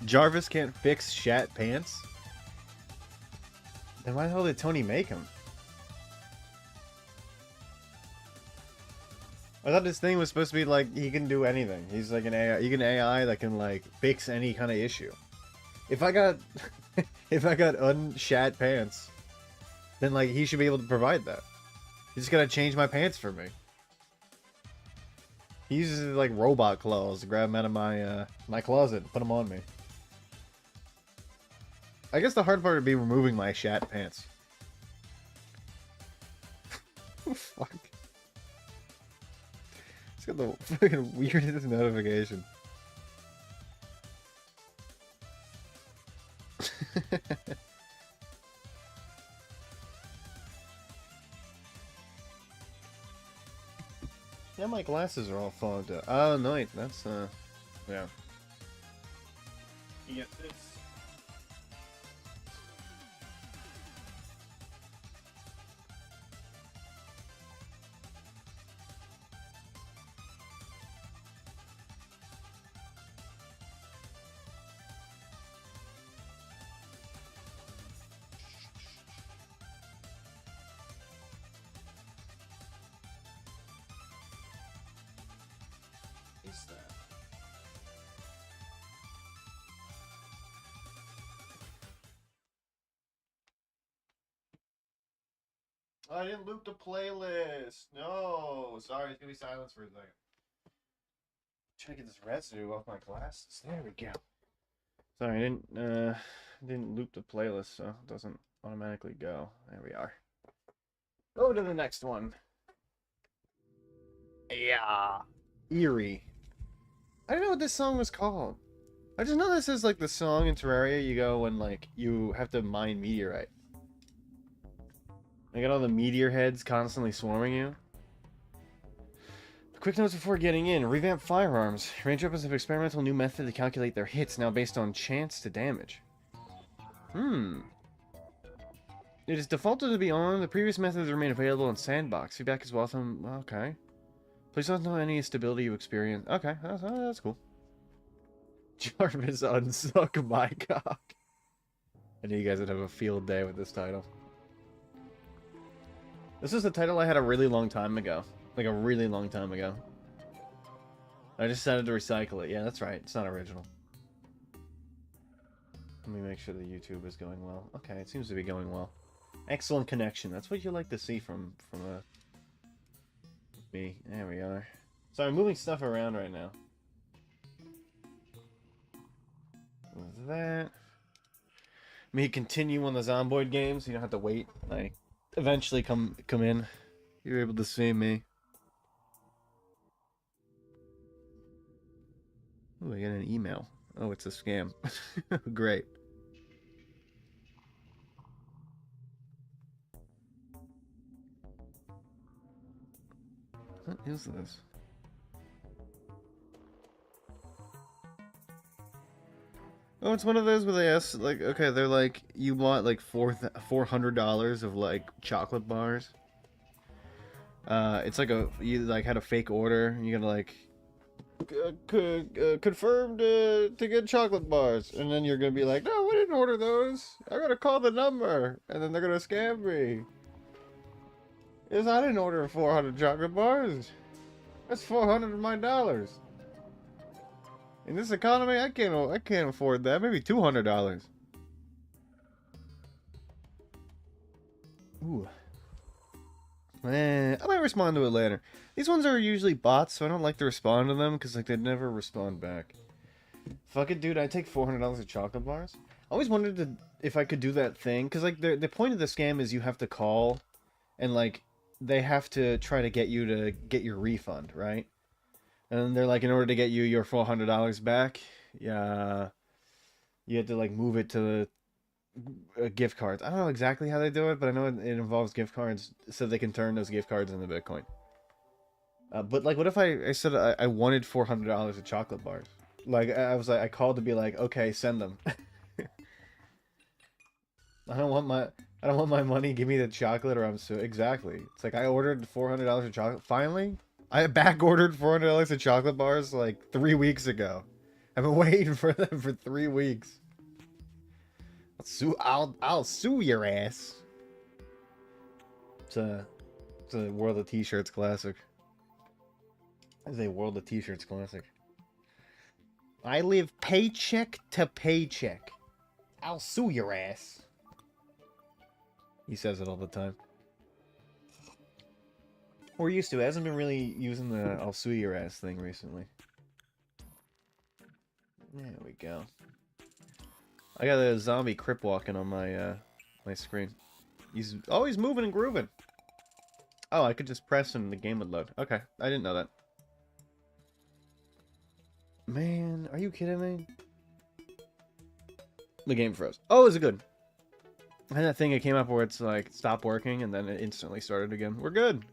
Jarvis can't fix shat pants? Then why the hell did Tony make him? I thought this thing was supposed to be like he can do anything. He's like an AI. He can AI that can like fix any kind of issue. If I got, if I got unshat pants, then like he should be able to provide that. He's just gotta change my pants for me. He uses like robot claws to grab them out of my my closet and put them on me. I guess the hard part would be removing my shat pants. Fuck. It's got the fucking weirdest notification. Yeah, my glasses are all fogged up. Oh, no, that's, yeah. You get this. Is that? I didn't loop the playlist. No, sorry, it's gonna be silence for a second. Trying to get this residue off my glasses. There we go. Sorry, I didn't loop the playlist, so it doesn't automatically go. There we are. Go to the next one. Yeah. Eerie. I don't know what this song was called. I just know this is like the song in Terraria you go when like you have to mine meteorite. I got all the meteor heads constantly swarming you. Quick notes before getting in. Revamp firearms. Range weapons have experimental new method to calculate their hits, now based on chance to damage. It is defaulted to be on. The previous methods remain available in Sandbox. Feedback is welcome. Okay. Please don't know any stability you experience. Okay, that's cool. Jarvis unsuck my cock. I knew you guys would have a field day with this title. This is the title I had a really long time ago. Like a really long time ago. I just decided to recycle it. Yeah, that's right. It's not original. Let me make sure the YouTube is going well. Okay, it seems to be going well. Excellent connection. That's what you like to see from me. There we are. Sorry, I'm moving stuff around right now. With that. Me continue on the Zomboid games. You don't have to wait. Like, eventually come in. You're able to see me. Oh, I got an email. Oh, it's a scam. Great. What is this? Oh, it's one of those where they ask, like, okay, they're like, you want like $400 of like chocolate bars. It's like you like had a fake order. You gotta like confirm to get chocolate bars, and then you're gonna be like, no, we didn't order those. I gotta call the number, and then they're gonna scam me. Yes, I didn't order 400 chocolate bars. That's 400 of my dollars. In this economy, I can't afford that. Maybe $200. Ooh. I might respond to it later. These ones are usually bots, so I don't like to respond to them because like they never respond back. Fuck it, dude. I take $400 of chocolate bars. I always wondered if I could do that thing because like the point of the scam is you have to call, and like they have to try to get you to get your refund, right? And they're like, in order to get you your $400 back, yeah, you have to like move it to gift cards. I don't know exactly how they do it, but I know it involves gift cards, so they can turn those gift cards into Bitcoin. But like, what if I said I wanted $400 of chocolate bars? Like, I was like, I called to be like, okay, send them. I don't want my money. Give me the chocolate, or I'm so exactly. It's like I ordered $400 of chocolate. Finally, I back ordered $400 of chocolate bars like 3 weeks ago. I've been waiting for them for 3 weeks. I'll sue your ass. It's a World of T-Shirts classic. It's a World of T-Shirts classic. I live paycheck to paycheck. I'll sue your ass. He says it all the time. We're used to it. Hasn't been really using the I'll sue your ass thing recently. There we go. I got a zombie crip walking on my my screen. He's always moving and grooving. Oh, I could just press and the game would load. Okay, I didn't know that. Man, are you kidding me? The game froze. Oh, is it good? I had that thing that came up where it's like, stop working, and then it instantly started again. We're good.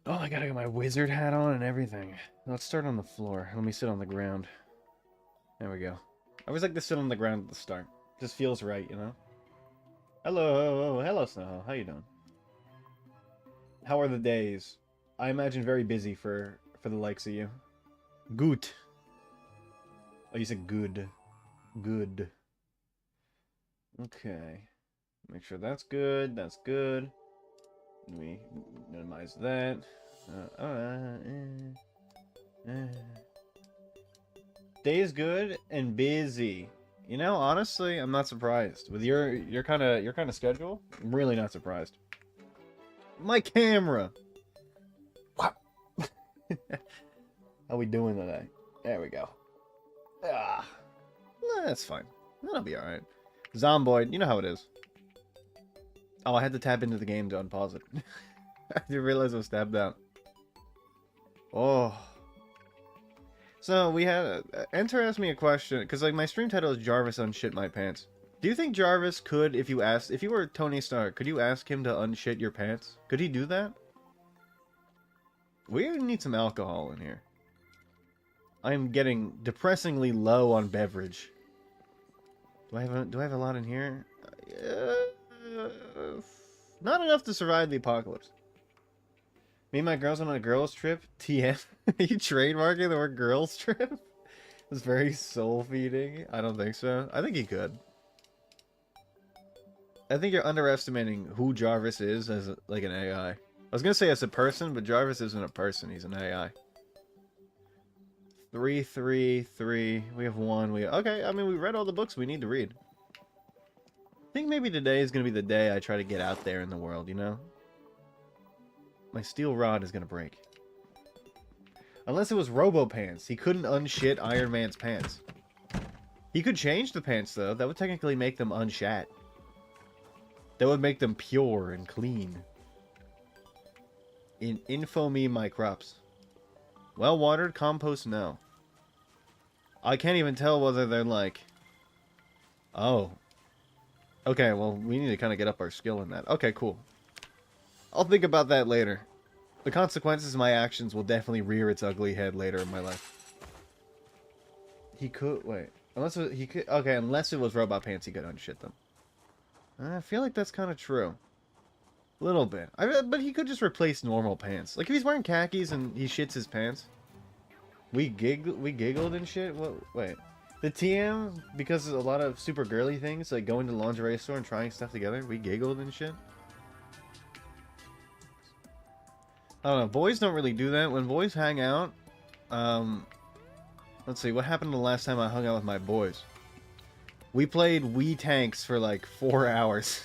Oh, I gotta get my wizard hat on and everything. Let's start on the floor. Let me sit on the ground. There we go. I always like to sit on the ground at the start. Just feels right, you know? Hello. Hello, Snow. How you doing? How are the days? I imagine very busy for the likes of you. Good. Oh, you said good. Good. Okay. Make sure that's good. That's good. Let me minimize that. Day is good and busy. You know, honestly, I'm not surprised. With your kind of schedule, I'm really not surprised. My camera. Wow. How we doing today? There we go. Ah, that's fine. That'll be all right. Zomboid, you know how it is. Oh, I had to tap into the game to unpause it. I didn't realize I was tapped out. Oh. So we had Enter asked me a question because like my stream title is Jarvis unshit my pants. Do you think Jarvis could, if you were Tony Stark, could you ask him to unshit your pants? Could he do that? We need some alcohol in here. I am getting depressingly low on beverage. Do I have a lot in here? Not enough to survive the apocalypse. Me and my girls went on a girls trip. TM. Are you trademarking the word girls trip? It's very soul feeding. I don't think so. I think he could. I think you're underestimating who Jarvis is as like an AI. I was gonna say as a person, but Jarvis isn't a person. He's an AI. 3, 3, 3. We have 1. Okay. I mean, we read all the books we need to read. I think maybe today is gonna be the day I try to get out there in the world. You know, my steel rod is gonna break. Unless it was Robo Pants. He couldn't unshit Iron Man's pants. He could change the pants though. That would technically make them unshat. That would make them pure and clean. Info me my crops. Well watered, compost, no. I can't even tell whether they're like... Oh. Okay, well, we need to kind of get up our skill in that. Okay, cool. I'll think about that later. The consequences of my actions will definitely rear its ugly head later in my life. He could... Wait. Unless it, he could... Okay, unless it was Robot Pants, he could unshit them. I feel like that's kind of true. A little bit. But he could just replace normal pants. Like, if he's wearing khakis and he shits his pants. We giggled and shit? What? Wait. The TM, because of a lot of super girly things, like going to the lingerie store and trying stuff together, we giggled and shit. I don't know. Boys don't really do that. When boys hang out, let's see. What happened the last time I hung out with my boys? We played Wii Tanks for like 4 hours.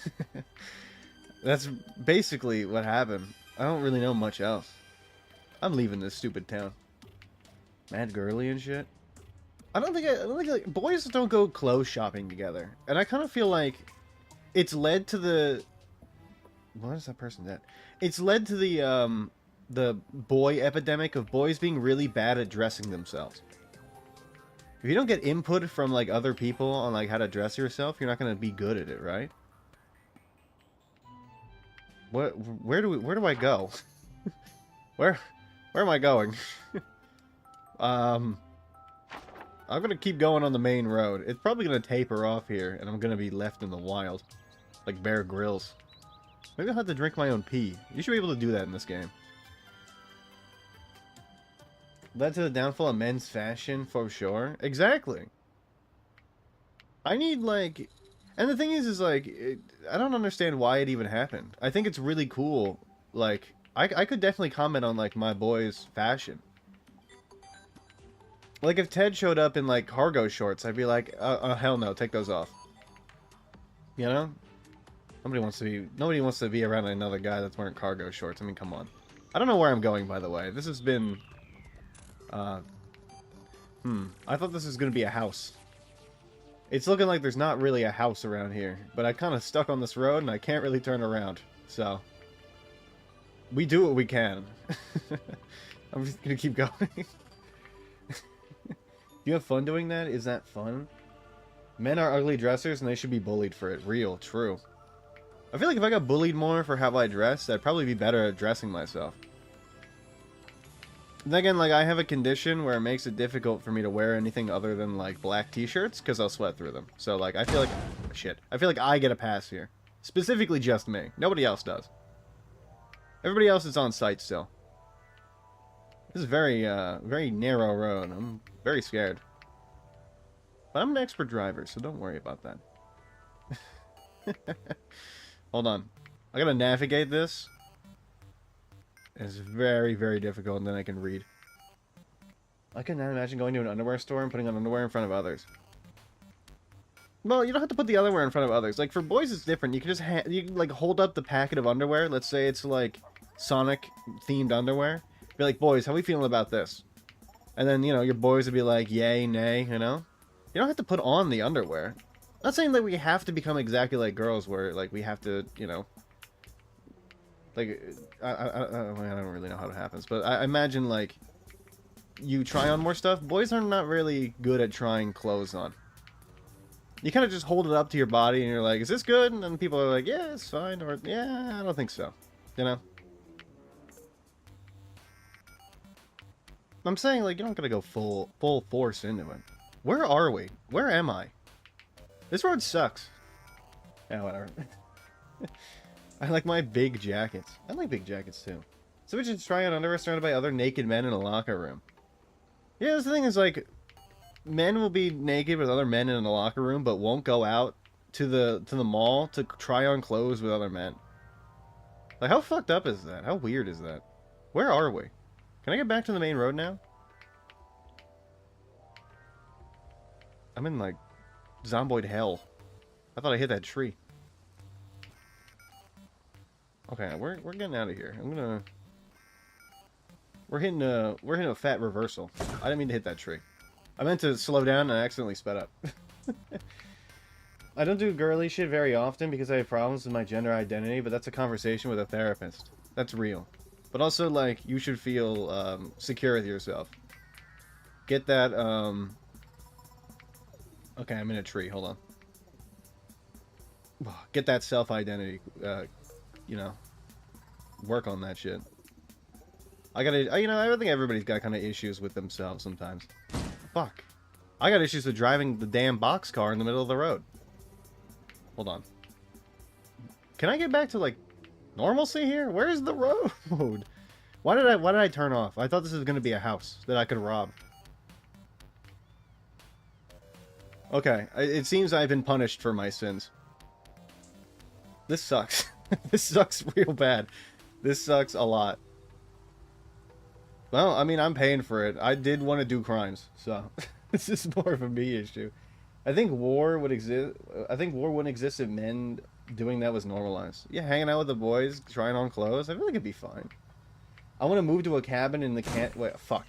That's basically what happened. I don't really know much else. I'm leaving this stupid town. Mad girly and shit. I don't think like, boys don't go clothes shopping together. And I kind of feel like it's led to the... What is that person at? It's led to the boy epidemic of boys being really bad at dressing themselves. If you don't get input from like other people on like how to dress yourself, you're not gonna be good at it, right? Where do I go? where am I going? I'm gonna keep going on the main road. It's probably gonna taper off here, and I'm gonna be left in the wild, like Bear Grylls. Maybe I'll have to drink my own pee. You should be able to do that in this game. Led to the downfall of men's fashion, for sure. Exactly. I need, like... And the thing is like, I don't understand why it even happened. I think it's really cool. Like, I could definitely comment on, like, my boy's fashion. Like, if Ted showed up in, like, cargo shorts, I'd be like, hell no, take those off. You know? Nobody wants to be around another guy that's wearing cargo shorts. I mean, come on. I don't know where I'm going, by the way. This has been... I thought this was going to be a house. It's looking like there's not really a house around here. But I kind of stuck on this road, and I can't really turn around. So... we do what we can. I'm just going to keep going. You have fun doing that? Is that fun? Men are ugly dressers, and they should be bullied for it. Real. True. I feel like if I got bullied more for how I dress, I'd probably be better at dressing myself. Then again, like, I have a condition where it makes it difficult for me to wear anything other than, like, black t-shirts, because I'll sweat through them. So, like, I feel like... shit. I feel like I get a pass here. Specifically just me. Nobody else does. Everybody else is on site still. This is very, very narrow road. I'm very scared. But I'm an expert driver, so don't worry about that. Hold on. I gotta navigate this. It's very, very difficult, and then I can read. I cannot imagine going to an underwear store and putting on underwear in front of others. Well, you don't have to put the underwear in front of others. Like, for boys, it's different. You can just, you can, like, hold up the packet of underwear. Let's say it's, like, Sonic-themed underwear. Be like, boys, how we feeling about this? And then, you know, your boys would be like, yay, nay, you know? You don't have to put on the underwear. Not saying that we have to become exactly like girls, where, like, we have to, you know... like, I don't really know how it happens, but I imagine, like, you try on more stuff. Boys are not really good at trying clothes on. You kind of just hold it up to your body, and you're like, is this good? And then people are like, yeah, it's fine, or, yeah, I don't think so. You know? I'm saying, like, you don't gotta go full force into it. Where are we? Where am I? This road sucks. Yeah, whatever. I like my big jackets. I like big jackets, too. So we should try on underwear surrounded by other naked men in a locker room. Yeah, the thing is, like, men will be naked with other men in a locker room, but won't go out to the mall to try on clothes with other men. Like, how fucked up is that? How weird is that? Where are we? Can I get back to the main road now? I'm in, like, zomboid hell. I thought I hit that tree. Okay, we're getting out of here. We're hitting a fat reversal. I didn't mean to hit that tree. I meant to slow down and I accidentally sped up. I don't do girly shit very often because I have problems with my gender identity, but that's a conversation with a therapist. That's real. But also, like, you should feel secure with yourself. Get that, okay, I'm in a tree. Hold on. Get that self-identity, you know, work on that shit. I gotta, you know, I think everybody's got kind of issues with themselves sometimes. Fuck. I got issues with driving the damn boxcar in the middle of the road. Hold on. Can I get back to, like, normalcy here? Where's the road? Why did I turn off? I thought this was gonna be a house that I could rob. Okay, it seems I've been punished for my sins. This sucks. This sucks real bad. This sucks a lot. Well, I mean, I'm paying for it. I did want to do crimes, so this is more of a me issue. I think war would exist. I think war wouldn't exist if men doing that was normalized. Yeah, hanging out with the boys, trying on clothes. I feel like it'd be fine. I want to move to a cabin in the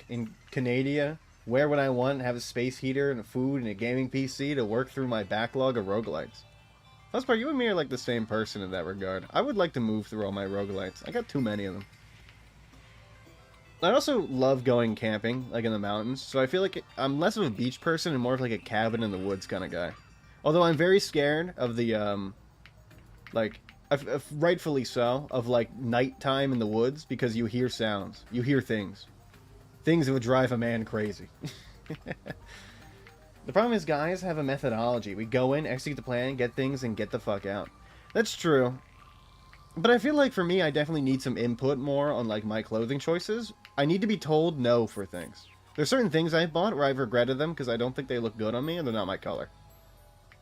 in Canada, wear what I want, have a space heater and a food and a gaming PC to work through my backlog of roguelites. That's part. You and me are like the same person in that regard. I would like to move through all my roguelites. I got too many of them. I also love going camping, like in the mountains, so I feel like I'm less of a beach person and more of like a cabin in the woods kind of guy. Although I'm very scared of the, like, rightfully so, of like nighttime in the woods because you hear sounds, you hear things. Things that would drive a man crazy. The problem is guys have a methodology. We go in, execute the plan, get things, and get the fuck out. That's true. But I feel like for me, I definitely need some input more on, like, my clothing choices. I need to be told no for things. There's certain things I bought where I've regretted them because I don't think they look good on me and they're not my color.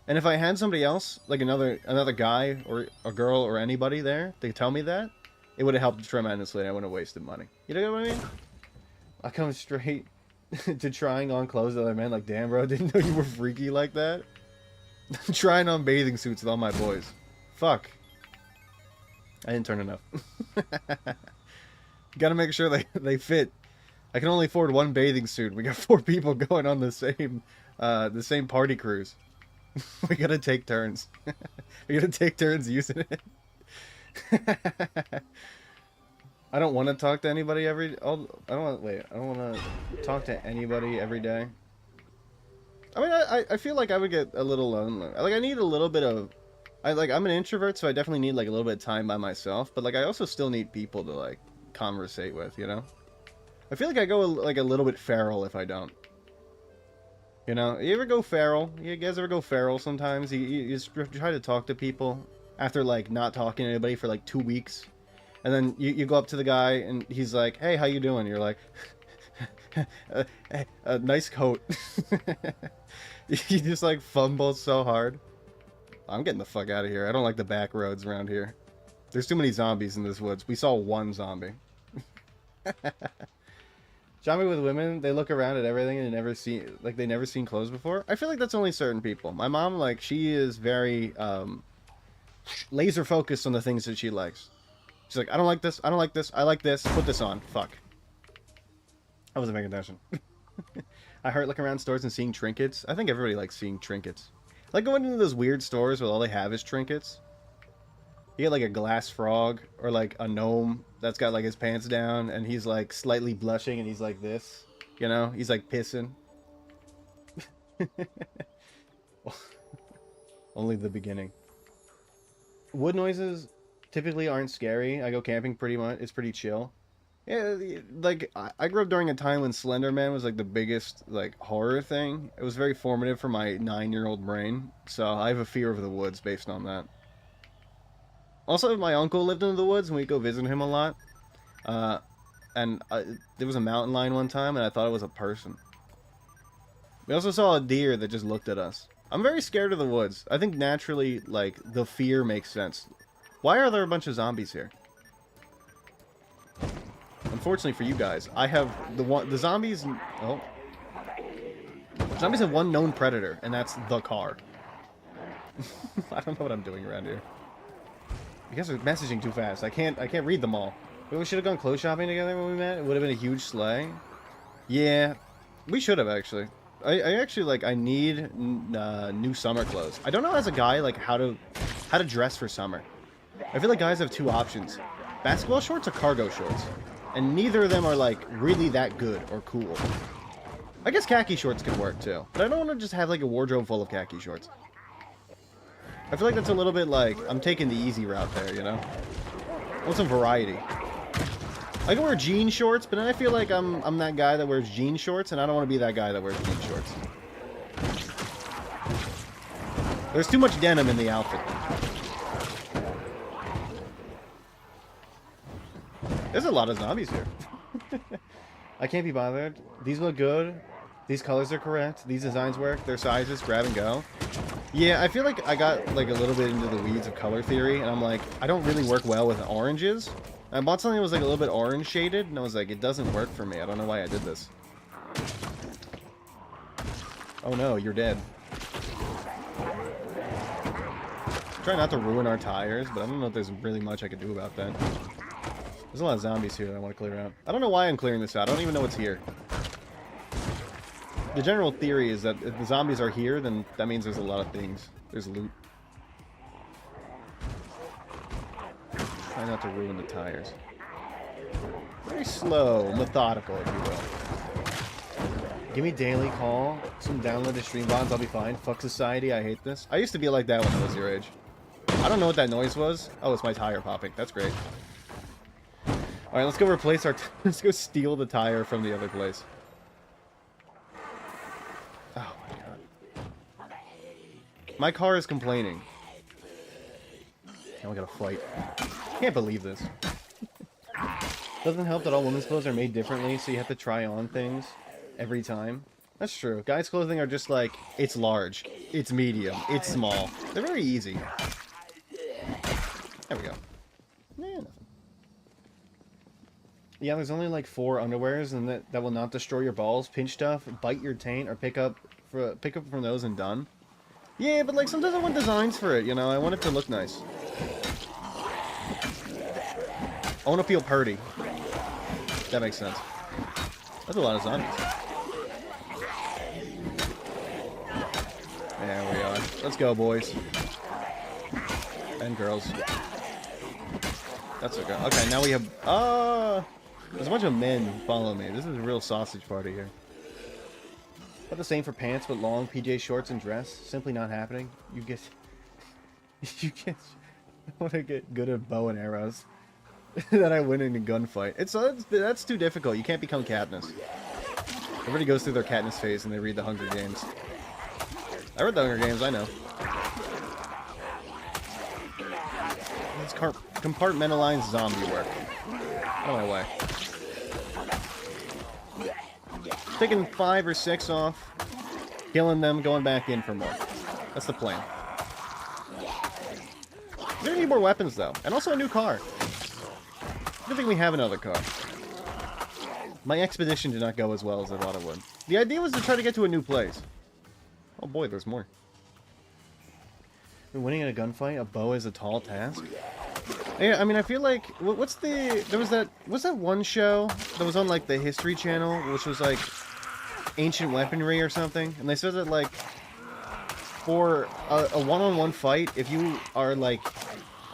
And if I had somebody else, like another guy or a girl or anybody there to tell me that, it would have helped tremendously and I wouldn't have wasted money. You know what I mean? I come straight to trying on clothes that I meant like, damn bro, didn't know you were freaky like that. Trying on bathing suits with all my boys. Fuck. I didn't turn enough. Gotta make sure they fit. I can only afford one bathing suit. We got 4 people going on the same party cruise. We gotta take turns. We gotta take turns using it. I don't want to talk to anybody I don't want to talk to anybody every day. I mean, I feel like I would get a little lonely. Like, I need a little bit of... I'm an introvert, so I definitely need, like, a little bit of time by myself. But, like, I also still need people to, like, conversate with, you know? I feel like I go, like, a little bit feral if I don't. You know? You ever go feral? You guys ever go feral sometimes? You just try to talk to people after, like, not talking to anybody for, like, 2 weeks. And then you go up to the guy, and he's like, hey, how you doing? You're like... nice coat. You just like fumble so hard. I'm getting the fuck out of here. I don't like the back roads around here. There's too many zombies in this woods. We saw one zombie. Zombie with women, they look around at everything and they never seen clothes before. I feel like that's only certain people. My mom, like, she is very laser focused on the things that she likes. She's like, I don't like this, I don't like this, I like this, put this on. Fuck. I wasn't paying attention. I heard looking around stores and seeing trinkets. I think everybody likes seeing trinkets. Like going into those weird stores where all they have is trinkets. You get like a glass frog or like a gnome that's got like his pants down and he's like slightly blushing and he's like this. You know? He's like pissing. Only the beginning. Wood noises typically aren't scary. I go camping pretty much. It's pretty chill. Yeah, like, I grew up during a time when Slender Man was, like, the biggest, like, horror thing. It was very formative for my 9-year-old brain, so I have a fear of the woods based on that. Also, my uncle lived in the woods, and we'd go visit him a lot. There was a mountain lion one time, and I thought it was a person. We also saw a deer that just looked at us. I'm very scared of the woods. I think naturally, like, the fear makes sense. Why are there a bunch of zombies here? Unfortunately for you guys, I have the zombies. Oh, zombies have one known predator, and that's the car. I don't know what I'm doing around here. You guys are messaging too fast. I can't read them all. We should have gone clothes shopping together when we met. It would have been a huge sleigh. Yeah, we should have actually. I actually like. I need new summer clothes. I don't know as a guy like how to dress for summer. I feel like guys have 2 options: basketball shorts or cargo shorts. And neither of them are, like, really that good or cool. I guess khaki shorts can work, too. But I don't want to just have, like, a wardrobe full of khaki shorts. I feel like that's a little bit, like, I'm taking the easy route there, you know? I want some variety. I can wear jean shorts, but then I feel like I'm that guy that wears jean shorts, and I don't want to be that guy that wears jean shorts. There's too much denim in the outfit. There's a lot of zombies here. I can't be bothered. These look good. These colors are correct. These designs work. Their sizes, grab and go. Yeah, I feel like I got like a little bit into the weeds of color theory, and I'm like, I don't really work well with oranges. I bought something that was like a little bit orange shaded, and I was like, it doesn't work for me. I don't know why I did this. Oh no, you're dead. Try not to ruin our tires, but I don't know if there's really much I could do about that. There's a lot of zombies here that I want to clear out. I don't know why I'm clearing this out. I don't even know what's here. The general theory is that if the zombies are here, then that means there's a lot of things. There's loot. Try not to ruin the tires. Very slow, methodical, if you will. Give me daily call, some downloaded stream bots, I'll be fine. Fuck society, I hate this. I used to be like that when I was your age. I don't know what that noise was. Oh, it's my tire popping. That's great. Alright, let's go replace our... let's go steal the tire from the other place. Oh my god. My car is complaining. Now we gotta fight. Can't believe this. Doesn't help that all women's clothes are made differently, so you have to try on things. every time. That's true. Guys' clothing are just like, it's large, it's medium, it's small. They're very easy. There we go. Yeah, nothing. Yeah, there's only like 4 underwears, and that will not destroy your balls, pinch stuff, bite your taint, or pick up from those and done. Yeah, but like sometimes I want designs for it, you know. I want it to look nice. I want to feel purty. That makes sense. That's a lot of zombies. There we are. Let's go, boys. And girls. That's okay. Okay, now we have... there's a bunch of men follow me. This is a real sausage party here. But the same for pants, but long PJ shorts and dress. Simply not happening. You get... You get... I want to get good at bow and arrows. That I win in a gunfight. That's too difficult. You can't become Katniss. Everybody goes through their Katniss phase and they read the Hunger Games. I read the Hunger Games, I know. It's compartmentalized zombie work. Out of my way. Taking 5 or 6 off, killing them, going back in for more. That's the plan. We're gonna need more weapons though, and also a new car. I don't think we have another car. My expedition did not go as well as I thought it would. The idea was to try to get to a new place. Oh boy, there's more. Winning in a gunfight, a bow is a tall task. Yeah, I mean, I feel like what's that one show that was on like the History Channel, which was like ancient weaponry or something, and they said that like for a one-on-one fight, if you are like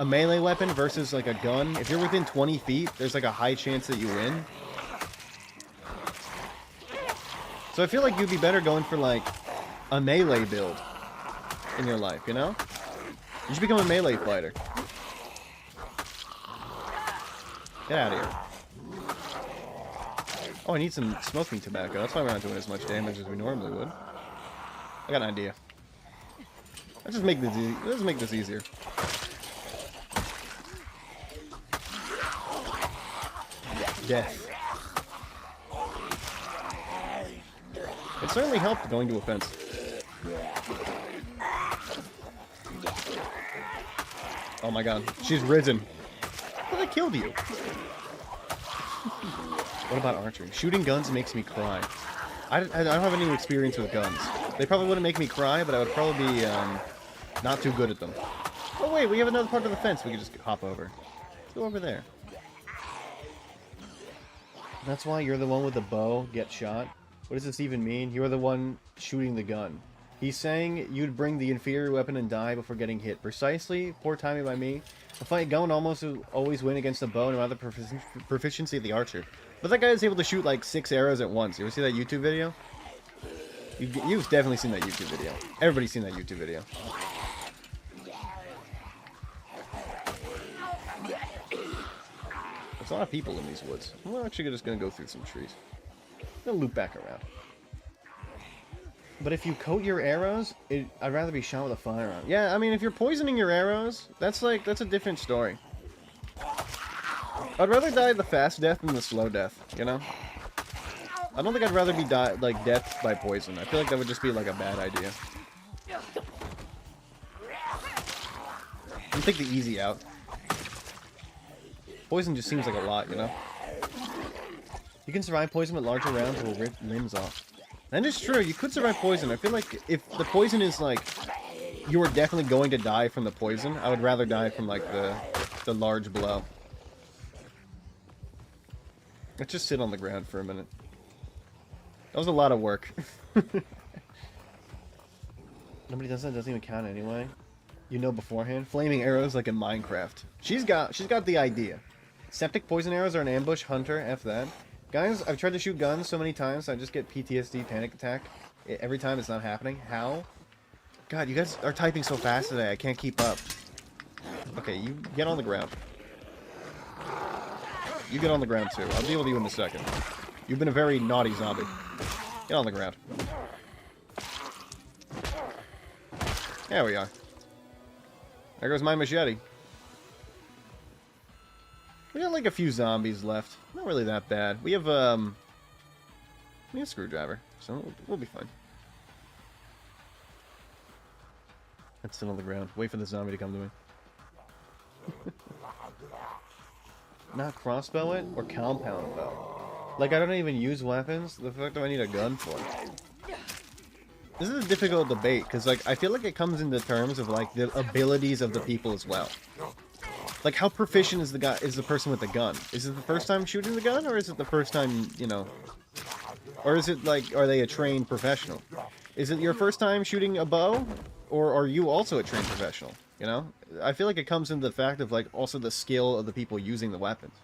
a melee weapon versus like a gun, if you're within 20 feet, there's like a high chance that you win. So I feel like you'd be better going for like a melee build in your life, you know? You should become a melee fighter. Get out of here. Oh, I need some smoking tobacco. That's why we're not doing as much damage as we normally would. I got an idea. Let's just make this easier. Death. It certainly helped going to a fence. Oh my god, she's risen. Well, they killed you. What about archery? Shooting guns makes me cry. I don't have any experience with guns. They probably wouldn't make me cry, but I would probably be not too good at them. Oh wait, we have another part of the fence we could just hop over. Let's go over there. That's why you're the one with the bow, get shot. What does this even mean? You're the one shooting the gun. He's saying you'd bring the inferior weapon and die before getting hit. Precisely. Poor timing by me. A fight gun almost always win against the bow, no matter the proficiency of the archer. But that guy is able to shoot like 6 arrows at once. You ever see that YouTube video? You've definitely seen that YouTube video. Everybody's seen that YouTube video. There's a lot of people in these woods. I'm actually just going to go through some trees. I'm going to loop back around. But if you coat your arrows, I'd rather be shot with a firearm. Yeah, I mean, if you're poisoning your arrows, that's a different story. I'd rather die the fast death than the slow death, you know? I don't think I'd rather be death by poison. I feel like that would just be like a bad idea. I'll take the easy out. Poison just seems like a lot, you know? You can survive poison with larger rounds will rip limbs off. That is true, you could survive poison. I feel like if the poison is like, you are definitely going to die from the poison, I would rather die from like the large blow. Let's just sit on the ground for a minute. That was a lot of work. Nobody does that, doesn't even count anyway. You know beforehand. Flaming arrows like in Minecraft. She's got the idea. Septic poison arrows are an ambush hunter, F that. Guys, I've tried to shoot guns so many times, I just get PTSD, panic attack. Every time it's not happening. How? God, you guys are typing so fast today, I can't keep up. Okay, you get on the ground. You get on the ground too. I'll deal with you in a second. You've been a very naughty zombie. Get on the ground. There we are. There goes my machete. We got like a few zombies left. Not really that bad. We have We have a screwdriver, so we'll be fine. Let's sit on the ground. Wait for the zombie to come to me. Not crossbow it or compound bow. Like, I don't even use weapons. The fuck do I need a gun for? This is a difficult debate, because, like, I feel like it comes into terms of, like, the abilities of the people as well. Like, how proficient is the person with the gun? Is it the first time shooting the gun, or is it the first time, you know... Or is it, like, are they a trained professional? Is it your first time shooting a bow? Or are you also a trained professional? You know? I feel like it comes into the fact of, like, also the skill of the people using the weapons.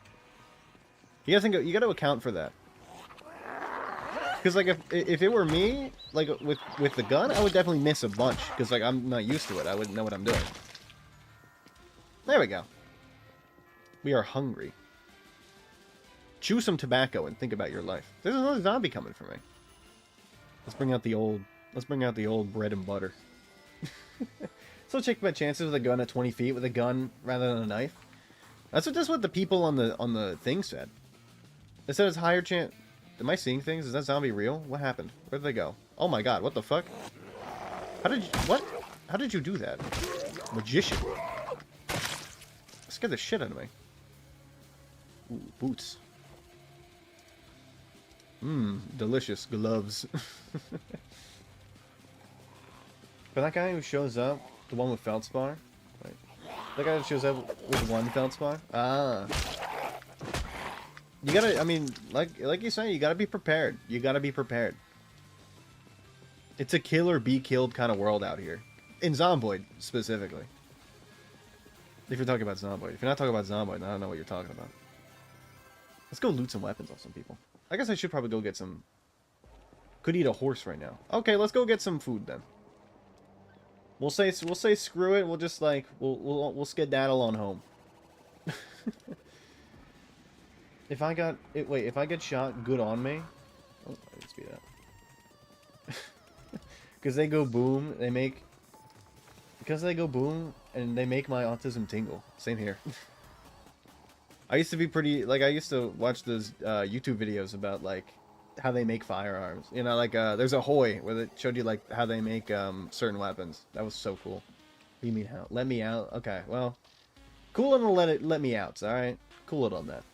You gotta account for that. Because, like, if it were me, like, with the gun, I would definitely miss a bunch. Because, like, I'm not used to it. I wouldn't know what I'm doing. There we go. We are hungry. Chew some tobacco and think about your life. There's another zombie coming for me. Let's bring out the old bread and butter. So check my chances with a gun at 20 feet with a gun rather than a knife. That's what the people on the thing said. They said it's higher chance. Am I seeing things? Is that zombie real? What happened? Where did they go? Oh my god, what the fuck? How did you do that? Magician. Scared the shit out of me. Ooh, boots. Mmm, delicious gloves. But that guy who shows up, the one with feldspar? Wait. That guy who shows up with one feldspar? Ah. You gotta, I mean, like you say, you gotta be prepared. You gotta be prepared. It's a kill or be killed kind of world out here. In Zomboid, specifically. If you're talking about Zomboid. If you're not talking about Zomboid, I don't know what you're talking about. Let's go loot some weapons off some people. I guess I should probably go get some... Could eat a horse right now. Okay, let's go get some food then. We'll say screw it. We'll just like we'll skedaddle on home. If I get shot good on me. Oh, I didn't speed up. Because they go boom, because they go boom and they make my autism tingle. Same here. I used to be pretty, like, I used to watch those YouTube videos about, like, how they make firearms. You know, like, there's a Hoy where it showed you, like, how they make certain weapons. That was so cool. What do you mean how? Let me out? Okay, well, cool it and let me out, alright? Cool it on that.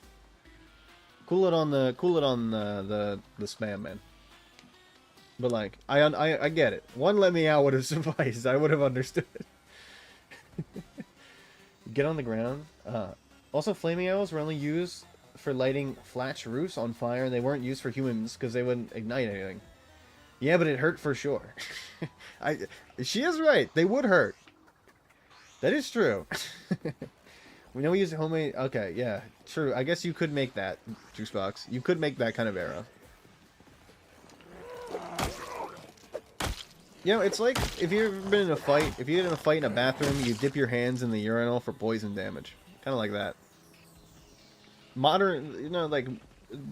Cool it on the spam, man. But, like, I get it. One let me out would have sufficed. I would have understood. Get on the ground. Also, flaming arrows were only used for lighting flat roofs on fire, and they weren't used for humans because they wouldn't ignite anything. Yeah, but it hurt for sure. She is right. They would hurt. That is true. We know we use homemade... Okay, yeah, true. I guess you could make that, Juicebox. You could make that kind of arrow. You know, it's like if you've ever been in a fight, if you get in a fight in a bathroom, you dip your hands in the urinal for poison damage. Kind of like that. Modern, you know, like,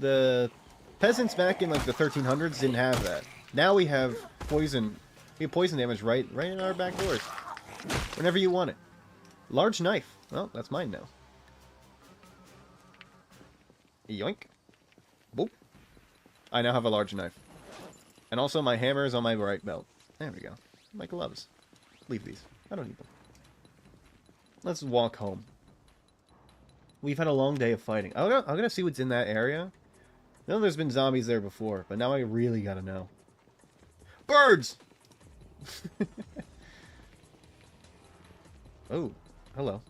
the peasants back in, like, the 1300s didn't have that. Now we have poison. We have poison damage right in our back doors. Whenever you want it. Large knife. Well, that's mine now. Yoink. Boop. I now have a large knife. And also my hammer is on my right belt. There we go. My gloves. Leave these. I don't need them. Let's walk home. We've had a long day of fighting. I'm gonna see what's in that area. I know there's been zombies there before, but now I really gotta know. Birds! Oh, hello.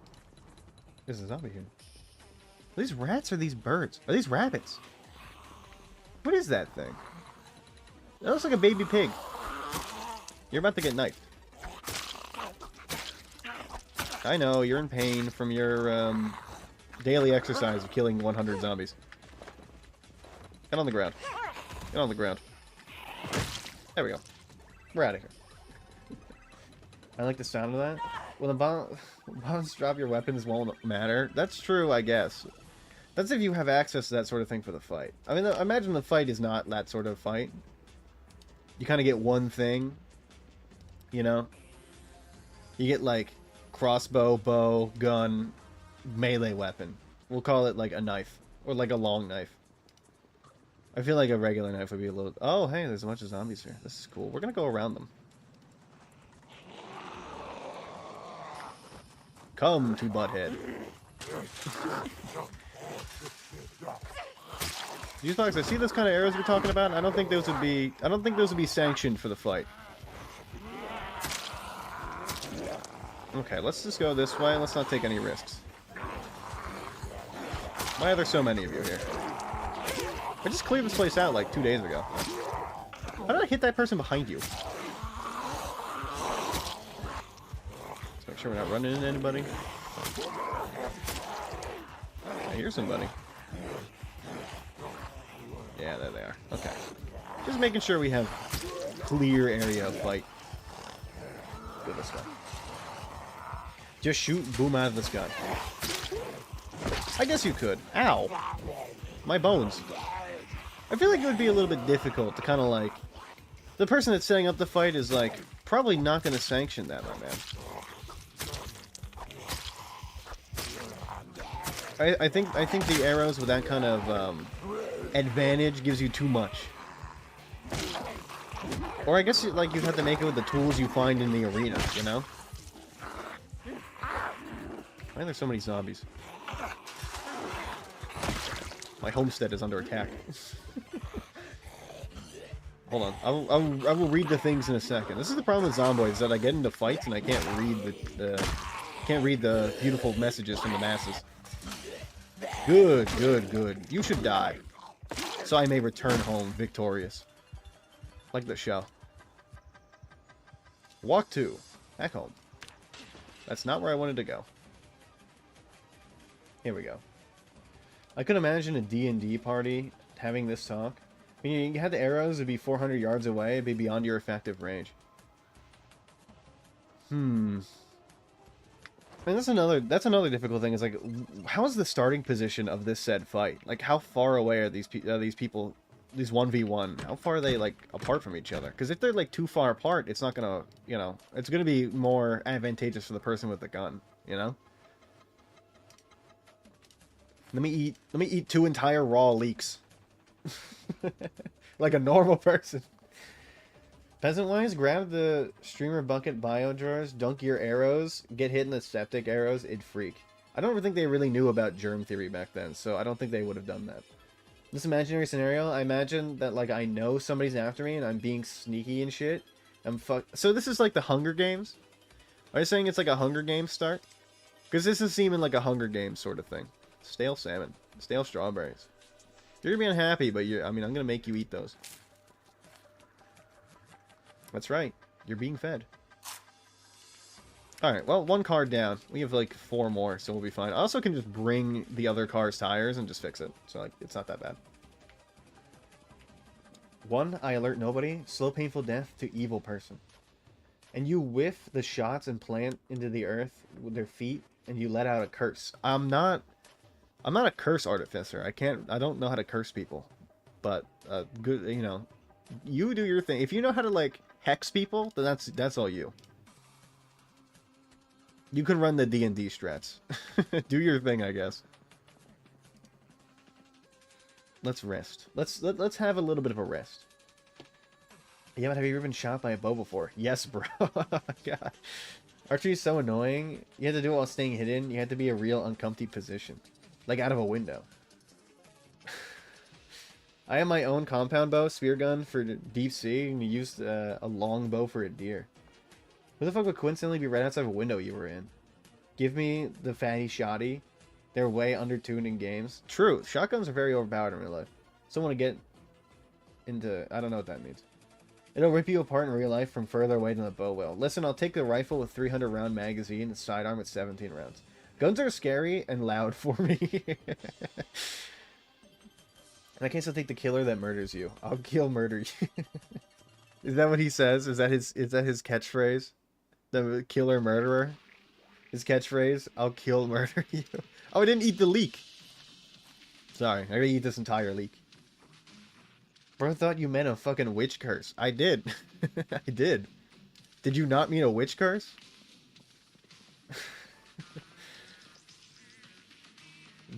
There's a zombie here. Are these rats or these birds? Are these rabbits? What is that thing? That looks like a baby pig. You're about to get knifed. I know, you're in pain from your, daily exercise of killing 100 zombies. Get on the ground. Get on the ground. There we go. We're out of here. I like the sound of that. When the bombs drop, your weapons won't matter. That's true, I guess. That's if you have access to that sort of thing for the fight. I mean, I imagine the fight is not that sort of fight. You kind of get one thing. You know? You get, like, crossbow, bow, gun, melee weapon. We'll call it like a knife. Or like a long knife. I feel like a regular knife would be a little... Oh, hey, there's a bunch of zombies here. This is cool. We're gonna go around them. Come to Butthead. These box, I see those kind of arrows we're talking about. I don't think those would be... I don't think those would be sanctioned for the fight. Okay, let's just go this way. Let's not take any risks. Why are there so many of you here? I just cleared this place out like 2 days ago. How did I hit that person behind you? Let's make sure we're not running into anybody. I hear somebody. Yeah, there they are. Okay. Just making sure we have clear area of fight. Go this way. Just shoot boom out of this gun. I guess you could. Ow. My bones. I feel like it would be a little bit difficult to kind of like... The person that's setting up the fight is like, probably not going to sanction that, my man. I think the arrows with that kind of advantage gives you too much. Or I guess like you'd have to make it with the tools you find in the arena, you know? Why are there so many zombies? My homestead is under attack. Hold on, I will read the things in a second. This is the problem with zomboids, that I get into fights and I can't read the beautiful messages from the masses. Good, good, good. You should die, so I may return home victorious, like the show. Walk 2, back home. That's not where I wanted to go. Here we go. I could imagine a D&D party having this talk. I mean, you had the arrows, it'd be 400 yards away, it'd be beyond your effective range. I mean, that's another difficult thing, is like, how is the starting position of this said fight? Like, how far away are these people, these 1v1? How far are they, like, apart from each other? Because if they're, like, too far apart, it's not gonna, you know, it's gonna be more advantageous for the person with the gun, you know? Let me eat 2 entire raw leeks. Like a normal person. Peasant-wise, grab the streamer bucket bio jars, dunk your arrows, get hit in the septic arrows, it'd freak. I don't think they really knew about germ theory back then, so I don't think they would have done that. This imaginary scenario, I imagine that, like, I know somebody's after me and I'm being sneaky and shit. So this is like the Hunger Games? Are you saying it's like a Hunger Games start? Because this is seeming like a Hunger Games sort of thing. Stale salmon. Stale strawberries. You're gonna be unhappy, but I'm gonna make you eat those. That's right. You're being fed. Alright, well, 1 car down. We have, like, 4 more, so we'll be fine. I also can just bring the other car's tires and just fix it. So, like, it's not that bad. 1, I alert nobody. Slow, painful death to evil person. And you whiff the shots and plant into the earth with their feet, and you let out a curse. I'm not a curse artificer. I don't know how to curse people. But, good, you know, you do your thing. If you know how to, like, hex people, then that's all you. You can run the D&D strats. Do your thing, I guess. Let's rest. Let's have a little bit of a rest. Yeah, but have you ever been shot by a bow before? Yes, bro. Oh my God. Archery is so annoying. You had to do it while staying hidden. You had to be a real uncomfy position. Like out of a window. I have my own compound bow, spear gun for deep sea, and you used a long bow for a deer. Who the fuck would coincidentally be right outside of a window you were in? Give me the fatty shoddy. They're way undertuned in games. True, shotguns are very overpowered in real life. So I want to get into... I don't know what that means. It'll rip you apart in real life from further away than the bow will. Listen, I'll take the rifle with 300 round magazine and sidearm with 17 rounds. Guns are scary and loud for me. In that case, I'll take the killer that murders you. I'll kill murder you. Is that what he says? Is that his catchphrase? The killer murderer? His catchphrase? I'll kill murder you. Oh, I didn't eat the leek. Sorry, I gotta eat this entire leek. Bro, thought you meant a fucking witch curse. I did. I did. Did you not mean a witch curse?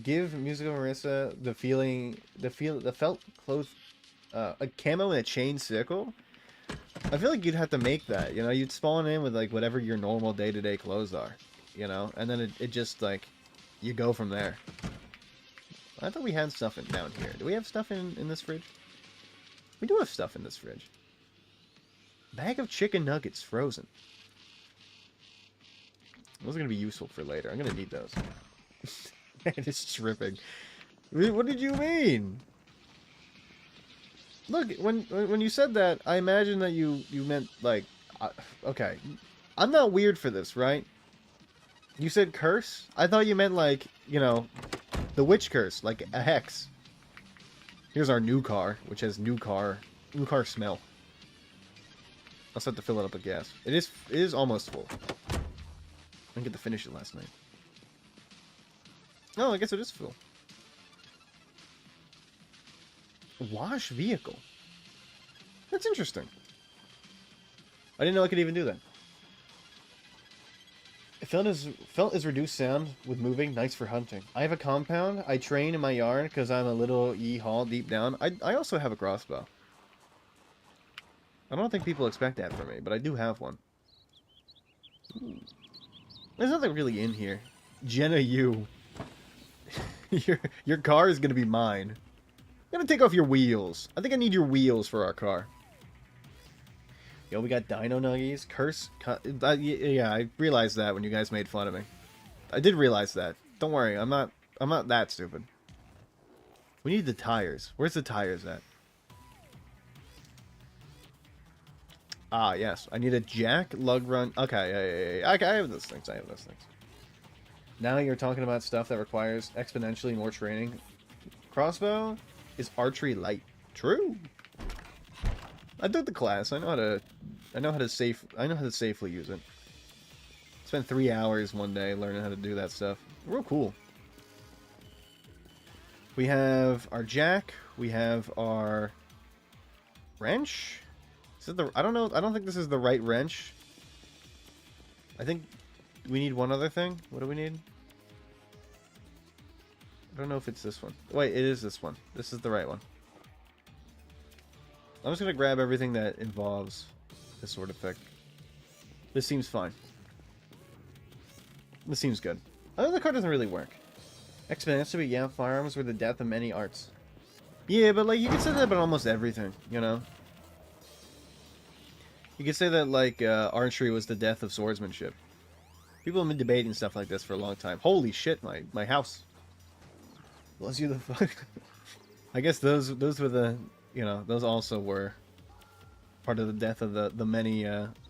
Give Musical Marissa the felt close A camo and a chain sickle? I feel like you'd have to make that, you know? You'd spawn in with, like, whatever your normal day-to-day clothes are, you know? And then it just, like, you go from there. I thought we had stuff down here. Do we have stuff in this fridge? We do have stuff in this fridge. Bag of chicken nuggets, frozen. Those are going to be useful for later. I'm going to need those. It's tripping. What did you mean? Look, when you said that, I imagine that you meant, like... okay. I'm not weird for this, right? You said curse? I thought you meant, like, you know, the witch curse, like a hex. Here's our new car, which has new car smell. I'll have to fill it up with gas. It is almost full. I didn't get to finish it last night. Oh, I guess it is full. Wash vehicle. That's interesting. I didn't know I could even do that. Felt is reduced sound with moving. Nice for hunting. I have a compound. I train in my yard because I'm a little haul deep down. I also have a crossbow. I don't think people expect that from me, but I do have one. Ooh. There's nothing really in here. Jenna, you. your car is gonna be mine. I'm gonna take off your wheels. I think I need your wheels for our car. Yo, we got dino nuggies. Curse. Yeah, I realized that when you guys made fun of me. I did realize that. Don't worry, I'm not that stupid. We need the tires. Where's the tires at? Ah, yes. I need a jack, lug run. Okay, yeah. I have those things. Now you're talking about stuff that requires exponentially more training. Crossbow is archery light. True. I took the class. I know how to safely use it. Spent 3 hours one day learning how to do that stuff. Real cool. We have our jack. We have our wrench. Is it I don't know. I don't think this is the right wrench. I think we need one other thing. What do we need? I don't know if it's this one. Wait, it is this one. This is the right one. I'm just going to grab everything that involves this sort of thing. This seems fine. This seems good. Although the card doesn't really work. Exponentially, yeah, firearms were the death of many arts. Yeah, but like you could say that about almost everything, you know? You could say that like archery was the death of swordsmanship. People have been debating stuff like this for a long time. Holy shit, my house. Bless you the fuck. I guess those were the, you know, those also were part of the death of the many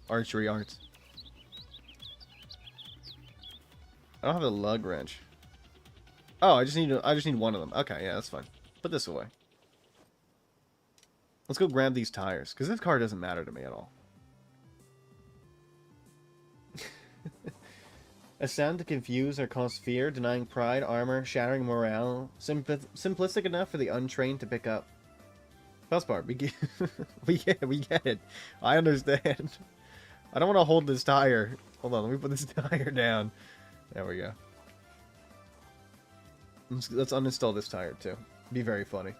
archery arts. I don't have a lug wrench. Oh, I just need one of them. Okay, yeah, that's fine. Put this away. Let's go grab these tires, because this car doesn't matter to me at all. A sound to confuse or cause fear, denying pride, armor, shattering morale. Simplistic enough for the untrained to pick up. Felspar, we get, we get it. I understand. I don't want to hold this tire. Hold on, let me put this tire down. There we go. Let's uninstall this tire too. Be very funny.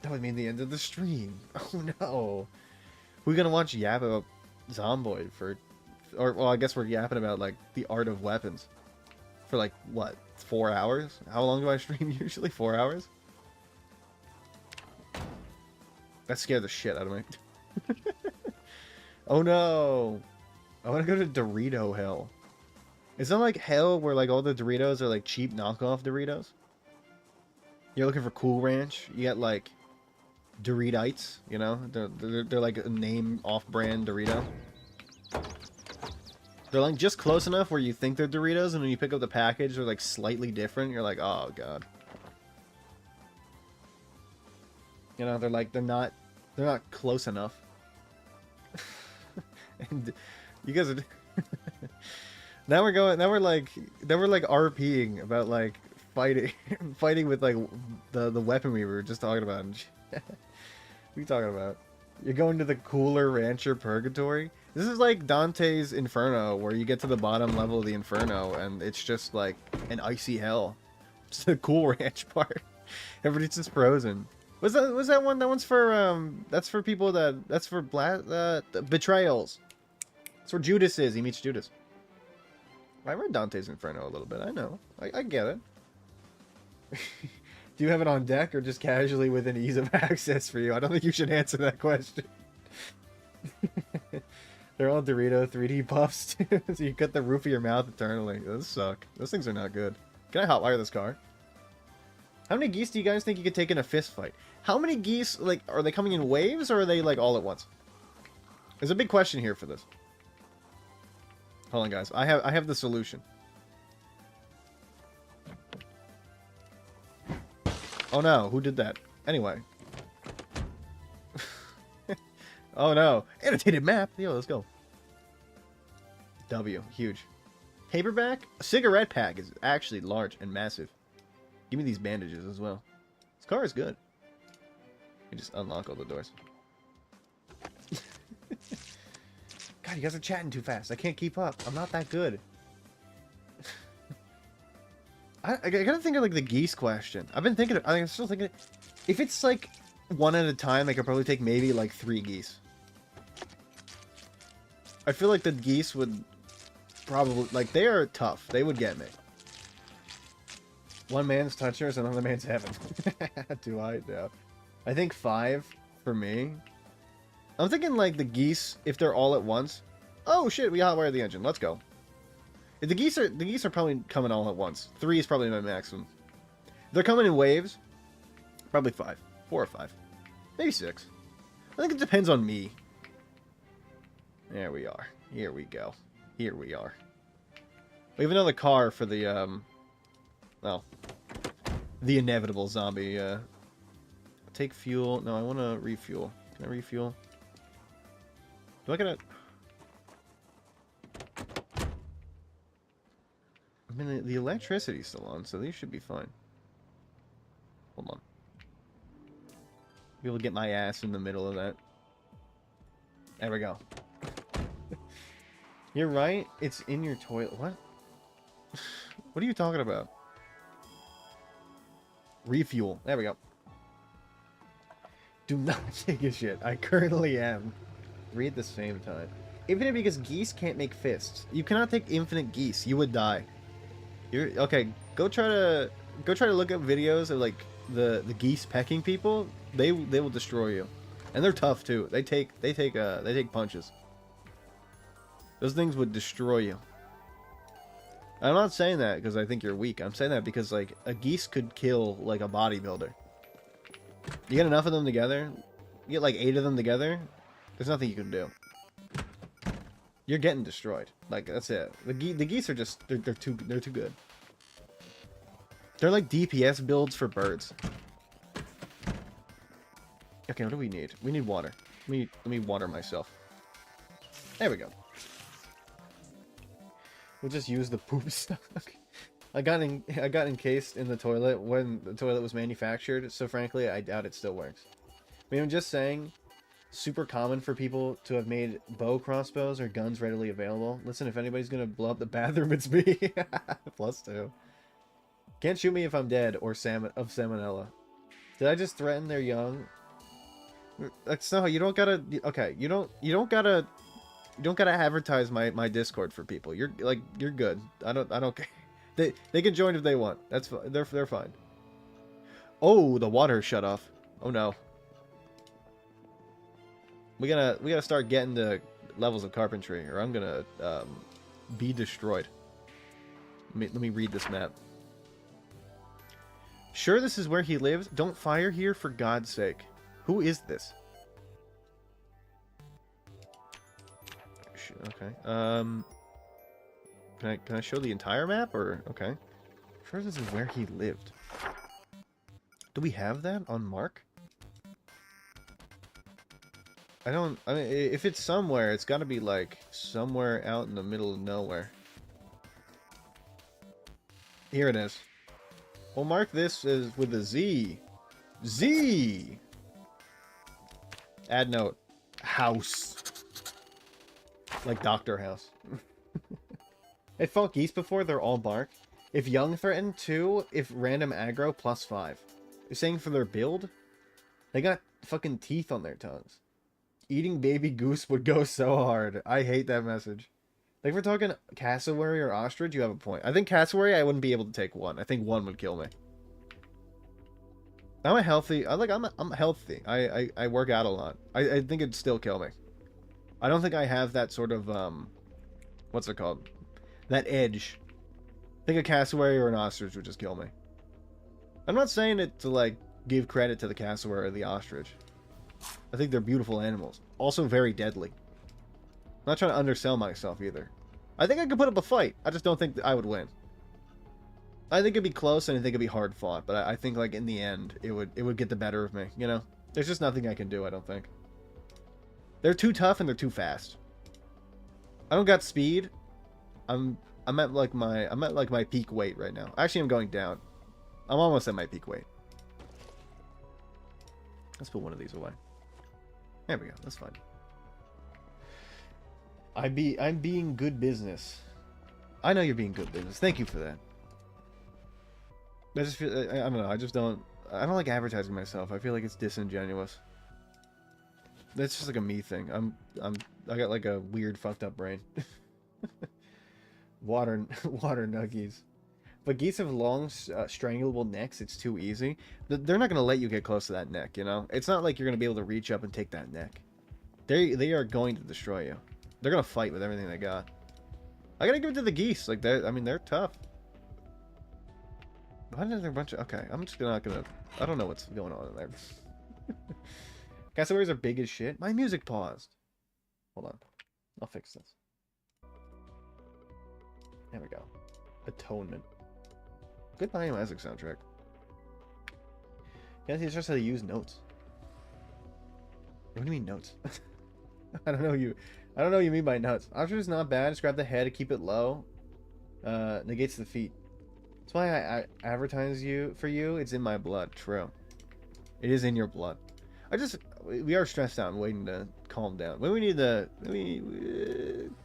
That would mean the end of the stream. Oh no. We're gonna watch yap about Zomboid for, or well, I guess we're yapping about like the art of weapons for like what, 4 hours? How long do I stream usually? 4 hours? That scared the shit out of me. Oh no. I want to go to Dorito Hell. Is that like hell where like all the Doritos are like cheap knockoff Doritos? You're looking for Cool Ranch, you get like Doritos, you know? They're like a name off-brand Dorito. They're like just close enough where you think they're Doritos, and when you pick up the package, they're like slightly different. You're like, oh god. You know, they're not close enough. And you guys are now we're like RPing about like fighting with like the weapon we were just talking about. What are you talking about? You're going to the Cooler Rancher Purgatory? This is like Dante's Inferno, where you get to the bottom level of the Inferno and it's just like an icy hell. It's the Cool Ranch part. Everybody's just frozen. Was that one? That one's for that's for people that's for betrayals. That's where Judas is. He meets Judas. I read Dante's Inferno a little bit. I know. I get it. Do you have it on deck or just casually within ease of access for you? I don't think you should answer that question. They're all Dorito 3D puffs, too. So you cut the roof of your mouth eternally. Those suck. Those things are not good. Can I hotwire this car? How many geese do you guys think you could take in a fist fight? How many geese, like, are they coming in waves or are they, like, all at once? There's a big question here for this. Hold on, guys. I have the solution. Oh no, who did that? Anyway. Oh no. Annotated map. Yo, let's go. W. Huge. Paperback? A cigarette pack is actually large and massive. Give me these bandages as well. This car is good. You just unlock all the doors. God, you guys are chatting too fast. I can't keep up. I'm not that good. I gotta think of like the geese question. I've been thinking. I'm still thinking. If it's like one at a time, I could probably take maybe like 3 geese. I feel like the geese would probably like they are tough. They would get me. One man's touchers, another man's heaven. Do I know? I think 5 for me. I'm thinking like the geese if they're all at once. Oh shit! We hotwired the engine. Let's go. If the geese are probably coming all at once. 3 is probably my maximum. If they're coming in waves. Probably 5, 4 or 5, maybe 6. I think it depends on me. There we are. Here we go. Here we are. We have another car for the well, the inevitable zombie. Take fuel. No, I want to refuel. Can I refuel? Do I gotta? I mean, the electricity's still on, so these should be fine. Hold on. Be able to get my ass in the middle of that. There we go. You're right. It's in your toilet. What? What are you talking about? Refuel. There we go. Do not take a shit. I currently am. 3 at the same time. Infinite because geese can't make fists. You cannot take infinite geese. You would die. You're okay. Go try to look up videos of like the geese pecking people. They will destroy you, and they're tough too. They take punches. Those things would destroy you. I'm not saying that because I think you're weak. I'm saying that because like a geese could kill like a bodybuilder. You get enough of them together, you get like 8 of them together. There's nothing you can do. You're getting destroyed. Like that's it. The geese are just they're too good. They're like DPS builds for birds. Okay, what do we need? We need water. Let me water myself. There we go. We'll just use the poop stuff. I got encased in the toilet when the toilet was manufactured, so frankly, I doubt it still works. I mean, I'm just saying, super common for people to have made bow crossbows or guns readily available. Listen, if anybody's gonna blow up the bathroom, it's me. +2. Can't shoot me if I'm dead or salmonella. Did I just threaten their young? That's no. You don't gotta. Okay, you don't gotta advertise my Discord for people. You're good. I don't care. They can join if they want. That's they're fine. Oh, the water shut off. Oh no. We gotta start getting to levels of carpentry, or I'm gonna be destroyed. Let me read this map. Sure, this is where he lives. Don't fire here for God's sake. Who is this? Okay. Can I show the entire map or okay? Sure, this is where he lived. Do we have that on Mark? I mean, if it's somewhere, it's got to be like somewhere out in the middle of nowhere. Here it is. We'll mark this as with a Z. Z! Add note. House. Like Dr. House. I fought geese before, they're all bark. If young threatened 2, if random aggro, +5. You're saying for their build? They got fucking teeth on their tongues. Eating baby goose would go so hard. I hate that message. Like, if we're talking cassowary or ostrich, you have a point. I think cassowary, I wouldn't be able to take one. I think one would kill me. I'm healthy. I work out a lot. I think it'd still kill me. I don't think I have that sort of, what's it called? That edge. I think a cassowary or an ostrich would just kill me. I'm not saying it to, like, give credit to the cassowary or the ostrich. I think they're beautiful animals. Also very deadly. I'm not trying to undersell myself either. I think I could put up a fight. I just don't think I would win. I think it'd be close and I think it'd be hard fought, but I think, like, in the end, it would get the better of me, you know? There's just nothing I can do, I don't think. They're too tough and they're too fast. I don't got speed. I'm at my peak weight right now. Actually, I'm going down. I'm almost at my peak weight. Let's put one of these away. There we go. That's fine. I'm being good business. I know you're being good business. Thank you for that. I just feel, I don't know. I don't like advertising myself. I feel like it's disingenuous. That's just like a me thing. I got like a weird fucked up brain. water nuggies. But geese have long, strangulable necks. It's too easy. They're not going to let you get close to that neck, you know? It's not like you're going to be able to reach up and take that neck. They are going to destroy you. They're going to fight with everything they got. I got to give it to the geese. Like, they're tough. Why is there a bunch of... Okay, I'm just not going to... I don't know what's going on in there. Cassowaries are big as shit. My music paused. Hold on. I'll fix this. There we go. Atonement. Good biomagic soundtrack. Yeah, it's just how to use notes. What do you mean notes? I don't know what you mean by notes. Ostrich is not bad. Just grab the head, keep it low. Negates the feet. That's why I advertise for you. It's in my blood. True. It is in your blood. We are stressed out and waiting to calm down. When we need don't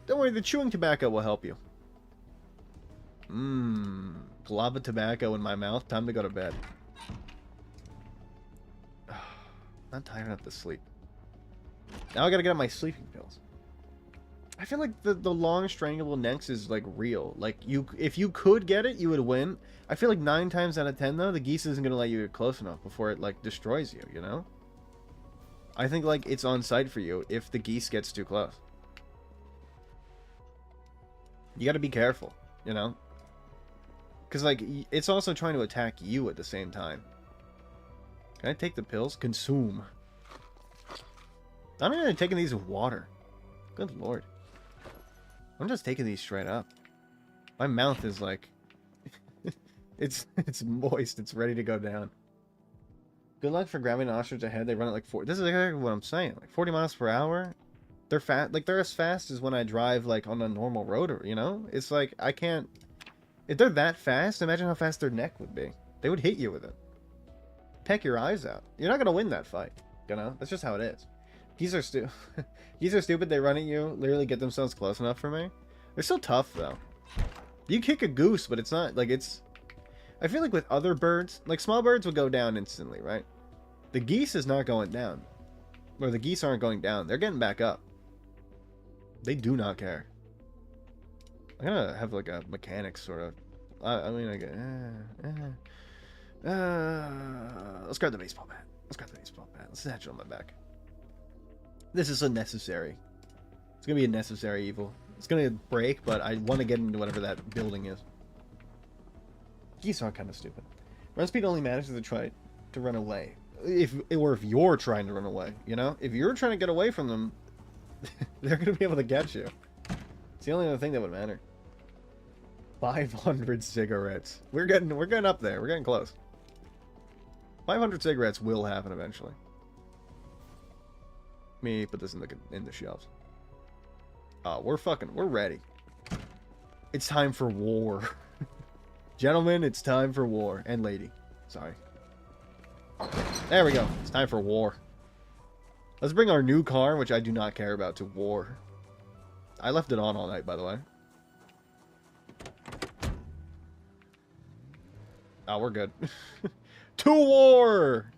worry, the chewing tobacco will help you. Glob of tobacco in my mouth. Time to go to bed. Not tired enough to sleep. Now I gotta get on my sleeping pills. I feel like the long strangulable necks is like real. Like if you could get it, you would win. I feel like 9 times out of 10 though, the geese isn't gonna let you get close enough before it like destroys you. You know. I think like it's on site for you if the geese gets too close. You gotta be careful. You know. Because, like, it's also trying to attack you at the same time. Can I take the pills? Consume. I'm not even taking these with water. Good lord. I'm just taking these straight up. My mouth is, like... it's moist. It's ready to go down. Good luck for grabbing an ostrich ahead. They run at, like, 40... This is exactly what I'm saying. Like, 40 miles per hour? They're fast. Like, they're as fast as when I drive, like, on a normal road, you know? It's like, I can't... If they're that fast, imagine how fast their neck would be. They would hit you with it. Peck your eyes out. You're not going to win that fight. You know? That's just how it is. Geese are stupid. They run at you. Literally get themselves close enough for me. They're still tough, though. You kick a goose, but it's not... Like, it's... I feel like with other birds... Like, small birds would go down instantly, right? The geese is not going down. Or the geese aren't going down. They're getting back up. They do not care. I'm gonna have like a mechanics sort of. I mean, I get. Let's grab the baseball bat. Let's snatch it on my back. This is unnecessary. It's gonna be a necessary evil. It's gonna break, but I want to get into whatever that building is. Geese are kind of stupid. Run speed only matters if they try to run away. If you're trying to run away, you know, if you're trying to get away from them, they're gonna be able to get you. It's the only other thing that would matter. 500 cigarettes. We're getting up there. We're getting close. 500 cigarettes will happen eventually. Let me put this in the shelves. We're ready. It's time for war. Gentlemen, it's time for war. And lady. Sorry. There we go. It's time for war. Let's bring our new car, which I do not care about, to war. I left it on all night, by the way. Oh, we're good. To war!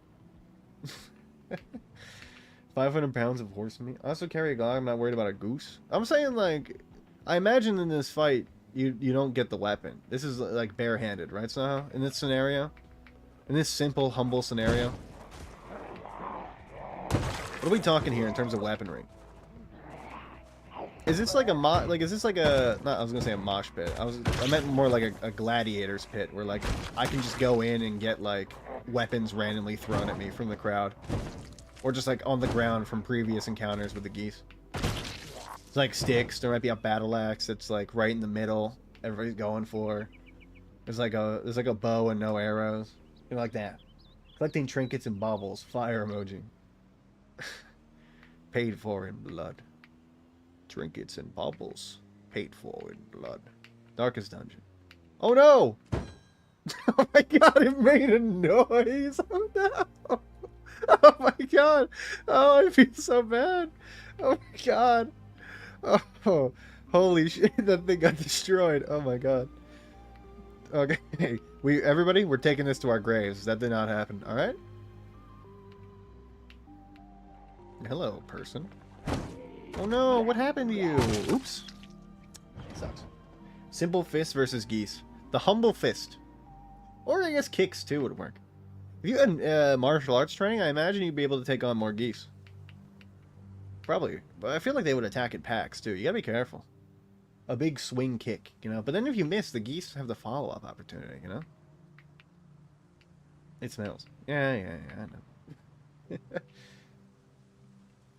500 pounds of horse meat. I also carry a Glock. I'm not worried about a goose. I'm saying, like, I imagine in this fight, you don't get the weapon. This is, like, barehanded, right, Saha? In this scenario? In this simple, humble scenario? What are we talking here in terms of weaponry? Is this like a is this like a, not, I was gonna say a mosh pit. I meant more like a gladiator's pit, where, like, I can just go in and get, like, weapons randomly thrown at me from the crowd. Or just, like, on the ground from previous encounters with the geese. It's like sticks. There might be a battle axe that's, like, right in the middle. Everybody's going for. There's like a bow and no arrows. You know, like that. Collecting trinkets and baubles. Fire emoji. Paid for in blood. Trinkets and baubles. Paid for in blood. Darkest dungeon. Oh no! Oh my god, it made a noise! Oh no! Oh my god! Oh, I feel so bad! Oh my god! Oh, holy shit, that thing got destroyed. Oh my god. Okay, everybody, we're taking this to our graves. That did not happen, alright? Hello, person. Oh no, what happened to you? Oops. Sucks. Simple fist versus geese. The humble fist. Or I guess kicks too would work. If you had martial arts training, I imagine you'd be able to take on more geese. Probably. But I feel like they would attack in packs too. You gotta be careful. A big swing kick, you know? But then if you miss, the geese have the follow-up opportunity, you know? It smells. Yeah, I know.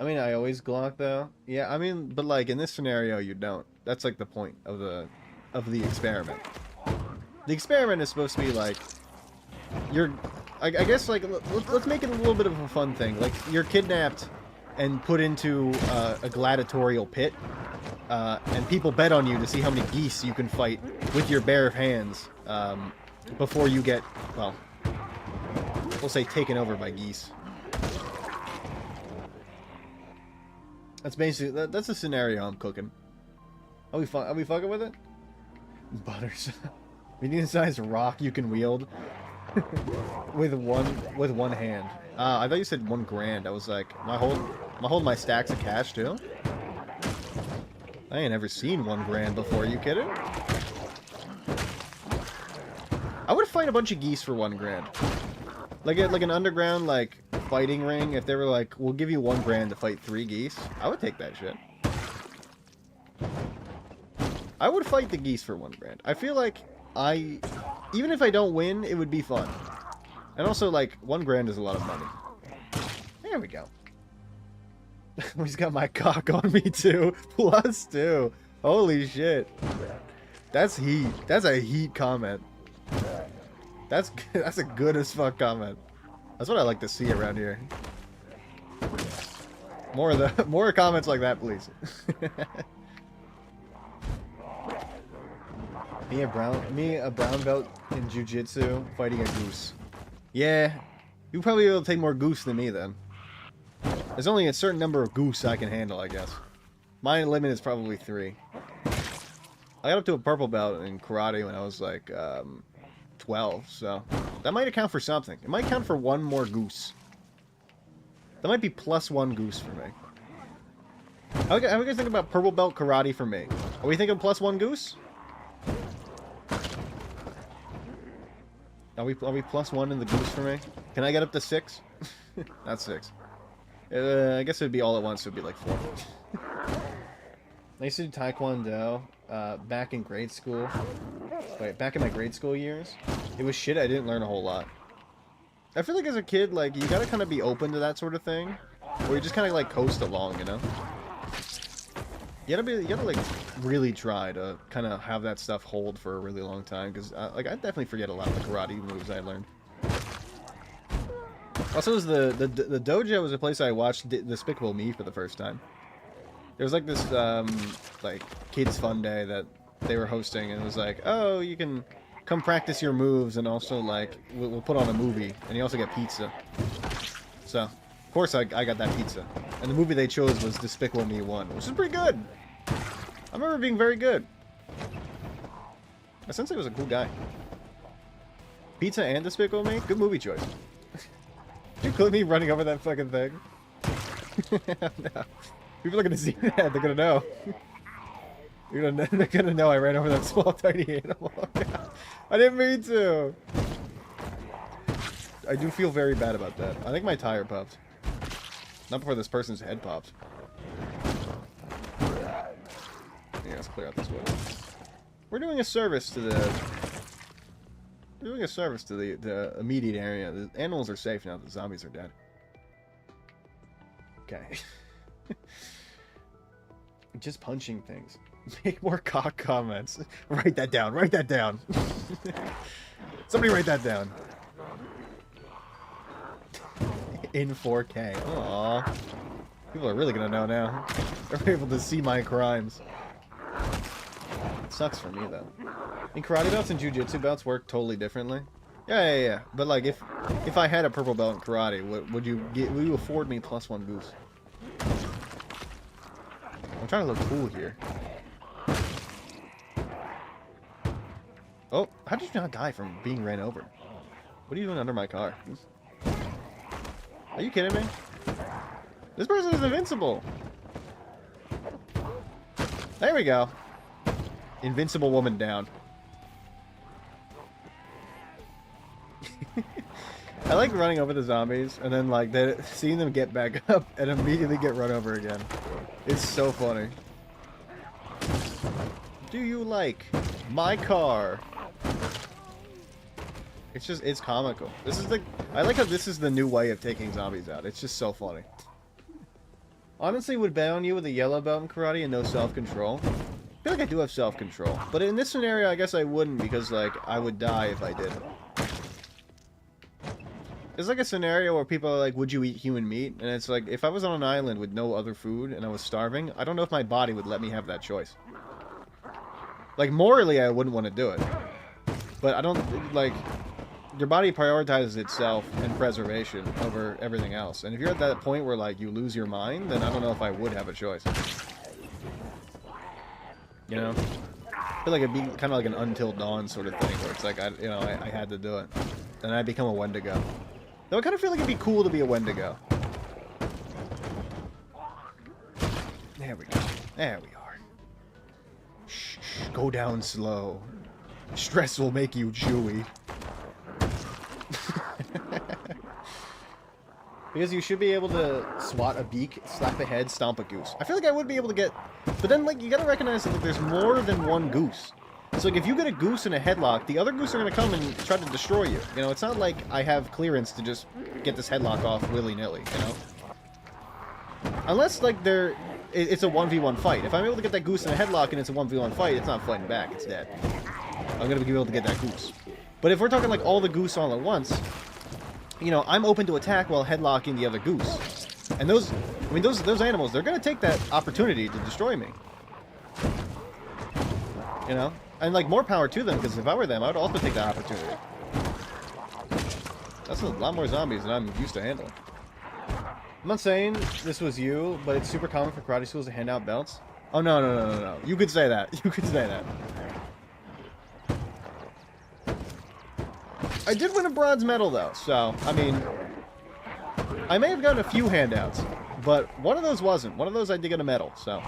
I mean, I always Glock though. Yeah, I mean, but like in this scenario, you don't. That's like the point of the experiment. The experiment is supposed to be like, I guess like let's make it a little bit of a fun thing. Like you're kidnapped and put into a gladiatorial pit, and people bet on you to see how many geese you can fight with your bare hands before you get, well, we'll say taken over by geese. That's basically that's the scenario I'm cooking. Are we fucking with it? Butters. Medium-sized rock you can wield with one hand. I thought you said 1 grand. I was like, am I holding my stacks of cash too? I ain't ever seen 1 grand before. Are you kidding? I would fight a bunch of geese for 1 grand. Like an underground like fighting ring. If they were like, we'll give you 1 grand to fight 3 geese, I would take that shit. I would fight the geese for 1 grand. I feel like even if I don't win, it would be fun. And also, like, 1 grand is a lot of money. There we go. He's got my cock on me too. +2. Holy shit. That's heat. That's a heat comment. That's a good as fuck comment. That's what I like to see around here. More comments like that, please. Me a brown belt in jiu-jitsu fighting a goose. Yeah, you probably be able to take more goose than me then. There's only a certain number of goose I can handle, I guess. My limit is probably 3. I got up to a purple belt in karate when I was like 12, so that might account for something. It might count for 1 more goose. That might be +1 goose for me. How do you guys think about purple belt karate for me? Are we thinking +1 goose? Are we +1 in the goose for me? Can I get up to 6? Not 6. I guess it'd be all at once. It'd be like 4. I used to do Taekwondo back in grade school. Wait, back in my grade school years. It was shit. I didn't learn a whole lot. I feel like as a kid, like you gotta kind of be open to that sort of thing, or you just kind of like coast along, you know. You gotta like really try to kind of have that stuff hold for a really long time, because like I definitely forget a lot of the karate moves I learned. Also, the dojo was a place I watched Despicable Me for the first time. There was like this like kids fun day that they were hosting, and it was like, oh, you can come practice your moves, and also like we'll put on a movie, and you also get pizza. So of course I got that pizza, and the movie they chose was Despicable Me 1, which is pretty good. I remember it being very good. My sensei was a cool guy. Pizza and Despicable Me, good movie choice. You clip me running over that fucking thing. No. People are gonna see that. They're gonna know. They're gonna know I ran over that small, tiny animal. I didn't mean to. I do feel very bad about that. I think my tire popped. Not before this person's head popped. Yeah, let's clear out this way. We're doing a service to the... We're doing a service to the immediate area. The animals are safe now. The zombies are dead. Okay. Just punching things. Make more cock comments. Write that down. Write that down. Somebody write that down. In 4K. Aww. People are really gonna know now. They're able to see my crimes. It sucks for me though. In karate belts and jujitsu belts work totally differently. Yeah. But like, if I had a purple belt in karate, would you afford me +1 goose? I'm trying to look cool here. Oh, how did you not die from being ran over? What are you doing under my car? Are you kidding me? This person is invincible. There we go. Invincible woman down. I like running over the zombies and then like seeing them get back up and immediately get run over again. It's so funny. Do you like my car? It's comical. This is I like how this is the new way of taking zombies out. It's just so funny. Honestly, would bet on you with a yellow belt in karate and no self-control. I feel like I do have self-control. But in this scenario, I guess I wouldn't because, like, I would die if I didn't. It's like a scenario where people are like, would you eat human meat? And it's like, if I was on an island with no other food and I was starving, I don't know if my body would let me have that choice. Like, morally, I wouldn't want to do it. But I don't, like... Your body prioritizes itself and preservation over everything else. And if you're at that point where, like, you lose your mind, then I don't know if I would have a choice. You know? I feel like it'd be kind of like an Until Dawn sort of thing, where it's like, I had to do it. Then I become a Wendigo. Though I kind of feel like it'd be cool to be a Wendigo. There we go. There we are. Shh, go down slow. Stress will make you chewy. Because you should be able to swat a beak, slap a head, stomp a goose. I feel like I would be able to get... But then, like, you gotta recognize that like, there's more than one goose. So, like, if you get a goose in a headlock, the other goose are gonna come and try to destroy you. You know, it's not like I have clearance to just get this headlock off willy-nilly, you know? Unless, like, it's a 1v1 fight. If I'm able to get that goose in a headlock and it's a 1v1 fight, it's not fighting back, it's dead. I'm gonna be able to get that goose. But if we're talking, like, all the goose all at once... You know, I'm open to attack while headlocking the other goose. And those animals, they're going to take that opportunity to destroy me. You know? And, like, more power to them, because if I were them, I would also take that opportunity. That's a lot more zombies than I'm used to handling. I'm not saying this was you, but it's super common for karate schools to hand out belts. Oh, no. You could say that. You could say that. I did win a bronze medal, though, so, I mean, I may have gotten a few handouts, but one of those wasn't. One of those I did get a medal, so.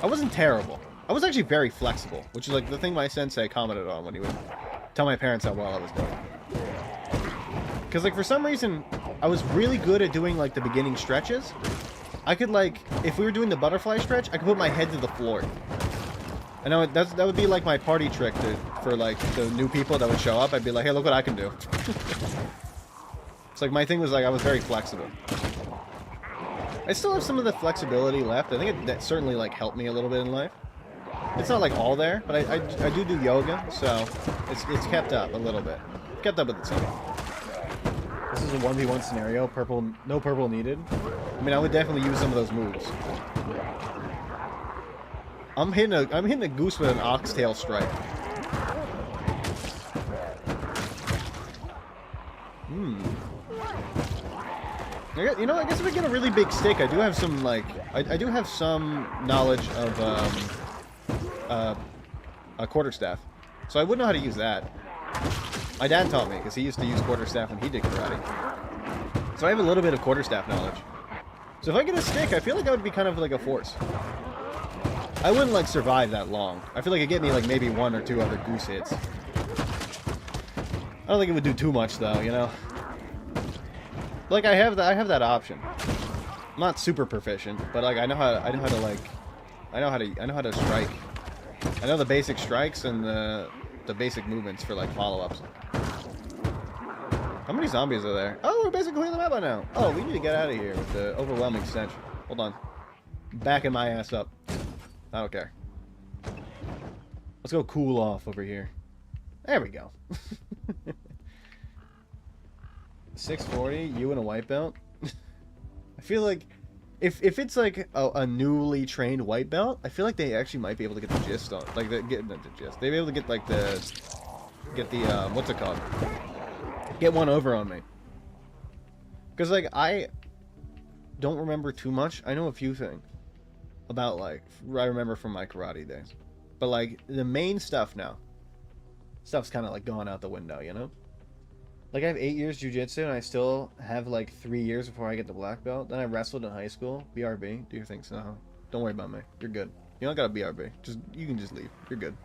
I wasn't terrible. I was actually very flexible, which is, like, the thing my sensei commented on when he would tell my parents how well I was doing. Because, like, for some reason, I was really good at doing, like, the beginning stretches. I could, like, if we were doing the butterfly stretch, I could put my head to the floor. And that would be like my party trick for like the new people that would show up. I'd be like, hey, look what I can do. It's like my thing was like I was very flexible. I still have some of the flexibility left. I think that certainly like helped me a little bit in life. It's not like all there, but I do yoga, so it's kept up a little bit. Kept up with itself. This is a 1v1 scenario. No purple needed. I mean, I would definitely use some of those moves. I'm hitting a goose with an oxtail strike. You know, I guess if I get a really big stick, I do have some like I do have some knowledge of a quarterstaff, so I would know how to use that. My dad taught me, because he used to use quarterstaff when he did karate. So I have a little bit of quarterstaff knowledge. So if I get a stick, I feel like I would be kind of like a force. I wouldn't like survive that long. I feel like it'd get me like maybe 1 or 2 other goose hits. I don't think it would do too much though, you know. Like I have that option. I'm not super proficient, but like I know how to strike. I know the basic strikes and the basic movements for like follow-ups. How many zombies are there? Oh, we're basically clearing the map by now. Oh, we need to get out of here with the overwhelming stench. Hold on. Backing my ass up. I don't care. Let's go cool off over here. There we go. 640, you and a white belt? I feel like if it's like a newly trained white belt, I feel like they actually might be able to get the gist on, like not the gist. They'd be able to get like the what's it called? Get one over on me. Because like I don't remember too much. I know a few things about like I remember from my karate days, but like the main stuff's kind of like gone out the window, you know. Like I have 8 years jiu-jitsu and I still have like 3 years before I get the black belt. Then I wrestled in high school. BRB. Do your thing. So don't worry about me. You're good. You don't got a BRB. You can just leave. You're good.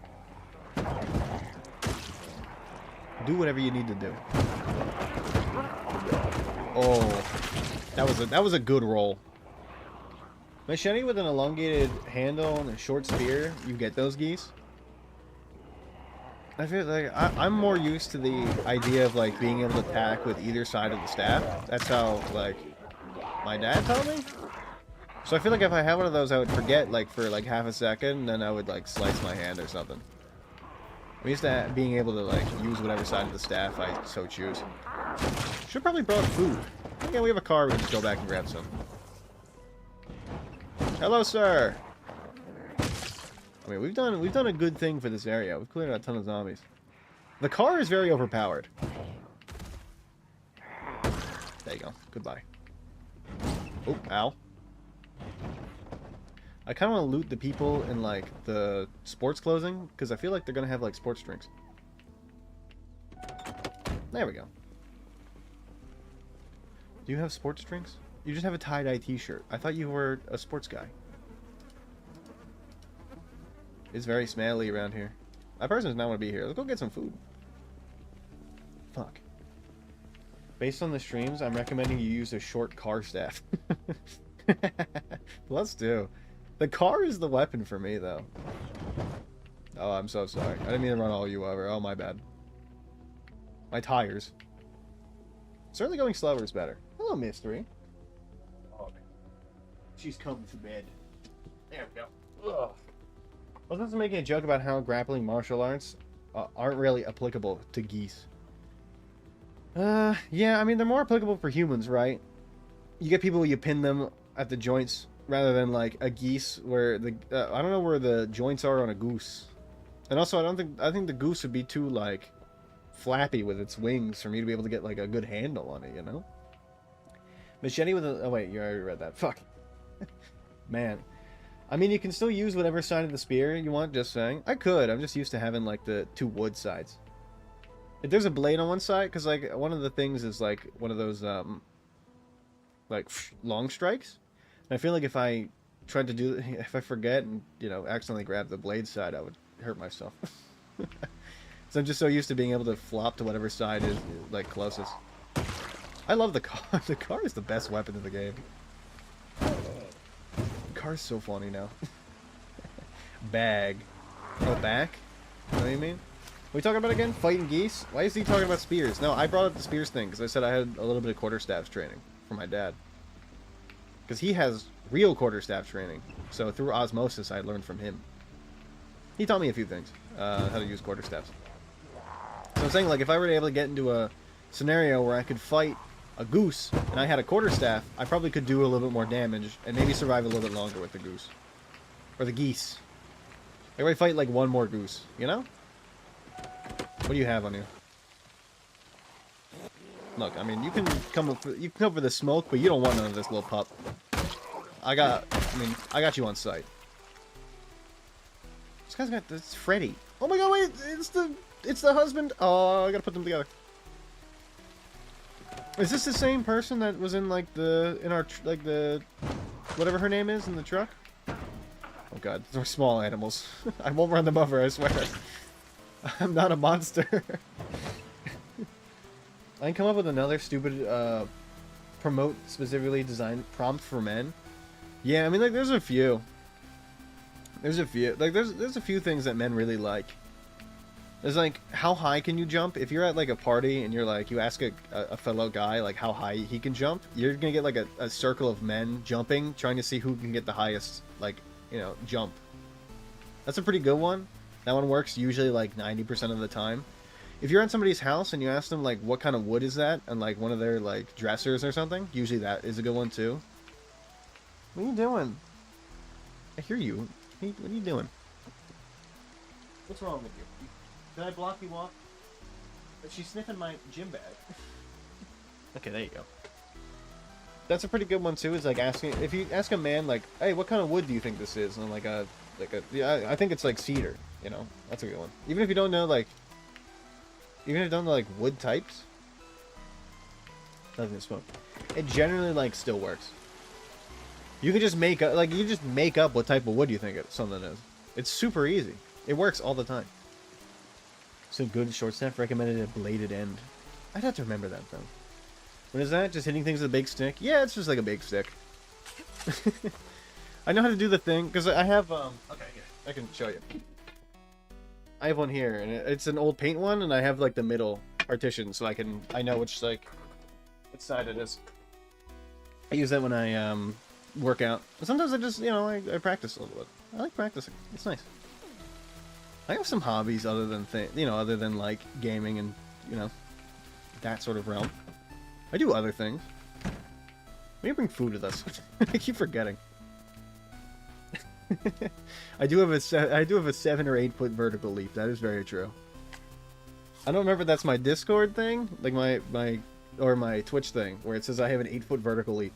Do whatever you need to do. Oh, that was a good roll. Machete with an elongated handle and a short spear. You get those geese. I feel like I'm more used to the idea of like being able to attack with either side of the staff. That's how like my dad taught me. So I feel like if I had one of those, I would forget like for like half a second, and then I would like slice my hand or something. I'm used to being able to like use whatever side of the staff I so choose. Should probably brought food. Okay, we have a car. We can just go back and grab some. Hello, sir. I mean, we've done a good thing for this area. We've cleared out a ton of zombies. The car is very overpowered. There you go. Goodbye. Oh, ow. I kind of want to loot the people in, like, the sports clothing, because I feel like they're going to have, like, sports drinks. There we go. Do you have sports drinks? You just have a tie-dye t-shirt. I thought you were a sports guy. It's very smelly around here. My person does not want to be here. Let's go get some food. Fuck. Based on the streams, I'm recommending you use a short car staff. Let's do. The car is the weapon for me, though. Oh, I'm so sorry. I didn't mean to run all you over. Oh, my bad. My tires. Certainly going slower is better. Hello, Mystery. Oh, man. She's coming to bed. There we go. Ugh. I was also making a joke about how grappling martial arts aren't really applicable to geese. Yeah, I mean, they're more applicable for humans, right? You get people, you pin them at the joints, rather than, like, a geese where the... I don't know where the joints are on a goose. And also, I think the goose would be too, like, flappy with its wings for me to be able to get, like, a good handle on it, you know? Machete with a... Oh, wait, you already read that. Fuck. Man. I mean, you can still use whatever side of the spear you want, just saying. I could. I'm just used to having, like, the 2 wood sides. If there's a blade on one side, because, like, one of the things is, like, one of those, like, long strikes. And I feel like if I tried to do... If I forget and, you know, accidentally grab the blade side, I would hurt myself. So I'm just so used to being able to flop to whatever side is, like, closest. I love the car. The car is the best weapon in the game. Car's so funny now. Bag. Oh, back? You know what I mean? What are we talking about again? Fighting geese? Why is he talking about spears? No, I brought up the spears thing because I said I had a little bit of quarterstaff training from my dad. Because he has real quarterstaff training. So through osmosis, I learned from him. He taught me a few things. How to use quarterstaffs. So I'm saying, like, if I were able to get into a scenario where I could fight a goose, and I had a quarterstaff, I probably could do a little bit more damage, and maybe survive a little bit longer with the goose. Or the geese. Maybe I fight, like, one more goose, you know? What do you have on you? Look, I mean, you can come for the smoke, but you don't want none of this little pup. I got you on sight. This guy's got, it's Freddy. Oh my god, wait, it's the It's the husband. Oh, I gotta put them together. Is this the same person that was in like the whatever her name is in the truck? Oh god, they're small animals. I won't run them over, I swear. I'm not a monster. I can come up with another stupid promote specifically designed prompt for men. Yeah, I mean like there's a few. There's a few things that men really like. There's like, how high can you jump? If you're at like a party and you're like, you ask a fellow guy like how high he can jump, you're gonna get like a circle of men jumping, trying to see who can get the highest, like, you know, jump. That's a pretty good one. That one works usually like 90% of the time. If you're at somebody's house and you ask them like what kind of wood is that, and like one of their like dressers or something, usually that is a good one too. What are you doing? I hear you. What are you doing? What's wrong with you? Did I block you off? She's sniffing my gym bag. Okay, there you go. That's a pretty good one too. Is like asking, if you ask a man like, "Hey, what kind of wood do you think this is?" And like yeah, I think it's like cedar. You know, that's a good one. Even if you don't know like, even if you don't know like wood types, doesn't smoke. It generally like still works. You can just make up what type of wood you think something is. It's super easy. It works all the time. So good short staff recommended a bladed end. I'd have to remember that though. What is that? Just hitting things with a big stick? Yeah, it's just like a big stick. I know how to do the thing because I have okay, yeah, I can show you. I have one here, and it's an old paint one, and I have like the middle partition, so I know which side it is. I use that when I work out. Sometimes I just I practice a little bit. I like practicing. It's nice. I have some hobbies other than like gaming and that sort of realm. I do other things. Maybe bring food with us. I keep forgetting. I do have a 7 or 8 foot vertical leap. That is very true. I don't remember if that's my Discord thing, like my Twitch thing, where it says I have an 8 foot vertical leap.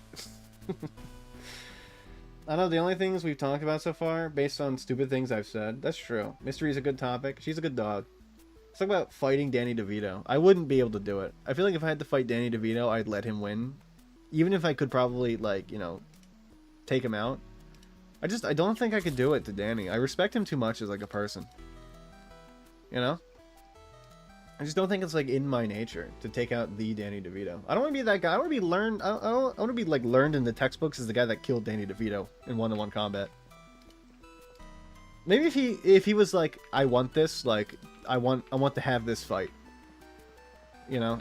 I know the only things we've talked about so far, based on stupid things I've said. That's true. Mystery is a good topic. She's a good dog. Let's talk about fighting Danny DeVito. I wouldn't be able to do it. I feel like if I had to fight Danny DeVito, I'd let him win. Even if I could probably, like, take him out. I don't think I could do it to Danny. I respect him too much as, like, a person. You know? I just don't think it's, like, in my nature to take out the Danny DeVito. I don't want to be that guy. I want to be learned. I want to be, like, learned in the textbooks as the guy that killed Danny DeVito in one-on-one combat. Maybe if he was like, I want this, like, I want to have this fight. You know?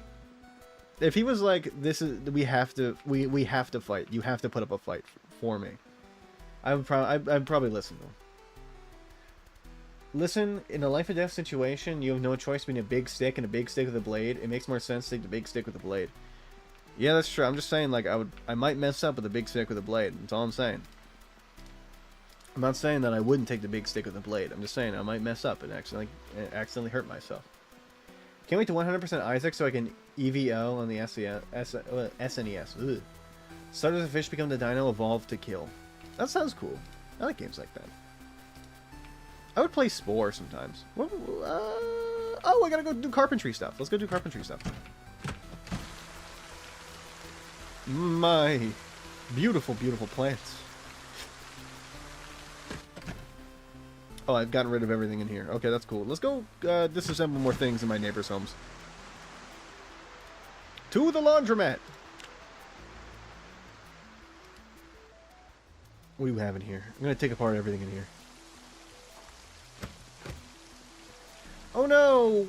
If he was like, we have to fight. You have to put up a fight for me. I'd probably listen to him. Listen, in a life or death situation, you have no choice between a big stick and a big stick with a blade. It makes more sense to take the big stick with a blade. Yeah, that's true. I'm just saying, like, I might mess up with a big stick with a blade. That's all I'm saying. I'm not saying that I wouldn't take the big stick with a blade. I'm just saying I might mess up and accidentally hurt myself. Can't wait to 100% Isaac so I can EVO on the SNES. Ugh. Start as a fish, become the dino, evolve to kill. That sounds cool. I like games like that. I would play Spore sometimes. Oh, I gotta go do carpentry stuff. Let's go do carpentry stuff. My beautiful, beautiful plants. Oh, I've gotten rid of everything in here. Okay, that's cool. Let's go disassemble more things in my neighbors' homes. To the laundromat! What do we have in here? I'm gonna take apart everything in here. Oh no!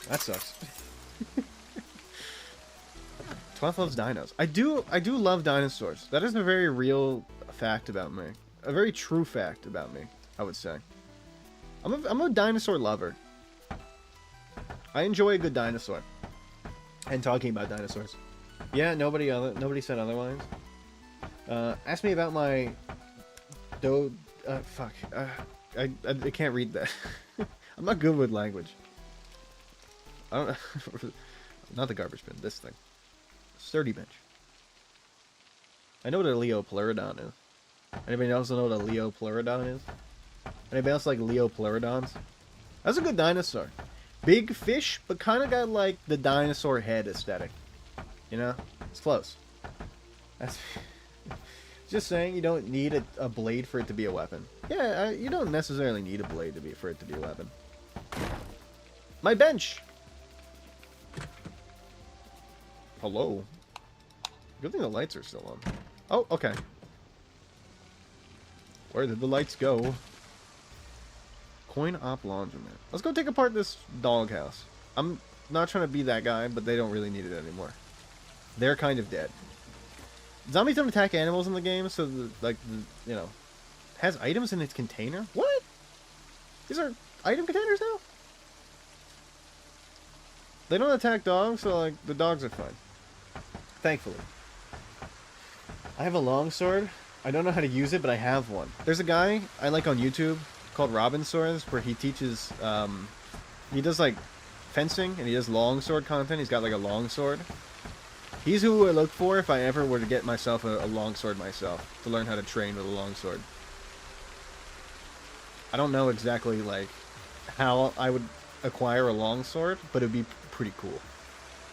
That sucks. 12 loves dinos. I do love dinosaurs. That is a very real fact about me. A very true fact about me, I would say. I'm a dinosaur lover. I enjoy a good dinosaur. And talking about dinosaurs. Yeah, nobody said otherwise. Ask me about my fuck. I can't read that. I'm not good with language. I don't know. Not the garbage bin, this thing. Sturdy bench. I know what a Leopleurodon is. Anybody else know what a Leopleurodon is? Anybody else like Leopleurodons? That's a good dinosaur. Big fish, but kind of got like the dinosaur head aesthetic. You know? It's close. That's just saying, you don't need a blade for it to be a weapon. Yeah, you don't necessarily need a blade for it to be a weapon. My bench! Hello? Good thing the lights are still on. Oh, okay. Where did the lights go? Coin op laundromat. Let's go take apart this doghouse. I'm not trying to be that guy, but they don't really need it anymore. They're kind of dead. Zombies don't attack animals in the game, so you know, has items in its container. What? These are item containers now. They don't attack dogs, so like the dogs are fine. Thankfully. I have a longsword. I don't know how to use it, but I have one. There's a guy I like on YouTube called Robin Swords, where he teaches, he does like fencing and he does longsword content. He's got like a longsword. He's who I look for if I ever were to get myself a longsword myself, to learn how to train with a longsword. I don't know exactly like how I would acquire a longsword, but it'd be pretty cool.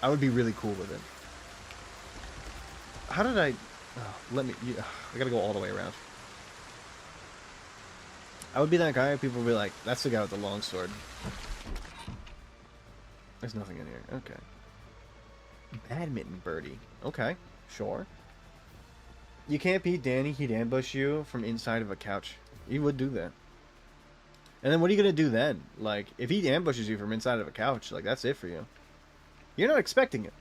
I would be really cool with it. How did I... Oh, I gotta go all the way around. I would be that guy, people would be like, that's the guy with the longsword. There's nothing in here. Okay. Badminton birdie. Okay, sure. You can't beat Danny, he'd ambush you from inside of a couch. He would do that. And then what are you gonna do then? Like, if he ambushes you from inside of a couch, like, that's it for you. You're not expecting it.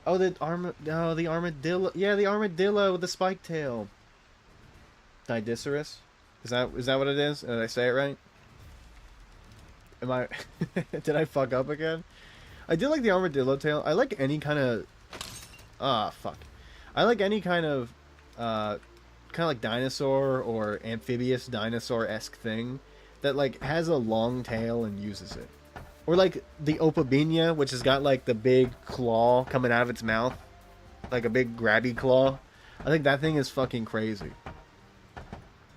Oh, the armadillo. Yeah, the armadillo with the spike tail. Didyceras? Is that what it is? Did I say it right? Am I... Did I fuck up again? I did like the armadillo tail. I like any kind of... Ah, fuck. I like any kind of like dinosaur or amphibious dinosaur-esque thing that like has a long tail and uses it. Or like the opabinia, which has got like the big claw coming out of its mouth. Like a big grabby claw. I think that thing is fucking crazy.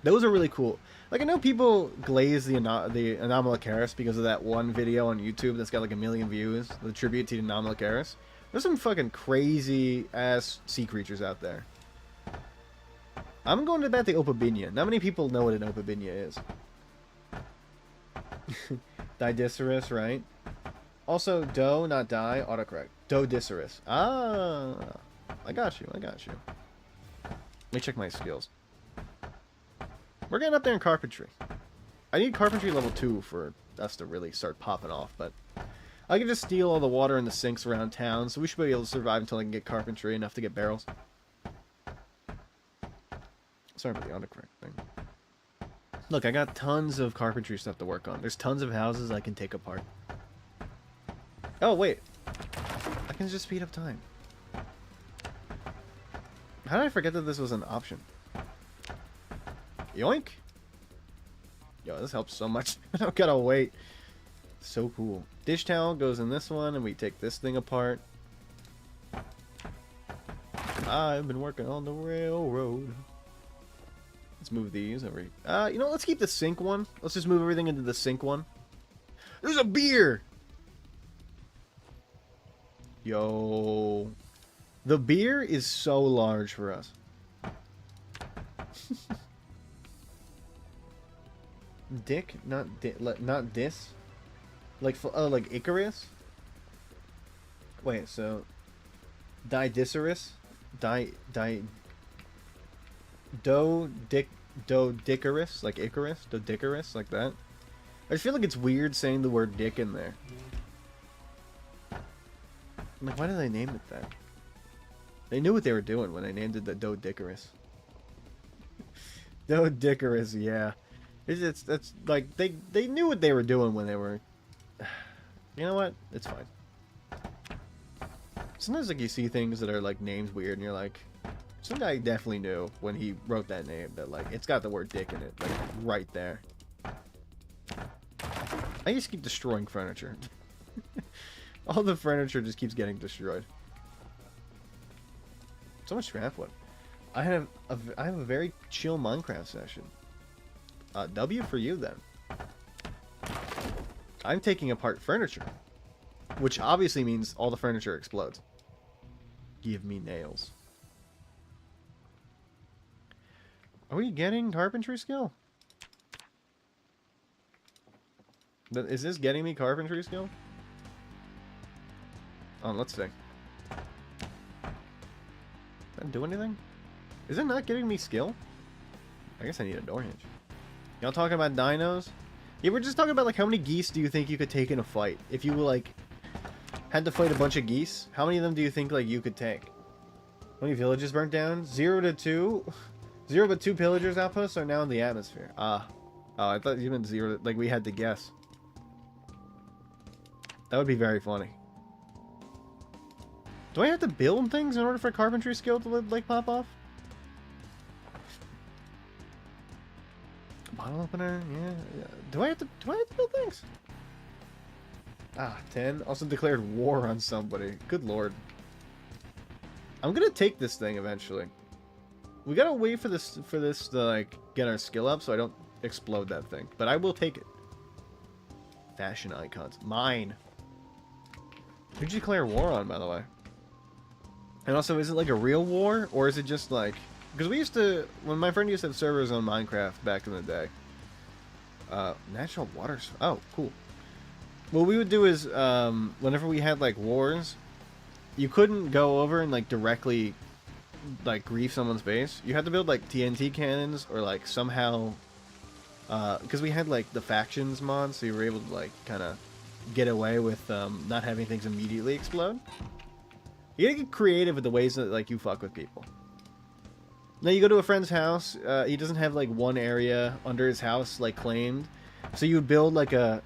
Those are really cool. Like, I know people glaze the Anomalocaris because of that one video on YouTube that's got like 1 million views, the tribute to the Anomalocaris. There's some fucking crazy-ass sea creatures out there. I'm going to bet the opabinia. Not many people know what an opabinia is. Didyceras, right? Also, doe, not die, autocorrect. Dodicerus. Ah, I got you, I got you. Let me check my skills. We're getting up there in carpentry. I need carpentry level 2 for us to really start popping off, but I can just steal all the water in the sinks around town, so we should be able to survive until I can get carpentry enough to get barrels. Sorry about the autocorrect thing. Look, I got tons of carpentry stuff to work on. There's tons of houses I can take apart. Oh, wait. I can just speed up time. How did I forget that this was an option? Yoink! Yo, this helps so much. I don't gotta wait. So cool. Dish towel goes in this one, and we take this thing apart. I've been working on the railroad. Let's move these over. You know, let's keep the sink one. Let's just move everything into the sink one. There's a beer! Yo. The beer is so large for us. Dick, not dis. Like, oh, like Icarus? Wait, so... Didyceras? Dodicarus? Like Icarus? Dodicarus? Like that? I just feel like it's weird saying the word dick in there. I'm like, why did they name it that? They knew what they were doing when they named it the Dodicarus. Dodicarus, yeah. It's like, they knew what they were doing when they were... You know what? It's fine. Sometimes, like, you see things that are, like, named weird, and you're like... Some guy definitely knew when he wrote that name that, like, it's got the word dick in it, like, right there. I just keep destroying furniture. All the furniture just keeps getting destroyed. So much scrap wood. I have a very chill Minecraft session. W for you, then. I'm taking apart furniture. Which obviously means all the furniture explodes. Give me nails. Are we getting carpentry skill? Is this getting me carpentry skill? Oh, let's see. Does that do anything? Is it not getting me skill? I guess I need a door hinge. Y'all talking about dinos? Yeah, we're just talking about, like, how many geese do you think you could take in a fight? If you, like, had to fight a bunch of geese, how many of them do you think, like, you could take? How many villages burnt down? 0 to 2? 0 but 2 pillagers outposts are now in the atmosphere. Ah. Oh, I thought you meant 0. Like, we had to guess. That would be very funny. Do I have to build things in order for carpentry skill to, like, pop off? Bottle opener, yeah. Do I have to build things? Ah, 10. Also declared war on somebody. Good lord. I'm gonna take this thing eventually. We gotta wait for this to, like, get our skill up so I don't explode that thing. But I will take it. Fashion icons. Mine. Who'd you declare war on, by the way? And also, is it like a real war? Or is it just like... Because we used to... When my friend used to have servers on Minecraft back in the day. Natural water... Oh, cool. What we would do is, whenever we had, like, wars, you couldn't go over and, like, directly, like, grief someone's base. You had to build, like, TNT cannons or, like, somehow... Because we had, like, the factions mod, so you were able to, like, kind of get away with not having things immediately explode. You gotta get creative with the ways that, like, you fuck with people. Now, you go to a friend's house, he doesn't have, like, one area under his house, like, claimed. So you would build, like, a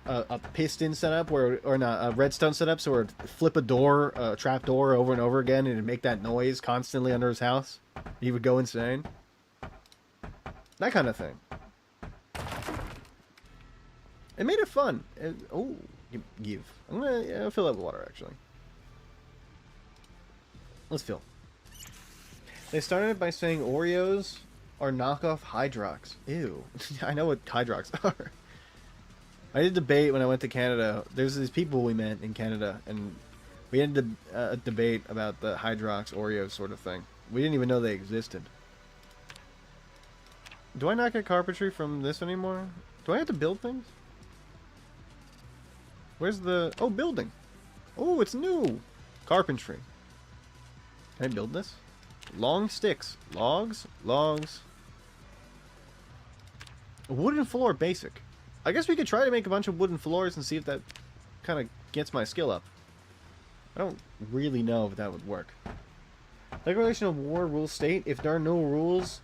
piston setup, or not, a redstone setup, so it would flip a door, a trap door over and over again, and it'd make that noise constantly under his house. He would go insane. That kind of thing. It made it fun. Oh, give. I'm gonna fill up with water, actually. Let's fill. They started it by saying Oreos are knockoff Hydrox. Ew. I know what Hydrox are. I did debate when I went to Canada. There's these people we met in Canada, and we had a debate about the Hydrox Oreos sort of thing. We didn't even know they existed. Do I not get carpentry from this anymore? Do I have to build things? Where's the... Oh, building. Oh, it's new. Carpentry. Can I build this? Long sticks. Logs. Logs. A wooden floor, basic. I guess we could try to make a bunch of wooden floors and see if that kind of gets my skill up. I don't really know if that would work. Declaration of war rules state if there are no rules...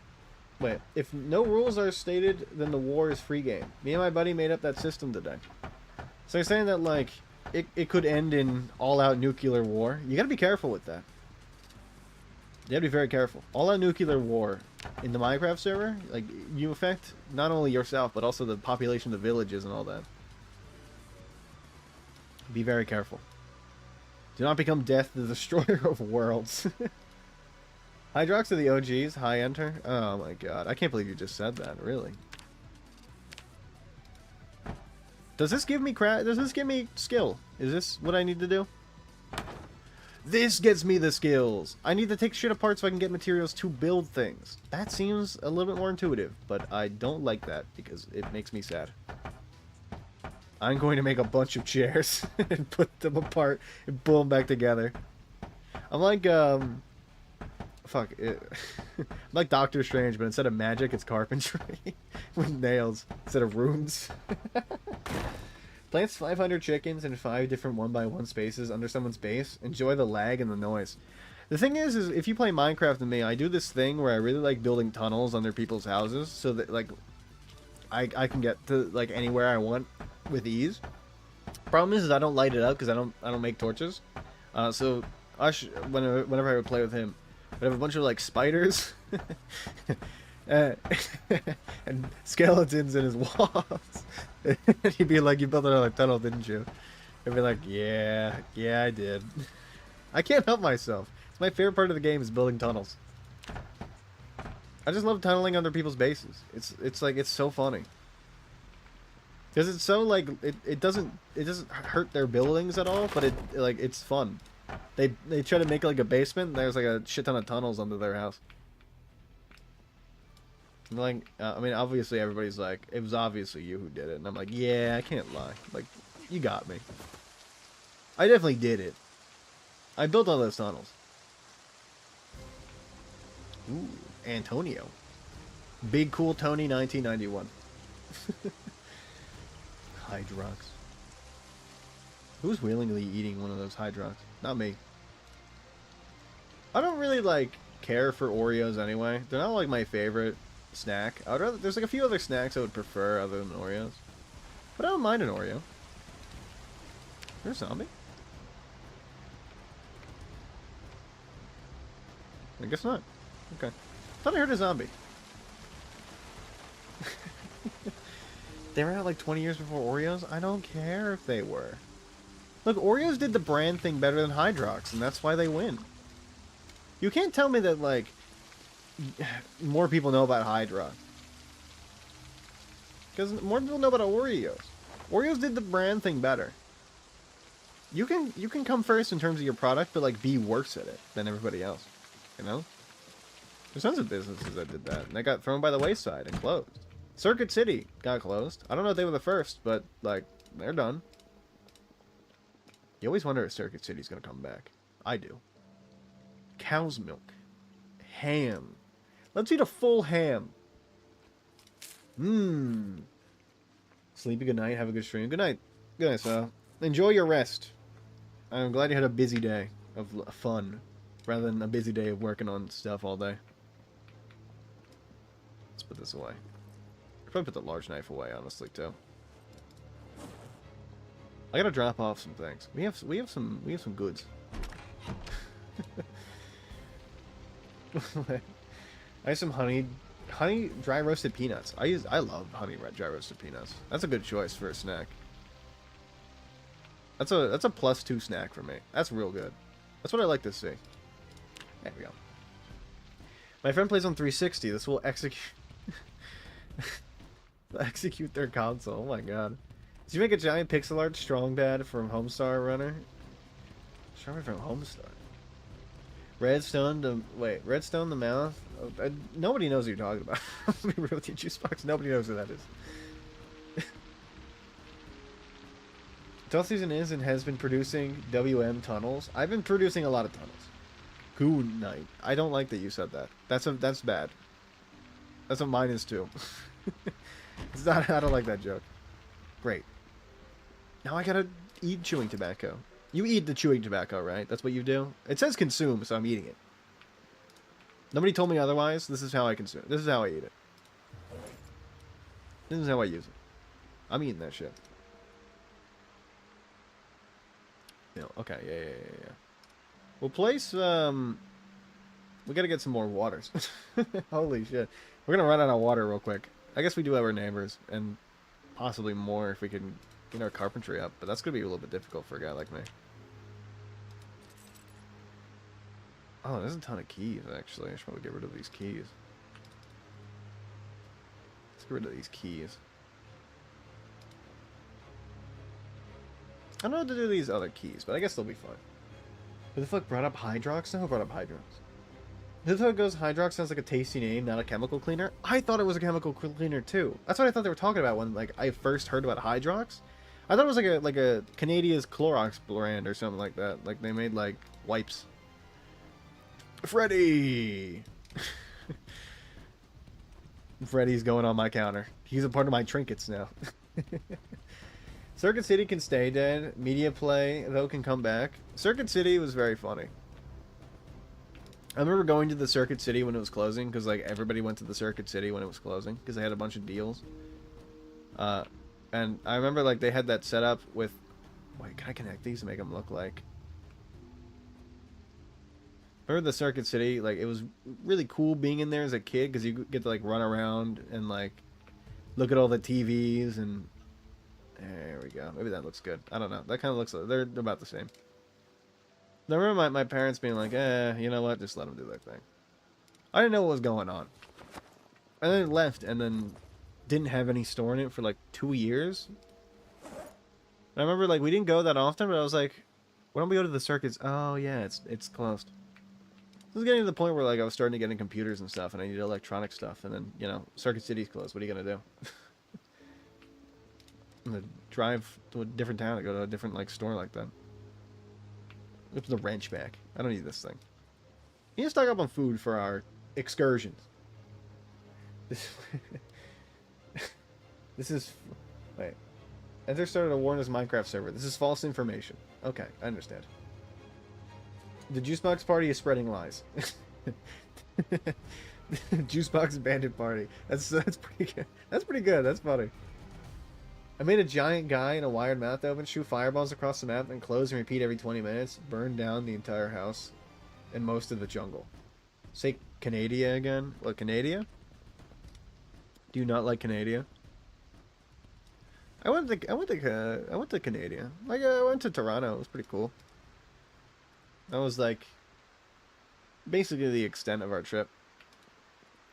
Wait, if no rules are stated, then the war is free game. Me and my buddy made up that system today. So you're saying that, like, it could end in all-out nuclear war. You gotta be careful with that. You gotta be very careful. All-out nuclear war in the Minecraft server, like, you affect not only yourself, but also the population of the villages and all that. Be very careful. Do not become Death, the Destroyer of Worlds. Hydrox are the OGs. High enter. Oh my god. I can't believe you just said that, really. Does this give me does this give me skill? Is this what I need to do? This gets me the skills. I need to take shit apart so I can get materials to build things. That seems a little bit more intuitive, but I don't like that because it makes me sad. I'm going to make a bunch of chairs and put them apart and pull them back together. I'm like, fuck it. I'm like Doctor Strange, but instead of magic, it's carpentry with nails instead of runes. Plants 500 chickens in 5 different 1x1 spaces under someone's base. Enjoy the lag and the noise. The thing is if you play Minecraft with me, I do this thing where I really like building tunnels under people's houses so that, like, I can get to, like, anywhere I want with ease. Problem is I don't light it up because I don't make torches. So whenever I would play with him, I'd have a bunch of, like, spiders and skeletons in his walls. He'd be like, "You built another tunnel, didn't you?" I'd be like, yeah, I did. I can't help myself. It's my favorite part of the game is building tunnels. I just love tunneling under people's bases. It's like, it's so funny. Because it's so like it doesn't hurt their buildings at all, but like it's fun. They try to make like a basement. And there's like a shit ton of tunnels under their house. And like I mean, obviously everybody's like, it was obviously you who did it, and I'm like, yeah, I can't lie. Like, you got me. I definitely did it. I built all those tunnels. Ooh, Antonio. Big Cool Tony 1991. Hydrox. Who's willingly eating one of those Hydrox? Not me. I don't really, like, care for Oreos anyway. They're not, like, my favorite snack. I would rather, there's, like, a few other snacks I would prefer other than Oreos. But I don't mind an Oreo. There's a zombie? I guess not. Okay. Thought I heard a zombie. They were out like 20 years before Oreos? I don't care if they were. Look, Oreos did the brand thing better than Hydrox, and that's why they win. You can't tell me that, like, more people know about Hydrox. Because more people know about Oreos. Oreos did the brand thing better. You can come first in terms of your product, but, like, be worse at it than everybody else. You know? There's tons of businesses that did that, and they got thrown by the wayside and closed. Circuit City got closed. I don't know if they were the first, but, like, they're done. You always wonder if Circuit City's gonna come back. I do. Cow's milk. Ham. Let's eat a full ham. Mmm. Sleepy, good night. Have a good stream. Good night. Good night, Sal. Enjoy your rest. I'm glad you had a busy day of fun, rather than a busy day of working on stuff all day. Let's put this away. Probably put the large knife away, honestly, too. I gotta drop off some things. We have some goods. I have some honey dry roasted peanuts. I love honey dry roasted peanuts. That's a good choice for a snack. That's a +2 snack for me. That's real good. That's what I like to see. There we go. My friend plays on 360. This will execute execute their console. Oh my god. Did you make a giant pixel art strong pad from Homestar Runner? Strawberry from Homestar. Redstone the mouth? Oh, nobody knows what you're talking about. I'll be real with you, Juicebox. Nobody knows who that is. Tunnel Season is and has been producing WM tunnels. I've been producing a lot of tunnels. Good night. I don't like that you said that. That's bad. That's a -2. It's not. I don't like that joke. Great. Now I gotta eat chewing tobacco. You eat the chewing tobacco, right? That's what you do? It says consume, so I'm eating it. Nobody told me otherwise. This is how I consume. This is how I eat it. This is how I use it. I'm eating that shit. No, okay, yeah. We'll place, we gotta get some more waters. Holy shit. We're gonna run out of water real quick. I guess we do have our neighbors, and possibly more if we can get our carpentry up, but that's gonna be a little bit difficult for a guy like me. Oh, there's a ton of keys, actually. I should probably get rid of these keys. Let's get rid of these keys. I don't know what to do with these other keys, but I guess they'll be fine. Who the fuck brought up Hydrox? No, who brought up Hydrox? Who the fuck goes, Hydrox sounds like a tasty name, not a chemical cleaner? I thought it was a chemical cleaner, too. That's what I thought they were talking about when, like, I first heard about Hydrox. I thought it was like a Canadia's Clorox brand or something like that. Like, they made, like, wipes. Freddy! Freddy's going on my counter. He's a part of my trinkets now. Circuit City can stay dead. Media Play, though, can come back. Circuit City was very funny. I remember going to the Circuit City when it was closing, because, like, everybody went to the Circuit City when it was closing, because they had a bunch of deals. And I remember, like, they had that set up with... Wait, can I connect these to make them look like... Remember the Circuit City? Like, it was really cool being in there as a kid, because you get to, like, run around and, like, look at all the TVs and... There we go. Maybe that looks good. I don't know. That kind of looks like... They're about the same. I remember my parents being like, you know what? Just let them do their thing. I didn't know what was going on. And then it left, and then didn't have any store in it for like 2 years. I remember like we didn't go that often, but I was like, why don't we go to the circuits? Oh yeah, it's closed. This is getting to the point where like I was starting to get in computers and stuff, and I needed electronic stuff, and then you know Circuit City's closed. What are you gonna do? I'm gonna drive to a different town to go to a different like store like that. Put the wrench back. I don't need this thing. You need to stock up on food for our excursions. This, this is... Wait. Enter started a warn this Minecraft server. This is false information. Okay, I understand. The Juicebox party is spreading lies. Juicebox bandit party. That's pretty good. That's pretty good. That's funny. I made a giant guy in a wired mouth oven, shoot fireballs across the map, and close and repeat every 20 minutes. Burn down the entire house and most of the jungle. Say Canada again. What, Canada? Do you not like Canada? I went to Canada. Like I went to Toronto. It was pretty cool. That was like basically the extent of our trip.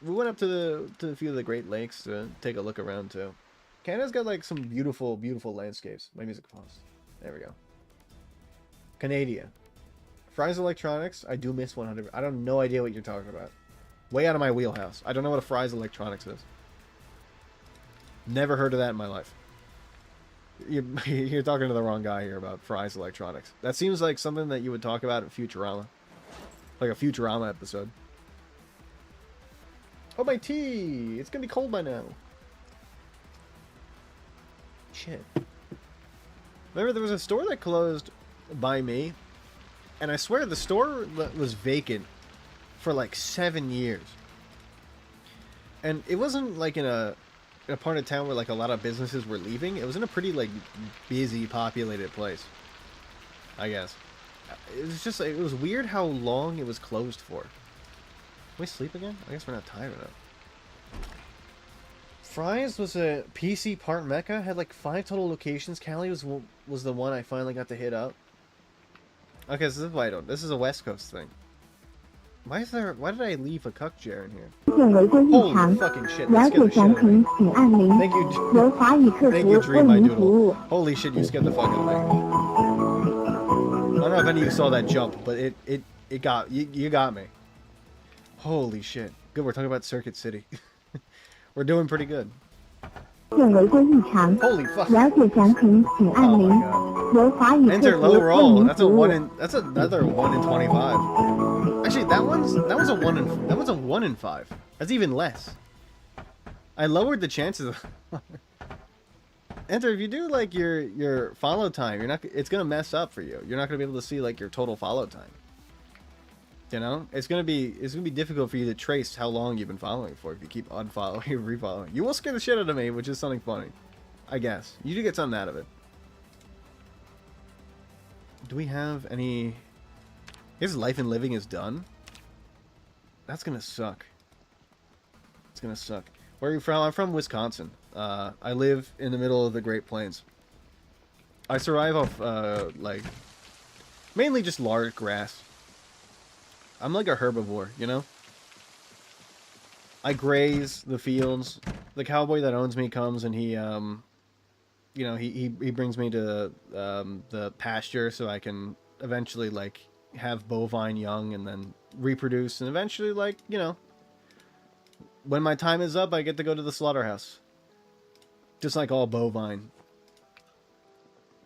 We went up to a few of the Great Lakes to take a look around too. Canada's got like some beautiful, beautiful landscapes. My music paused. There we go. Canada. Fry's Electronics. I do miss 100. I don't no idea what you're talking about. Way out of my wheelhouse. I don't know what a Fry's Electronics is. Never heard of that in my life. You're talking to the wrong guy here about Fry's Electronics. That seems like something that you would talk about in Futurama. Like a Futurama episode. Oh, my tea! It's gonna be cold by now. Shit. Remember, there was a store that closed by me, and I swear the store was vacant for like 7 years. And it wasn't like in a part of town where like a lot of businesses were leaving. It was in a pretty like busy, populated place, I guess. It was just, it was weird how long it was closed for. Can we sleep again? I guess we're not tired enough. Fry's was a PC part mecca, had like 5 total locations. Cali was the one I finally got to hit up. Okay, so this is why I don't. This is a West Coast thing. Why did I leave a cuck chair in here? Holy fucking shit, that scared the shit out of me. Thank you, Dream My Doodle. Holy shit, you scared the fuck out of me. I don't know if any of you saw that jump, but it got, you got me. Holy shit. Good, we're talking about Circuit City. We're doing pretty good. Holy fuck. Oh my god. Enter low roll. That's another 1 in 25. Actually, that was a 1 in 5. That's even less. I lowered the chances of Enter, if you do like your follow time, it's gonna mess up for you. You're not gonna be able to see like your total follow time. You know, it's gonna be difficult for you to trace how long you've been following for if you keep unfollowing and refollowing. You will scare the shit out of me, which is something funny, I guess. You do get something out of it. Do we have any? I guess Life and Living is done. That's gonna suck. It's gonna suck. Where are you from? I'm from Wisconsin. I live in the middle of the Great Plains. I survive off like mainly just large grass. I'm like a herbivore, you know? I graze the fields. The cowboy that owns me comes and he, you know, he brings me to the pasture so I can eventually, like, have bovine young and then reproduce. And eventually, like, you know, when my time is up, I get to go to the slaughterhouse. Just like all bovine.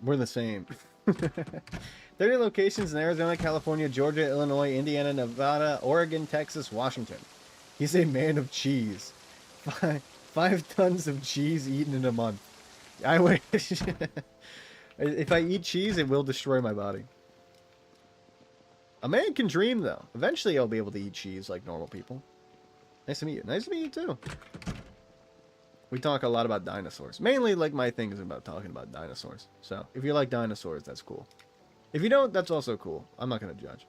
We're the same. 30 locations in Arizona, California, Georgia, Illinois, Indiana, Nevada, Oregon, Texas, Washington. He's a man of cheese. 5 tons of cheese eaten in a month. I wish. If I eat cheese, it will destroy my body. A man can dream, though. Eventually, I'll be able to eat cheese like normal people. Nice to meet you. Nice to meet you, too. We talk a lot about dinosaurs. Mainly, like, my thing is about talking about dinosaurs. So, if you like dinosaurs, that's cool. If you don't, that's also cool. I'm not going to judge.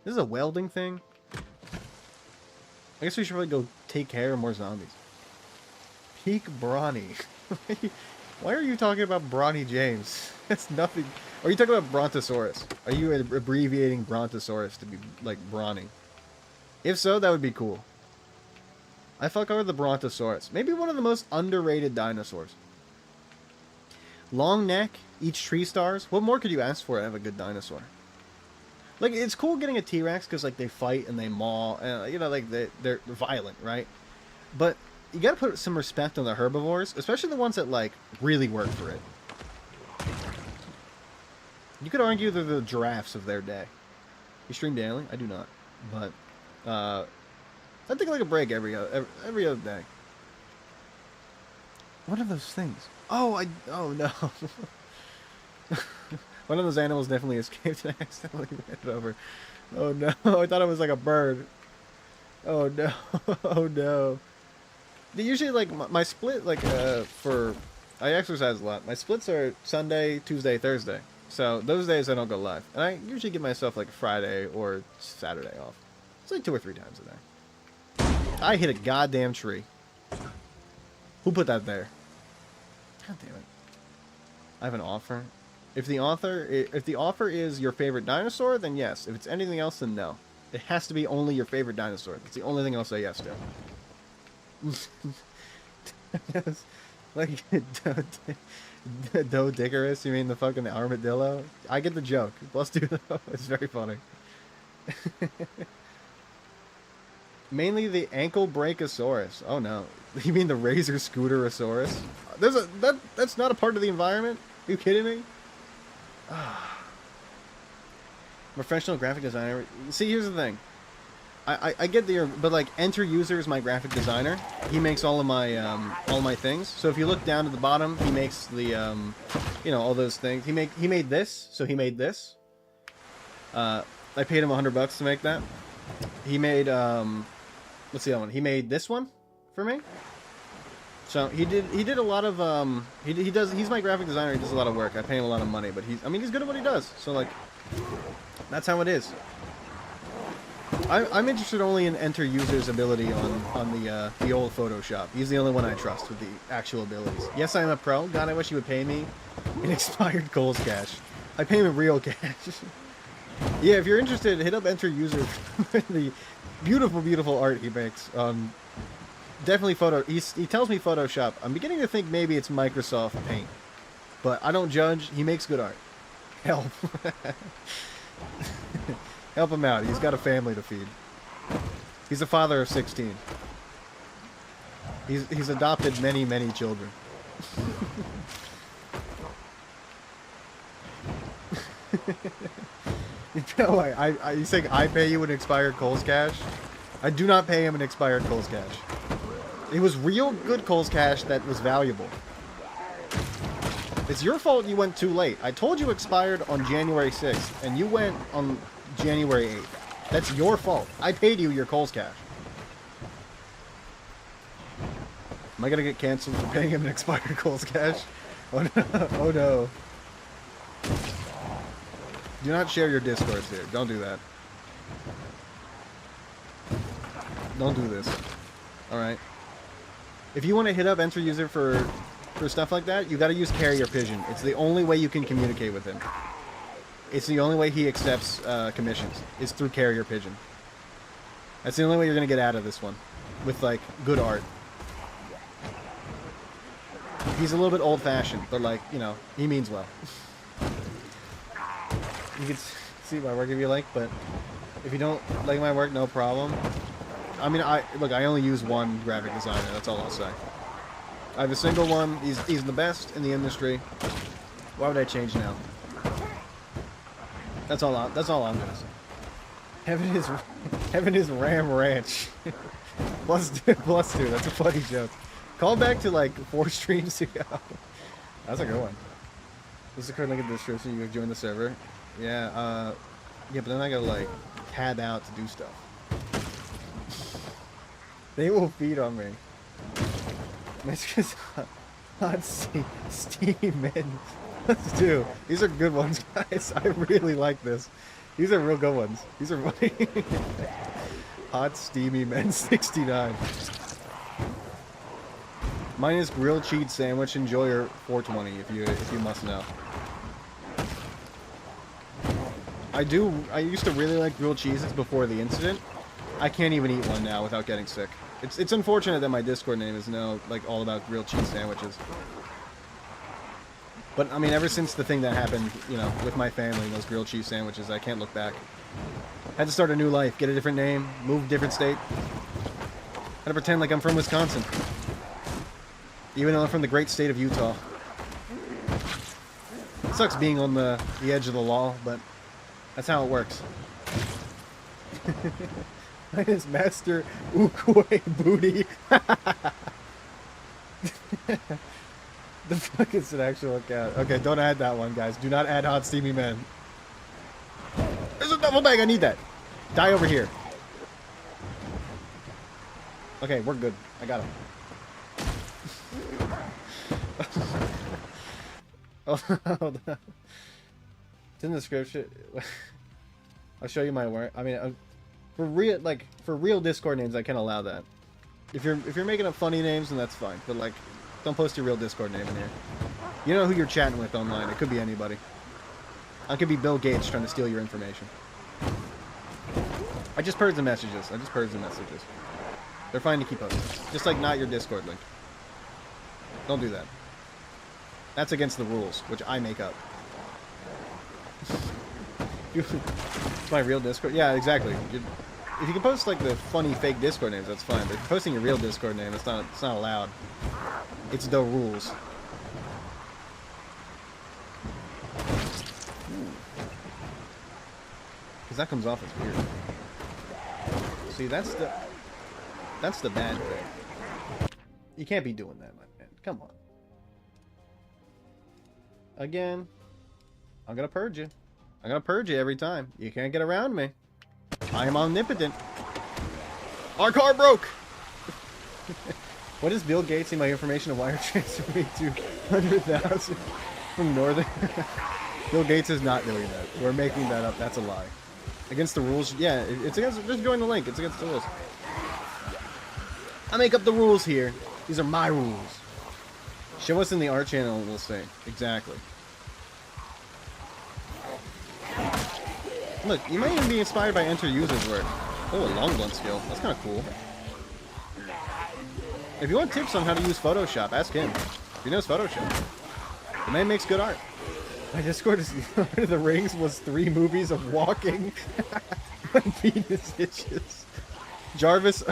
This is a welding thing. I guess we should probably go take care of more zombies. Peak Brawny. Why are you talking about Brawny James? That's nothing. Are you talking about Brontosaurus? Are you abbreviating Brontosaurus to be like Brawny? If so, that would be cool. I fuck over the Brontosaurus. Maybe one of the most underrated dinosaurs. Long neck, eats tree stars. What more could you ask for to have a good dinosaur? Like, it's cool getting a T-Rex because, like, they fight and they maul. And, you know, like, they're violent, right? But you gotta put some respect on the herbivores, especially the ones that, like, really work for it. You could argue they're the giraffes of their day. You stream daily? I do not. But, I take like a break every other day. What are those things? Oh no. One of those animals definitely escaped and I accidentally ran it over. Oh no, I thought it was like a bird. Oh no, oh no. Usually, like, my split, like, I exercise a lot. My splits are Sunday, Tuesday, Thursday. So, those days I don't go live. And I usually give myself, like, Friday or Saturday off. It's like 2 or 3 times a day. I hit a goddamn tree. Who put that there? God damn it. I have an offer. If the offer is your favorite dinosaur, then yes. If it's anything else, then no. It has to be only your favorite dinosaur. That's the only thing I'll say yes to. Like, Dodicarus, you mean the fucking armadillo? I get the joke. Plus two though. It's very funny. Mainly the ankle breakosaurus. Oh no. You mean the razor scooterosaurus? That's not a part of the environment? Are you kidding me? Professional graphic designer. See, here's the thing. I get the, but like Enter User is my graphic designer. He makes all my things. So if you look down to the bottom, he makes the you know, all those things. He made this, so he made this. I paid him $100 to make that. He made what's the other one? He made this one for me. So he did a lot of he's my graphic designer. He does a lot of work. I pay him a lot of money, but he's good at what he does. So like that's how it is. I'm interested only in Enter User's ability on the old Photoshop. He's the only one I trust with the actual abilities. Yes, I'm a pro. God, I wish he would pay me in expired Kohl's cash. I pay him in real cash. Yeah, if you're interested, hit up Enter User for the beautiful, beautiful art he makes. Definitely he tells me Photoshop. I'm beginning to think maybe it's Microsoft Paint. But I don't judge. He makes good art. Help. Help him out. He's got a family to feed. He's a father of 16. He's adopted many, many children. You saying I pay you an expired Kohl's cash? I do not pay him an expired Kohl's cash. It was real good Kohl's cash that was valuable. It's your fault you went too late. I told you expired on January 6th, and you went on January 8th. That's your fault. I paid you your Kohl's cash. Am I gonna get canceled for paying him an expired Kohl's cash? Oh no. Oh no. Do not share your discords here. Don't do that. Don't do this. Alright. If you want to hit up Enter User for stuff like that, you gotta use Carrier Pigeon. It's the only way you can communicate with him. It's the only way he accepts commissions, is through Carrier Pigeon. That's the only way you're gonna get out of this one. With, like, good art. He's a little bit old-fashioned, but, like, you know, he means well. You can see my work if you like, but if you don't like my work, no problem. I mean, look, I only use one graphic designer, that's all I'll say. I have a single one, he's the best in the industry. Why would I change now? That's all I'm gonna say. Heaven is Ram Ranch. plus two, that's a funny joke. Call back to like 4 streams ago. That's a good one. This is the current link in the description, you can join the server. Yeah, yeah, but then I gotta like tab out to do stuff. They will feed on me. It's just hot steam men. Let's do. These are good ones, guys. I really like this. These are real good ones. These are funny. Hot steamy men 69. Mine is grilled cheese sandwich. Enjoy your 420 if you must know. I used to really like grilled cheeses before the incident. I can't even eat one now without getting sick. It's unfortunate that my Discord name is now like all about grilled cheese sandwiches. But I mean, ever since the thing that happened, you know, with my family, those grilled cheese sandwiches, I can't look back. Had to start a new life, get a different name, move to a different state. Had to pretend like I'm from Wisconsin, even though I'm from the great state of Utah. It sucks being on the edge of the law, but that's how it works. Mine is Master Ukwe Booty. The fuck is an actual account? Okay, don't add that one, guys. Do not add Hot Steamy Men. There's a double bag. I need that. Die over here. Okay, we're good. I got him. Oh, hold on. It's in the description. I'll show you my work. I mean, for real Discord names, I can allow that. If you're making up funny names, then that's fine. But like, don't post your real Discord name in here. You know who you're chatting with online. It could be anybody. I could be Bill Gates trying to steal your information. I just purged the messages. They're fine to keep posting. Just like not your Discord link. Don't do that. That's against the rules, which I make up. My real Discord? Yeah, exactly. If you can post like the funny fake Discord names, that's fine. But if you're posting your real Discord name, it's not allowed. It's the rules. Because that comes off as weird. See, that's the bad thing. You can't be doing that, my man. Come on. Again, I'm gonna purge you. I'm gonna purge you every time. You can't get around me. I am omnipotent. Our car broke! What is Bill Gates in my information to wire transfer me 200,000 from Northern? Bill Gates is not doing that. We're making that up. That's a lie. Against the rules? Yeah, it's against. Just join the link. It's against the rules. I make up the rules here. These are my rules. Show us in the art channel and we'll see. Exactly. Look, you might even be inspired by Enter User's work. Oh, a long blunt skill. That's kind of cool. If you want tips on how to use Photoshop, ask him. He knows Photoshop. The man makes good art. My Discord is Lord of the Rings was 3 movies of walking. My penis itches. Jarvis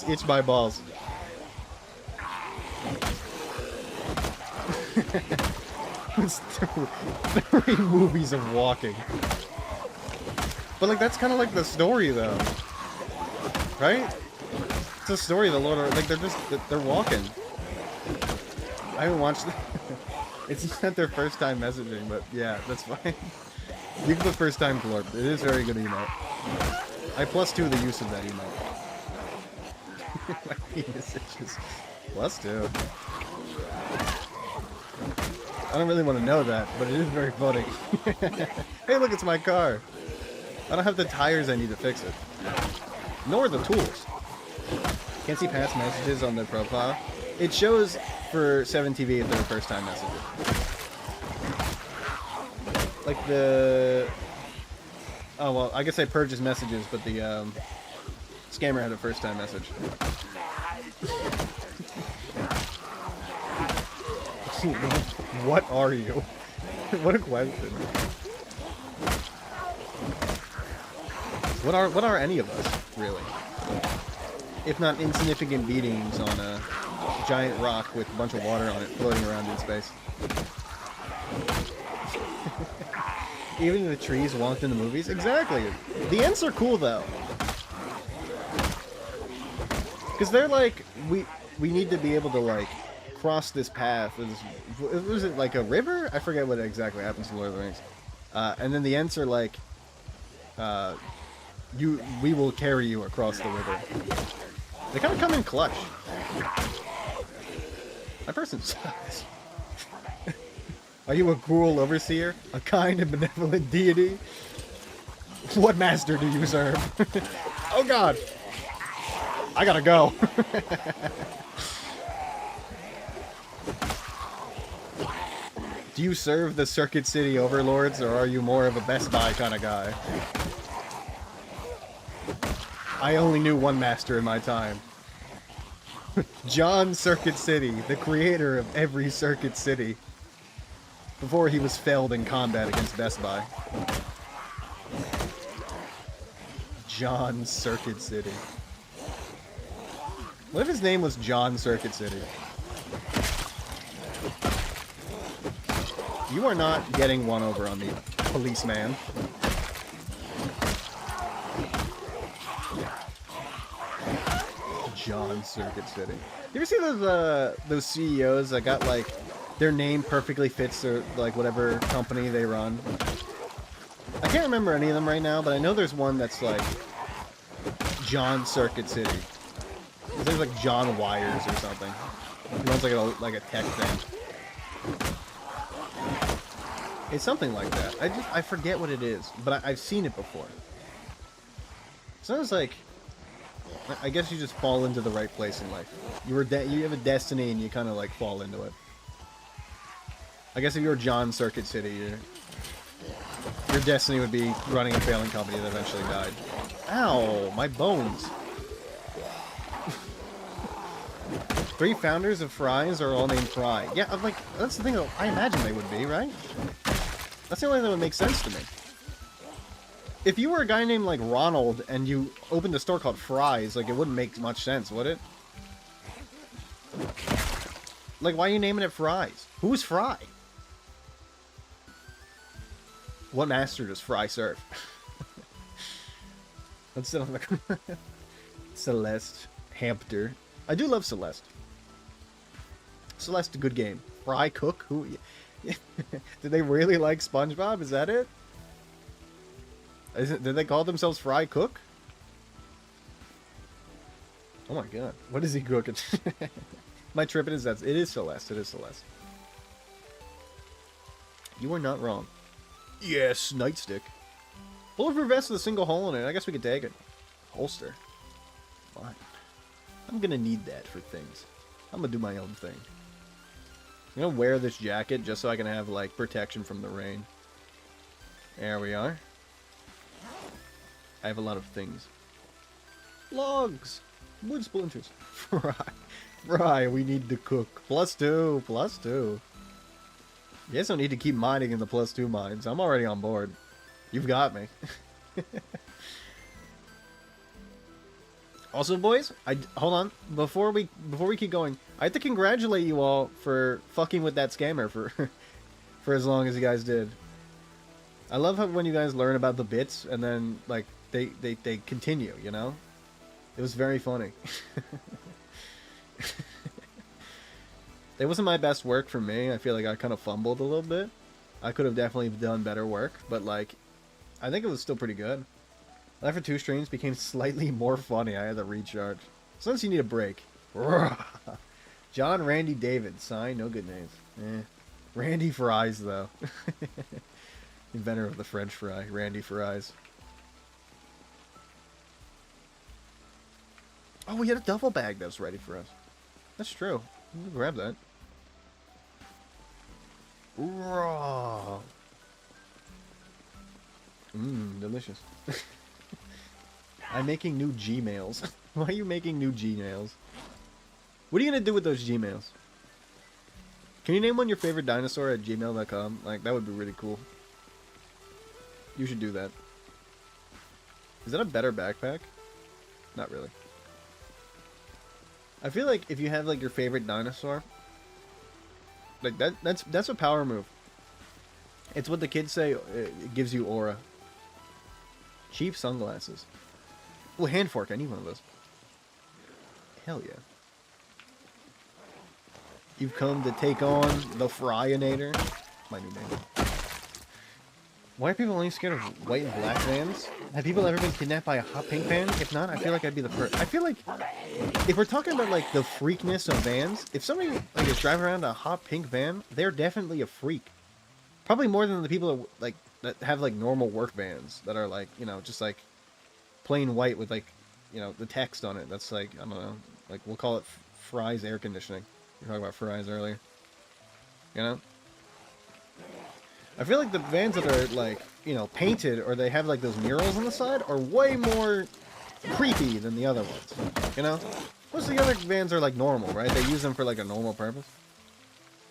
itch my balls. It's 3 movies of walking. But like that's kind of like the story though, right? It's a story. The Lord, like they're walking. I haven't watched. It's not their first time messaging, but yeah, that's fine. You can put first time glorp. It is very good emote. I +2 the use of that emote. My penis itches. +2. I don't really want to know that, but it is very funny. Hey, look, it's my car. I don't have the tires I need to fix it. Nor the tools. Can't see past messages on their profile. It shows for 7TV if they're first time messages. Like the... Oh, well, I guess I purged his messages, but the scammer had a first time message. What are you? What a question. What are any of us, really? If not insignificant beatings on a giant rock with a bunch of water on it floating around in space. Even the trees walked in the movies? Exactly. The ents are cool, though. Because they're like, we need to be able to, like, cross this path. Was it like a river? I forget what exactly happens in Lord of the Rings. And then the ents are like, we will carry you across the river. They kind of come in clutch. My person sucks. Are you a cruel overseer? A kind and benevolent deity? What master do you serve? Oh god! I gotta go. Do you serve the Circuit City overlords, or are you more of a Best Buy kind of guy? I only knew one master in my time. John Circuit City, the creator of every Circuit City, before he was felled in combat against Best Buy. John Circuit City. What if his name was John Circuit City? You are not getting one over on me, policeman. John Circuit City. You ever see those CEOs that got like their name perfectly fits their like whatever company they run? I can't remember any of them right now, but I know there's one that's like John Circuit City. There's like John Wires or something. He runs like a tech thing. It's something like that. I forget what it is, but I've seen it before. So it's like, I guess you just fall into the right place in life. You have a destiny and you kind of like fall into it. I guess if you were John Circuit City, your destiny would be running a failing company that eventually died. Ow, my bones. 3 founders of Fry's are all named Fry. Yeah, I'm like, that's the thing that I imagine they would be, right? That's the only thing that would make sense to me. If you were a guy named, like, Ronald, and you opened a store called Fry's, like, it wouldn't make much sense, would it? Like, why are you naming it Fry's? Who's Fry? What master does Fry serve? Let's sit on the... Celeste. Hampter. I do love Celeste. Celeste, a good game. Fry Cook? Who? Did they really like SpongeBob? Is that it? Did they call themselves Fry Cook? Oh my god. What is he cooking? My trip is that it is Celeste. It is Celeste. You are not wrong. Yes, nightstick. Bulletproof vest with a single hole in it. I guess we could take it. Holster. Fine. I'm gonna need that for things. I'm gonna do my own thing. I'm gonna wear this jacket just so I can have, like, protection from the rain. There we are. I have a lot of things. Logs! Wood splinters. Fry, we need to cook. +2, +2. You guys don't need to keep mining in the +2 mines. I'm already on board. You've got me. Also, boys, hold on. Before we keep going, I have to congratulate you all for fucking with that scammer for as long as you guys did. I love how when you guys learn about the bits and then like they continue, you know? It was very funny. It wasn't my best work for me. I feel like I kind of fumbled a little bit. I could have definitely done better work, but like I think it was still pretty good. Life for 2 streams became slightly more funny. I had to recharge. Sometimes you need a break. John, Randy, David. Sign, no good names. Randy Fries, though. Inventor of the French fry. Randy Fries. Oh, we had a duffel bag that was ready for us. That's true. We'll grab that. Raw. Delicious. I'm making new Gmails. Why are you making new Gmails? What are you gonna do with those Gmails? Can you name one your favorite dinosaur at gmail.com? Like, that would be really cool. You should do that. Is that a better backpack? Not really. I feel like if you have like your favorite dinosaur, like that's a power move. It's what the kids say. It gives you aura. Cheap sunglasses. Oh, hand fork. I need one of those. Hell yeah. You've come to take on the Fryinator. My new name. Why are people only scared of white and black vans? Have people ever been kidnapped by a hot pink van? If not, I feel like I'd be the first. I feel like if we're talking about like the freakness of vans, if somebody like is driving around a hot pink van, they're definitely a freak. Probably more than the people that have like normal work vans that are like, you know, just like plain white with like, you know, the text on it. That's like, I don't know, like we'll call it Fry's air conditioning. We were talking about Fry's earlier. You know? I feel like the vans that are like, you know, painted or they have like those murals on the side are way more creepy than the other ones. You know? Most of the other bands are like normal, right? They use them for like a normal purpose.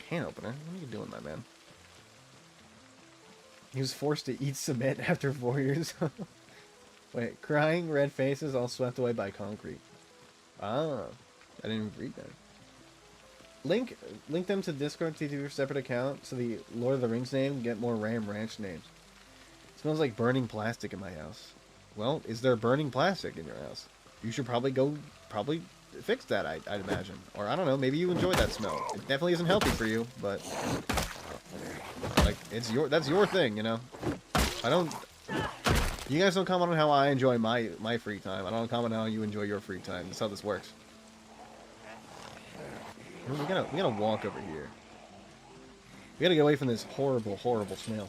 Can opener? What are you doing, my man? He was forced to eat cement after 4 years. Wait, crying, red faces, all swept away by concrete. Ah, I didn't even read that. Link them to Discord to your separate account so the Lord of the Rings name get more Ram Ranch names. It smells like burning plastic in my house. Well, is there burning plastic in your house? You should probably fix that, I'd imagine. Or I don't know, maybe you enjoy that smell. It definitely isn't healthy for you, but like that's your thing, you know. You guys don't comment on how I enjoy my free time. I don't comment on how you enjoy your free time. That's how this works. We gotta walk over here. We gotta get away from this horrible, horrible smell.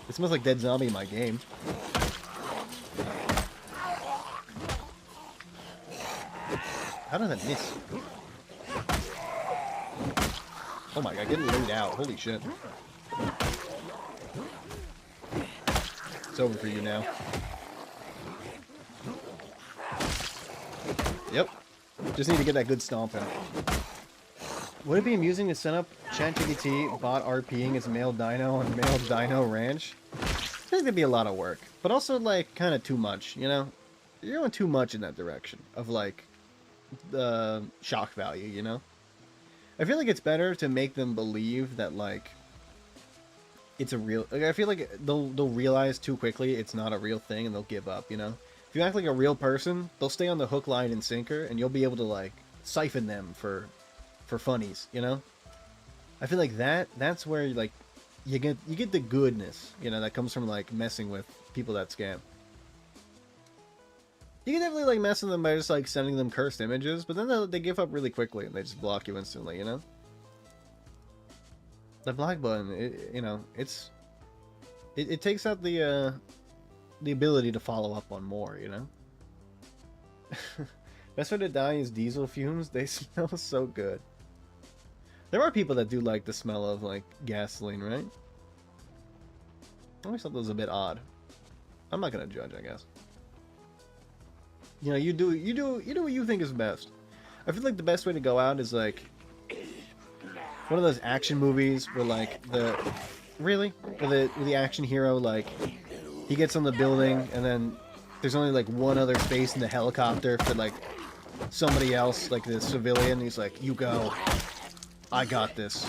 It smells like dead zombie in my game. How did that miss? Oh my god, getting laid out. Holy shit. It's over for you now. Yep. Just need to get that good stomp out. Would it be amusing to set up ChatGPT bot RPing as male dino on male dino ranch? I think that'd be a lot of work. But also, like, kind of too much, you know? You're going too much in that direction of, like, the shock value, you know? I feel like it's better to make them believe that, like, it's a real... Like, I feel like they'll realize too quickly it's not a real thing and they'll give up, you know? If you act like a real person, they'll stay on the hook, line, and sinker, and you'll be able to, like, siphon them for funnies, you know? I feel like that's where, like, you get the goodness, you know, that comes from, like, messing with people that scam. You can definitely, like, mess with them by just, like, sending them cursed images, but then they give up really quickly, and they just block you instantly, you know? The block button, you know, it takes out the ability to follow up on more, you know? Best way to die is diesel fumes. They smell so good. There are people that do like the smell of, like, gasoline, right? I always thought that was a bit odd. I'm not gonna judge, I guess. You know, you do what you think is best. I feel like the best way to go out is, like, one of those action movies where, like, where the action hero, like, he gets on the building and then there's only, like, one other space in the helicopter for, like, somebody else, like the civilian. He's like, you go, I got this,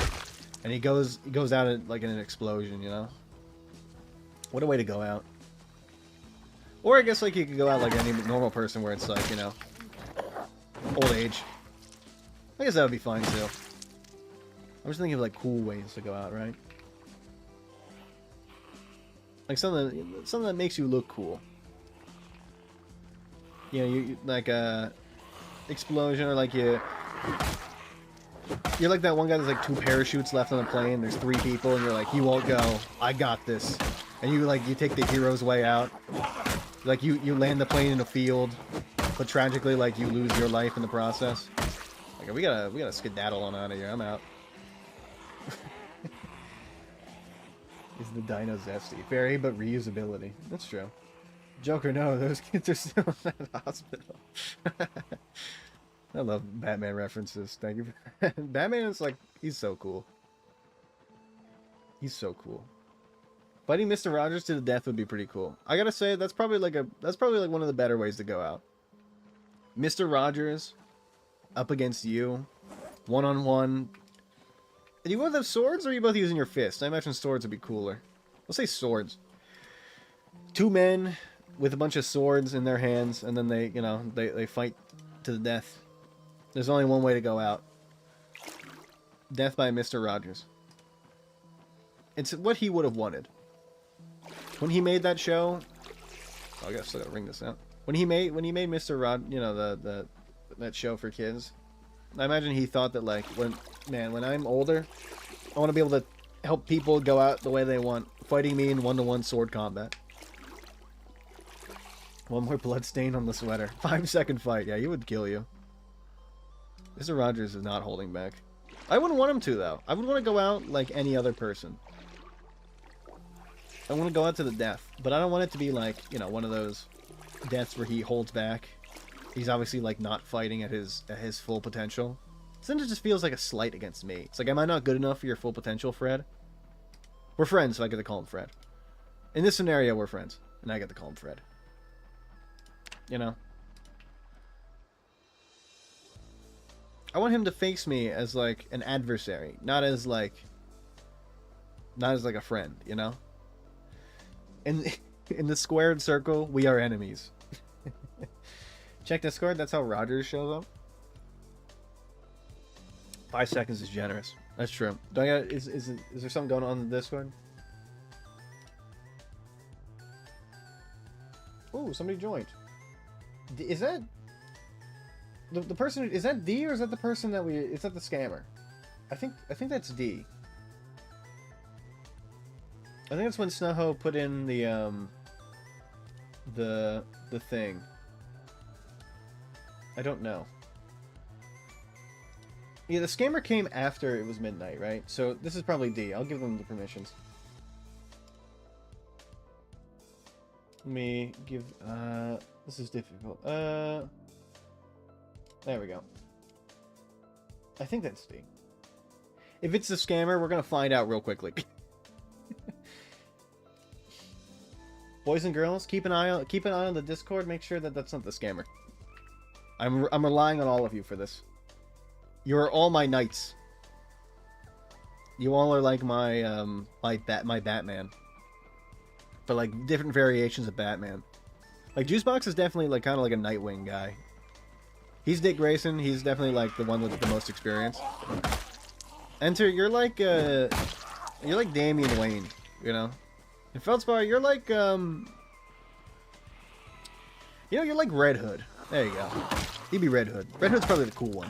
and he goes out in, like, in an explosion, you know? What a way to go out. Or I guess, like, you could go out like any normal person where it's like, you know, old age. I guess that would be fine too. I'm just thinking of, like, cool ways to go out, right? Like something that makes you look cool. You know, you like a explosion, or like you're like that one guy that's like 2 parachutes left on the plane. There's 3 people, and you're like, you won't go. I got this. And you take the hero's way out. Like you land the plane in a field, but tragically, like, you lose your life in the process. Like, we gotta skedaddle on out of here. I'm out. Is the dino zesty? Very, but reusability. That's true. Joker, no, those kids are still in that hospital. I love Batman references. Thank you. Batman is, like, he's so cool. He's so cool. Fighting Mr. Rogers to the death would be pretty cool. I gotta say, that's probably like one of the better ways to go out. Mr. Rogers up against you, one-on-one. Do you both have swords, or are you both using your fists? I imagine swords would be cooler. We'll say swords. 2 men with a bunch of swords in their hands, and then they fight to the death. There's only one way to go out. Death by Mr. Rogers. It's what he would have wanted. When he made that show... Oh, I still gotta ring this out. When he made Mr. Rod, you know, that show for kids, I imagine he thought that, like, when I'm older, I want to be able to help people go out the way they want, fighting me in one-to-one sword combat. One more blood stain on the sweater. 5-second fight. Yeah, he would kill you. Mr. Rogers is not holding back. I wouldn't want him to, though. I would want to go out like any other person. I want to go out to the death, but I don't want it to be like, you know, one of those deaths where he holds back. He's obviously, like, not fighting at his full potential. Sometimes it just feels like a slight against me. It's like, am I not good enough for your full potential, Fred? We're friends, so I get to call him Fred. In this scenario, we're friends, and I get to call him Fred. You know? I want him to face me as, like, an adversary, not as, like, a friend, you know? In the squared circle, we are enemies. Check Discord, that's how Rogers shows up. 5 seconds is generous. That's true. Do I got, is there something going on in the Discord? Oh, somebody joined. Is that the person? Is that D or is that the person that we? Is that the scammer? I think that's D. I think that's when Snowho put in the thing. I don't know. Yeah, the scammer came after it was midnight, right? So this is probably D. I'll give them the permissions. Let me give... this is difficult. There we go. I think that's D. If it's the scammer, we're gonna find out real quickly. Boys and girls, keep an eye on the Discord. Make sure that that's not the scammer. I'm relying on all of you for this. You are all my knights. You all are like my my Batman. But like different variations of Batman. Like Juicebox is definitely like kind of like a Nightwing guy. He's Dick Grayson. He's definitely like the one with the most experience. Enter, you're like Damian Wayne, you know. And Feldspar, you're like you know, you're like Red Hood. There you go. He'd be Red Hood. Red Hood's probably the cool one.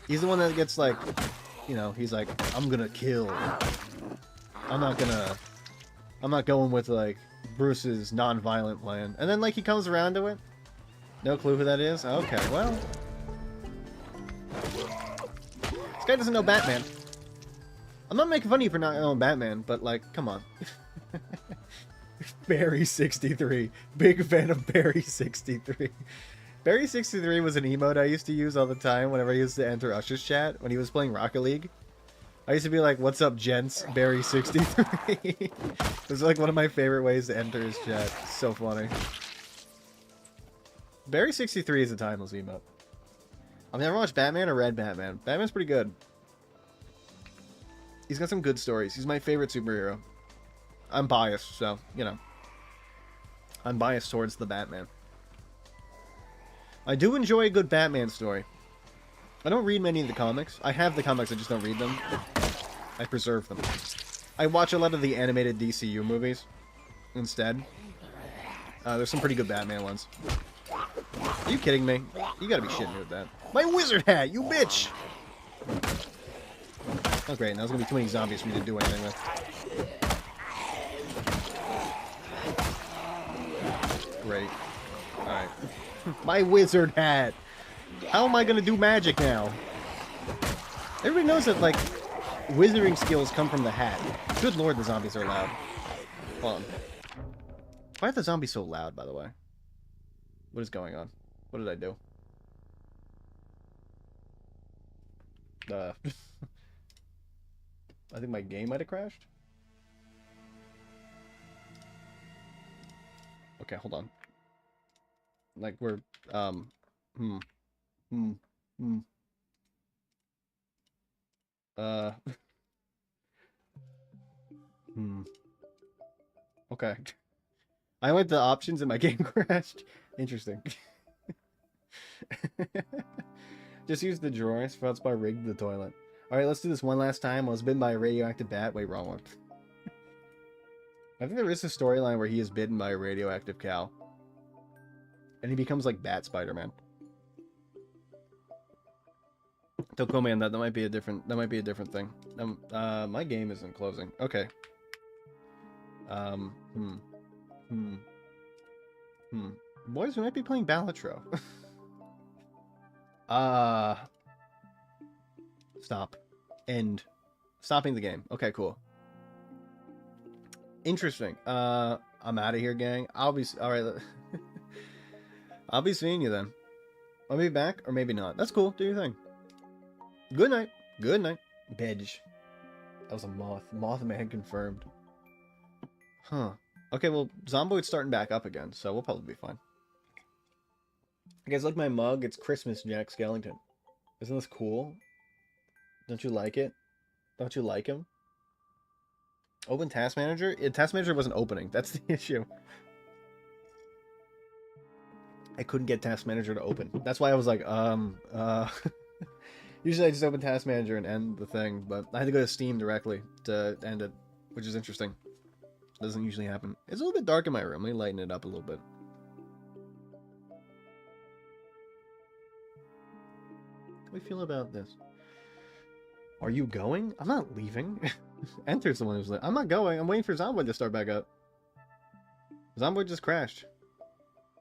He's the one that gets like, you know, he's like, I'm gonna kill. I'm not going with like Bruce's non-violent plan. And then like he comes around to it. No clue who that is? Okay, well. This guy doesn't know Batman. I'm not making fun of you for not knowing Batman, but like, come on. Barry63. Big fan of Barry63. Barry63 was an emote I used to use all the time whenever I used to enter Usher's chat when he was playing Rocket League. I used to be like, what's up, gents? Barry63. It was like one of my favorite ways to enter his chat. So funny. Barry63 is a timeless emote. I've never watched Batman or read Batman. Batman's pretty good. He's got some good stories. He's my favorite superhero. I'm biased, so, you know. I'm biased towards the Batman. I do enjoy a good Batman story. I don't read many of the comics. I have the comics, I just don't read them. I preserve them. I watch a lot of the animated DCU movies instead. There's some pretty good Batman ones. Are you kidding me? You gotta be shitting me with that. My wizard hat, you bitch! Oh great, now there's gonna be too many zombies for me to do anything with. Great. Alright. My wizard hat! How am I gonna do magic now? Everybody knows that, like, wizarding skills come from the hat. Good lord, the zombies are loud. Hold on. Why are the zombies so loud, by the way? What is going on? What did I do? I think my game might have crashed. Okay, hold on. Like, we're, Okay. I went to options and my game crashed. Interesting. Just use the drawers. Feldspar rigged the toilet. Alright, let's do this one last time. I was bitten by a radioactive bat. Wait, wrong one. I think there is a storyline where he is bitten by a radioactive cow. And he becomes like Bat Spider-Man. Toko man, that might be a different thing. My game isn't closing. Okay. Boys, we might be playing Balatro. Stop. End. Stopping the game. Okay, cool. Interesting. I'm out of here, gang. I'll be all right. I'll be seeing you then. I'll be back, or maybe not. That's cool. Do your thing. Good night. Good night. Bedge. That was a moth. Mothman confirmed. Huh. Okay, well, Zomboid's starting back up again, so we'll probably be fine. You guys like my mug? It's Christmas Jack Skellington. Isn't this cool? Don't you like it? Don't you like him? Open Task Manager? Task Manager wasn't opening. That's the issue. I couldn't get Task Manager to open. That's why I was like, Usually I just open Task Manager and end the thing, but I had to go to Steam directly to end it, which is interesting. Doesn't usually happen. It's a little bit dark in my room. Let me lighten it up a little bit. How do we feel about this? Are you going? I'm not leaving. Enter's the one who's like, I'm not going. I'm waiting for Zomboid to start back up. Zomboid just crashed.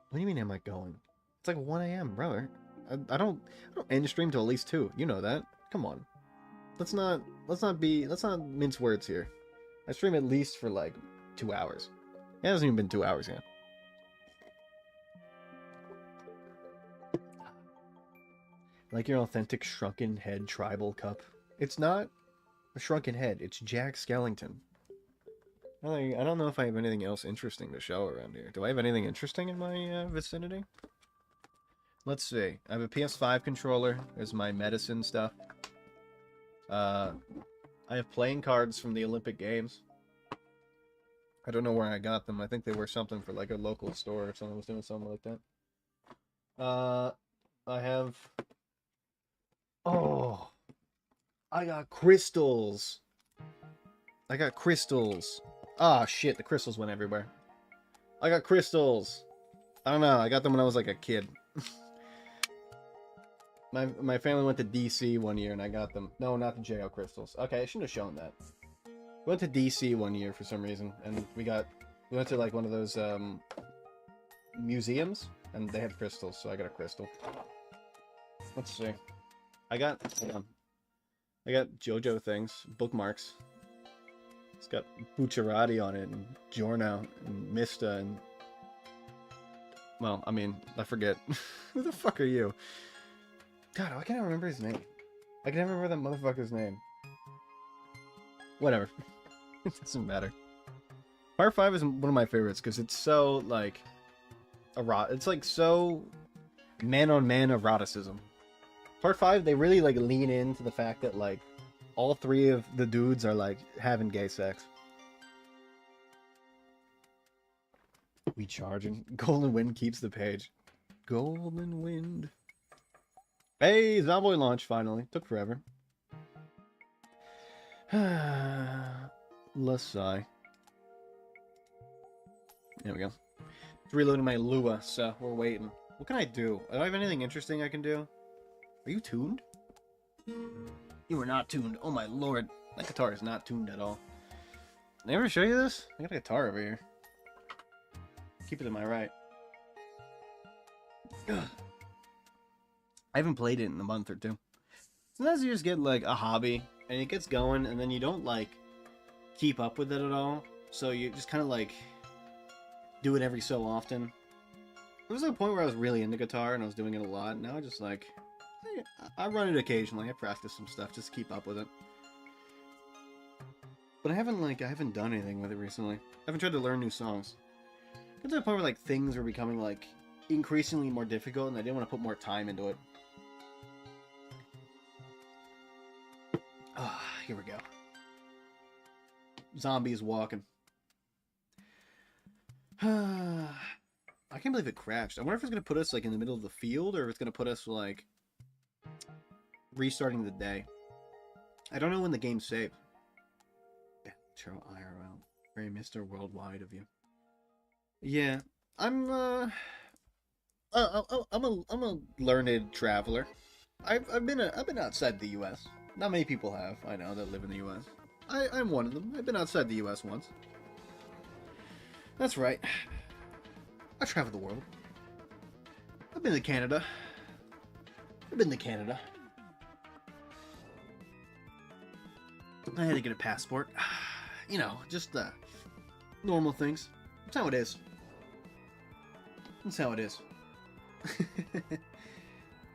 What do you mean am I going? It's like 1 a.m., brother. I don't end stream till at least 2. You know that. Come on. Let's not mince words here. I stream at least for like 2 hours. It hasn't even been 2 hours yet. Like your authentic shrunken head tribal cup. It's not a shrunken head. It's Jack Skellington. I don't know if I have anything else interesting to show around here. Do I have anything interesting in my vicinity? Let's see. I have a PS5 controller. There's my medicine stuff. I have playing cards from the Olympic Games. I don't know where I got them. I think they were something for like a local store or someone was doing something like that. I have... Oh! I got crystals! I got crystals. Ah, shit. The crystals went everywhere. I got crystals. I don't know. I got them when I was like a kid. My family went to DC one year and I got them. No, not the JO crystals. Okay, I shouldn't have shown that. We went to DC one year for some reason, and we went to like one of those museums, and they had crystals, so I got a crystal. Let's see. hold on. I got JoJo things, bookmarks. It's got Bucciarati on it, and Giorno, and Mista, and... Well, I mean, I forget. Who the fuck are you? God, why can't I remember his name? I can never remember that motherfucker's name. Whatever. It doesn't matter. Part 5 is one of my favorites, because it's so, like... It's, like, so... Man-on-man eroticism. Part 5, they really, like, lean into the fact that, like, all 3 of the dudes are, like, having gay sex. We charging. Golden Wind keeps the page. Golden Wind. Hey, Zomboid launch, finally. Took forever. Let's sigh. There we go. It's reloading my Lua, so we're waiting. What can I do? Do I have anything interesting I can do? Are you tuned? You are not tuned. Oh my lord. That guitar is not tuned at all. Did I ever show you this? I got a guitar over here. Keep it to my right. Ugh. I haven't played it in a month or 2. Sometimes you just get like a hobby and it gets going and then you don't like keep up with it at all. So you just kind of like do it every so often. There was a point where I was really into guitar and I was doing it a lot. Now I just like, I run it occasionally. I practice some stuff just to keep up with it. But I haven't done anything with it recently. I haven't tried to learn new songs. Got to the point where like things were becoming like increasingly more difficult and I didn't want to put more time into it. Ah, here we go. Zombies walking. I can't believe it crashed. I wonder if it's going to put us like in the middle of the field or if it's going to put us like restarting the day. I don't know when the game saved. Battle IRL. Very Mr. Worldwide of you. Yeah, I'm a learned traveler. I've been outside the U.S. Not many people have, I know, that live in the U.S. I'm one of them. I've been outside the U.S. once. That's right. I traveled the world. I've been to Canada. I had to get a passport. You know, just normal things. That's how it is. That's how it is.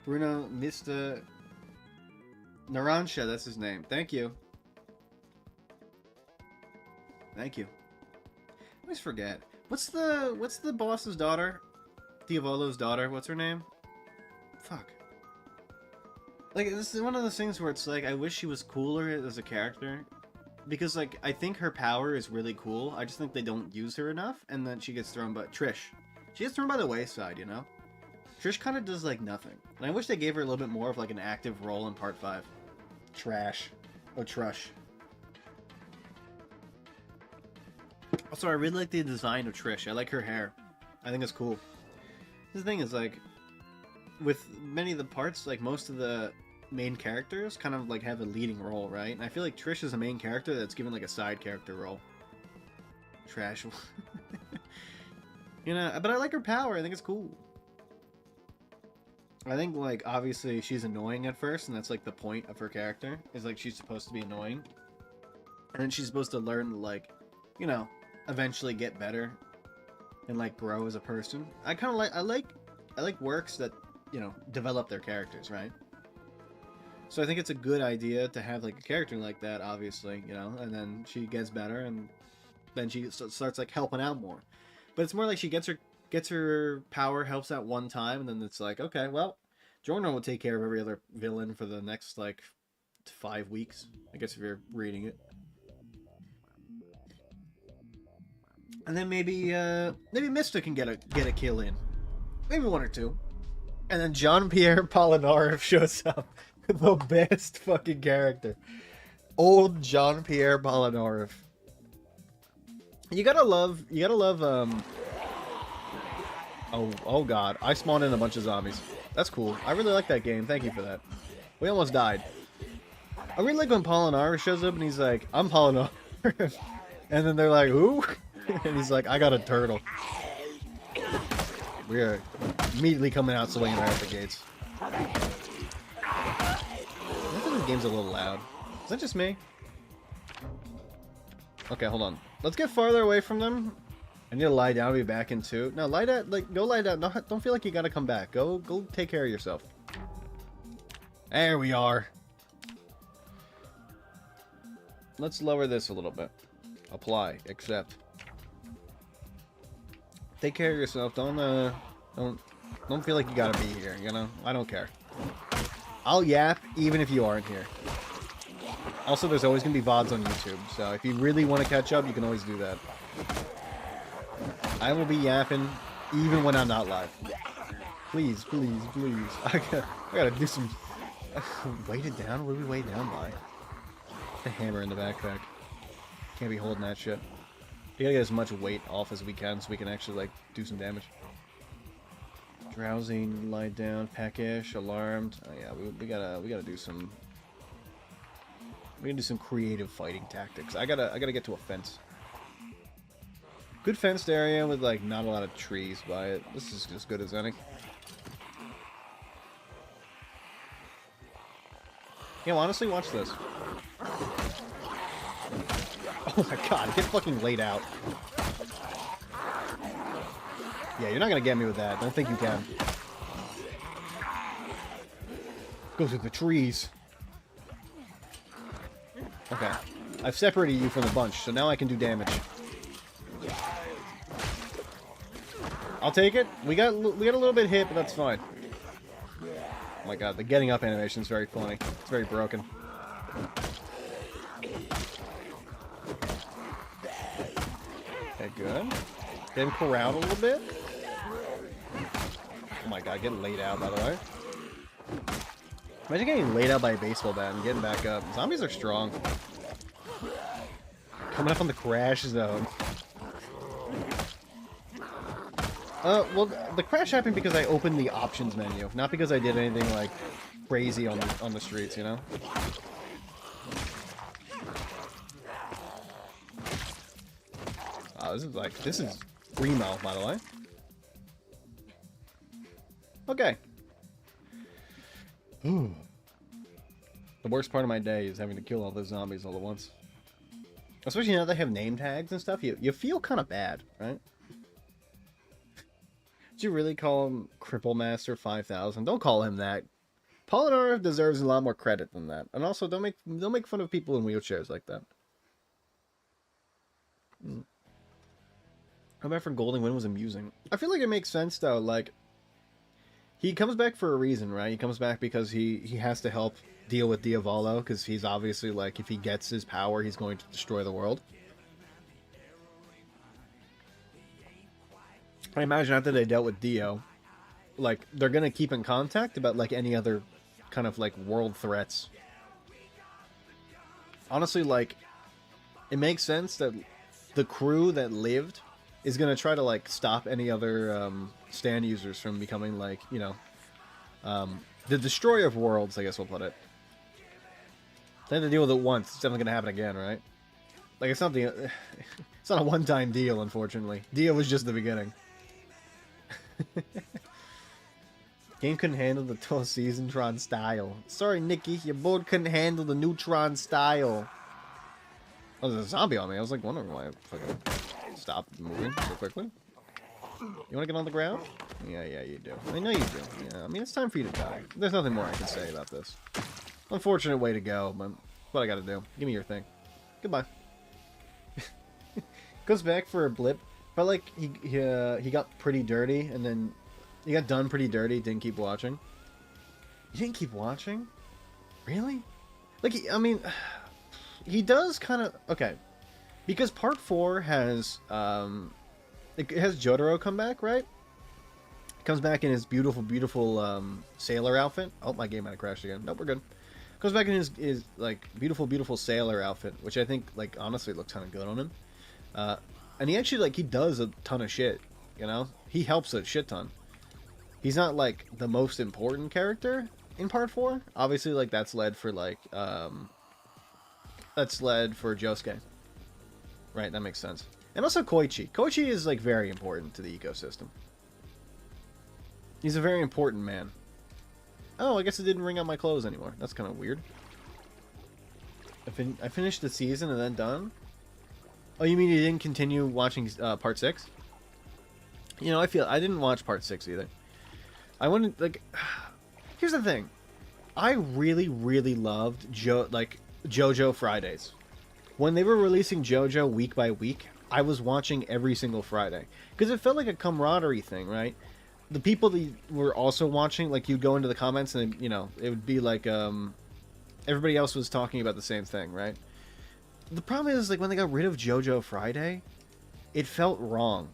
Bruno Mr. Narancia, that's his name. Thank you. Thank you. I always forget. What's the boss's daughter? Diavolo's daughter, what's her name? Fuck. Like, this is one of those things where it's like, I wish she was cooler as a character. Because, like, I think her power is really cool. I just think they don't use her enough, and then she gets thrown by... Trish. She gets thrown by the wayside, you know? Trish kind of does, like, nothing. And I wish they gave her a little bit more of, like, an active role in Part 5. Trash. Oh, Trush. Also, I really like the design of Trish. I like her hair. I think it's cool. The thing is, like, with many of the parts, like, most of the main characters kind of, like, have a leading role, right? And I feel like Trish is a main character that's given, like, a side character role. Trash. You know, but I like her power. I think it's cool. I think, like, obviously she's annoying at first, and that's, like, the point of her character, is, like, she's supposed to be annoying. And then she's supposed to learn to, like, you know, eventually get better and, like, grow as a person. I kind of like, I like works that, you know, develop their characters, right? So I think it's a good idea to have, like, a character like that, obviously, you know, and then she gets better, and then she starts, like, helping out more. But it's more like she gets her power, helps out one time, and then it's like, okay, well, Jorno will take care of every other villain for the next, like, 5 weeks, I guess, if you're reading it. And then maybe Mista can get a kill in. Maybe 1 or 2. And then Jean-Pierre Polnareff shows up. The best fucking character. Old Jean-Pierre Polnareff. You gotta love, oh god, I spawned in a bunch of zombies. That's cool. I really like that game. Thank you for that. We almost died. I really like when Polnareff shows up and he's like, I'm Polnareff. And then they're like, who? And he's like, I got a turtle. We're immediately coming out swinging right at the gates. I think this game's a little loud. Is that just me? Okay, hold on. Let's get farther away from them. I need to lie down and be back in 2. No, lie down. Like, go lie down. Don't feel like you gotta come back. Go take care of yourself. There we are. Let's lower this a little bit. Apply. Accept. Take care of yourself. Don't feel like you gotta be here, you know? I don't care. I'll yap even if you aren't here. Also, there's always gonna be VODs on YouTube, so if you really want to catch up, you can always do that. I will be yapping even when I'm not live. Please, please, please. I gotta do some... Weight it down? What do we weigh down by? The hammer in the backpack. Can't be holding that shit. We gotta get as much weight off as we can so we can actually, like, do some damage. Drowsing, lie down, peckish, alarmed. Oh yeah, we gotta do some... We can do some creative fighting tactics. I gotta get to a fence. Good fenced area with, like, not a lot of trees by it. This is as good as any. Yeah, well, honestly, watch this. Oh my god, get fucking laid out. Yeah, you're not gonna get me with that. Don't think you can. Go through the trees. Okay. I've separated you from the bunch, so now I can do damage. I'll take it. We got a little bit hit, but that's fine. Oh my god, the getting up animation is very funny. It's very broken. Okay, good. Get him corralled a little bit. Oh my god, getting laid out, by the way. Imagine getting laid out by a baseball bat and getting back up. Zombies are strong. Coming up on the crash zone. Well, the crash happened because I opened the options menu, not because I did anything, like, crazy on the streets, you know? Oh, this is primo, by the way. Okay. The worst part of my day is having to kill all those zombies all at once. Especially now they have name tags and stuff. You feel kind of bad, right? Did you really call him Cripple Master 5000? Don't call him that. Polinar deserves a lot more credit than that. And also, don't make fun of people in wheelchairs like that. How about for Golding Wind was amusing? I feel like it makes sense though. Like, he comes back for a reason, right? He comes back because he has to help deal with Diavolo, because he's obviously like, if he gets his power, he's going to destroy the world. I imagine after they dealt with Dio, like, they're gonna keep in contact about like any other kind of like world threats. Honestly, like, it makes sense that the crew that lived is gonna try to like stop any other stand users from becoming like, you know, the destroyer of worlds, I guess we'll put it. They had to deal with it once. It's definitely gonna happen again, right? Like, it's not a one-time deal, unfortunately. Dio was just the beginning. Game couldn't handle the 12th season Tron style. Sorry, Nikki, your board couldn't handle the new Tron style. Oh, there's a zombie on me. I was like wondering why I fucking stopped moving so quickly. You want to get on the ground? Yeah, you do. I know you do. Yeah, I mean, it's time for you to die. There's nothing more I can say about this. Unfortunate way to go, but what I gotta do. Give me your thing. Goodbye. Goes back for a blip. Felt like he got pretty dirty, and then he got done pretty dirty. Didn't keep watching. You didn't keep watching? Really? Like, I mean, he does kind of okay, because part 4 has it has Jotaro come back, right? Comes back in his beautiful sailor outfit. Oh, my game might have crashed again. Nope, we're good. Comes back in his like beautiful sailor outfit, which I think, like, honestly looks kind of good on him. And he actually, like, he does a ton of shit, you know? He helps a shit ton. He's not, like, the most important character in part 4. Obviously, like, that's led for, like, that's led for Josuke. Right, that makes sense. And also Koichi. Koichi is, like, very important to the ecosystem. He's a very important man. Oh, I guess it didn't ring on my clothes anymore. That's kind of weird. I finished the season and then done? Oh, you mean you didn't continue watching part 6? You know, I didn't watch part 6 either. I wanted, like, here's the thing. I really loved JoJo Fridays. When they were releasing JoJo week by week, I was watching every single Friday. Because it felt like a camaraderie thing, right? The people that were also watching, like, you'd go into the comments and, you know, it would be like, everybody else was talking about the same thing, right? The problem is, like, when they got rid of JoJo Friday, it felt wrong.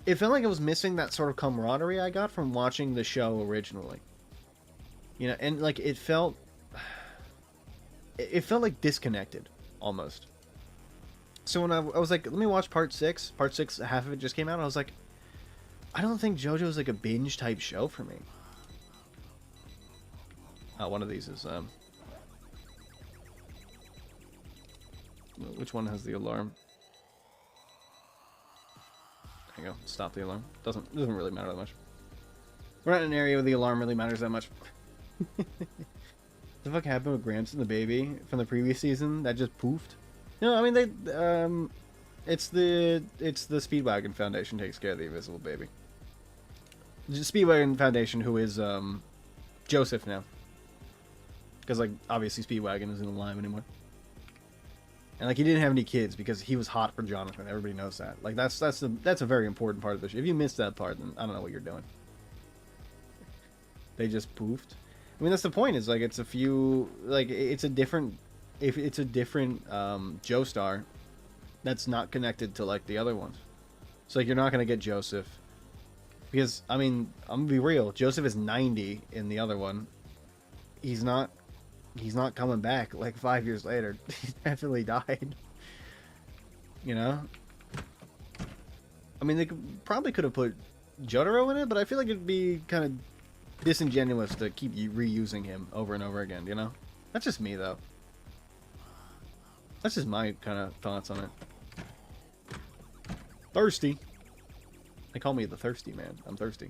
It felt like I was missing that sort of camaraderie I got from watching the show originally. You know, and, like, it felt like disconnected, almost. So when I was like, let me watch part 6. Part 6, half of it just came out. I was like, I don't think JoJo's like a binge type show for me. One of these is, which one has the alarm? There you go. Stop the alarm. Doesn't really matter that much. We're not in an area where the alarm really matters that much. The fuck happened with Gramps and the baby from the previous season? That just poofed. No, I mean, they it's the Speedwagon Foundation takes care of the invisible baby. The Speedwagon Foundation, who is Joseph now, because, like, obviously Speedwagon isn't alive anymore. And, like, he didn't have any kids because he was hot for Jonathan. Everybody knows that. Like, that's a very important part of the show. If you missed that part, then I don't know what you're doing. They just poofed. I mean, that's the point. Is, like, it's a few, like, it's a different Joestar that's not connected to, like, the other ones. So, like, you're not gonna get Joseph because, I mean, I'm gonna be real. Joseph is 90 in the other one. He's not coming back like 5 years later. He definitely died. You know? I mean, they probably could have put Jotaro in it, but I feel like it'd be kind of disingenuous to keep reusing him over and over again, you know? That's just me, though. That's just my kind of thoughts on it. Thirsty. They call me the thirsty man. I'm thirsty.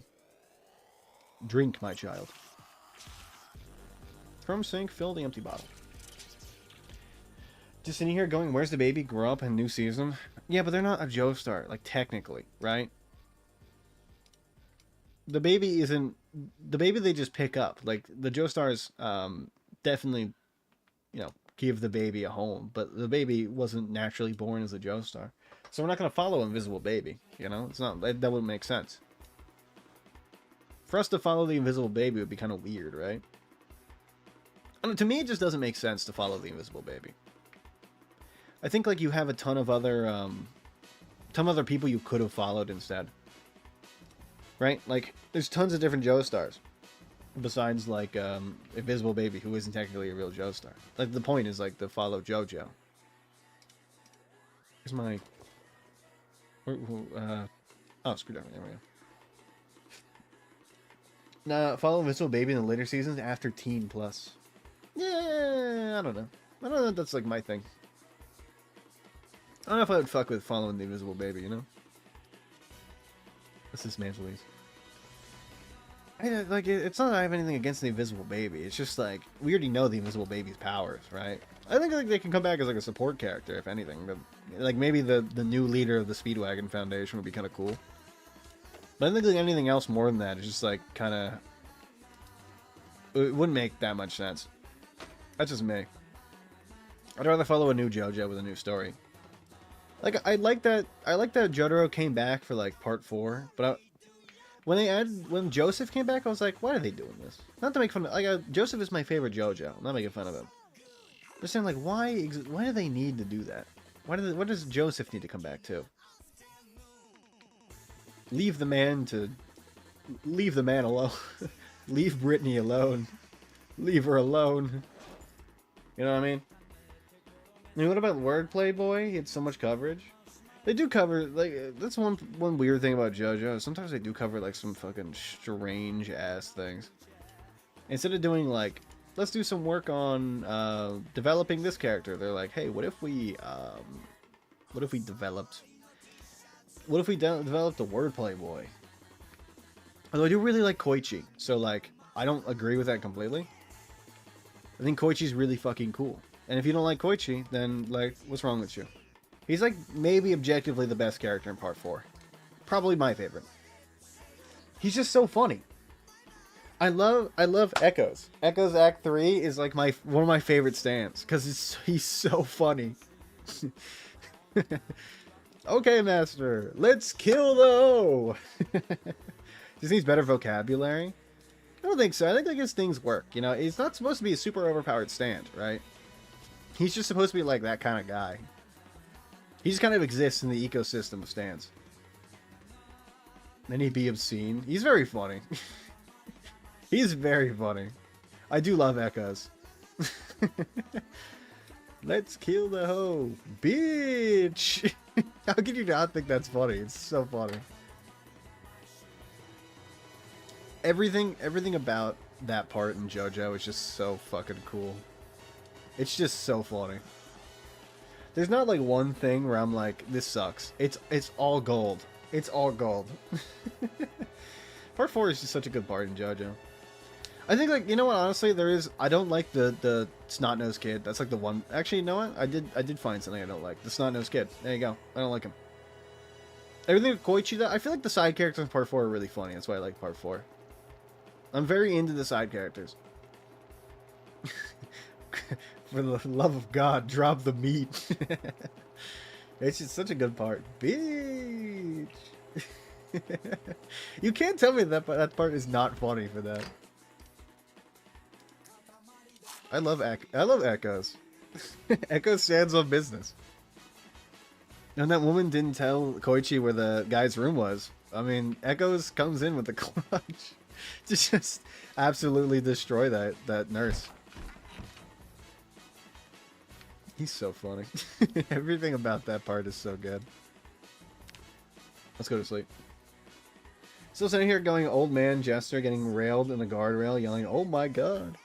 Drink, my child. From sink, fill the empty bottle. Just sitting here going, where's the baby? Grow up in new season? Yeah, but they're not a Joestar, like, technically, right? the baby isn't the baby they just pick up. Like the Joestars definitely, you know, give the baby a home, but the baby wasn't naturally born as a Joestar. So we're not going to follow Invisible Baby, you know? It's not that wouldn't make sense. For us to follow the Invisible Baby would be kind of weird, right? I don't know, to me it just doesn't make sense to follow the Invisible Baby. I think like you have a ton of other people you could have followed instead. Right? Like there's tons of different Joestars besides like Invisible Baby, who isn't technically a real Joestar. Like the point is like to follow JoJo. Here's my oh, screwdriver, there we go. Now, follow Invisible Baby in the later seasons after Teen Plus. Yeah, I don't know. I don't know if that's like my thing. I don't know if I would fuck with following the Invisible Baby, you know? Let's dismantle these. It's not that I have anything against the Invisible Baby. It's just like, we already know the Invisible Baby's powers, right? I think like they can come back as like a support character, if anything. But, like maybe the new leader of the Speedwagon Foundation would be kind of cool. But I think like anything else more than that is just like kind of... It wouldn't make that much sense. That's just me. I'd rather follow a new JoJo with a new story. Like I like that Jotaro came back for like part 4, but when Joseph came back, I was like, why are they doing this? Not to make fun of Joseph is my favorite JoJo. I'm not making fun of him. But saying like why do they need to do that? What does Joseph need to come back to? Leave the man alone. Leave Brittany alone. Leave her alone. You know what I mean? I mean, what about Wordplay Boy? He had so much coverage. They do cover, like, that's one weird thing about JoJo. Sometimes they do cover, like, some fucking strange-ass things. Instead of doing, like, let's do some work on developing this character, they're like, hey, what if we developed a Wordplay Boy? Although I do really like Koichi, so, like, I don't agree with that completely. I think Koichi's really fucking cool. And if you don't like Koichi, then, like, what's wrong with you? He's, like, maybe objectively the best character in Part 4. Probably my favorite. He's just so funny. I love Echoes. Echoes Act 3 is, like, one of my favorite stands. Because he's so funny. Okay, Master. Let's kill the O! Just needs better vocabulary. I don't think so. I think like his things work. You know, he's not supposed to be a super overpowered stand, right? He's just supposed to be like that kind of guy. He just kind of exists in the ecosystem of stands. Then he'd be obscene. He's very funny. He's very funny. I do love Echoes. Let's kill the hoe, bitch! How can you not think that's funny? It's so funny. Everything about that part in JoJo is just so fucking cool. It's just so funny. There's not like one thing where I'm like, this sucks. It's all gold. It's all gold. Part 4 is just such a good part in JoJo. I think like, you know what, honestly, I don't like the snot-nosed kid. That's like the one. Actually, you know what? I did find something I don't like. The snot-nosed kid. There you go. I don't like him. Everything with Koichi, I feel like the side characters in Part 4 are really funny. That's why I like Part 4. I'm very into the side characters. For the love of God, drop the meat. It's just such a good part. Bitch! You can't tell me that part is not funny for that. I love Echoes. Echoes stands on business. And that woman didn't tell Koichi where the guy's room was. I mean, Echoes comes in with the clutch to just absolutely destroy that nurse. He's so funny. Everything about that part is so good. Let's go to sleep. Still sitting here going, old man Jester getting railed in the guardrail, yelling, oh my god.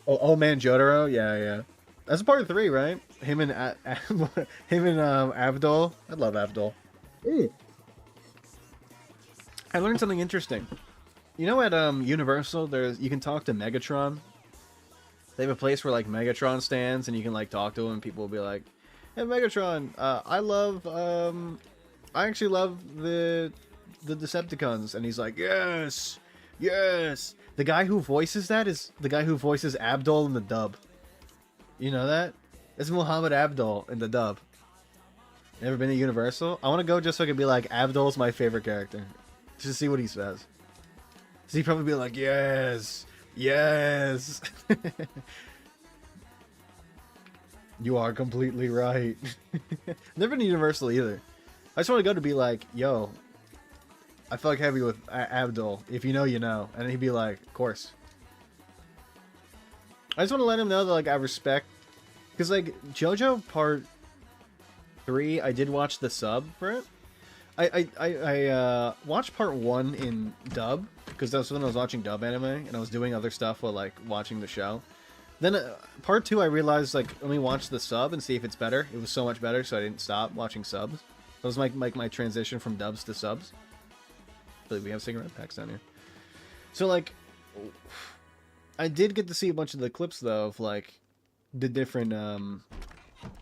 Oh, old man Jotaro? Yeah. That's part 3, right? Him and Abdul. I love Abdul. Ooh. I learned something interesting. You know at Universal, you can talk to Megatron. They have a place where like Megatron stands, and you can like talk to him, and people will be like, "Hey Megatron, I actually love the the Decepticons, and he's like, yes, yes. The guy who voices that is the guy who voices Abdul in the dub. You know that? It's Muhammad Abdul in the dub. Never been to Universal? I want to go just so I can be like, Abdul's my favorite character. Just to see what he says. So he'd probably be like, yes, yes. You are completely right. Never been to Universal either. I just want to go to be like, yo, I feel like heavy with Abdul. If you know, you know. And he'd be like, of course. I just want to let him know that, like, I respect. Because, like, JoJo Part 3, I did watch the sub for it. I watched Part 1 in dub. Because that's when I was watching dub anime. And I was doing other stuff while, like, watching the show. Then Part 2, I realized, like, let me watch the sub and see if it's better. It was so much better, so I didn't stop watching subs. That was my transition from dubs to subs. I believe we have cigarette packs down here. So, like, I did get to see a bunch of the clips, though, of, like, the different,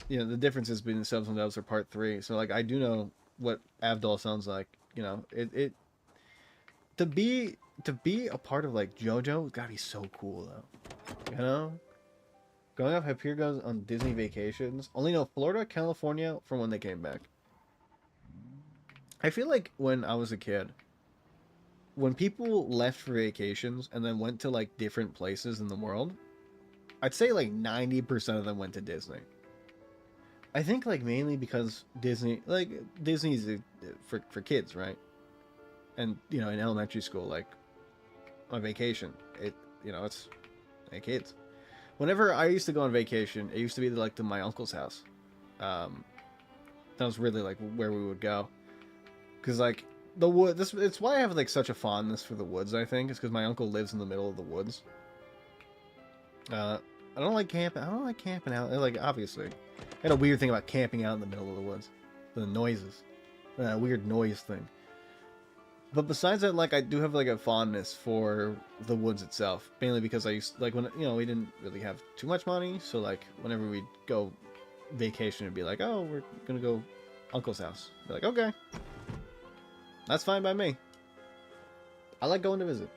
you know, the differences between the subs and dubs for Part 3. So, like, I do know what Abdul sounds like. You know, to be a part of, like, JoJo, it's gotta be so cool, though. You know? Growing up, Hyperion goes on Disney vacations. Only know Florida, California from when they came back. I feel like when I was a kid, when people left for vacations and then went to, like, different places in the world, I'd say, like, 90% of them went to Disney. I think, like, mainly because Disney, like, Disney's for kids, right? And, you know, in elementary school, like, on vacation, you know, it's, hey, kids. Whenever I used to go on vacation, it used to be, like, to my uncle's house. That was really, like, where we would go. Because, like, the wood, it's why I have, like, such a fondness for the woods, I think. It's because my uncle lives in the middle of the woods. I don't like camping. I don't like camping out. Like, obviously. I had a weird thing about camping out in the middle of the woods. The noises. Weird noise thing. But besides that, like, I do have, like, a fondness for the woods itself. Mainly because I used, like, when, you know, we didn't really have too much money. So, like, whenever we'd go vacation, it'd be like, oh, we're gonna go uncle's house. Be like, okay. That's fine by me. I like going to visit.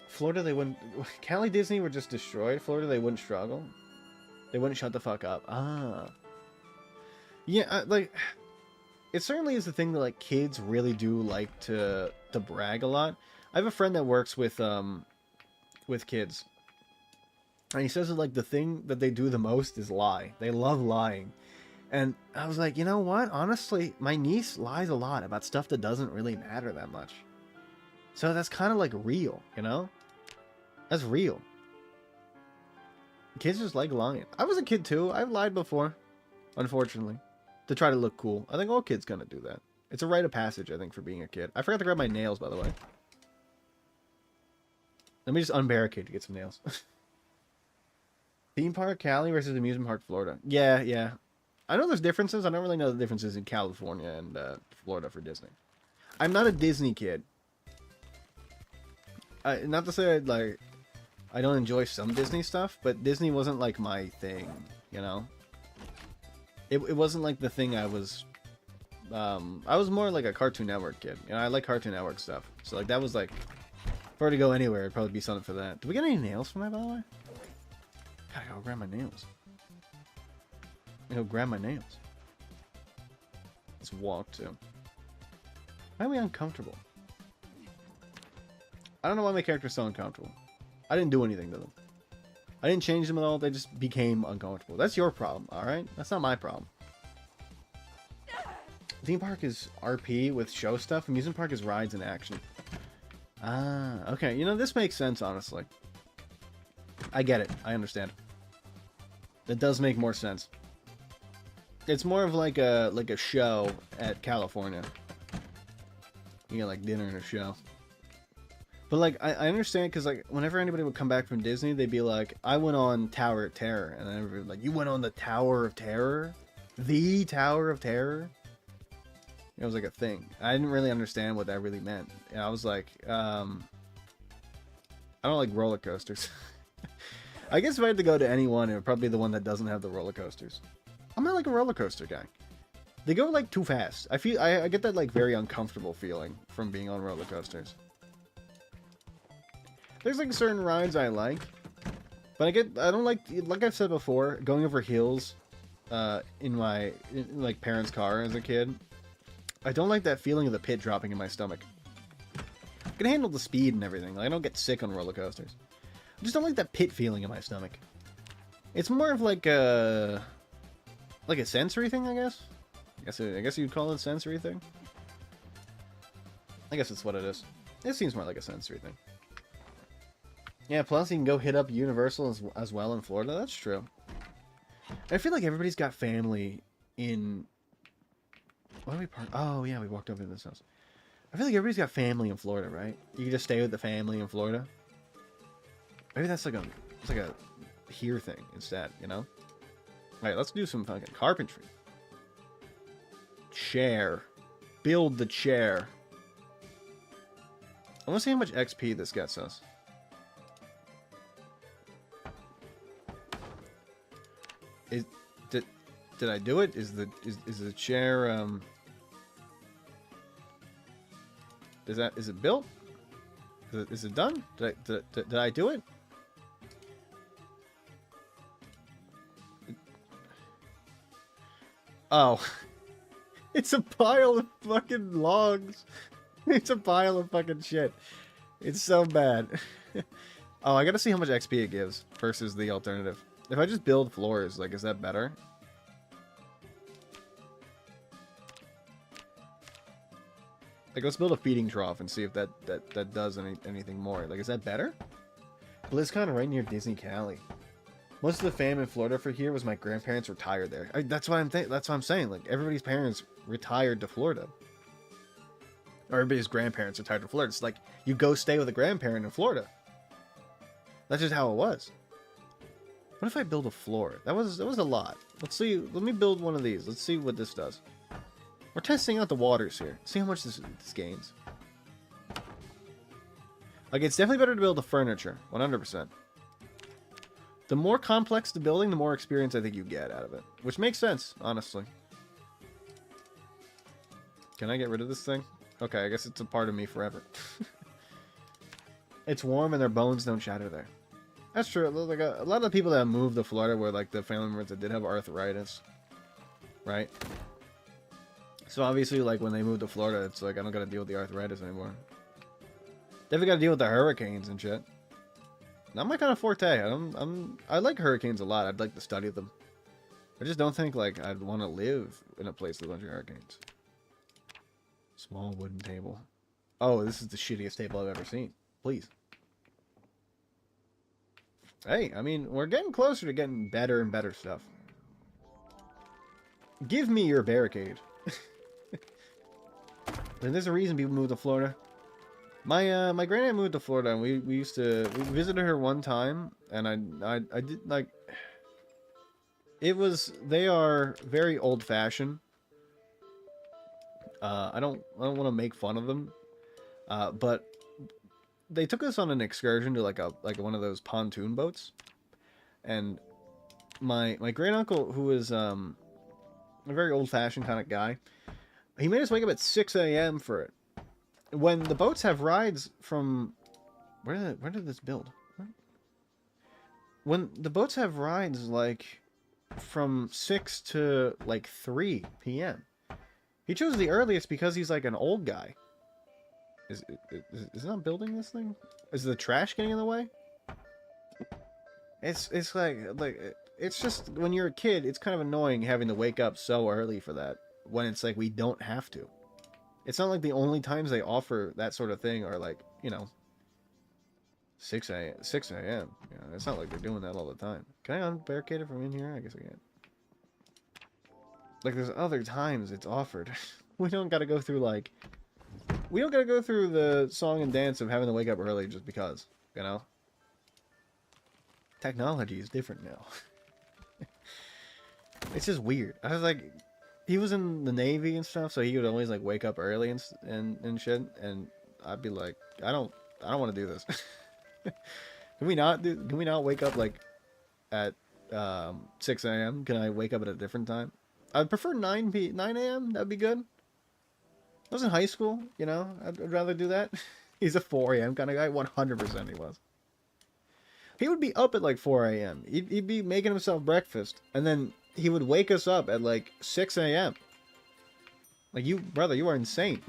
Florida, they wouldn't... Cali, Disney were just destroyed. Florida, they wouldn't struggle. They wouldn't shut the fuck up. Ah. Yeah, like... It certainly is the thing that, like, kids really do like to brag a lot. I have a friend that works with kids. And he says that, like, the thing that they do the most is lie. They love lying. And I was like, you know what? Honestly, my niece lies a lot about stuff that doesn't really matter that much. So that's kind of, like, real, you know? That's real. Kids just like lying. I was a kid, too. I've lied before. Unfortunately. To try to look cool. I think all kids kind of do that. It's a rite of passage, I think, for being a kid. I forgot to grab my nails, by the way. Let me just unbarricade to get some nails. Theme park Cali versus amusement park Florida. Yeah, yeah. I know there's differences. I don't really know the differences in California and Florida for Disney. I'm not a Disney kid. Not to say I don't enjoy some Disney stuff, but Disney wasn't like my thing, you know? It wasn't like the thing I was more like a Cartoon Network kid. You know, I like Cartoon Network stuff. So like that was like, if I were to go anywhere, it'd probably be something for that. Did we get any nails from that, by the way? Gotta go grab my nails. Go grab my nails. Let's walk too. Why are we uncomfortable? I don't know why my character's so uncomfortable. I didn't do anything to them. I didn't change them at all. They just became uncomfortable. That's your problem, alright? That's not my problem. Theme park is RP with show stuff. Amusement park is rides and action. Ah, okay. You know, this makes sense, honestly. I get it. I understand. It does make more sense. It's more of like a show at California. You get like dinner and a show. But like I understand because like whenever anybody would come back from Disney, they'd be like, "I went on Tower of Terror," and then everybody would be like, "You went on the Tower of Terror, the Tower of Terror." It was like a thing. I didn't really understand what that really meant, and I was like, I don't like roller coasters. I guess if I had to go to any one, it would probably be the one that doesn't have the roller coasters. I'm not like a roller coaster guy. They go like too fast. I get that like very uncomfortable feeling from being on roller coasters. There's like certain rides I like, but I don't like I've said before, going over hills in my like parents' car as a kid. I don't like that feeling of the pit dropping in my stomach. I can handle the speed and everything. Like, I don't get sick on roller coasters. I just don't like that pit feeling in my stomach. It's more of like a sensory thing, I guess. I guess you'd call it a sensory thing. I guess it's what it is. It seems more like a sensory thing. Yeah, plus you can go hit up Universal as well in Florida. That's true. I feel like everybody's got family in... What did we park? Oh, yeah, we walked over to this house. I feel like everybody's got family in Florida, right? You can just stay with the family in Florida. Maybe that's like a here thing instead, you know? Alright, let's do some fucking carpentry. Chair. Build the chair. I want to see how much XP this gets us. Did I do it? Is the chair is it built? Is it done? Did I do it? Oh. It's a pile of fucking logs. It's a pile of fucking shit. It's so bad. Oh, I gotta see how much XP it gives versus the alternative. If I just build floors, like, is that better? Like, let's build a feeding trough and see if that does anything more. Like, is that better? BlizzCon right near Disney Cali. Most of the fam in Florida for here was my grandparents retired there. That's what I'm saying. Like, everybody's parents retired to Florida. Or everybody's grandparents retired to Florida. It's like, you go stay with a grandparent in Florida. That's just how it was. What if I build a floor? That was a lot. Let's see. Let me build one of these. Let's see what this does. We're testing out the waters here. See how much this gains. Like, it's definitely better to build the furniture. 100%. The more complex the building, the more experience I think you get out of it. Which makes sense, honestly. Can I get rid of this thing? Okay, I guess it's a part of me forever. It's warm and their bones don't shatter there. That's true. Like a lot of the people that moved to Florida were like the family members that did have arthritis. Right? So obviously, like, when they moved to Florida, it's like, I don't gotta deal with the arthritis anymore. Definitely gotta deal with the hurricanes and shit. Not my kind of forte. I like hurricanes a lot. I'd like to study them. I just don't think, like, I'd want to live in a place with a bunch of hurricanes. Small wooden table. Oh, this is the shittiest table I've ever seen. Please. Hey, I mean, we're getting closer to getting better and better stuff. Give me your barricade. And there's a reason people moved to Florida. My granddad moved to Florida, and we visited her one time, and I did, like, they are very old fashioned. I don't want to make fun of them, but they took us on an excursion to like one of those pontoon boats, and my great uncle, who is a very old fashioned kind of guy, he made us wake up at 6 a.m. for it. When the boats have rides from... Where did this build? When the boats have rides, like, from 6 to, like, 3 p.m. He chose the earliest because he's, like, an old guy. Is it not building this thing? Is the trash getting in the way? It's like, it's just, when you're a kid, it's kind of annoying having to wake up so early for that. When it's like, we don't have to. It's not like the only times they offer that sort of thing are like, you know, 6 a.m. You know, it's not like they're doing that all the time. Can I unbarricade it from in here? I guess I can. Like, there's other times it's offered. We don't gotta go through, like... We don't gotta go through the song and dance of having to wake up early just because, you know? Technology is different now. It's just weird. I was like... He was in the Navy and stuff, so he would always like wake up early and shit, and I'd be like, I don't want to do this. Can we not wake up like at 6 a.m.? Can I wake up at a different time? I'd prefer 9 a.m. That'd be good. I was in high school, you know. I'd rather do that. He's a 4 a.m. kind of guy. 100% he was. He would be up at like 4 a.m. He'd be making himself breakfast, and then he would wake us up at like 6 a.m. Like, you, brother, you are insane.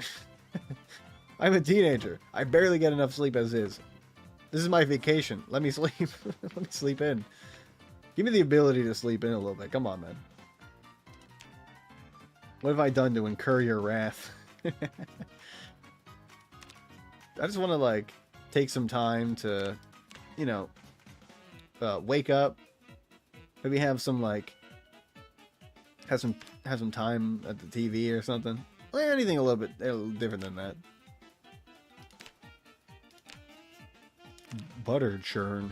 I'm a teenager. I barely get enough sleep as is. This is my vacation. Let me sleep. Let me sleep in. Give me the ability to sleep in a little bit. Come on, man. What have I done to incur your wrath? I just want to, like, take some time to, you know, wake up. Maybe have some, like, have some time at the TV or something. Or anything a little different than that. Butter churn.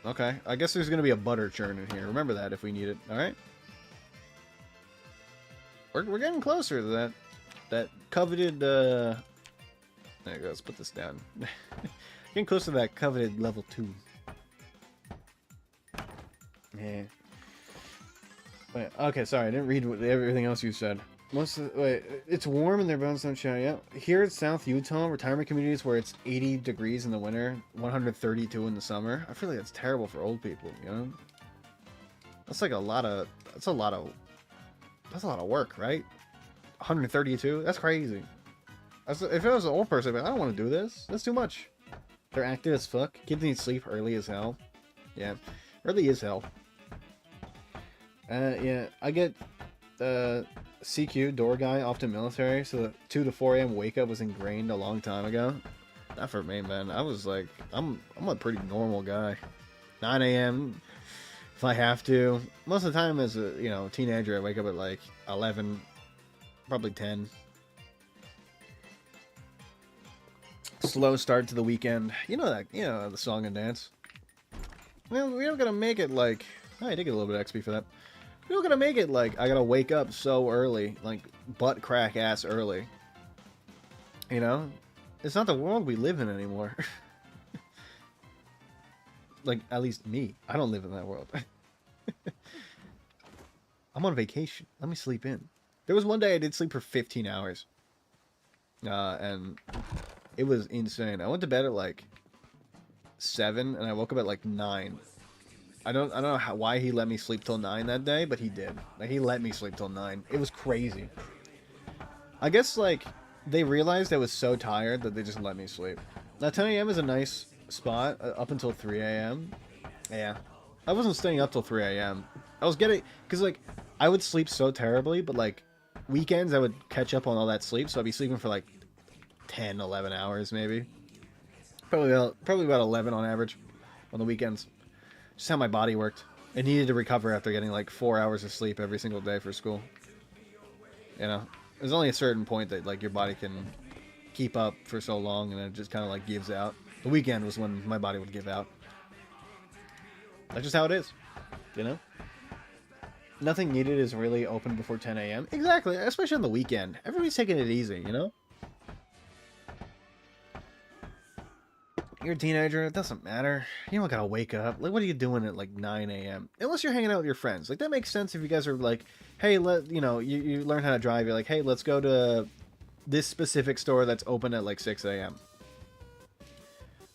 Okay, I guess there's gonna be a butter churn in here. Remember that if we need it. All right. We're getting closer to that coveted. There you go. Let's put this down. Getting close to that coveted level 2. Yeah. Wait. Okay. Sorry, I didn't read everything else you said. Wait, it's warm and their bones don't show. Yeah, here in South Utah, retirement communities where it's 80 degrees in the winter, 132 in the summer. I feel like that's terrible for old people. You know, that's like a lot of work, right? 132. That's crazy. If I was an old person, I'd be like, I don't want to do this. That's too much. They're active as fuck. Kids need sleep early as hell. Yeah, early as hell. Yeah, I get CQ, door guy, often military, so the 2 to 4 a.m. wake up was ingrained a long time ago. Not for me, man. I was like, I'm a pretty normal guy. 9 a.m. if I have to. Most of the time as a, you know, teenager, I wake up at like 11, probably 10. Slow start to the weekend. You know that, you know, the song and dance. Well, we don't gotta make it like, oh, I did get a little bit of XP for that. We're not gonna make it like I gotta wake up so early, like butt crack ass early. You know, it's not the world we live in anymore. Like, at least me, I don't live in that world. I'm on vacation. Let me sleep in. There was one day I did sleep for 15 hours, and it was insane. I went to bed at like 7, and I woke up at like 9. I don't know why he let me sleep till 9 that day, but he did. Like, he let me sleep till 9. It was crazy. I guess, like, they realized I was so tired that they just let me sleep. Now, 10 a.m. is a nice spot up until 3 a.m. Yeah. I wasn't staying up till 3 a.m. I was getting... Because, like, I would sleep so terribly, but, like, weekends I would catch up on all that sleep, so I'd be sleeping for, like, 10, 11 hours, maybe. Probably about 11 on average on the weekends. Just how my body worked. It needed to recover after getting like 4 hours of sleep every single day for school. You know, there's only a certain point that like your body can keep up for so long, and it just kind of like gives out. The weekend was when my body would give out. That's just how it is, you know. Nothing needed is really open before 10 a.m. Exactly, especially on the weekend. Everybody's taking it easy, you know. You're a teenager, it doesn't matter. You don't gotta wake up. Like, what are you doing at like 9 a.m.? Unless you're hanging out with your friends. Like, that makes sense if you guys are like, hey, you know, you learn how to drive. You're like, hey, let's go to this specific store that's open at like 6 a.m.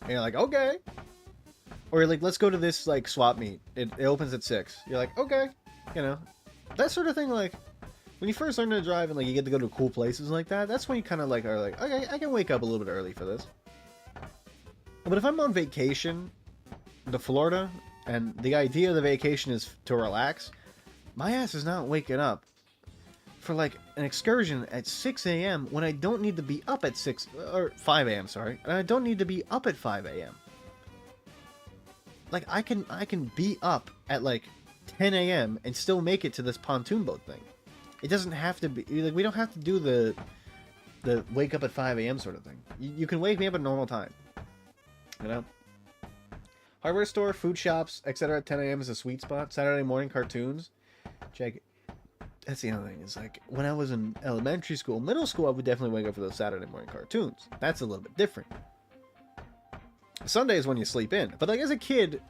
And you're like, okay. Or you're like, let's go to this like swap meet. It opens at 6. You're like, okay. You know, that sort of thing. Like, when you first learn to drive and like you get to go to cool places like that, that's when you kind of like are like, okay, I can wake up a little bit early for this. But if I'm on vacation to Florida, and the idea of the vacation is to relax, my ass is not waking up for like an excursion at 6 a.m. when I don't need to be up at 6 or 5 a.m. Sorry, and I don't need to be up at 5 a.m. Like, I can be up at like 10 a.m. and still make it to this pontoon boat thing. It doesn't have to be like, we don't have to do the wake up at 5 a.m. sort of thing. You can wake me up at normal time. You know, hardware store, food shops, etc. at 10 a.m. is a sweet spot. Saturday morning cartoons, check it. That's the other thing. Is like when I was in elementary school, middle school, I would definitely wake up for those Saturday morning cartoons. That's a little bit different. Sunday is when you sleep in, but like as a kid,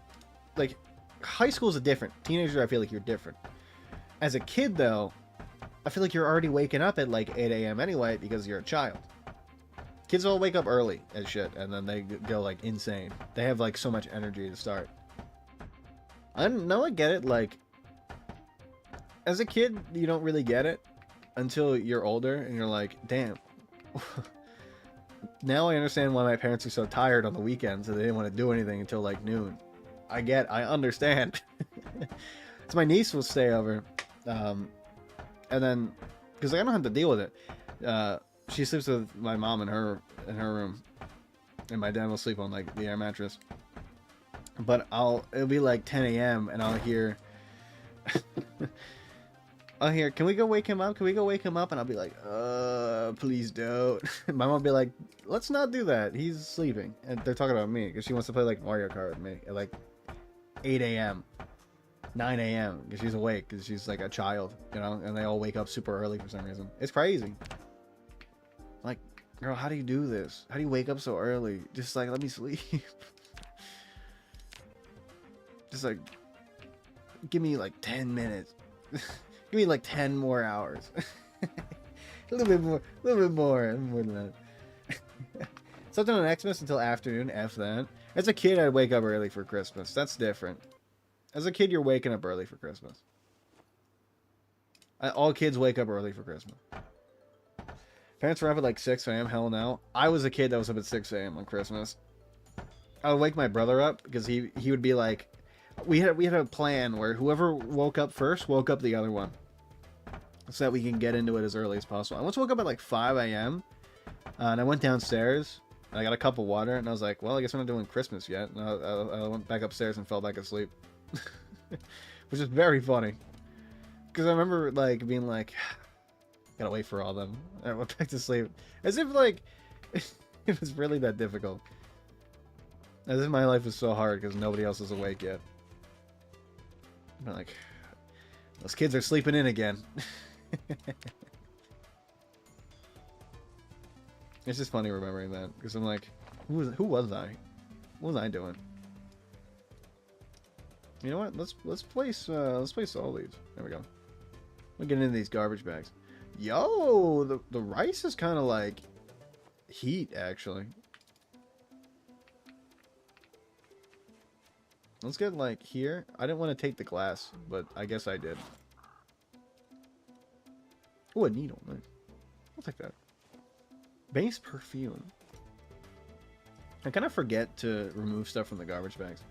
like high school is a different. Teenager, I feel like you're different. As a kid, though, I feel like you're already waking up at like 8 a.m. anyway because you're a child. Kids all wake up early as shit, and then they go like insane. They have like so much energy to start. I get it. Like, as a kid, you don't really get it until you're older, and you're like, damn. Now I understand why my parents are so tired on the weekends and they didn't want to do anything until like noon. I understand. So my niece will stay over, and then because I don't have to deal with it. She sleeps with my mom in her room, and my dad will sleep on like the air mattress. But it'll be like 10 a.m. and I'll hear, can we go wake him up? Can we go wake him up? And I'll be like, please don't. My mom will be like, let's not do that. He's sleeping. And they're talking about me because she wants to play like Mario Kart with me at like 8 a.m. 9 a.m. because she's awake because she's like a child, you know, and they all wake up super early for some reason. It's crazy. Like, girl, how do you do this? How do you wake up so early? Just like, let me sleep. Just like, give me like 10 minutes. Give me like 10 more hours. a little bit more than that. Something on Xmas until afternoon, F that. As a kid, I'd wake up early for Christmas. That's different. As a kid, you're waking up early for Christmas. All kids wake up early for Christmas. Parents were up at like 6 a.m. Hell no. I was a kid that was up at 6 a.m. on Christmas. I would wake my brother up because he would be like, we had a plan where whoever woke up first woke up the other one, so that we can get into it as early as possible. I once woke up at like 5 a.m. And I went downstairs. And I got a cup of water, and I was like, well, I guess we're not doing Christmas yet. And I went back upstairs and fell back asleep. Which is very funny. Because I remember, like, being like, gotta wait for all of them. And I went back to sleep. As if, like, it was really that difficult. As if my life was so hard because nobody else is awake yet. I'm like, those kids are sleeping in again. It's just funny remembering that because I'm like, who was I? What was I doing? You know what? Let's place all these. There we go. We're getting into these garbage bags. Yo, the rice is kind of like heat actually. Let's get like here. I didn't want to take the glass, but I guess I did. Oh, a needle. Nice. I'll take that. Base perfume. I kind of forget to remove stuff from the garbage bags.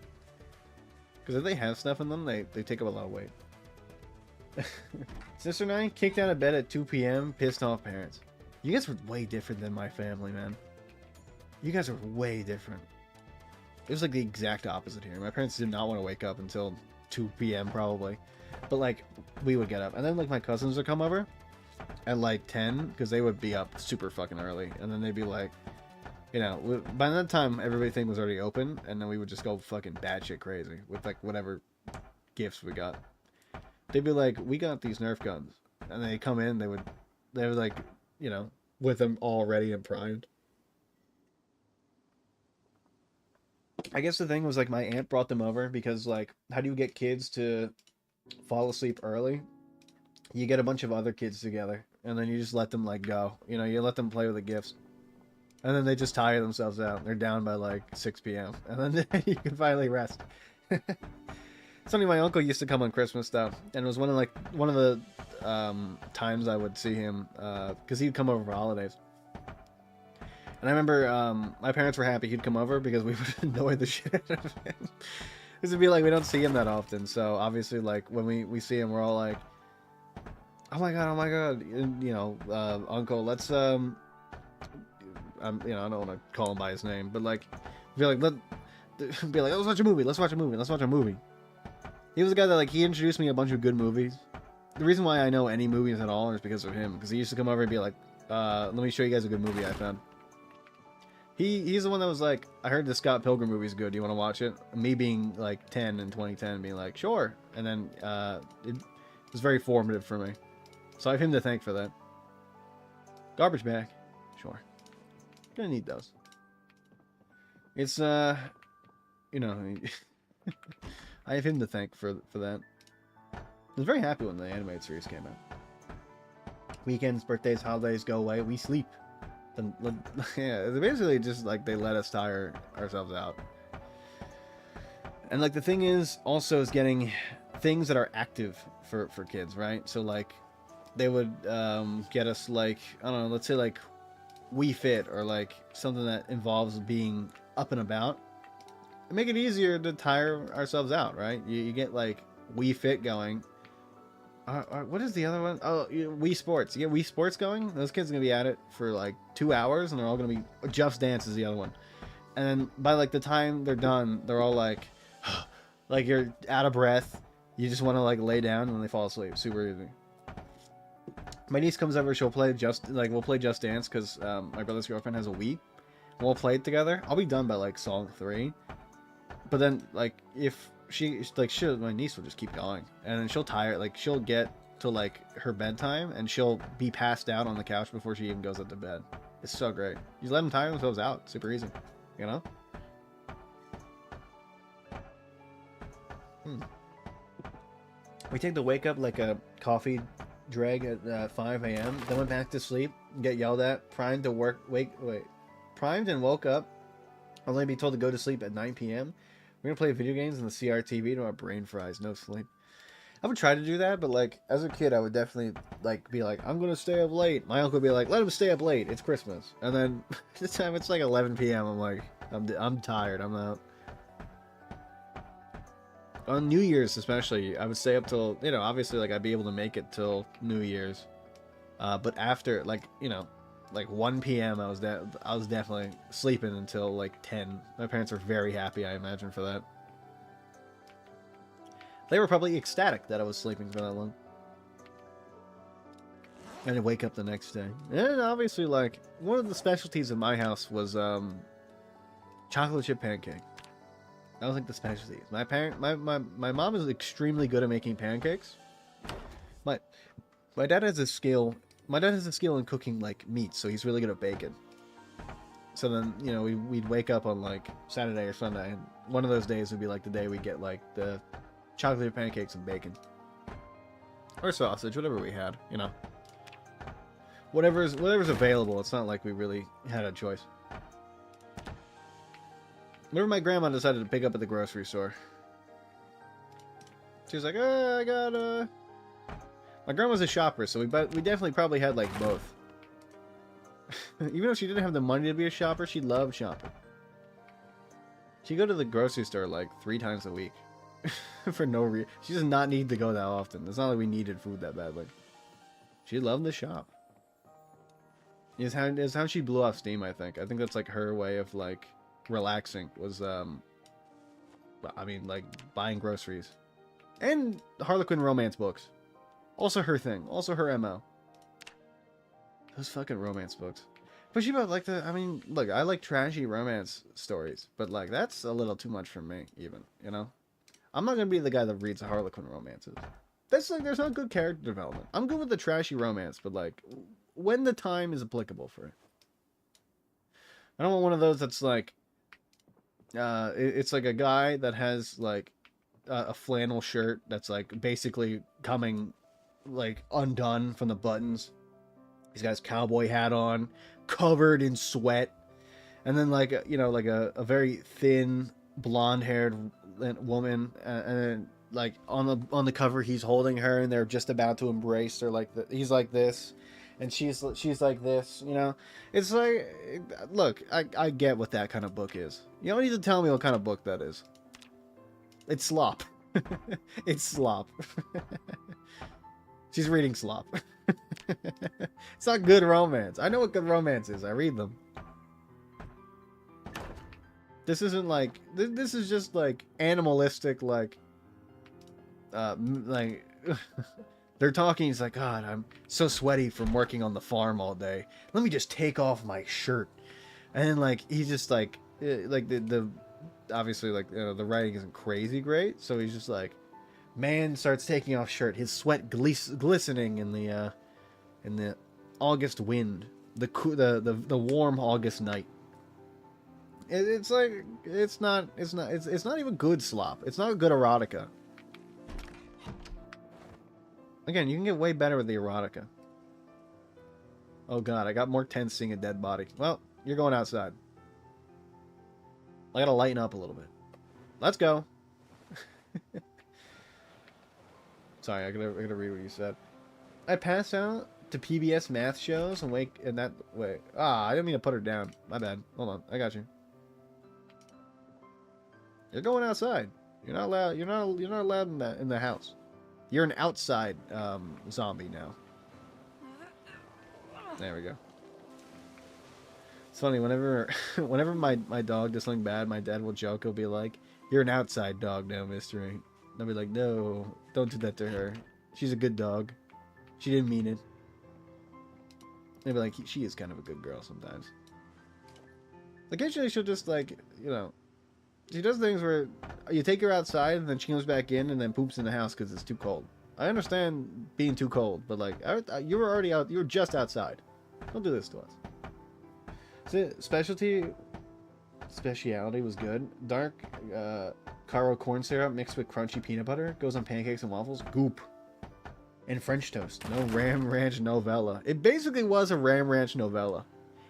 Because if they have stuff in them, they take up a lot of weight. Sister 9 kicked out of bed at 2 p.m. Pissed off parents. You guys were way different than my family, man. You guys are way different. It was like the exact opposite here. My parents did not want to wake up until 2 p.m. probably. But like, we would get up. And then like my cousins would come over at like 10 because they would be up super fucking early. And then they'd be like, you know, by that time everything was already open. And then we would just go fucking batshit crazy with like whatever gifts we got. They'd be like, we got these Nerf guns. And they come in, they would like, you know, with them all ready and primed. I guess the thing was like my aunt brought them over because like, how do you get kids to fall asleep early? You get a bunch of other kids together and then you just let them like go. You know, you let them play with the gifts. And then they just tire themselves out. They're down by like 6 p.m. And then you can finally rest. Something my uncle used to come on Christmas though, and it was one of the times I would see him because he'd come over for holidays. And I remember my parents were happy he'd come over because we would annoy the shit out of him. Because it'd be like we don't see him that often, so obviously like when we see him, we're all like, oh my god, and, you know, uncle, let's you know, I don't want to call him by his name, but like be like let's watch a movie. He was the guy that like he introduced me a bunch of good movies. The reason why I know any movies at all is because of him. Because he used to come over and be like, let me show you guys a good movie I found. He's the one that was like, I heard the Scott Pilgrim movie's good. Do you want to watch it? Me being like 10 in 2010, being like, sure. And then it was very formative for me. So I have him to thank for that. Garbage bag. Sure. Gonna need those. It's, you know... I have him to thank for that. I was very happy when the animated series came out. Weekends, birthdays, holidays go away. We sleep. Yeah, basically just like they let us tire ourselves out. And like the thing is also is getting things that are active for kids, right? So like they would get us like, I don't know, let's say like Wii Fit or like something that involves being up and about. Make it easier to tire ourselves out, right? You get like Wii Fit going. What is the other one? Oh, Wii Sports. You get Wii Sports going. Those kids are gonna be at it for like 2 hours, and they're all gonna be. Just Dance is the other one. And then by like the time they're done, they're all like, like you're out of breath. You just want to like lay down, and then they fall asleep. Super easy. My niece comes over. She'll play we'll play Just Dance because my brother's girlfriend has a Wii. We'll play it together. I'll be done by like song 3. But then like if my niece will just keep going, and then she'll tire, like she'll get to like her bedtime and she'll be passed out on the couch before she even goes up to bed. It's so great. You let them tire themselves out, super easy, you know. We take the wake up like a coffee drag at 5 a.m. Then went back to sleep, get yelled at, primed and woke up, only be told to go to sleep at 9 p.m. We're gonna play video games in the CRTV to our brain fries, no sleep. I would try to do that, but like as a kid, I would definitely like be like, I'm gonna stay up late. My uncle would be like, let him stay up late. It's Christmas. And then this time it's like 11 p.m. I'm like, I'm tired. I'm out. On New Year's especially, I would stay up till, you know, obviously like I'd be able to make it till New Year's, but after like, you know, like 1 p.m. I was definitely sleeping until like 10. My parents were very happy, I imagine, for that. They were probably ecstatic that I was sleeping for that long. And I'd wake up the next day. And obviously, like, one of the specialties in my house was chocolate chip pancake. That was like the specialty. My mom is extremely good at making pancakes. My dad has a skill. My dad has a skill in cooking like meat, so he's really good at bacon. So then, you know, we'd wake up on like Saturday or Sunday, and one of those days would be like the day we get like the chocolate pancakes and bacon. Or sausage, whatever we had, you know. Whatever's available. It's not like we really had a choice. Whenever my grandma decided to pick up at the grocery store, she was like, I got My grandma's a shopper, so we definitely probably had like both. Even if she didn't have the money to be a shopper, she loved shopping. She'd go to the grocery store like 3 times a week. For no reason. She does not need to go that often. It's not like we needed food that badly. She loved to shop. It's how she blew off steam, I think. I think that's like her way of like relaxing was I mean like buying groceries. And Harlequin romance books. Also her thing. Also her MO. Those fucking romance books. But she would like I mean, look, I like trashy romance stories, but like that's a little too much for me, even, you know? I'm not gonna be the guy that reads Harlequin romances. That's like, there's not good character development. I'm good with the trashy romance, but like, when the time is applicable for it. I don't want one of those that's like, it's like a guy that has like a flannel shirt that's like basically coming like undone from the buttons. He's got his cowboy hat on, covered in sweat, and then like you know, like a very thin blonde-haired woman, and then like on the cover he's holding her and they're just about to embrace her, like he's like this and she's like this, you know. It's like, look, I get what that kind of book is. You don't need to tell me what kind of book that is. It's slop. It's slop. She's reading slop. It's not good romance. I know what good romance is. I read them. This isn't like, this is just like animalistic, like they're talking. He's like, God, I'm so sweaty from working on the farm all day. Let me just take off my shirt. And then like, he's just like the obviously like, you know, the writing isn't crazy great. So he's just like, man starts taking off shirt, his sweat glistening in the August wind, the warm August night. It's like it's not even good slop. It's not good erotica. Again, you can get way better with the erotica. Oh god, I got more tense seeing a dead body. Well, you're going outside. I gotta lighten up a little bit. Let's go. Sorry, I gotta read what you said. I pass out to PBS math shows and wake in that way. Ah, I didn't mean to put her down. My bad. Hold on, I got you. You're going outside. You're not allowed. You're not allowed in the house. You're an outside zombie now. There we go. It's funny whenever my dog does something bad, my dad will joke. He'll be like, "You're an outside dog now, Mister." And I'll be like, "No, don't do that to her. She's a good dog. She didn't mean it." They'll be like, "She is kind of a good girl sometimes." Occasionally, she'll just like, you know, she does things where you take her outside and then she comes back in and then poops in the house because it's too cold. I understand being too cold, but like, you were already out. You were just outside. Don't do this to us. So, specialty was good. Dark Caro corn syrup mixed with crunchy peanut butter goes on pancakes and waffles. Goop. And French toast. No Ram Ranch novella. It basically was a Ram Ranch novella.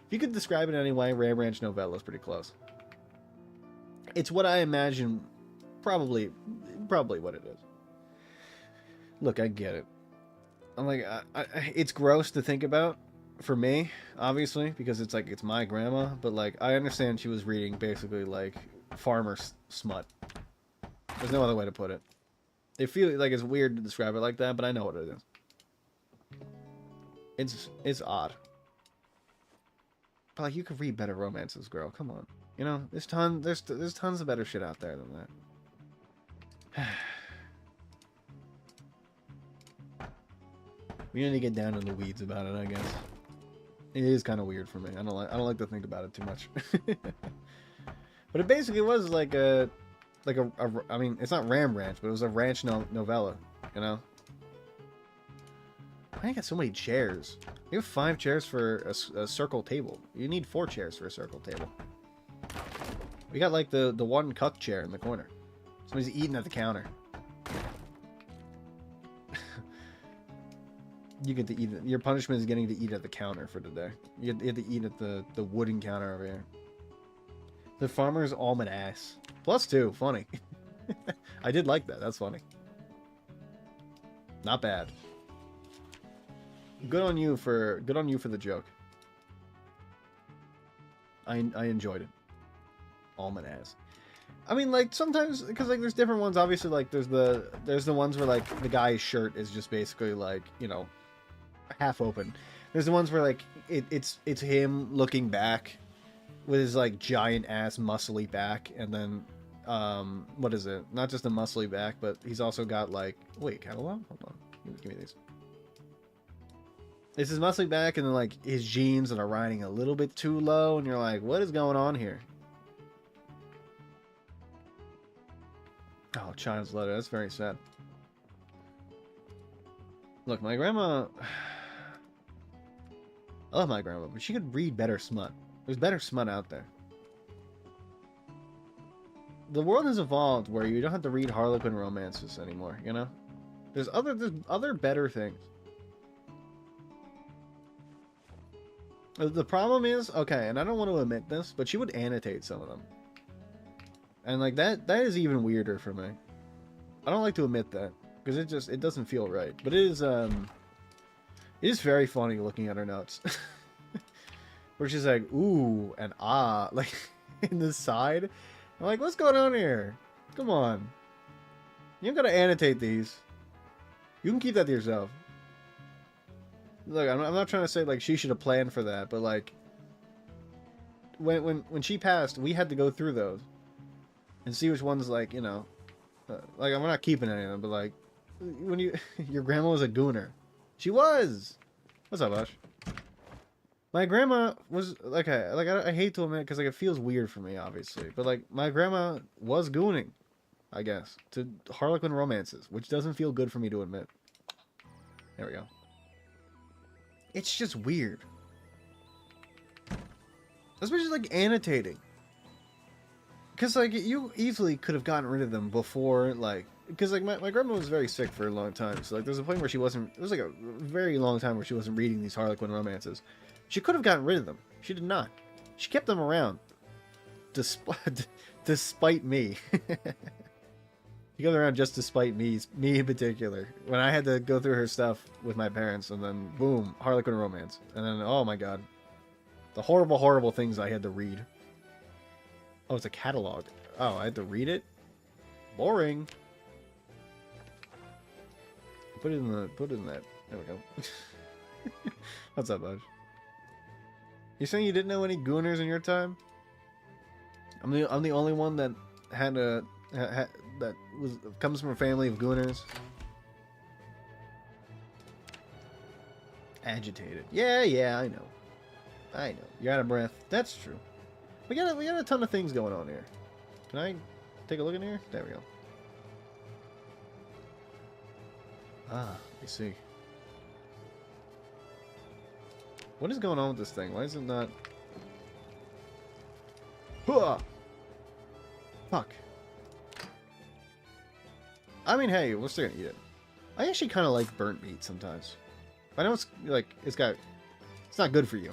If you could describe it in any way, Ram Ranch novella is pretty close. It's what I imagine, probably what it is. Look, I get it. I'm like, it's gross to think about for me, obviously, because it's like, it's my grandma, but like, I understand she was reading basically like farmer smut. There's no other way to put it. It feels like it's weird to describe it like that, but I know what it is. It's odd. But like, you could read better romances, girl. Come on. You know, there's tons of better shit out there than that. We need to get down in the weeds about it, I guess. It is kind of weird for me. I don't like to think about it too much. But it basically was like a I mean, it's not Ram Ranch, but it was a ranch novella, you know? Why do you got so many chairs? You have 5 chairs for a circle table. You need 4 chairs for a circle table. We got like the one cuck chair in the corner. Somebody's eating at the counter. You get to eat it. Your punishment is getting to eat at the counter for today. You have to eat at the wooden counter over here. The farmer's almond ass. +2. Funny. I did like that. That's funny. Not bad. Good on you for the joke. I enjoyed it. Almond ass. I mean, like, sometimes, because like there's different ones. Obviously, like there's the ones where like the guy's shirt is just basically like, you know, half open. There's the ones where like it's him looking back with his like giant ass muscly back, and then what is it? Not just a muscly back, but he's also got like, wait, catalog? Hold on, give me these. It's his muscly back, and then like his jeans that are riding a little bit too low, and you're like, what is going on here? Oh, child's letter. That's very sad. Look, my grandma... I love my grandma, but she could read better smut. There's better smut out there. The world has evolved where you don't have to read Harlequin romances anymore, you know? There's other better things. The problem is, okay, and I don't want to admit this, but she would annotate some of them. And like that is even weirder for me. I don't like to admit that because it doesn't feel right. But it is very funny looking at her notes. Where she's like, ooh and ah, like in the side. I'm like, what's going on here? Come on. You don't gotta annotate these. You can keep that to yourself. Look, I'm not trying to say like she should have planned for that, but like when she passed, we had to go through those and see which ones, like, you know, like, I'm not keeping any of them, but like when your grandma was a gooner. She was. What's up, Ash? My grandma was like, I hate to admit, because like it feels weird for me, obviously, but like my grandma was gooning, I guess, to Harlequin romances, which doesn't feel good for me to admit. There we go. It's just weird. Especially like annotating. Because, like, you easily could have gotten rid of them before, like... Because, like, my grandma was very sick for a long time. So, like, there's a point where she wasn't... It was, like, a very long time where she wasn't reading these Harlequin romances. She could have gotten rid of them. She did not. She kept them around. Despite me. She kept them around just despite me in particular. When I had to go through her stuff with my parents, and then, boom, Harlequin romance. And then, oh my god. The horrible, horrible things I had to read. Oh, it's a catalog. Oh, I had to read it? Boring. Put it in that. There we go. What's up, bud? You saying you didn't know any gooners in your time? I'm the only one that had comes from a family of gooners. Agitated. Yeah, I know. You're out of breath. That's true. We got a ton of things going on here. Can I take a look in here? There we go. Ah, I see. What is going on with this thing? Why is it not... Hooah! Fuck. I mean, hey, we're still gonna eat it. I actually kind of like burnt meat sometimes. I know it's like it's not good for you,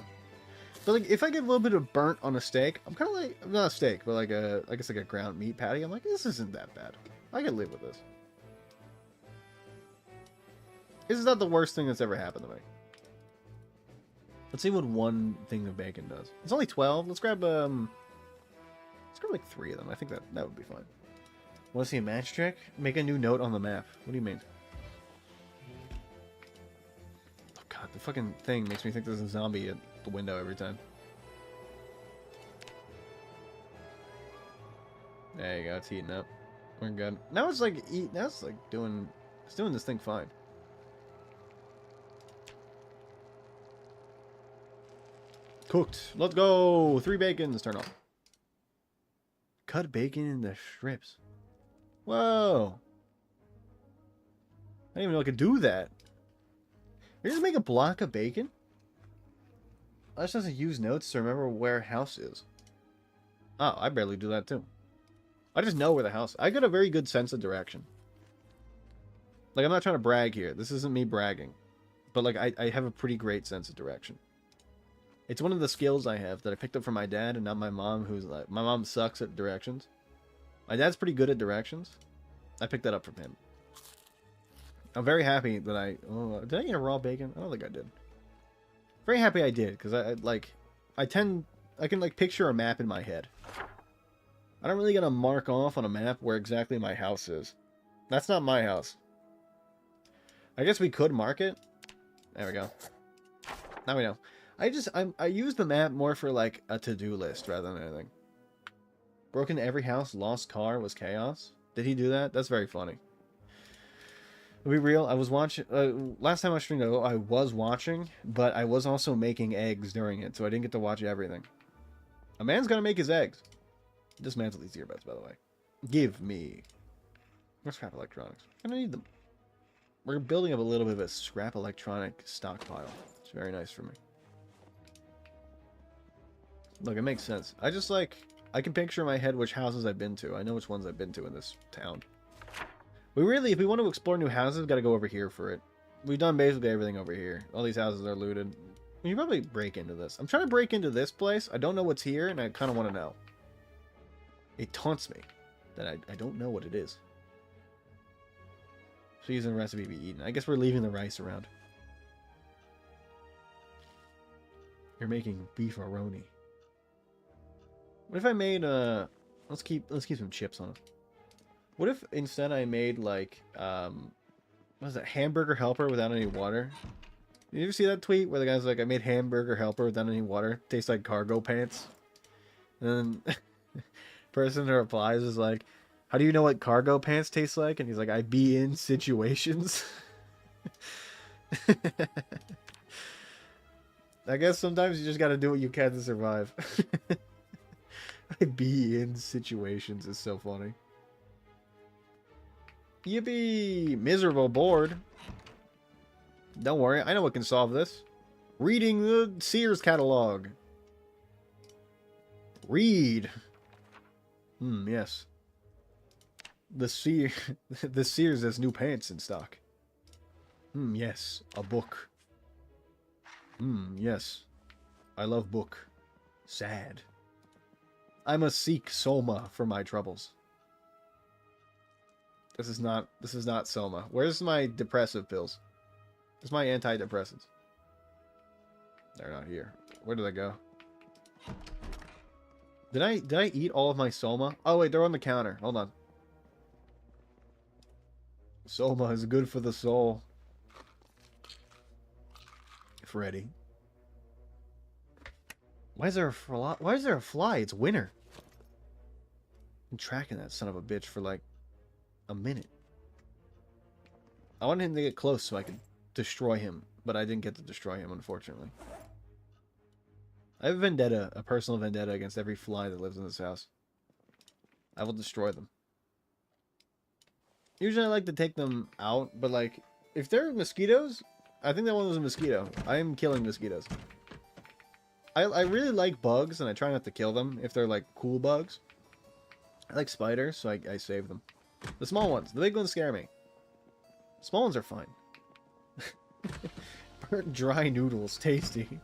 but like if I get a little bit of burnt on a steak, I'm kind of like not a steak, but like I guess like a ground meat patty. I'm like, this isn't that bad. I can live with this. This is not the worst thing that's ever happened to me. Let's see what one thing of bacon does. It's only 12. Let's grab like 3 of them. I think that would be fine. Want to see a match trick? Make a new note on the map. What do you mean? Oh god, the fucking thing makes me think there's a zombie at the window every time. There you go, it's heating up. We're good. Now it's like doing this thing fine. Cooked. Let's go. 3 bacons. Turn off. Cut bacon into strips. Whoa. I didn't even know I could do that. You just make a block of bacon? I just have to use notes to remember where house is. Oh, I barely do that too. I just know where the house is. I got a very good sense of direction. Like, I'm not trying to brag here. This isn't me bragging. But, like, I have a pretty great sense of direction. It's one of the skills I have that I picked up from my dad and not my mom, who's like... My mom sucks at directions. My dad's pretty good at directions. I picked that up from him. I'm very happy that I... Oh, did I eat a raw bacon? I don't think I did. Very happy I did, because I can, like, picture a map in my head. I don't really get to mark off on a map where exactly my house is. That's not my house. I guess we could mark it. There we go. Now we know. I use the map more for, like, a to-do list rather than anything. Broke into every house, lost car, was chaos. Did he do that? That's very funny. To be real, I was watching... last time I streamed, I was watching, but I was also making eggs during it, so I didn't get to watch everything. A man's gotta make his eggs. Dismantle these earbuds, by the way. Give me... More scrap electronics. I don't need them. We're building up a little bit of a scrap electronic stockpile. It's very nice for me. Look, it makes sense. I just, like... I can picture in my head which houses I've been to. I know which ones I've been to in this town. We really, if we want to explore new houses, we've got to go over here for it. We've done basically everything over here. All these houses are looted. We can probably break into this. I'm trying to break into this place. I don't know what's here, and I kind of want to know. It taunts me that I don't know what it is. So using the recipe to be eaten. I guess we're leaving the rice around. You're making beef-a-roni. What if I made let's keep some chips on it. What if instead I made like what is that, hamburger helper without any water? Did you ever see that tweet where the guy's like, I made hamburger helper without any water, tastes like cargo pants? And then person who replies is like, how do you know what cargo pants taste like? And he's like, I be in situations. I guess sometimes you just gotta do what you can to survive. I be in situations is so funny. Yippee! Miserable bored. Don't worry, I know what can solve this. Reading the Sears catalog. Read. Yes. The the Sears has new pants in stock. Yes. A book. Yes. I love book. Sad. I must seek Soma for my troubles. This is not Soma. Where's my depressive pills? Where's my antidepressants? They're not here. Where did they go? Did I eat all of my Soma? Oh wait, they're on the counter. Hold on. Soma is good for the soul. Freddy. Why is there a fly? Why is there a fly? It's winter. I'm tracking that son of a bitch for like a minute. I wanted him to get close so I could destroy him, but I didn't get to destroy him, unfortunately. I have a vendetta, a personal vendetta against every fly that lives in this house. I will destroy them. Usually I like to take them out, but like, if they're mosquitoes, I think that one was a mosquito. I am killing mosquitoes. I really like bugs, and I try not to kill them if they're like cool bugs. I like spiders, so I save them. The small ones. The big ones scare me. Small ones are fine. Burnt dry noodles. Tasty. You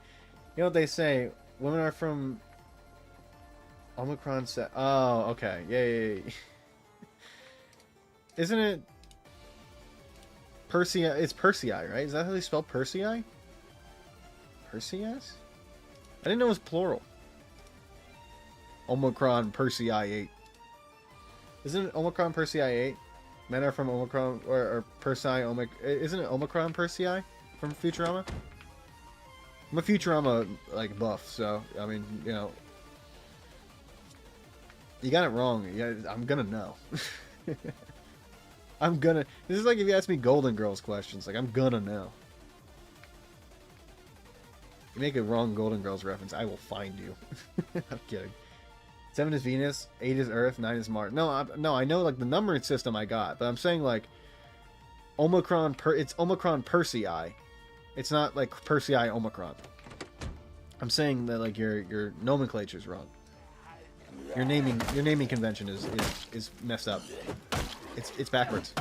know what they say? Women are from Omicron set. Oh, okay. Yeah. Isn't it Persei? It's Persei, right? Is that how they spell Persei? Perseus? I didn't know it was plural. Omicron Persei 8. Isn't it Omicron Persei 8? Men are from Omicron or Persei Isn't it Omicron Persei from Futurama? I'm a Futurama like buff, so I mean, you know, you got it wrong. Yeah, I'm gonna know. I'm gonna. This is like if you ask me Golden Girls questions. Like I'm gonna know. You make a wrong Golden Girls reference, I will find you. I'm kidding. 7 is Venus, 8 is Earth, 9 is Mars. No, I know like the numbering system I got, but I'm saying like Omicron. It's Omicron Persei. It's not like Persei Omicron. I'm saying that like your nomenclature is wrong. Your naming convention is messed up. It's backwards.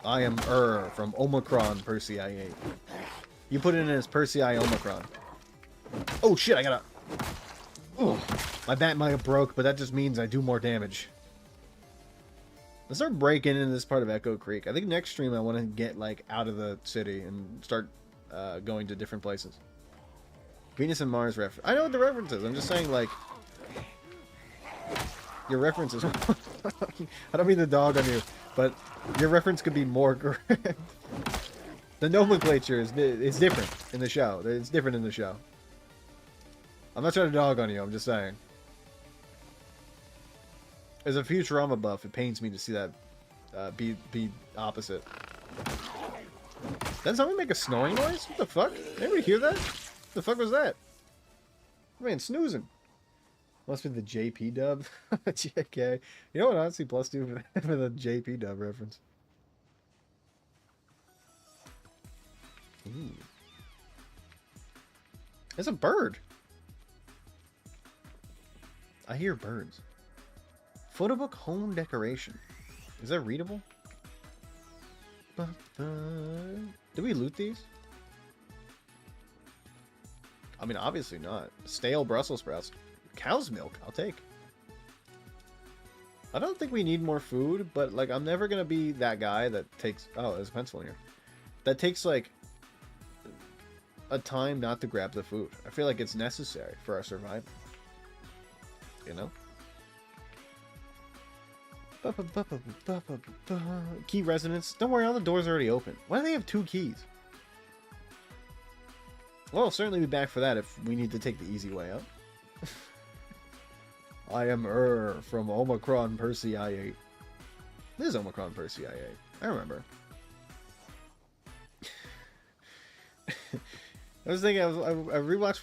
I am from Omicron Persei 8. You put it in as Persei Omicron. Oh shit! I gotta. Oh, my bat might have broke, but that just means I do more damage. Let's start breaking into this part of Echo Creek. I think next stream I want to get like out of the city and start going to different places. Venus and Mars reference. I know what the reference is. I'm just saying like your references. I don't mean the dog on you, but your reference could be more correct. The nomenclature is different in the show. It's different in the show. I'm not trying to dog on you. I'm just saying. As a Futurama buff, it pains me to see that be opposite. Did someone make a snoring noise? What the fuck? Did anybody hear that? What the fuck was that? Man, snoozing. Must be the JP dub. JK. You know what Odyssey Plus do for the JP dub reference? Ooh. It's a bird. I hear birds. Photobook home decoration. Is that readable? Did we loot these? I mean, obviously not. Stale Brussels sprouts. Cow's milk, I'll take. I don't think we need more food, but like I'm never gonna be that guy that takes. Oh, there's a pencil in here. That takes like a time not to grab the food. I feel like it's necessary for our survival. You know? Key resonance. Don't worry, all the doors are already open. Why do they have 2 keys? Well, I'll certainly be back for that if we need to take the easy way out. I am from Omicron Persei 8. This is Omicron Persei 8. I remember. I was thinking, I rewatched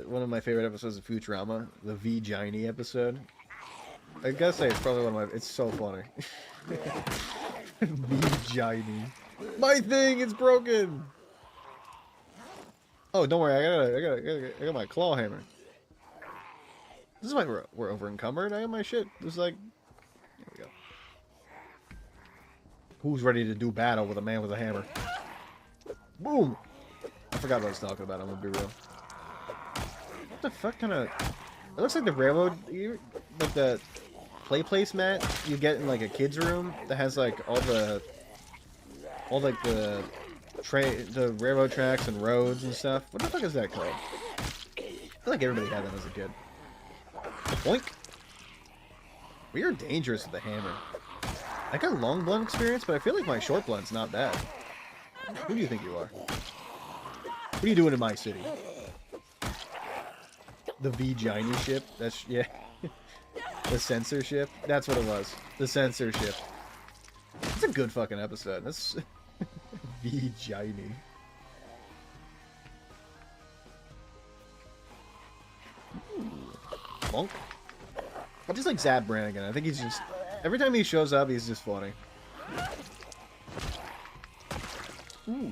one of my favorite episodes of Futurama, the V-Giny episode. I gotta say, it's probably one of my. It's so funny. V-Giny. My thing is broken. Oh, don't worry, I got my claw hammer. This is why we're over encumbered. I got my shit. It's like, there we go. Who's ready to do battle with a man with a hammer? Boom! I forgot what I was talking about. I'm gonna be real. What the fuck kind of? It looks like the railroad, like the play placemat you get in like a kid's room that has like all the railroad tracks and roads and stuff. What the fuck is that called? I feel like everybody had that as a kid. Boink. We are dangerous with the hammer. I got long blunt experience, but I feel like my short blunt's not bad. Who do you think you are? What are you doing in my city? The Vagina ship? That's, yeah. The censorship? That's what it was. The censorship. It's a good fucking episode. That's... Vagina. Bonk. I just like Zab Brannigan. I think he's just... Every time he shows up, he's just funny. Ooh.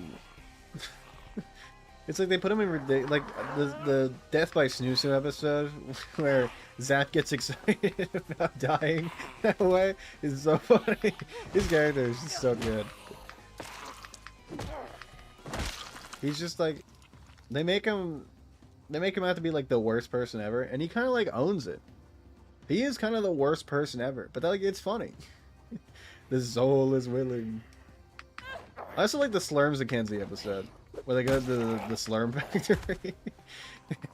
It's like they put him in like the Death by Snoozer episode where Zap gets excited about dying that way is so funny. His character is just so good. He's just like they make him out to be like the worst person ever, and he kind of like owns it. He is kind of the worst person ever, but like it's funny. The soul is willing. I also like the Slurms and Kenzie episode where they go to the Slurm factory.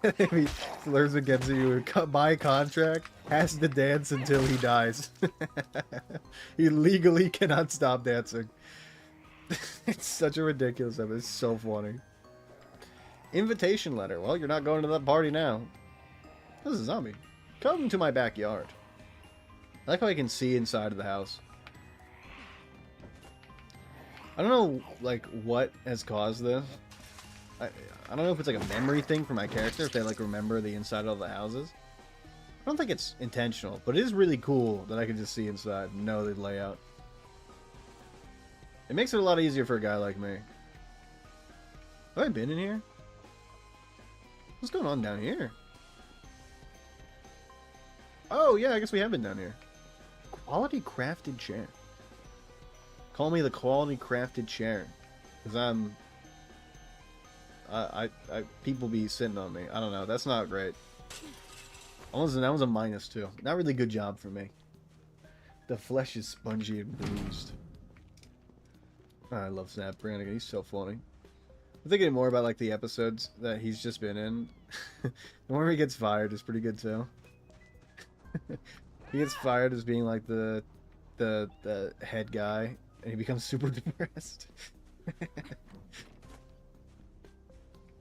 Slurms and Kenzie, who by contract has to dance until he dies. He legally cannot stop dancing. It's such a ridiculous episode. It's so funny. Invitation letter. Well, you're not going to that party now. This is a zombie. Come to my backyard. I like how I can see inside of the house. I don't know, like, what has caused this. I don't know if it's like a memory thing for my character, if they, like, remember the inside of the houses. I don't think it's intentional, but it is really cool that I can just see inside and know the layout. It makes it a lot easier for a guy like me. Have I been in here? What's going on down here? Oh, yeah, I guess we have been down here. Quality crafted chair. Call me the quality crafted chair. Because I'm... people be sitting on me. I don't know. That's not great. That was a -2. Not really good job for me. The flesh is spongy and bruised. Oh, I love Snap Brannigan. He's so funny. I'm thinking more about like the episodes that he's just been in. The one he gets fired is pretty good too. He gets fired as being like the head guy, and he becomes super depressed. Let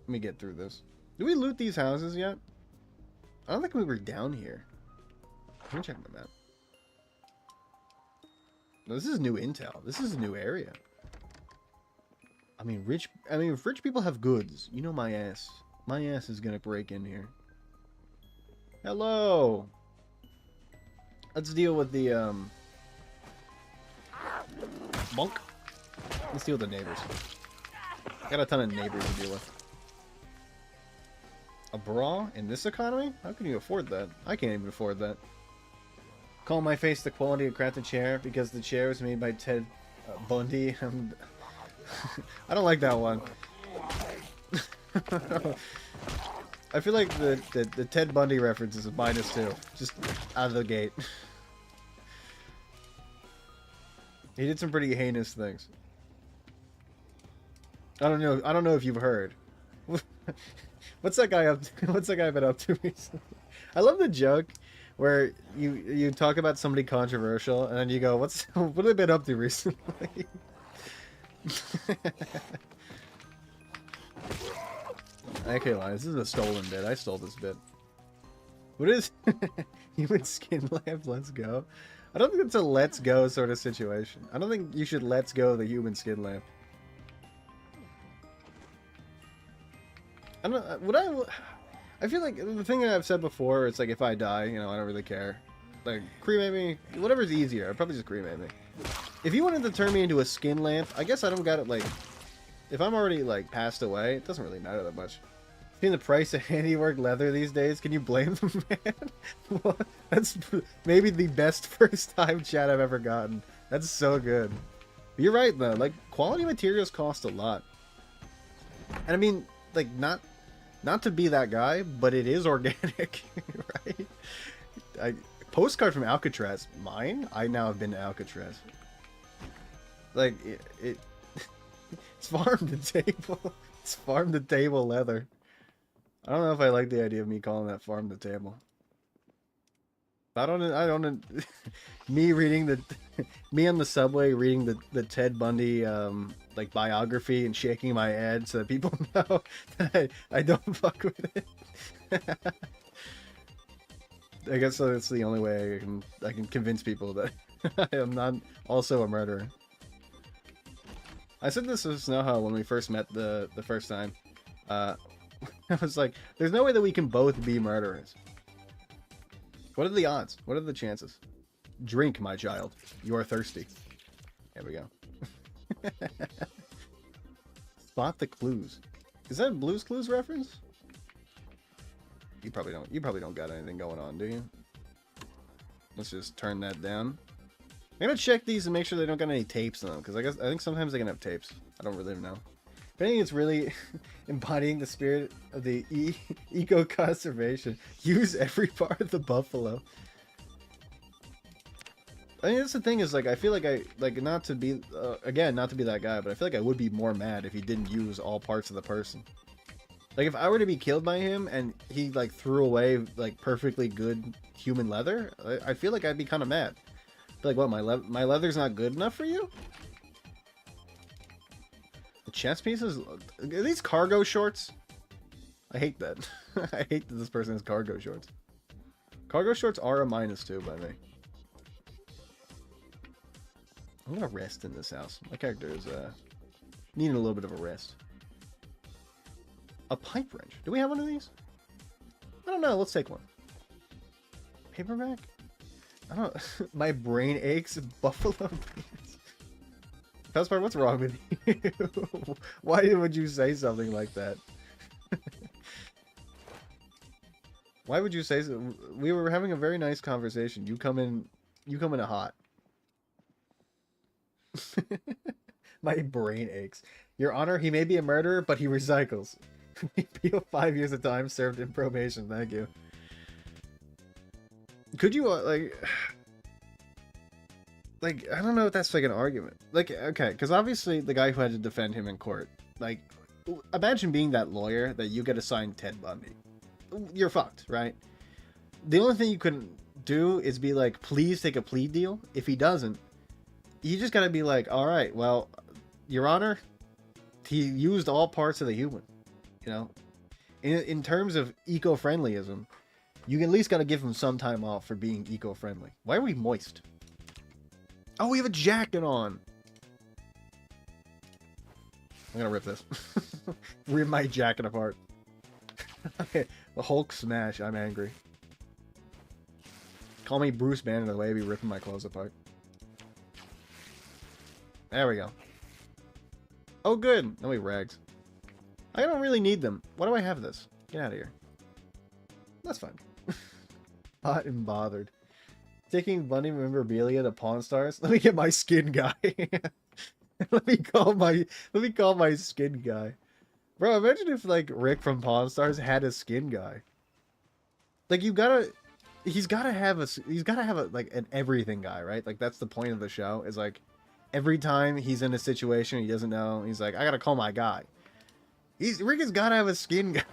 me get through this. Did we loot these houses yet? I don't think we were down here. Let me check my map. No, this is new intel. This is a new area. I mean, if rich people have goods, you know my ass. My ass is gonna break in here. Hello! Let's deal with the, Monk. Let's deal with the neighbors. I got a ton of neighbors to deal with. A bra in this economy? How can you afford that? I can't even afford that. Call my face the quality of crafted chair because the chair was made by Ted Bundy. I don't like that one. I feel like the Ted Bundy reference is a -2. Just out of the gate. He did some pretty heinous things. I don't know if you've heard. What's that guy up to? What's that guy been up to recently? I love the joke where you talk about somebody controversial and then you go, what have they been up to recently? I can't lie, this is a stolen bit. I stole this bit. What is human skin lamp? Let's go. I don't think it's a let's go sort of situation. I don't think you should let's go the human skin lamp. I don't. I feel like the thing that I've said before, it's like if I die, you know, I don't really care. Like cremate me, whatever's easier. I'd probably just cremate me. If you wanted to turn me into a skin lamp, I guess I don't got it like. If I'm already like passed away, it doesn't really matter that much. Seeing the price of handiwork leather these days, can you blame them, man? Well, that's maybe the best first time chat I've ever gotten. That's so good. But you're right though, like quality materials cost a lot. And I mean, like not to be that guy, but it is organic, right? Postcard from Alcatraz. Mine? I now have been to Alcatraz. Like it's farm to table. It's farm to table leather. I don't know if I like the idea of me calling that farm to table. I don't me reading the me on the subway reading the Ted Bundy like biography and shaking my head so that people know that I don't fuck with it. I guess that's the only way I can convince people that I am not also a murderer. I said this to Snowho when we first met the first time. I was like, there's no way that we can both be murderers. What are the odds? What are the chances? Drink, my child. You are thirsty. There we go. Spot the clues. Is that a Blue's Clues reference? You probably don't. You probably don't got anything going on, do you? Let's just turn that down. I'm gonna check these and make sure they don't got any tapes in them, because I think sometimes they can have tapes. I don't really know. If anything, it's really embodying the spirit of the eco-conservation. Use every part of the buffalo. I mean, that's the thing is, like, I feel like not to be, again, not to be that guy, but I feel like I would be more mad if he didn't use all parts of the person. Like, if I were to be killed by him and he, like, threw away, like, perfectly good human leather, I feel like I'd be kind of mad. Like, what, my leather's not good enough for you? The chest pieces? Are these cargo shorts? I hate that. I hate that this person has cargo shorts. Cargo shorts are a -2 by me. I'm gonna rest in this house. My character is needing a little bit of a rest. A pipe wrench. Do we have one of these? I don't know. Let's take one. Paperback? I don't. My brain aches. Buffalo beans. Felspar, what's wrong with you? Why would you say something like that? Why would you say so? We were having a very nice conversation. You come in hot. My brain aches. Your Honor, he may be a murderer, but he recycles. PO 5 years of time served in probation. Thank you. Could you like I don't know if that's like an argument. Like, okay, because obviously the guy who had to defend him in court, like, imagine being that lawyer that you get assigned Ted Bundy. You're fucked, right? The only thing you can do is be like, please take a plea deal. If he doesn't, you just gotta be like, all right, well, Your Honor, he used all parts of the human. You know, in terms of eco-friendlyism, you at least gotta give him some time off for being eco-friendly. Why are we moist? Oh, we have a jacket on. I'm gonna rip this. Rip my jacket apart. Okay, the Hulk smash. I'm angry. Call me Bruce Banner the way I be ripping my clothes apart. There we go. Oh, good. No, wait, rags. I don't really need them. Why do I have this? Get out of here. That's fine. Hot and bothered. Taking Bundy memorabilia to Pawn Stars. Let me get my skin guy. let me call my skin guy. Bro, imagine if like Rick from Pawn Stars had a skin guy. Like he's gotta have a like an everything guy, right? Like that's the point of the show. Is like every time he's in a situation he doesn't know, he's like, I gotta call my guy. Rick has gotta have a skin guy.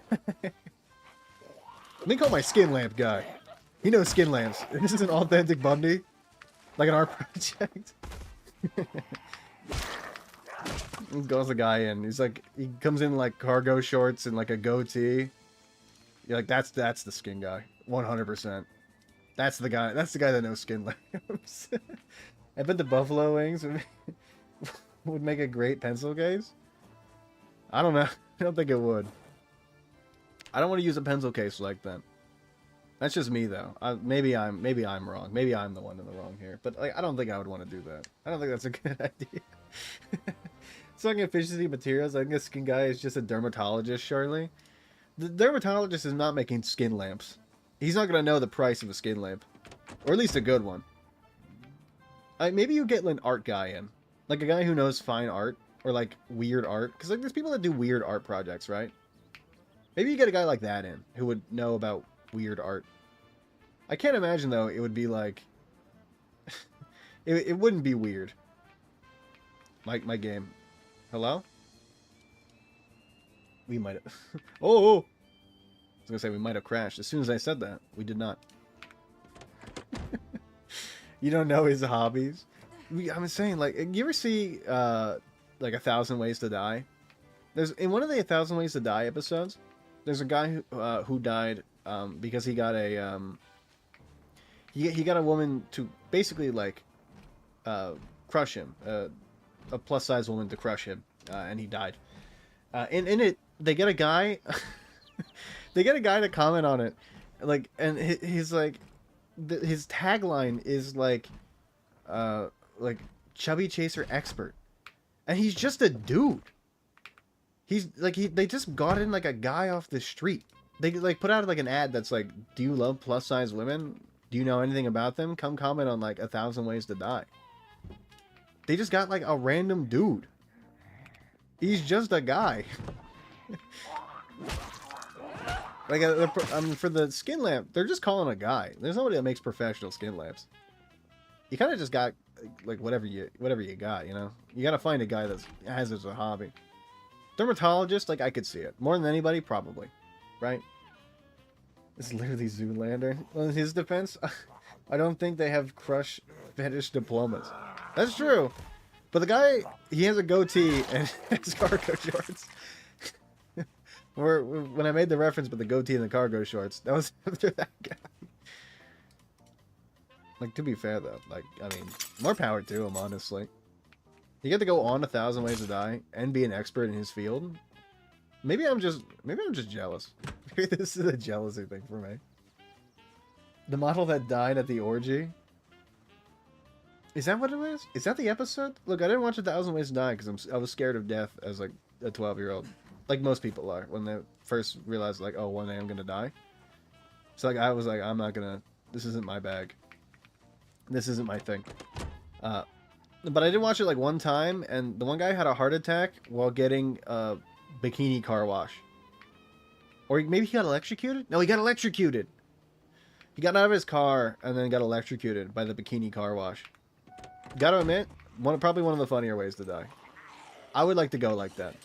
Let me call my skin lamp guy. He knows skin lamps. This is an authentic Bundy. Like an art project. He goes the guy in. He's like, he comes in like cargo shorts and like a goatee. You're like, that's the skin guy. 100%. That's the guy that knows skin lamps. I bet the buffalo wings would make a great pencil case. I don't know. I don't think it would. I don't want to use a pencil case like that. That's just me though. Maybe I'm wrong. Maybe I'm the one in the wrong here. But like, I don't think I would want to do that. I don't think that's a good idea. Talking efficiency materials, I think a skin guy is just a dermatologist, surely. The dermatologist is not making skin lamps. He's not gonna know the price of a skin lamp, or at least a good one. Maybe you get an art guy in, like a guy who knows fine art or like weird art, because like there's people that do weird art projects, right? Maybe you get a guy like that in who would know about weird art. I can't imagine though it would be like it wouldn't be weird. My game. Hello? We might have oh, I was gonna say we might have crashed. As soon as I said that, we did not. You don't know his hobbies? I'm saying, like, you ever see like 1,000 Ways to Die? There's in one of the 1,000 Ways to Die episodes, there's a guy who died because he got a he got a woman to basically like crush him, a plus size woman to crush him, and he died. In it, they get a guy, they get a guy to comment on it, like, and he's like, his tagline is like chubby chaser expert, and he's just a dude. He's like they just got in like a guy off the street. They like put out like an ad that's like, do you love plus size women? Do you know anything about them? Come comment on like 1,000 Ways to Die. They just got like a random dude. He's just a guy. Like for the skin lamp, they're just calling a guy. There's nobody that makes professional skin lamps. You kind of just got like whatever you got, you know. You got to find a guy that has it as a hobby. Dermatologist, like I could see it more than anybody, probably, right? It's literally Zoolander. Well, in his defense, I don't think they have crush fetish diplomas. That's true, but the guy, he has a goatee and has cargo shorts. When I made the reference with the goatee and the cargo shorts, that was after that guy. Like, to be fair though, like, I mean, more power to him, honestly. You get to go on 1,000 Ways to Die and be an expert in his field. Maybe I'm just jealous. Maybe this is a jealousy thing for me. The model that died at the orgy. Is that what it is? Is that the episode? Look, I didn't watch 1,000 Ways to Die because I was scared of death as like a 12-year-old. Like most people are when they first realize like, oh, one day I'm gonna die. So like I was like, I'm not gonna. This isn't my bag. This isn't my thing. But I did watch it like one time, and the one guy had a heart attack while getting a bikini car wash. Or maybe he got electrocuted? No, he got electrocuted. He got out of his car and then got electrocuted by the bikini car wash. Gotta admit, probably one of the funnier ways to die. I would like to go like that.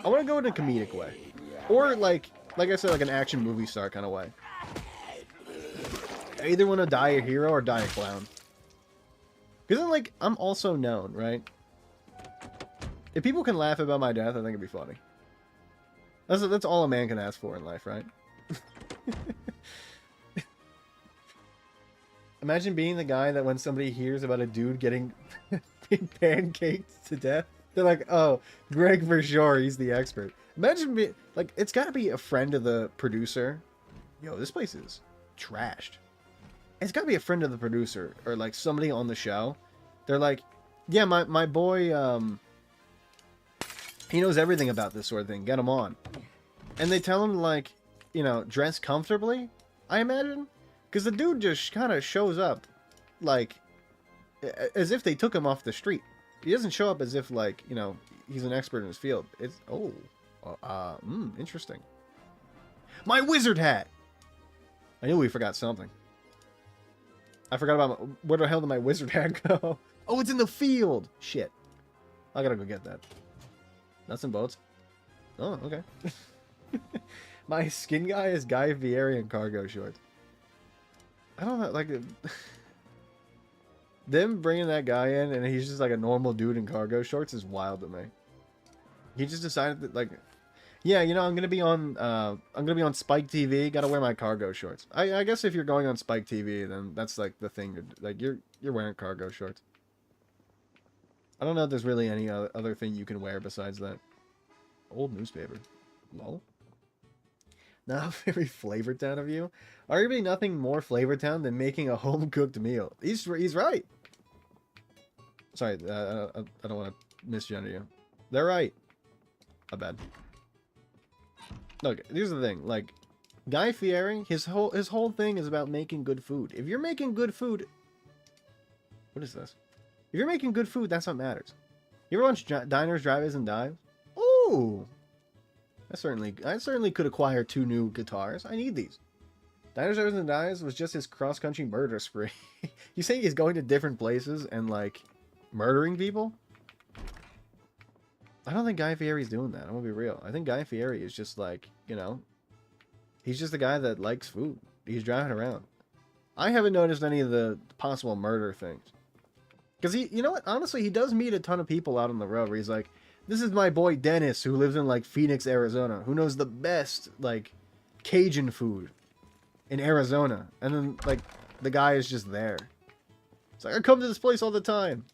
I want to go in a comedic way. Or like I said, like an action movie star kind of way. I either want to die a hero or die a clown. Because like, I'm also known, right? If people can laugh about my death, I think it'd be funny. That's all a man can ask for in life, right? Imagine being the guy that when somebody hears about a dude getting pancaked to death, they're like, oh, Greg for sure, he's the expert. Imagine me, like, it's got to be a friend of the producer. Yo, this place is trashed. It's got to be a friend of the producer or like somebody on the show. They're like, yeah, my boy, he knows everything about this sort of thing. Get him on. And they tell him, like, you know, dress comfortably, I imagine. Because the dude just kind of shows up, like, as if they took him off the street. He doesn't show up as if, like, you know, he's an expert in his field. It's, interesting. My wizard hat! I knew we forgot something. I forgot about where the hell did my wizard hat go? Oh, it's in the field! Shit. I gotta go get that. Nuts and bolts. Oh, okay. My skin guy is Guy Fieri in cargo shorts. I don't know, like... them bringing that guy in and he's just like a normal dude in cargo shorts is wild to me. He just decided that, like... Yeah, you know, I'm gonna be on Spike TV. Gotta wear my cargo shorts. I guess if you're going on Spike TV, then that's like the thing. You're wearing cargo shorts. I don't know if there's really any other thing you can wear besides that. Old newspaper. Lol. Not very Flavor Town of you. Arguably nothing more Flavor Town than making a home cooked meal. He's right. Sorry, I don't want to misgender you. They're right. My bad. Look, here's the thing. Like, Guy Fieri, his whole thing is about making good food. If you're making good food... What is this? If you're making good food, that's what matters. You ever watch Diners, Drive-Ins, and Dives? Ooh! I certainly could acquire 2 new guitars. I need these. Diners, Drive-Ins, and Dives was just his cross-country murder spree. You say he's going to different places and, like, murdering people? I don't think Guy Fieri's doing that. I'm gonna be real. I think Guy Fieri is just like, you know, he's just a guy that likes food. He's driving around. I haven't noticed any of the possible murder things. Because he, you know what? Honestly, he does meet a ton of people out on the road where he's like, this is my boy Dennis who lives in like Phoenix, Arizona, who knows the best like Cajun food in Arizona. And then like the guy is just there. It's like, I come to this place all the time.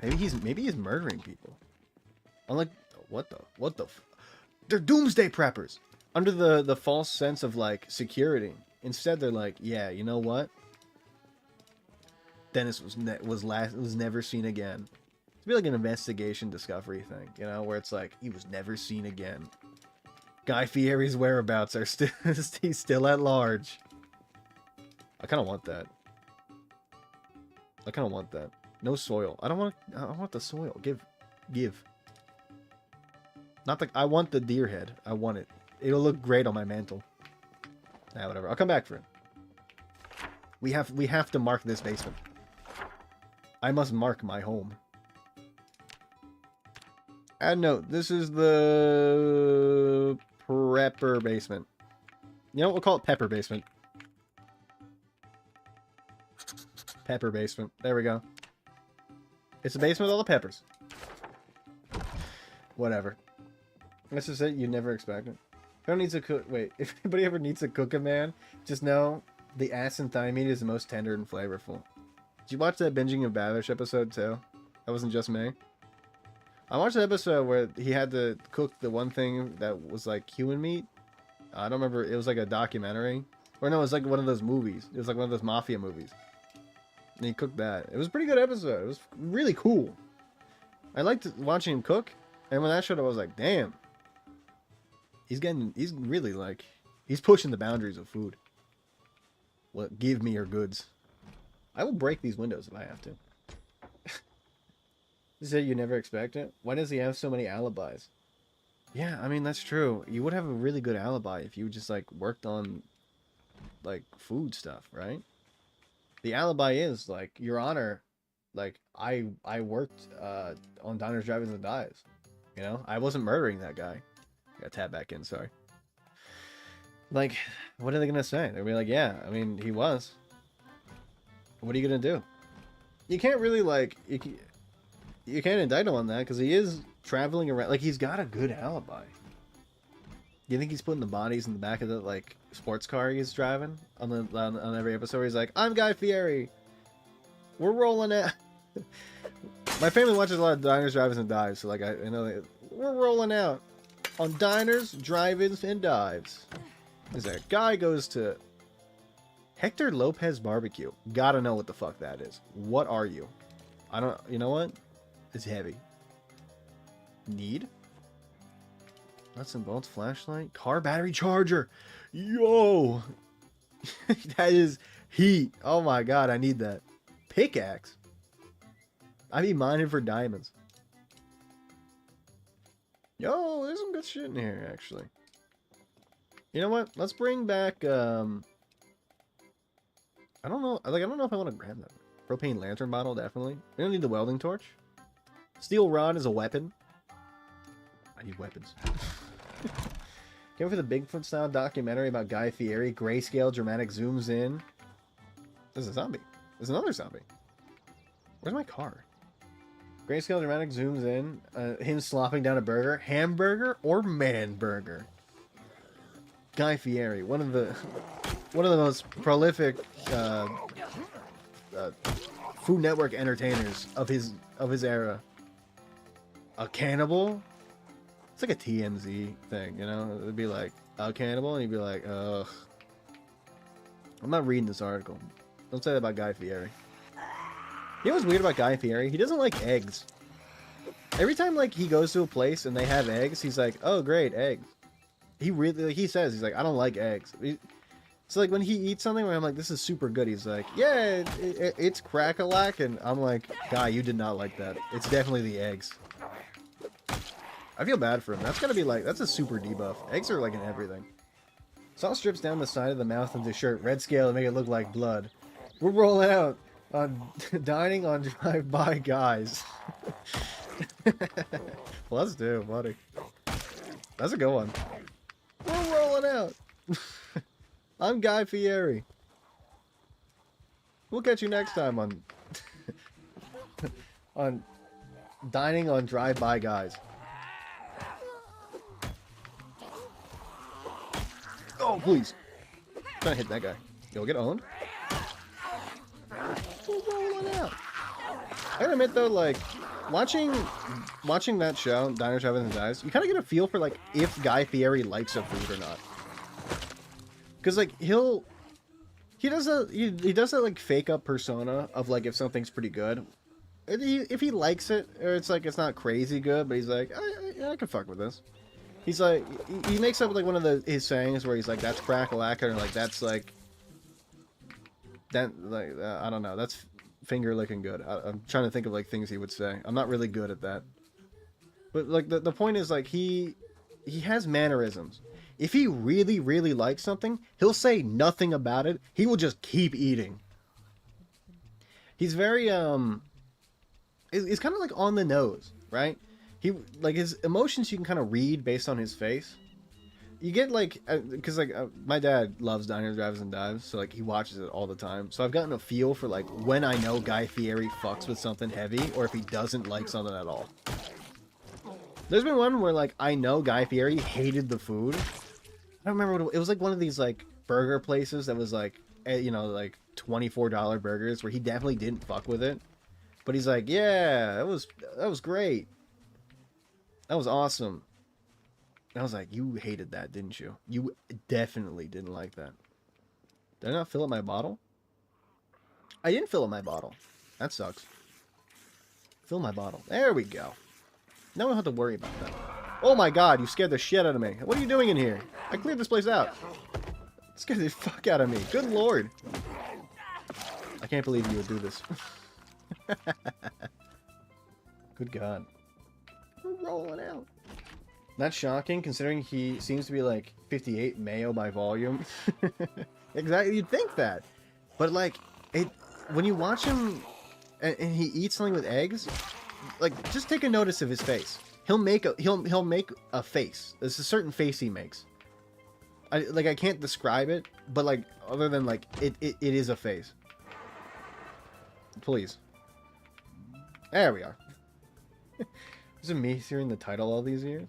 Maybe he's murdering people. I'm like, what the they're doomsday preppers. Under the false sense of like security. Instead they're like, yeah, you know what? Dennis was never seen again. It'd be like an investigation discovery thing, you know, where it's like he was never seen again. Guy Fieri's whereabouts are still he's still at large. I kind of want that. No soil. I don't want the soil. Give. Not the. I want the deer head. I want it. It'll look great on my mantle. Nah, whatever. I'll come back for it. We have to mark this basement. I must mark my home. Add note. This is the prepper basement. You know what? We'll call it pepper basement. Pepper basement. There we go. It's a basement with all the peppers. Whatever. This is it. You never expect it. If anyone needs to cook, wait. If anybody ever needs to cook a man, just know the ass and thigh meat is the most tender and flavorful. Did you watch that Binging of Babish episode too? That wasn't just me. I watched the episode where he had to cook the one thing that was like human meat. I don't remember. It was like a documentary. Or no, it was like one of those movies. It was like one of those mafia movies. And he cooked that. It was a pretty good episode. It was really cool. I liked watching him cook. And when that showed up, I was like, damn. He's really like, he's pushing the boundaries of food. What? Give me your goods. I will break these windows if I have to. You said you never expect it? Why does he have so many alibis? Yeah, I mean, that's true. You would have a really good alibi if you just, like, worked on, like, food stuff, right? The alibi is, like, Your Honor, like, I worked on Diners, Drive-Ins, and Dives. You know? I wasn't murdering that guy. I got tabbed back in, sorry. Like, what are they gonna say? They'll be like, yeah, I mean, he was. What are you gonna do? You can't really, like, you can't indict him on that, because he is traveling around. Like, he's got a good alibi. Do you think he's putting the bodies in the back of the, like, sports car he's driving? On every episode where he's like, I'm Guy Fieri. We're rolling out. My family watches a lot of Diners, Drive-Ins, and Dives, so, like, I know we're rolling out on Diners, Drive-Ins, and Dives. Is that guy goes to Hector Lopez Barbecue. Gotta know what the fuck that is. What are you? I don't... You know what? It's heavy. Need? Nuts and bolts, flashlight, car battery charger. Yo! That is heat. Oh my god, I need that. Pickaxe. I be mining for diamonds. Yo, there's some good shit in here, actually. You know what? Let's bring back, I don't know. Like, I don't know if I want to grab that. Propane lantern bottle, definitely. We don't need the welding torch. Steel rod is a weapon. I need weapons. Came for the Bigfoot style documentary about Guy Fieri. Grayscale, dramatic zooms in. There's a zombie. There's another zombie. Where's my car? Grayscale, dramatic zooms in. Him slopping down a burger. Hamburger or man burger? Guy Fieri, one of the most prolific Food Network entertainers of his era. A cannibal? It's like a TMZ thing, you know? It'd be like, a cannibal, and you'd be like, ugh. I'm not reading this article. Don't say that about Guy Fieri. You know what's weird about Guy Fieri? He doesn't like eggs. Every time like he goes to a place and they have eggs, he's like, "Oh, great, eggs." He says he's like, "I don't like eggs." So like when he eats something where I'm like, "This is super good," he's like, "Yeah, it's crack-a-lack," and I'm like, "Guy, you did not like that. It's definitely the eggs." I feel bad for him. That's gotta be like, that's a super debuff. Eggs are like in everything. Sauce drips down the side of the mouth of the shirt. Red scale to make it look like blood. We're rolling out on dining on drive-by guys. Well, let's do, buddy. That's a good one. We're rolling out. I'm Guy Fieri. We'll catch you next time on on dining on drive-by guys. Oh, please. I'm trying to hit that guy. You'll get owned. We're rolling out. I gotta admit though, like, watching that show, Diners, Drive-Ins, and Dives, you kind of get a feel for like if Guy Fieri likes a food or not. Because like he does that like fake up persona of like if something's pretty good, if he likes it or it's like it's not crazy good, but he's like I can fuck with this. He's like he makes up like one of his sayings where he's like that's crack-a-lack or like that's like that like I don't know, that's finger licking good. I'm trying to think of like things he would say. I'm not really good at that. But like the point is like he has mannerisms. If he really, really likes something, he'll say nothing about it. He will just keep eating. He's very he's kind of like on the nose, right? He like his emotions you can kind of read based on his face. You get like because like my dad loves Diners, Drives, and Dives, so like he watches it all the time. So I've gotten a feel for like when I know Guy Fieri fucks with something heavy or if he doesn't like something at all. There's been one where like I know Guy Fieri hated the food. I don't remember what it was like. One of these like burger places that was like you know like $24 burgers where he definitely didn't fuck with it, but he's like, yeah, that was great, that was awesome. And I was like, you hated that, didn't you? You definitely didn't like that. Did I not fill up my bottle? I didn't fill up my bottle. That sucks. Fill my bottle. There we go. Now I don't have to worry about that. Oh my god, you scared the shit out of me. What are you doing in here? I cleared this place out. Scared the fuck out of me. Good lord. I can't believe you would do this. Good god. We're rolling out. Not shocking, considering he seems to be like 58 mayo by volume. Exactly, you'd think that. But like, when you watch him and he eats something with eggs, like, just take a notice of his face. He'll make a face. There's a certain face he makes. I can't describe it, but like other than like it is a face. Please. There we are. Is it me hearing the title all these years?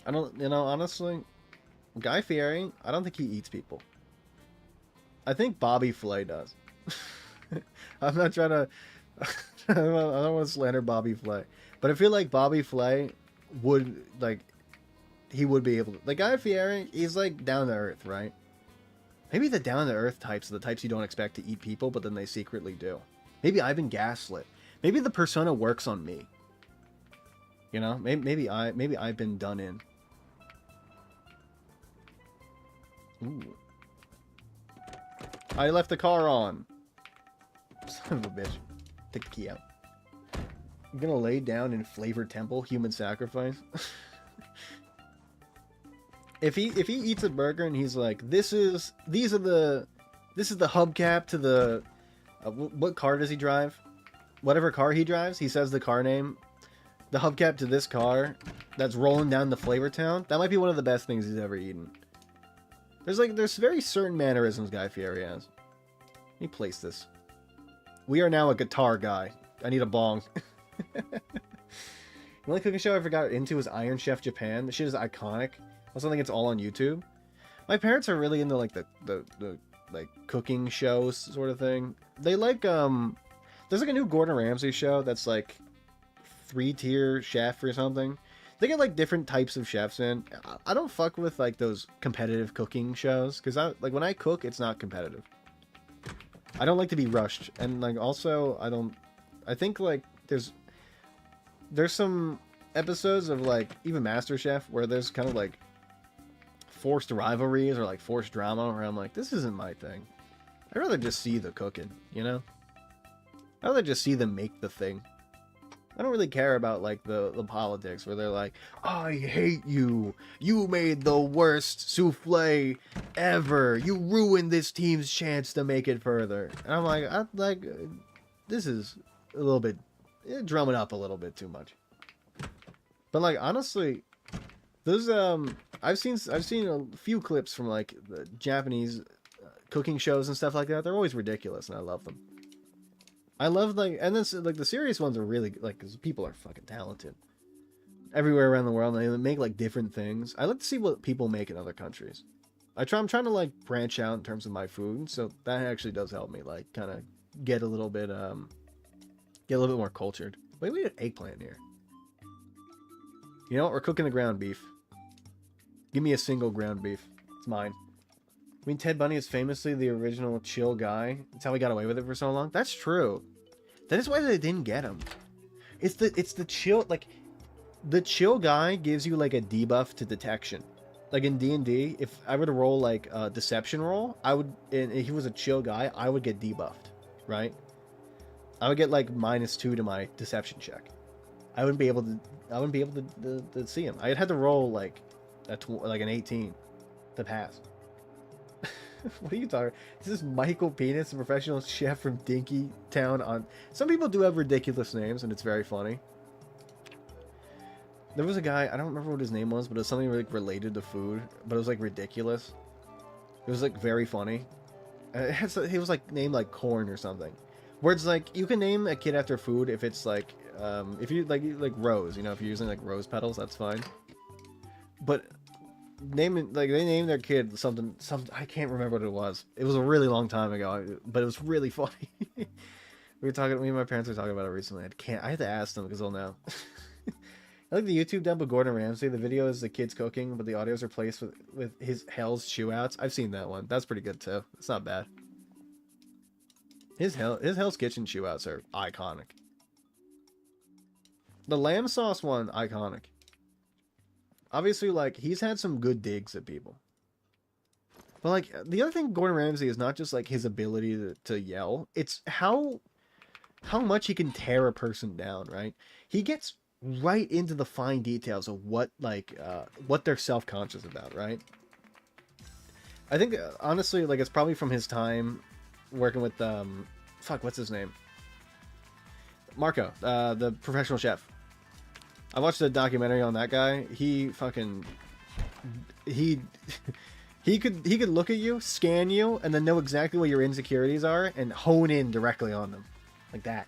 I don't, honestly, Guy Fieri, I don't think he eats people. I think Bobby Flay does. I'm not trying to I don't want to slander Bobby Flay, but I feel like Bobby Flay would like he would be able to. Like Guy Fieri, he's like down to earth, right? Maybe the down to earth types are the types you don't expect to eat people, but then they secretly do. Maybe I've been gaslit. Maybe the persona works on me. You know, maybe I've been done in. Ooh. I left the car on. Son of a bitch. Take the key out. I'm gonna lay down in Flavor Temple, human sacrifice. If he eats a burger and he's like, this is the hubcap to the what car does he drive? Whatever car he drives, he says the car name. The hubcap to this car that's rolling down the Flavor Town. That might be one of the best things he's ever eaten. There's very certain mannerisms Guy Fieri has. Let me place this. We are now a guitar guy. I need a bong. The only cooking show I ever got into was Iron Chef Japan. The shit is iconic. I also think it's all on YouTube. My parents are really into like the like cooking shows sort of thing. They like there's like a new Gordon Ramsay show that's like 3-tier chef or something. They get like different types of chefs in. I don't fuck with like those competitive cooking shows because like when I cook, it's not competitive. I don't like to be rushed, and like also I think like there's there's some episodes of like even MasterChef where there's kind of like forced rivalries or like forced drama where I'm like, this isn't my thing. I'd rather just see the cooking, you know? I'd rather just see them make the thing. I don't really care about like the politics where they're like, I hate you. You made the worst souffle ever. You ruined this team's chance to make it further. And I'm like, this is a little bit drumming up a little bit too much. But like honestly, those I've seen a few clips from like the Japanese cooking shows and stuff like that. They're always ridiculous, and I love them. I love like, and this like the serious ones are really like, because people are fucking talented everywhere around the world. And they make like different things. I like to see what people make in other countries. I'm trying to like branch out in terms of my food, so that actually does help me like kind of get a little bit more cultured. Wait, we got eggplant here. You know what? We're cooking the ground beef. Give me a single ground beef. It's mine. I mean, Ted Bundy is famously the original chill guy. That's how he got away with it for so long. That's true. That is why they didn't get him. It's the chill, like, the chill guy gives you, like, a debuff to detection. Like, in D&D, if I were to roll, like, a deception roll, I would, and if he was a chill guy, I would get debuffed, right? I would get, like, -2 to my deception check. I wouldn't be able to see him. I had to roll, like, an 18 to pass. What are you talking about? This is Michael Penis, a professional chef from Dinky Town on... Some people do have ridiculous names, and it's very funny. There was a guy, I don't remember what his name was, but it was something like related to food, but it was like ridiculous. It was like very funny. He was like named like Corn or something. Where it's like, you can name a kid after food if it's like, if you like rose, you know, if you're using like rose petals, that's fine. But... they named their kid something I can't remember what it was. It was a really long time ago, but it was really funny. Me and my parents were talking about it recently. I had to ask them because they'll know. I like the YouTube dump of Gordon Ramsay. The video is the kids cooking, but the audio is replaced with his Hell's chew outs. I've seen that one. That's pretty good too. It's not bad. His Hell's Kitchen chew outs are iconic. The lamb sauce one, iconic. Obviously, like, he's had some good digs at people. But, like, the other thing Gordon Ramsay is not just, like, his ability to yell. It's how much he can tear a person down, right? He gets right into the fine details of what, like, what they're self-conscious about, right? I think, honestly, like, it's probably from his time working with, what's his name? Marco, the professional chef. I watched a documentary on that guy. He could look at you, scan you, and then know exactly what your insecurities are and hone in directly on them. Like that.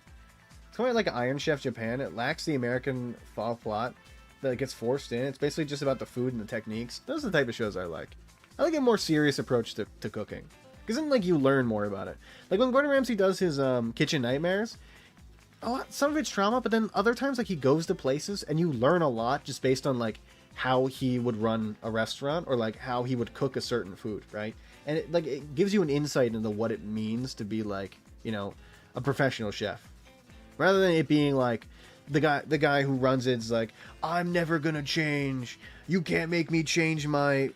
It's kind of like Iron Chef Japan. It lacks the American fall plot that gets forced in. It's basically just about the food and the techniques. Those are the type of shows I like. I like a more serious approach to cooking. Because then, like, you learn more about it. Like, when Gordon Ramsay does his Kitchen Nightmares... some of it's trauma, but then other times, like, he goes to places and you learn a lot just based on, like, how he would run a restaurant or, like, how he would cook a certain food, right? And it gives you an insight into what it means to be, like, you know, a professional chef. Rather than it being, like, the guy who runs it's like, I'm never gonna change. You can't make me change my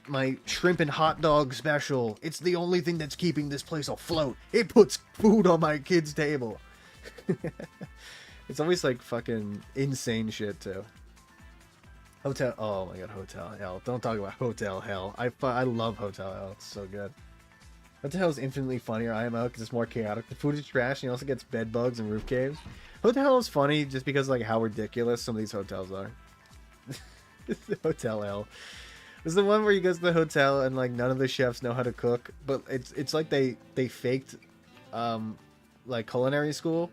shrimp and hot dog special. It's the only thing that's keeping this place afloat. It puts food on my kid's table. It's always like fucking insane shit too. Oh my god, Hotel Hell. Don't talk about Hotel Hell. I love Hotel Hell. It's so good. Hotel Hell is infinitely funnier IMO because it's more chaotic. The food is trash and he also gets bed bugs and roof caves. Hotel Hell is funny just because like how ridiculous some of these hotels are. Hotel Hell. It's the one where he goes to the hotel and like none of the chefs know how to cook, but it's like they faked like culinary school.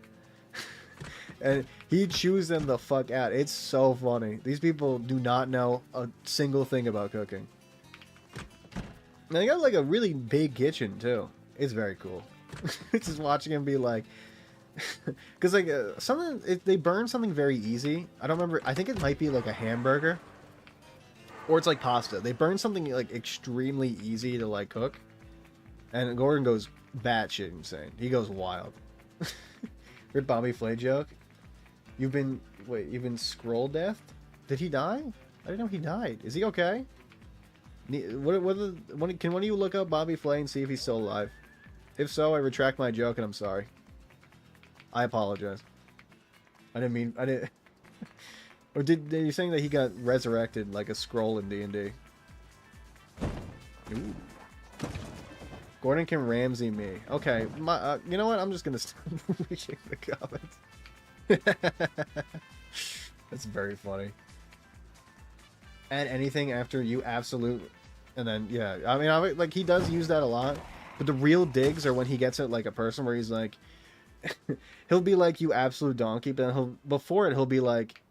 And he chews them the fuck out. It's so funny. These people do not know a single thing about cooking. And they got like a really big kitchen too. It's very cool. Just watching him be like, because like they burn something very easy. I don't remember. I think it might be like a hamburger, or it's like pasta. They burn something like extremely easy to like cook, and Gordon goes batshit insane. He goes wild. Weird Bobby Flay joke. You've been scroll deathed? Did he die? I didn't know he died. Is he okay? Can one of you look up Bobby Flay and see if he's still alive? If so, I retract my joke and I'm sorry. I apologize. I didn't. Or are you saying that he got resurrected like a scroll in D&D? Ooh. Gordon can Ramsey me. Okay, you know what? I'm just gonna stop reading the comments. That's very funny. Add anything after you absolute, and then yeah. I mean, like he does use that a lot, but the real digs are when he gets it like a person where he's like, he'll be like you absolute donkey, but then he'll be like,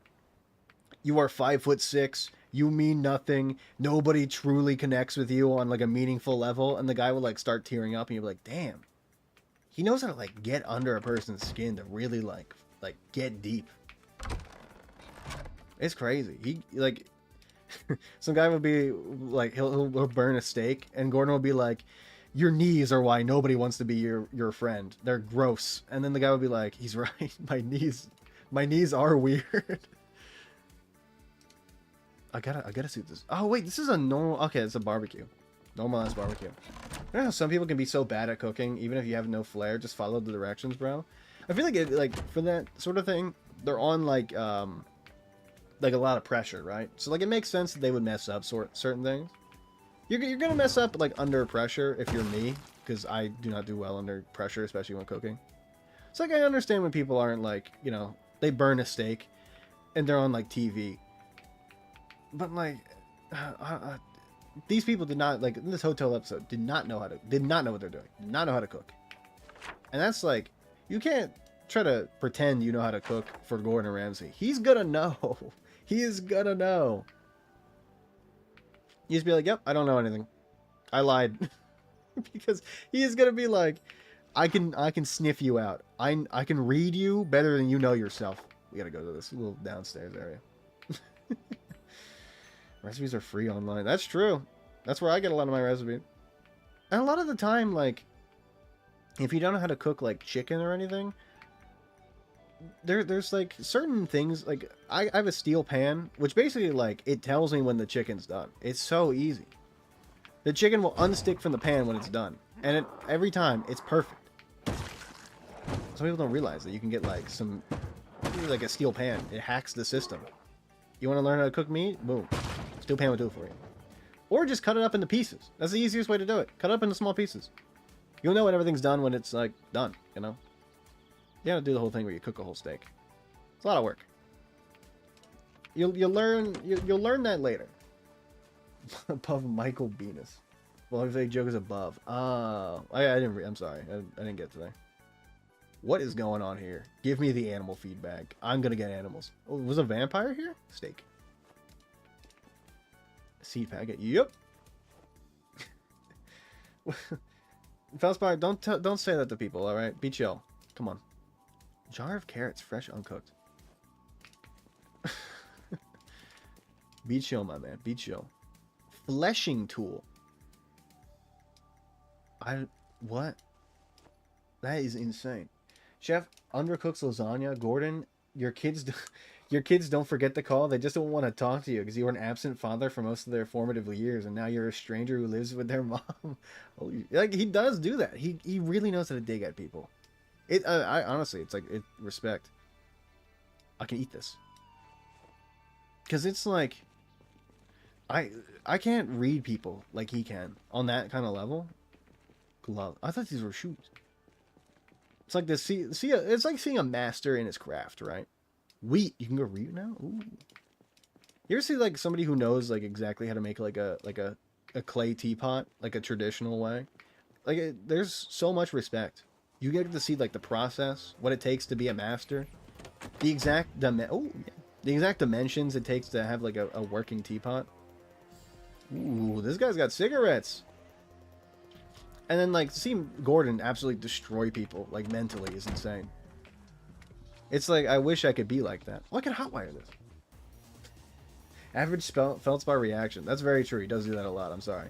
you are 5'6". You mean nothing. Nobody truly connects with you on like a meaningful level, and the guy will like start tearing up, and you'll be like, damn, he knows how to like get under a person's skin to really like get deep. It's crazy. He like some guy will be like he'll burn a steak, and Gordon will be like, your knees are why nobody wants to be your friend. They're gross. And then the guy will be like, he's right. My knees are weird. I gotta see this. Oh wait, this is a normal. Okay, it's a barbecue, normalized barbecue. I know how some people can be so bad at cooking, even if you have no flair. Just follow the directions, bro. I feel like for that sort of thing, they're on like a lot of pressure, right? So like it makes sense that they would mess up certain things. You're gonna mess up like under pressure if you're me, because I do not do well under pressure, especially when cooking. So like I understand when people aren't like, you know, they burn a steak and they're on like TV. But like, these people did not, like in this hotel episode, did not know what they're doing, did not know how to cook. And that's like, you can't try to pretend you know how to cook for Gordon Ramsay. He's gonna know. He is gonna know. You just be like, yep, I don't know anything. I lied. Because he is gonna be like, I can sniff you out. I can read you better than you know yourself. We gotta go to this little downstairs area. Recipes are free online. That's true. That's where I get a lot of my recipes. And a lot of the time, like, if you don't know how to cook, like, chicken or anything, there's, like, certain things, like, I have a steel pan, which basically, like, it tells me when the chicken's done. It's so easy. The chicken will unstick from the pan when it's done. And every time, it's perfect. Some people don't realize that you can get, like, like a steel pan. It hacks the system. You want to learn how to cook meat? Boom. Steel pan will do it for you. Or just cut it up into pieces. That's the easiest way to do it. Cut it up into small pieces. You'll know when everything's done when it's, like, done, you know? You gotta do the whole thing where you cook a whole steak. It's a lot of work. You'll learn that later. Above Michael Venus. Well, if the joke is above. I didn't. I'm sorry. I didn't get to there. What is going on here? Give me the animal feedback. I'm gonna get animals. Oh, was a vampire here? Steak. Seed packet. Yep. Felspire, don't say that to people. All right, be chill. Come on. Jar of carrots, fresh, uncooked. Be chill, my man. Be chill. Fleshing tool. What? That is insane. Chef undercooks lasagna. Gordon, your kids don't forget the call. They just don't want to talk to you because you were an absent father for most of their formative years, and now you're a stranger who lives with their mom. Like, he does do that. He really knows how to dig at people. I honestly, it's like respect. I can eat this because it's like I can't read people like he can on that kind of level. Glove. I thought these were shoes. It's like this. It's like seeing a master in his craft, right? Wheat. You can go read now. Ooh. You ever see like somebody who knows like exactly how to make like a clay teapot, like a traditional way? Like there's so much respect. You get to see like the process, what it takes to be a master, the exact dimensions it takes to have like a working teapot. Ooh, this guy's got cigarettes. And then, like, seeing Gordon absolutely destroy people, like, mentally is insane. It's like, I wish I could be like that. Well, I can hotwire this. Average Feldspar reaction. That's very true. He does do that a lot. I'm sorry.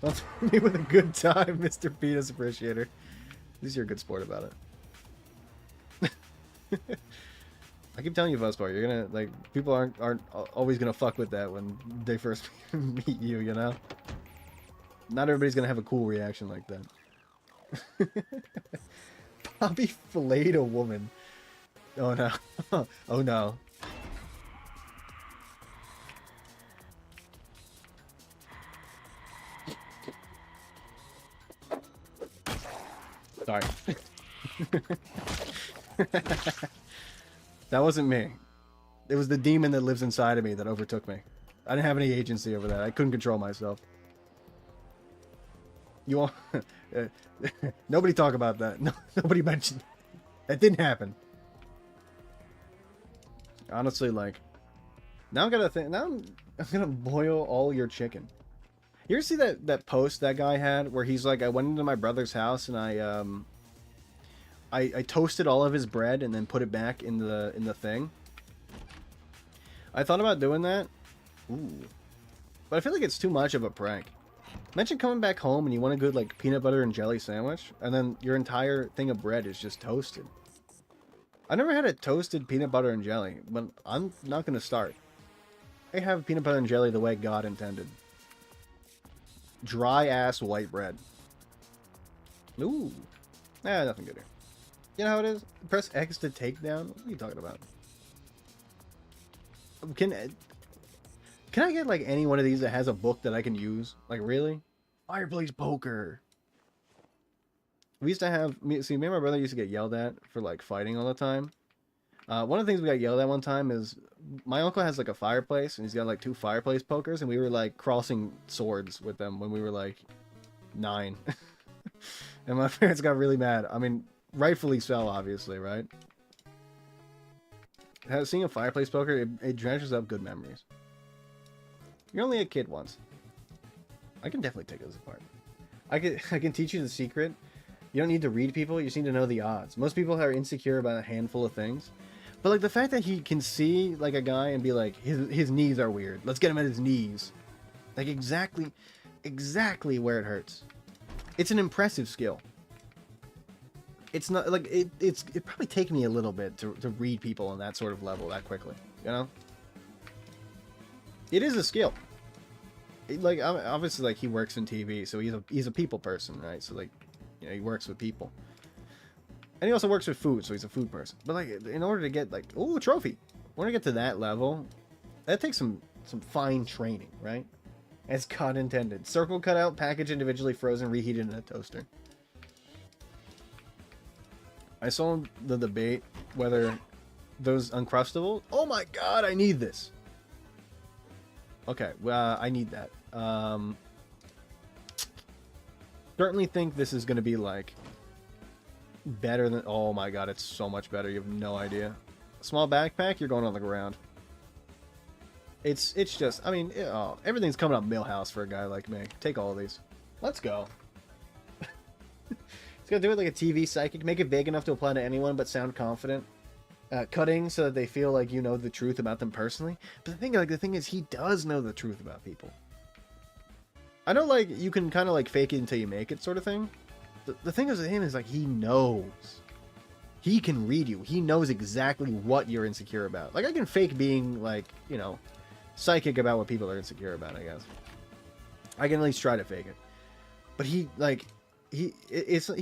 Don't me with a good time, Mr. Penis Appreciator. At least you're a good sport about it. I keep telling you, Vespa, you're gonna, like, people aren't always gonna fuck with that when they first meet you, you know? Not everybody's gonna have a cool reaction like that. Bobby filleted a woman. Oh no. Oh no. Sorry. That wasn't me. It was the demon that lives inside of me that overtook me. I didn't have any agency over that. I couldn't control myself. You all... Nobody talk about that. No, nobody mentioned... That didn't happen. Honestly, like... Now I'm gonna think... Now I'm gonna boil all your chicken. You ever see that post that guy had where he's like, I went into my brother's house and I toasted all of his bread and then put it back in the thing. I thought about doing that. Ooh. But I feel like it's too much of a prank. Imagine coming back home and you want a good like peanut butter and jelly sandwich and then your entire thing of bread is just toasted. I never had a toasted peanut butter and jelly, but I'm not going to start. I have peanut butter and jelly the way God intended. Dry ass white bread. Ooh. Nah, nothing good here. You know how it is? Press X to take down? What are you talking about? Can I get like any one of these that has a book that I can use? Like really? Fireplace poker. We used to have me and my brother used to get yelled at for like fighting all the time. One of the things we got yelled at one time is my uncle has like a fireplace and he's got like 2 fireplace pokers and we were like crossing swords with them when we were like 9. And my parents got really mad. I mean, rightfully so, obviously, right? Seeing a fireplace poker, it dredges up good memories. You're only a kid once. I can definitely take this apart. I can teach you the secret. You don't need to read people, you just need to know the odds. Most people are insecure about a handful of things. But like the fact that he can see like a guy and be like, his knees are weird. Let's get him at his knees. Like exactly where it hurts. It's an impressive skill. It's not like it probably take me a little bit to read people on that sort of level that quickly, you know? It is a skill. Like obviously like he works in TV, so he's a people person, right? So like, you know, he works with people. And he also works with food, so he's a food person. But like in order to get like, ooh, a trophy. In order to get to that level, that takes some fine training, right? As God intended. Circle cut out, package individually, frozen, reheated in a toaster. I saw the debate whether those Uncrustables... Oh my god, I need this! Okay, well, I need that. Certainly think this is going to be, like, better than... Oh my god, it's so much better. You have no idea. Small backpack, you're going on the ground. It's just... I mean, everything's coming up Millhouse for a guy like me. Take all of these. Let's go. It's gonna do it like a TV psychic. Make it vague enough to apply to anyone, but sound confident. Cutting so that they feel like you know the truth about them personally. But the thing is, he does know the truth about people. I know, like, you can kind of like fake it until you make it, sort of thing. The thing is with him is like he knows. He can read you. He knows exactly what you're insecure about. Like I can fake being like, you know, psychic about what people are insecure about. I guess I can at least try to fake it. But he like. He is a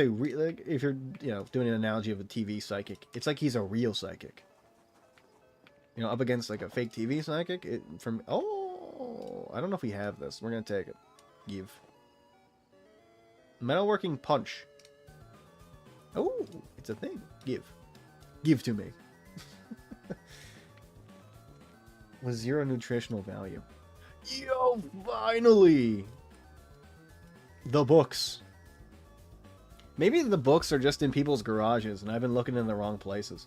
like, if you're, you know, doing an analogy of a TV psychic, it's like he's a real psychic. You know, up against like a fake TV psychic. I don't know if we have this. We're gonna take it. Give. Metalworking punch. Oh, it's a thing. Give to me. With 0 nutritional value. Yo, finally. The books. Maybe the books are just in people's garages and I've been looking in the wrong places.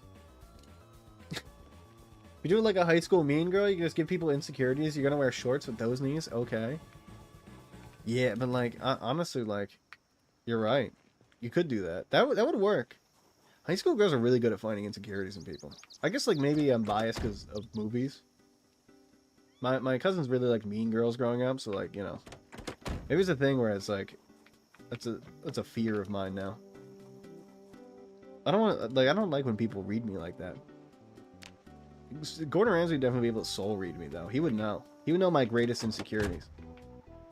You do it like a high school mean girl, you can just give people insecurities. You're gonna wear shorts with those knees? Okay. Yeah, but like, honestly, like, you're right. You could do that. That would work. High school girls are really good at finding insecurities in people. I guess like maybe I'm biased because of movies. My cousins really liked Mean Girls growing up, so like, you know. Maybe it's a thing where it's like, that's a fear of mine now. I don't like when people read me like that. Gordon Ramsay would definitely be able to soul read me, though. He would know. He would know my greatest insecurities.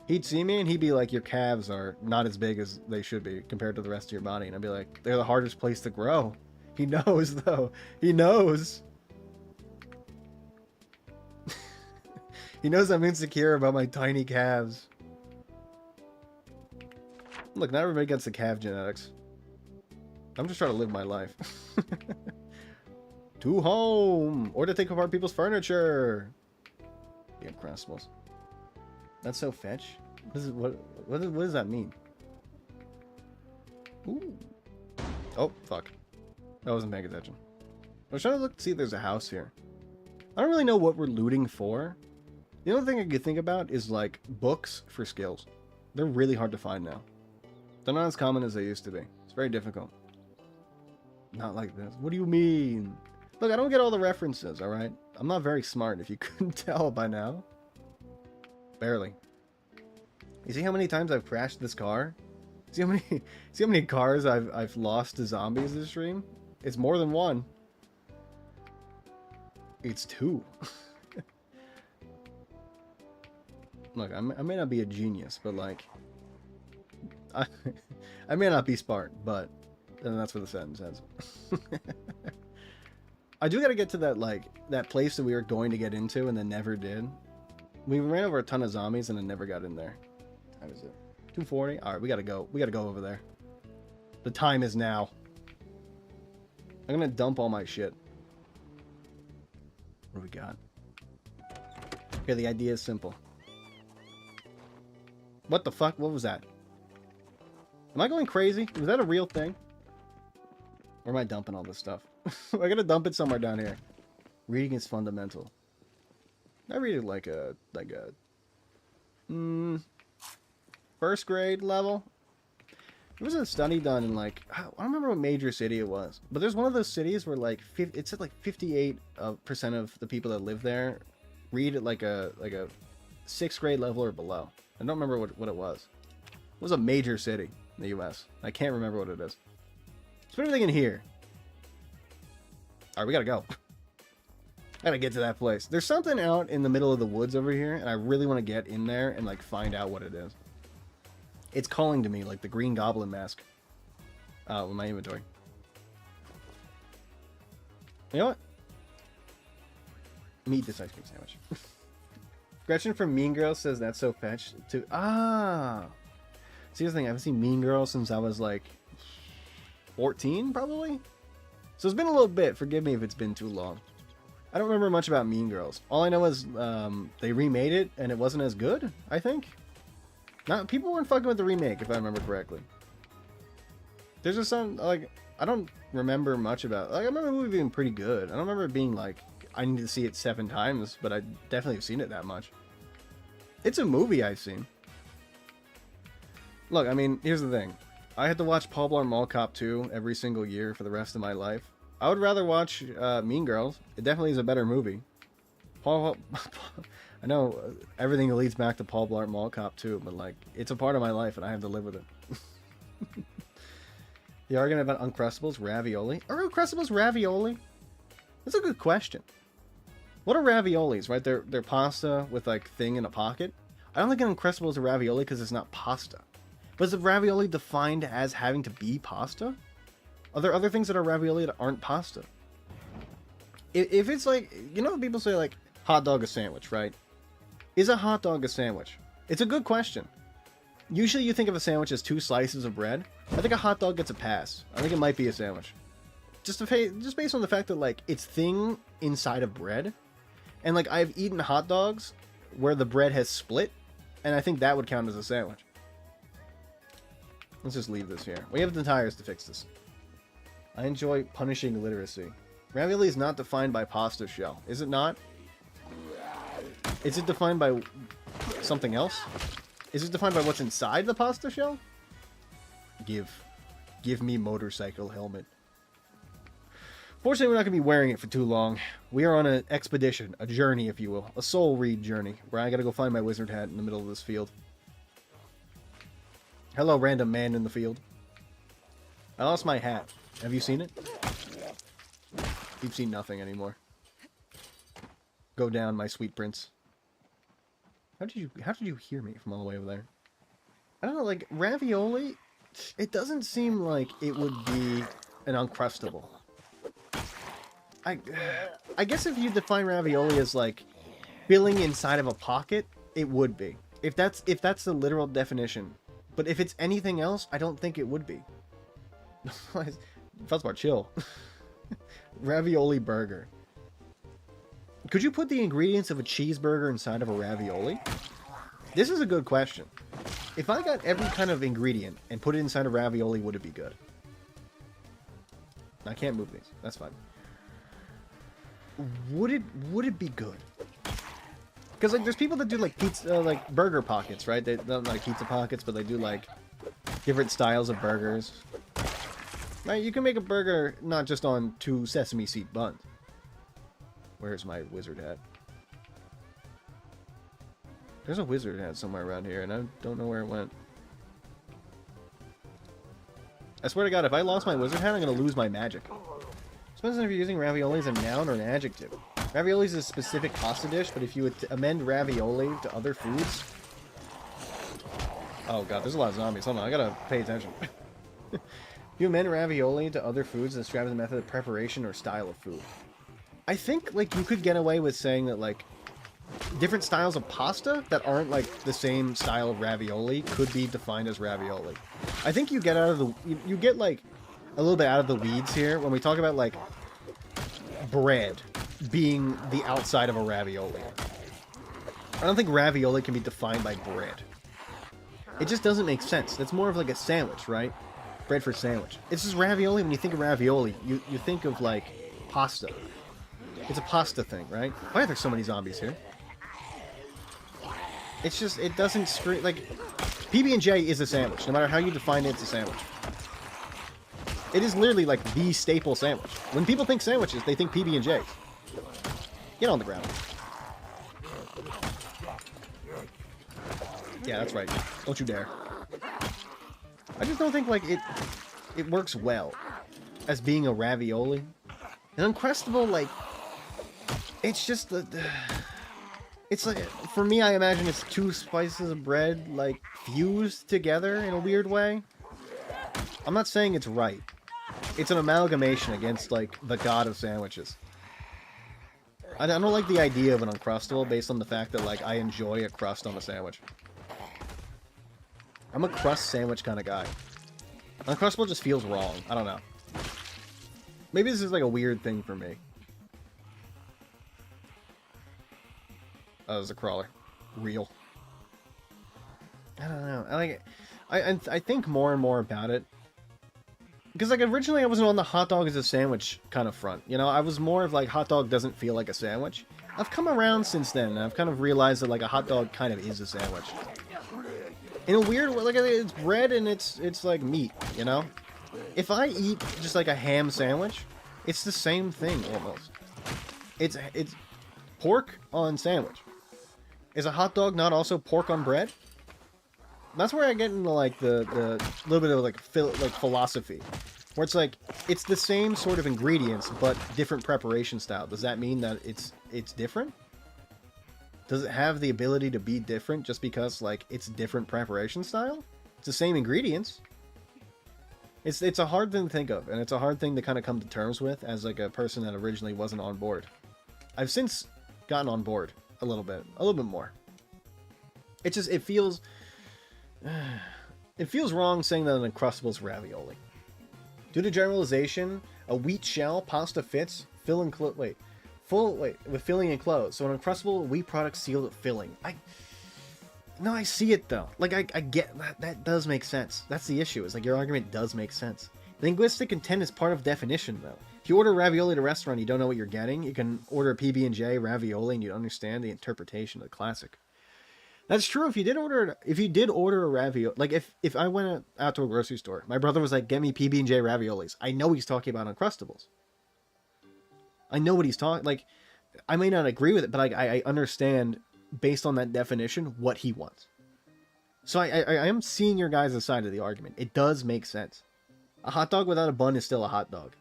He'd see me and he'd be like, your calves are not as big as they should be compared to the rest of your body. And I'd be like, they're the hardest place to grow. He knows, though. He knows. He knows I'm insecure about my tiny calves. Look, not everybody gets the calf genetics. I'm just trying to live my life. To home! Or to take apart people's furniture! The Uncrustables. That's so fetch? What does that mean? Ooh. Oh, fuck. I wasn't paying attention. I was trying to look to see if there's a house here. I don't really know what we're looting for. The only thing I could think about is, like, books for skills. They're really hard to find now. They're not as common as they used to be. It's very difficult. Not like this. What do you mean? Look, I don't get all the references, alright? I'm not very smart, if you couldn't tell by now. Barely. You see how many times I've crashed this car? See how many cars I've lost to zombies this stream? It's more than one. It's two. Look, I may not be a genius, but like... I may not be smart, but... And that's what the sentence says. I do gotta get to that, like, that place that we were going to get into and then never did. We ran over a ton of zombies and then never got in there. How is it? 2:40? Alright, we gotta go. We gotta go over there. The time is now. I'm gonna dump all my shit. What do we got? Okay, the idea is simple. What the fuck? What was that? Am I going crazy? Was that a real thing? Or am I dumping all this stuff? I gotta dump it somewhere down here. Reading is fundamental. I read it like a first grade level. There was a study done in like, I don't remember what major city it was, but there's one of those cities where like it said like 58% of the people that live there read at like a 6th grade level or below. I don't remember what it was. It was a major city in the U.S. I can't remember what it is. Let's put everything in here. Alright, we gotta go. I gotta get to that place. There's something out in the middle of the woods over here, and I really want to get in there and like find out what it is. It's calling to me like the Green Goblin mask. In my inventory. You know what? Let me eat this ice cream sandwich. Gretchen from Mean Girls says that's so fetch. See, the thing, I haven't seen Mean Girls since I was like 14, probably? So it's been a little bit. Forgive me if it's been too long. I don't remember much about Mean Girls. All I know is they remade it, and it wasn't as good, I think. People weren't fucking with the remake, if I remember correctly. There's just some, like, I don't remember much about... Like, I remember the movie being pretty good. I don't remember it being, like, I need to see it 7 times, but I definitely have seen it that much. It's a movie I've seen. Look, I mean, here's the thing. I had to watch Paul Blart Mall Cop 2 every single year for the rest of my life. I would rather watch Mean Girls. It definitely is a better movie. I know everything leads back to Paul Blart Mall Cop 2, but like, it's a part of my life and I have to live with it. The argument about Uncrustables ravioli. Are Uncrustables ravioli? That's a good question. What are raviolis, right? They're pasta with like thing in a pocket. I don't think an Uncrustable is a ravioli because it's not pasta. But is a ravioli defined as having to be pasta? Are there other things that are ravioli that aren't pasta? If it's like, you know, people say like hot dog a sandwich, right? Is a hot dog a sandwich? It's a good question. Usually you think of a sandwich as 2 slices of bread. I think a hot dog gets a pass. I think it might be a sandwich. Just based on the fact that like it's thing inside of bread. And like I've eaten hot dogs where the bread has split. And I think that would count as a sandwich. Let's just leave this here. We have the tires to fix this. I enjoy punishing literacy. Ravioli is not defined by pasta shell. Is it not? Is it defined by something else? Is it defined by what's inside the pasta shell? Give me motorcycle helmet. Fortunately, we're not going to be wearing it for too long. We are on an expedition, a journey, if you will. A soul read journey, where I got to go find my wizard hat in the middle of this field. Hello, random man in the field. I lost my hat. Have you seen it? You've seen nothing anymore. Go down, my sweet prince. How did you hear me from all the way over there? I don't know, like, ravioli, it doesn't seem like it would be an Uncrustable. I guess if you define ravioli as, like, filling inside of a pocket, it would be. If that's the literal definition. But if it's anything else, I don't think it would be. Fuzzbar, chill. Ravioli burger. Could you put the ingredients of a cheeseburger inside of a ravioli? This is a good question. If I got every kind of ingredient and put it inside a ravioli, would it be good? I can't move these. That's fine. Would it be good? Because like there's people that do like pizza, like burger pockets, right? They don't like pizza pockets, but they do like different styles of burgers. Right? You can make a burger not just on 2 sesame seed buns. Where's my wizard hat? There's a wizard hat somewhere around here, and I don't know where it went. I swear to God, if I lost my wizard hat, I'm going to lose my magic. Depends on if you're using ravioli as a noun or an adjective. Ravioli is a specific pasta dish, but if you would amend ravioli to other foods... Oh God, there's a lot of zombies. Hold on, I gotta pay attention. If you amend ravioli to other foods, describe the method of preparation or style of food. I think, like, you could get away with saying that, like, different styles of pasta that aren't, like, the same style of ravioli could be defined as ravioli. I think you get out of the... You get, like, a little bit out of the weeds here when we talk about, like, bread being the outside of a ravioli. I don't think ravioli can be defined by bread. It just doesn't make sense. That's more of, like, a sandwich, right? Bread for sandwich. It's just ravioli. When you think of ravioli, you think of, like, pasta. It's a pasta thing, right? Why are there so many zombies here? It's just, it doesn't scream, like, PB&J is a sandwich. No matter how you define it, it's a sandwich. It is literally, like, the staple sandwich. When people think sandwiches, they think PB&Js. Get on the ground. Yeah, that's right. Don't you dare. I just don't think, like, it works well as being a ravioli. An Uncrustable, like... It's just the... It's like, for me, I imagine it's 2 slices of bread, like, fused together in a weird way. I'm not saying it's right. It's an amalgamation against, like, the god of sandwiches. I don't like the idea of an Uncrustable based on the fact that, like, I enjoy a crust on a sandwich. I'm a crust sandwich kind of guy. Uncrustable just feels wrong. I don't know. Maybe this is, like, a weird thing for me. Oh, there's a crawler. Real. I don't know. I think more and more about it. Because, like, originally I wasn't on the hot dog as a sandwich kind of front. You know, I was more of, like, hot dog doesn't feel like a sandwich. I've come around since then, and I've kind of realized that, like, a hot dog kind of is a sandwich. In a weird way, like, it's bread and it's like, meat, you know? If I eat just, like, a ham sandwich, it's the same thing, almost. It's pork on sandwich. Is a hot dog not also pork on bread? That's where I get into, like, the little bit of, like, philosophy. Where it's like, it's the same sort of ingredients, but different preparation style. Does that mean that it's different? Does it have the ability to be different just because, like, it's different preparation style? It's the same ingredients. It's a hard thing to think of, and it's a hard thing to kind of come to terms with as, like, a person that originally wasn't on board. I've since gotten on board a little bit more. It just, it feels wrong saying that an Uncrustable is ravioli. Due to generalization, a wheat shell pasta fits with filling enclosed. So an Uncrustable wheat product sealed with filling. No, I see it though. Like, I get that. That does make sense. That's the issue. Is like your argument does make sense. Linguistic intent is part of definition though. If you order ravioli at a restaurant, you don't know what you're getting. You can order PB&J ravioli and you understand the interpretation of the classic. That's true. If you did order a ravioli, like if I went out to a grocery store, my brother was like, "Get me PB&J raviolis." I know he's talking about Uncrustables. I know what he's talking. Like, I may not agree with it, but I understand based on that definition what he wants. So I am seeing your guys' side of the argument. It does make sense. A hot dog without a bun is still a hot dog.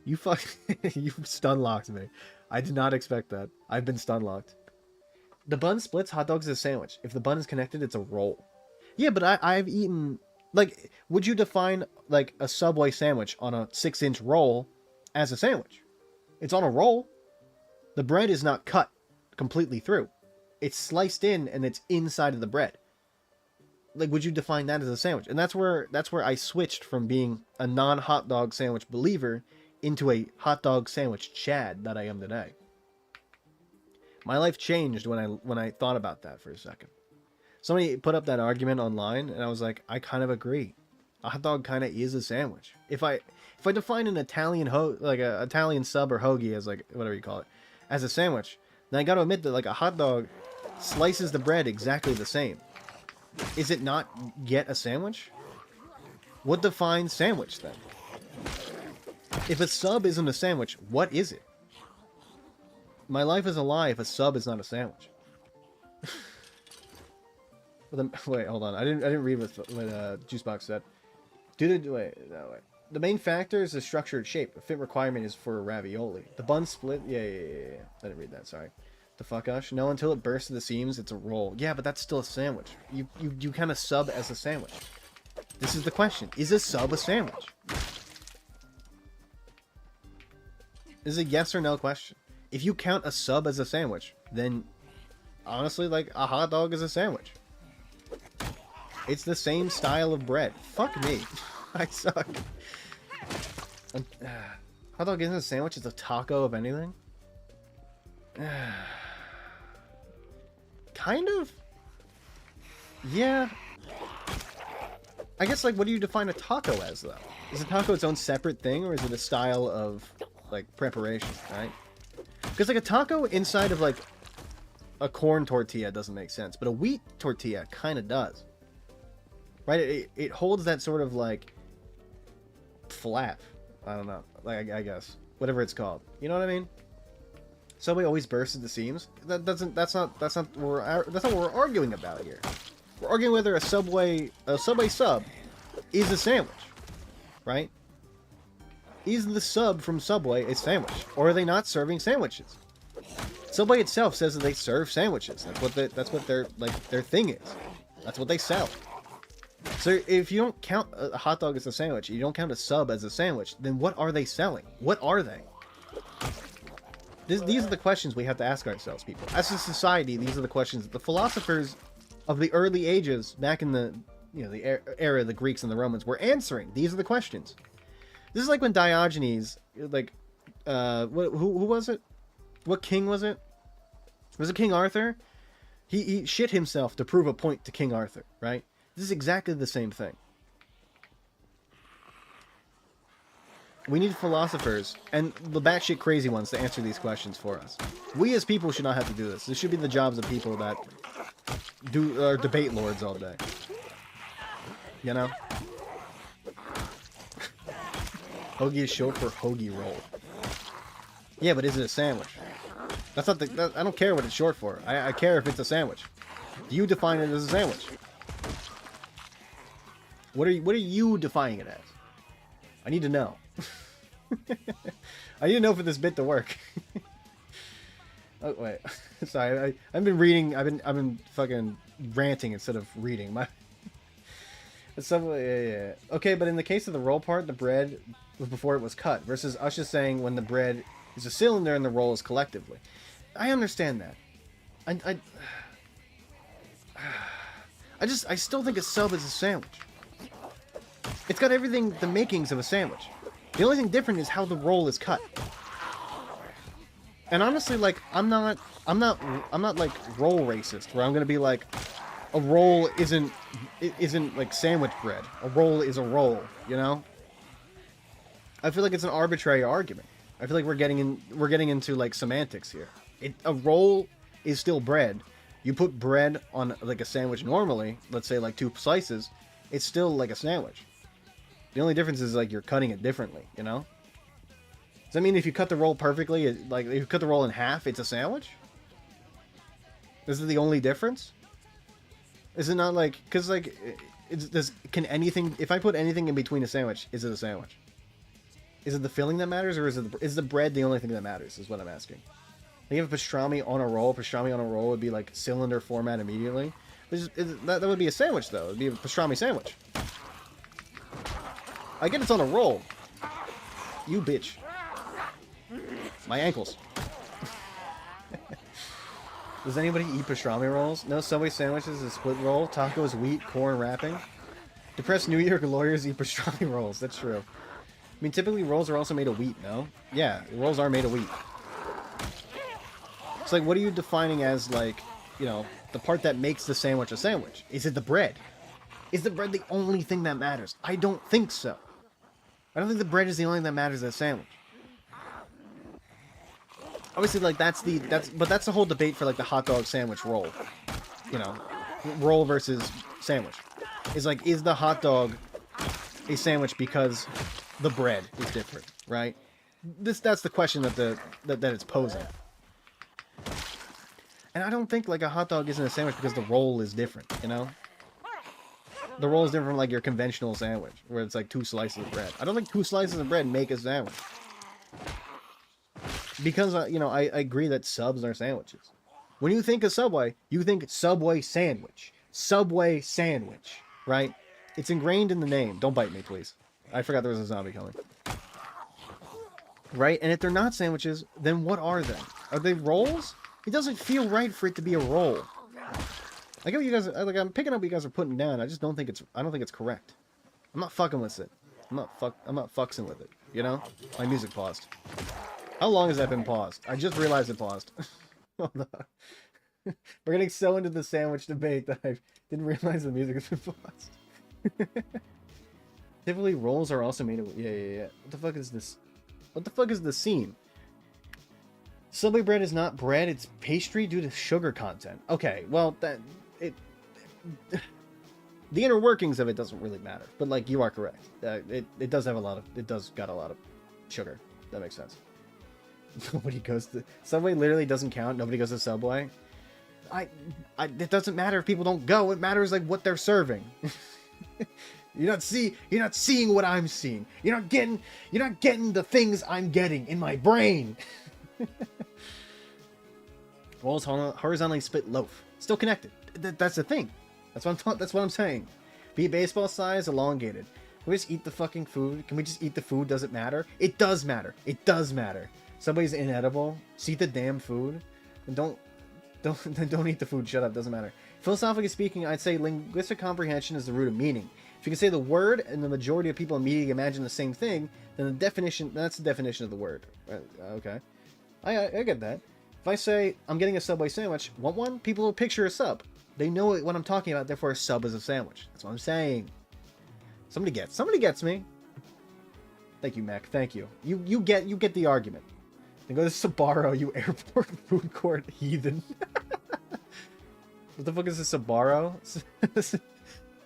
You stun locked me. I did not expect that. I've been stun locked. The bun splits, hot dogs is a sandwich. If the bun is connected, it's a roll. Yeah, but I've eaten... Like, would you define, like, a Subway sandwich on a 6-inch roll as a sandwich? It's on a roll. The bread is not cut completely through. It's sliced in, and it's inside of the bread. Like, would you define that as a sandwich? And that's where I switched from being a non-hot dog sandwich believer into a hot dog sandwich Chad that I am today. My life changed when I thought about that for a second. Somebody put up that argument online, and I was like, I kind of agree. A hot dog kind of is a sandwich. If I define an Italian Italian sub or hoagie as like whatever you call it as a sandwich, then I got to admit that like a hot dog slices the bread exactly the same. Is it not yet a sandwich? What defines sandwich then? If a sub isn't a sandwich, what is it? My life is a lie if a sub is not a sandwich. Wait, hold on. I didn't read what Juicebox said. Wait. The main factor is the structured shape. The fit requirement is for a ravioli. The bun split. Yeah. I didn't read that. Sorry. The fuck ush. No, until it bursts to the seams, it's a roll. Yeah, but that's still a sandwich. You kind of sub as a sandwich. This is the question. Is a sub a sandwich? This is a yes or no question. If you count a sub as a sandwich, then honestly, like a hot dog is a sandwich. It's the same style of bread. Fuck me. I suck. Hot dog isn't a sandwich, it's a taco of anything? Kind of? Yeah. I guess, like, what do you define a taco as, though? Is a taco its own separate thing, or is it a style of, like, preparation, right? Because, like, a taco inside of, like, a corn tortilla doesn't make sense, but a wheat tortilla kind of does. Right? It holds that sort of, like, flap. I don't know. Like, I guess. Whatever it's called. You know what I mean? Subway always bursts at the seams. That's not what we're arguing about here. We're arguing whether a Subway sub is a sandwich. Right? Is the sub from Subway a sandwich? Or are they not serving sandwiches? Subway itself says that they serve sandwiches. That's what their thing is. That's what they sell. So if you don't count a hot dog as a sandwich, you don't count a sub as a sandwich, then what are they selling? What are they? These are the questions we have to ask ourselves, people. As a society, these are the questions that the philosophers of the early ages, back in the era of the Greeks and the Romans, were answering. These are the questions. This is like when Diogenes, like, who was it? What king was it? Was it King Arthur? He shit himself to prove a point to King Arthur, right? This is exactly the same thing. We need philosophers and the batshit crazy ones to answer these questions for us. We as people should not have to do this. This should be the jobs of people that are debate lords all day. You know? Hoagie is short for hoagie roll. Yeah, but is it a sandwich? That's not I don't care what it's short for. I care if it's a sandwich. Do you define it as a sandwich? What are you defining it as? I need to know. I need to know for this bit to work. Oh wait, sorry. I've been reading. I've been fucking ranting instead of reading. Yeah. Okay, but in the case of the roll part, the bread was before it was cut. Versus us just saying when the bread is a cylinder and the roll is collectively. I understand that. I still think a sub is a sandwich. It's got everything, the makings of a sandwich. The only thing different is how the roll is cut. And honestly, like, I'm not like roll racist, where I'm gonna be like, a roll isn't like sandwich bread. A roll is a roll, you know? I feel like it's an arbitrary argument. I feel like we're getting into like semantics here. A roll is still bread. You put bread on like a sandwich normally, let's say like 2 slices, it's still like a sandwich. The only difference is like you're cutting it differently, you know? Does that mean if you cut the roll perfectly, like if you cut the roll in half, it's a sandwich? Is it the only difference? Is it not like, because like, if I put anything in between a sandwich, is it a sandwich? Is it the filling that matters, or is the bread the only thing that matters? Is what I'm asking. Like if pastrami on a roll would be like cylinder format immediately. That would be a sandwich though. It'd be a pastrami sandwich. I get it's on a roll. You bitch. My ankles. Does anybody eat pastrami rolls? No, Subway sandwiches is split roll. Tacos, wheat, corn wrapping. Depressed New York lawyers eat pastrami rolls. That's true. I mean, typically rolls are also made of wheat, no? Yeah, rolls are made of wheat. It's like, what are you defining as, like, you know, the part that makes the sandwich a sandwich? Is it the bread? Is the bread the only thing that matters? I don't think so. I don't think the bread is the only thing that matters as a sandwich. Obviously, like, that's the whole debate for, like, the hot dog sandwich roll. You know, roll versus sandwich. It's like, is the hot dog a sandwich because the bread is different, right? That's the question that it's posing. And I don't think, like, a hot dog isn't a sandwich because the roll is different, you know? The roll is different from, like, your conventional sandwich, where it's, like, 2 slices of bread. I don't think 2 slices of bread make a sandwich. Because, you know, I agree that subs are sandwiches. When you think of Subway, you think Subway sandwich. Subway sandwich, right? It's ingrained in the name. Don't bite me, please. I forgot there was a zombie coming. Right? And if they're not sandwiches, then what are they? Are they rolls? It doesn't feel right for it to be a roll. I get what you guys, like, I'm picking up what you guys are putting down. I just don't think it's correct. I'm not fucking with it. I'm not fucksing with it. You know? My music paused. How long has that been paused? I just realized it paused. Hold on. We're getting so into the sandwich debate that I didn't realize the music has been paused. Typically, rolls are also made of... Yeah. What the fuck is this? What the fuck is the scene? Subway bread is not bread, it's pastry due to sugar content. Okay, well, the inner workings of it doesn't really matter. But, like, you are correct. It does have a lot of... It does got a lot of sugar. That makes sense. Nobody goes to... Subway literally doesn't count. Nobody goes to Subway. It doesn't matter if people don't go. It matters, like, what they're serving. You're not seeing what I'm seeing. You're not getting the things I'm getting in my brain. Rolls horizontally split loaf. Still connected. That's the thing. That's what I'm saying. Be baseball size, elongated. Can we just eat the fucking food? Can we just eat the food? Does it matter? It does matter. It does matter. Somebody's inedible. Just eat the damn food. And don't eat the food. Shut up. Doesn't matter. Philosophically speaking, I'd say linguistic comprehension is the root of meaning. If you can say the word and the majority of people immediately imagine the same thing, then that's the definition of the word. Okay. I get that. If I say, I'm getting a Subway sandwich, want one? People will picture a sub. They know what I'm talking about, therefore a sub is a sandwich. That's what I'm saying. Somebody gets me. Thank you, Mac. Thank you. You get the argument. Then go to Sbarro, you airport food court heathen. What the fuck is a Sbarro?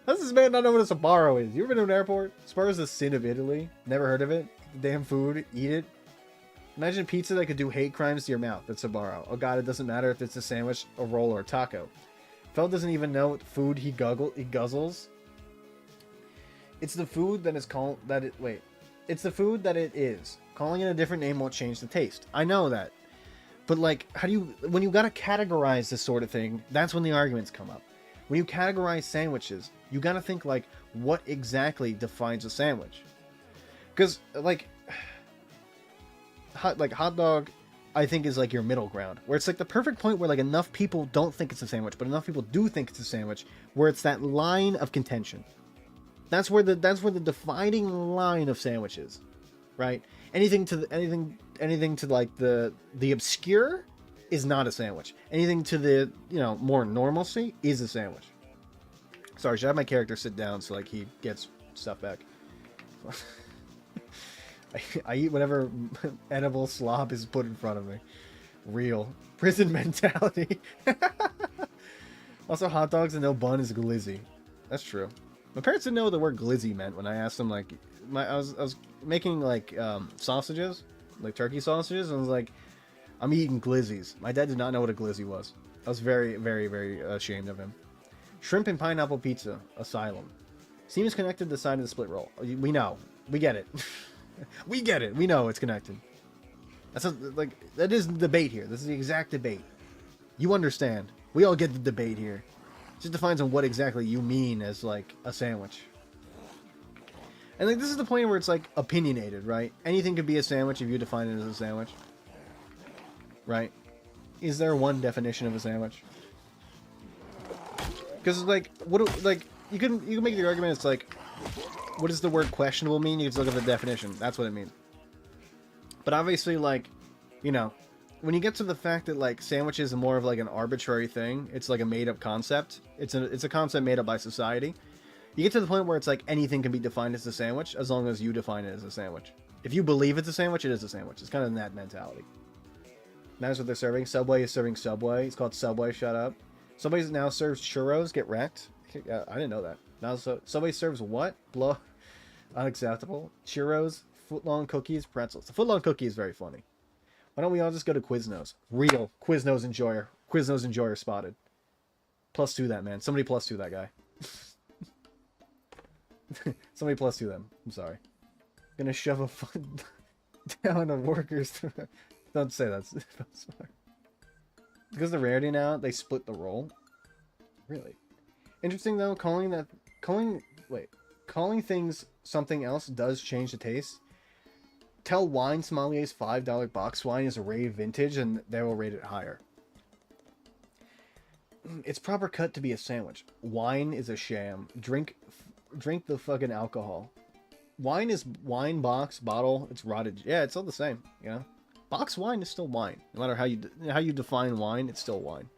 How does this man not know what a Sbarro is? You ever been to an airport? Sbarro is the sin of Italy. Never heard of it. Damn food. Eat it. Imagine pizza that could do hate crimes to your mouth. That's Sbarro. Oh god, it doesn't matter if it's a sandwich, a roll, or a taco. Fell doesn't even know what food he guzzles. It's the food that is called that it. Wait, it's the food that it is. Calling it a different name won't change the taste. I know that, but like, how do you? When you gotta categorize this sort of thing, that's when the arguments come up. When you categorize sandwiches, you gotta think like, what exactly defines a sandwich? Because like hot dog, I think is like your middle ground, where it's like the perfect point where like enough people don't think it's a sandwich, but enough people do think it's a sandwich, where it's that line of contention. That's where the defining line of sandwiches, right? Anything to like the obscure is not a sandwich. Anything to the, you know, more normalcy is a sandwich. Sorry, should I have my character sit down so like he gets stuff back? I eat whatever edible slop is put in front of me. Real prison mentality. Also, hot dogs and no bun is glizzy. That's true. My parents didn't know what the word glizzy meant when I asked them. Like, I was making like sausages, like turkey sausages, and I was like, I'm eating glizzies. My dad did not know what a glizzy was. I was very, very, very ashamed of him. Shrimp and pineapple pizza, asylum. Seems connected to the side of the split roll. We know. We get it. We get it. We know it's connected. That's like that is the debate here. This is the exact debate. You understand. We all get the debate here. It just defines on what exactly you mean as like a sandwich. And like this is the point where it's like opinionated, right? Anything could be a sandwich if you define it as a sandwich. Right? Is there one definition of a sandwich? Because like you can make the argument it's like what does the word questionable mean? You can just look at the definition. That's what it means. But obviously, like, you know, when you get to the fact that like sandwiches are more of like an arbitrary thing, it's like a made-up concept. It's a concept made up by society. You get to the point where it's like anything can be defined as a sandwich as long as you define it as a sandwich. If you believe it's a sandwich, it is a sandwich. It's kind of in that mentality. That's what they're serving. Subway is serving Subway. It's called Subway. Shut up. Subway now serves churros. Get wrecked. I didn't know that. Now Subway serves what? Blow. Unacceptable. Churros. Footlong cookies, pretzels. The footlong cookie is very funny. Why don't we all just go to Quiznos? Real Quiznos enjoyer. Quiznos enjoyer spotted. +2 that, man. Somebody +2 that guy. Somebody +2 them. I'm sorry. Gonna shove a foot down on workers. Don't say that. Because of the rarity now, they split the roll. Really? Interesting though, calling things something else does change the taste. Tell wine sommeliers $5 box wine is a rave vintage and they will rate it higher. It's proper cut to be a sandwich. Wine is a sham. Drink the fucking alcohol. Wine is wine box, bottle, it's rotted. Yeah, it's all the same, you know? Box wine is still wine. No matter how you define wine, it's still wine.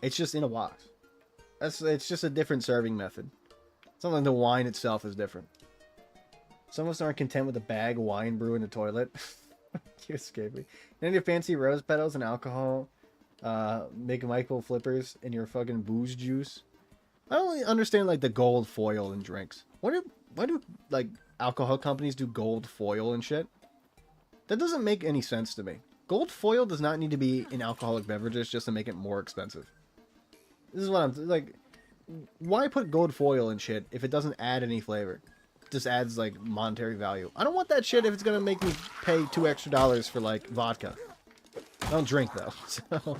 It's just in a box. It's just a different serving method. It's not like the wine itself is different. Some of us aren't content with a bag of wine brew in the toilet. You escaped me. Any of fancy rose petals and alcohol, make Michael flippers in your fucking booze juice. I don't really understand like the gold foil in drinks. Why do like alcohol companies do gold foil and shit? That doesn't make any sense to me. Gold foil does not need to be in alcoholic beverages just to make it more expensive. This is what I'm like. Why put gold foil in shit if it doesn't add any flavor? It just adds like monetary value. I don't want that shit if it's gonna make me pay $2 extra for like vodka. I don't drink though, so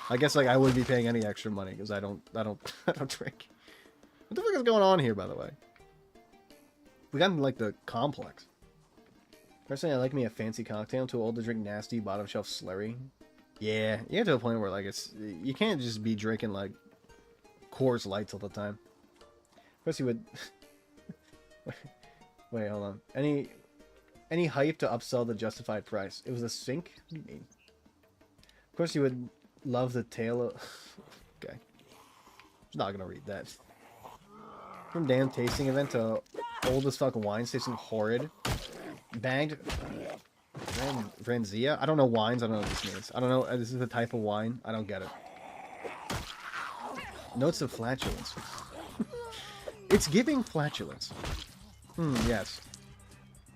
I guess like I wouldn't be paying any extra money because I don't drink. What the fuck is going on here, by the way? We got into like the complex. Personally, I like me a fancy cocktail. I'm too old to drink nasty bottom shelf slurry. Yeah, you get to a point where like you can't just be drinking like Coors Lights all the time. Especially with wait, hold on. Any hype to upsell the justified price? It was a sink? What do you mean? Of course you would love the tale of okay. I'm not gonna read that. From damn tasting event to old as fuck wine tasting horrid. Bagged Ranzia? I don't know wines, I don't know what this means. I don't know, this is a type of wine. I don't get it. Notes of flatulence. It's giving flatulence. Yes.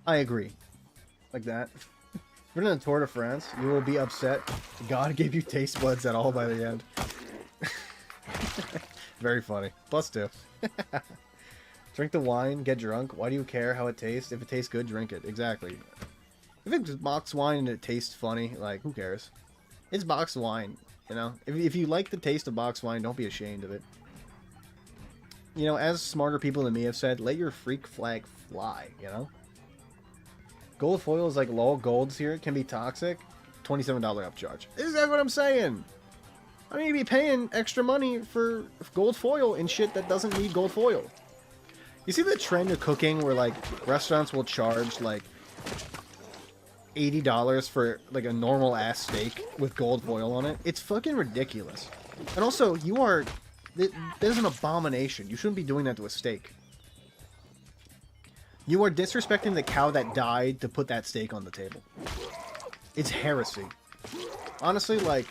I agree. Like that. If you're in the Tour de France, you will be upset. God gave you taste buds at all by the end. Very funny. +2. Drink the wine, get drunk. Why do you care how it tastes? If it tastes good, drink it. Exactly. If it's boxed wine and it tastes funny, like, who cares? It's boxed wine, you know? If you like the taste of boxed wine, don't be ashamed of it. You know, as smarter people than me have said, let your freak flag fly, you know? Gold foil is like lol golds here. It can be toxic. $27 upcharge. This is what I'm saying. I need to be paying extra money for gold foil and shit that doesn't need gold foil. You see the trend of cooking where like restaurants will charge like $80 for like a normal ass steak with gold foil on it? It's fucking ridiculous. And also, there's an abomination. You shouldn't be doing that to a steak. You are disrespecting the cow that died to put that steak on the table. It's heresy. Honestly, like,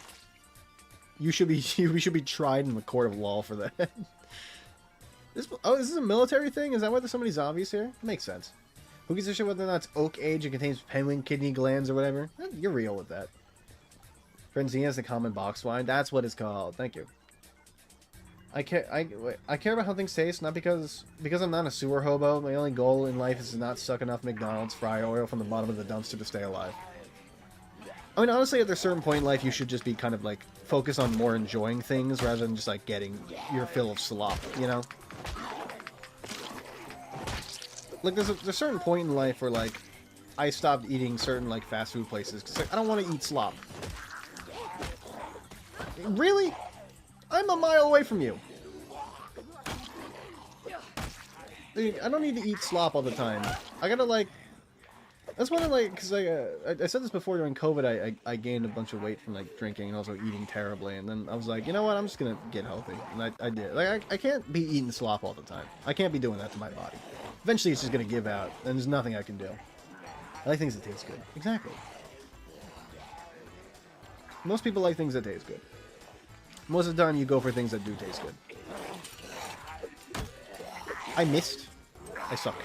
you should be tried in the court of law for that. Is this a military thing? Is that why there's so many zombies here? It makes sense. Who gives a shit whether or not it's oak age and contains penguin kidney glands or whatever? You're real with that. Frenzina is the common box wine. That's what it's called. Thank you. I care about how things taste, not because I'm not a sewer hobo. My only goal in life is to not suck enough McDonald's fry oil from the bottom of the dumpster to stay alive. I mean, honestly, at a certain point in life, you should just be kind of like focus on more enjoying things rather than just like getting your fill of slop, you know? Like, there's a certain point in life where like I stopped eating certain like fast food places because like, I don't want to eat slop. Really? I'm a mile away from you. I don't need to eat slop all the time. I gotta like. That's one of like, because I said this before during COVID. I gained a bunch of weight from like drinking and also eating terribly, and then I was like, you know what? I'm just gonna get healthy, and I did. Like I can't be eating slop all the time. I can't be doing that to my body. Eventually, it's just gonna give out, and there's nothing I can do. I like things that taste good. Exactly. Most people like things that taste good. Most of the time, you go for things that do taste good. I missed. I suck.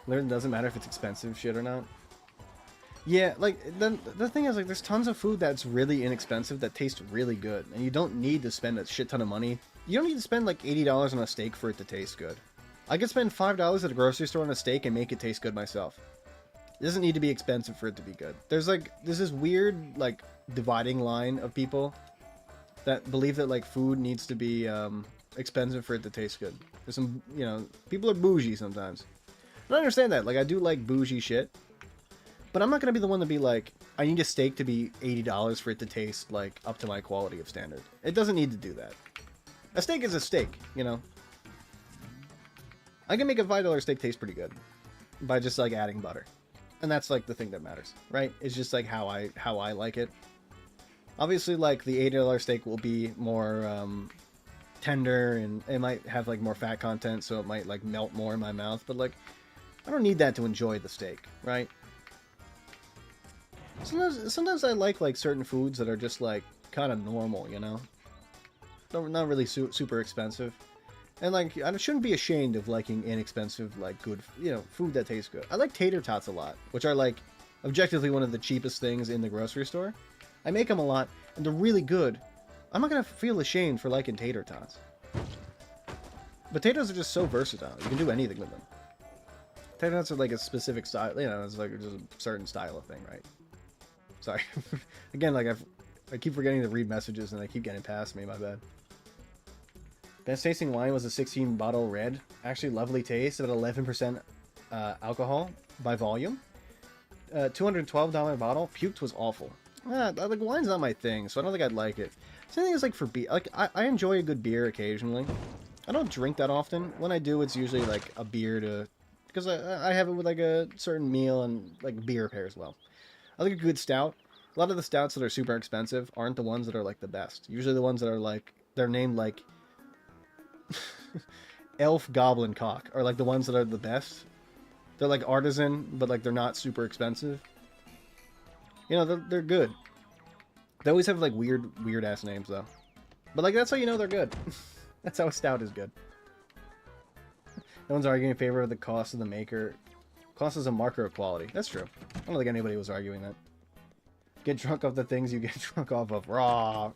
It doesn't matter if it's expensive shit or not. Yeah, like, the thing is, like, there's tons of food that's really inexpensive that tastes really good. And you don't need to spend a shit ton of money. You don't need to spend, like, $80 on a steak for it to taste good. I could spend $5 at a grocery store on a steak and make it taste good myself. It doesn't need to be expensive for it to be good. There's this weird, like, dividing line of people that believe that, like, food needs to be, expensive for it to taste good. There's some, you know, people are bougie sometimes. And I understand that. Like, I do like bougie shit. But I'm not going to be the one to be like, I need a steak to be $80 for it to taste, like, up to my quality of standard. It doesn't need to do that. A steak is a steak, you know? I can make a $5 steak taste pretty good by just, like, adding butter. And that's, like, the thing that matters, right? It's just, like, how I like it. Obviously, like, the $80 steak will be more, tender, and it might have, like, more fat content, so it might, like, melt more in my mouth. But, like, I don't need that to enjoy the steak, right? Sometimes I like certain foods that are just like kind of normal, you know, not really super expensive, and like I shouldn't be ashamed of liking inexpensive, like good, you know, food that tastes good. I like tater tots a lot, which are like objectively one of the cheapest things in the grocery store. I make them a lot, and they're really good. I'm not gonna feel ashamed for liking tater tots. Potatoes are just so versatile. You can do anything with them. Tater tots are like a specific style, you know, it's like just a certain style of thing, right? Sorry. Again, like I keep forgetting to read messages and they keep getting past me, my bad. Best tasting wine was a 16 bottle red. Actually lovely taste at 11% alcohol by volume. $212 bottle. Puked was awful. Like wine's not my thing, so I don't think I'd like it. Same thing is like for beer. Like I enjoy a good beer occasionally. I don't drink that often. When I do, it's usually like a beer to, because I have it with like a certain meal, and like beer pairs well. I like a good stout. A lot of the stouts that are super expensive aren't the ones that are like the best. Usually the ones that are like, they're named like Elf Goblin Cock are like the ones that are the best. They're like artisan, but like they're not super expensive. You know, they're good. They always have like weird ass names though. But like that's how you know they're good. That's how a stout is good. No one's arguing in favor of the cost of the maker. Cost is a marker of quality. That's true. I don't think anybody was arguing that. Get drunk off the things you get drunk off of. Raw.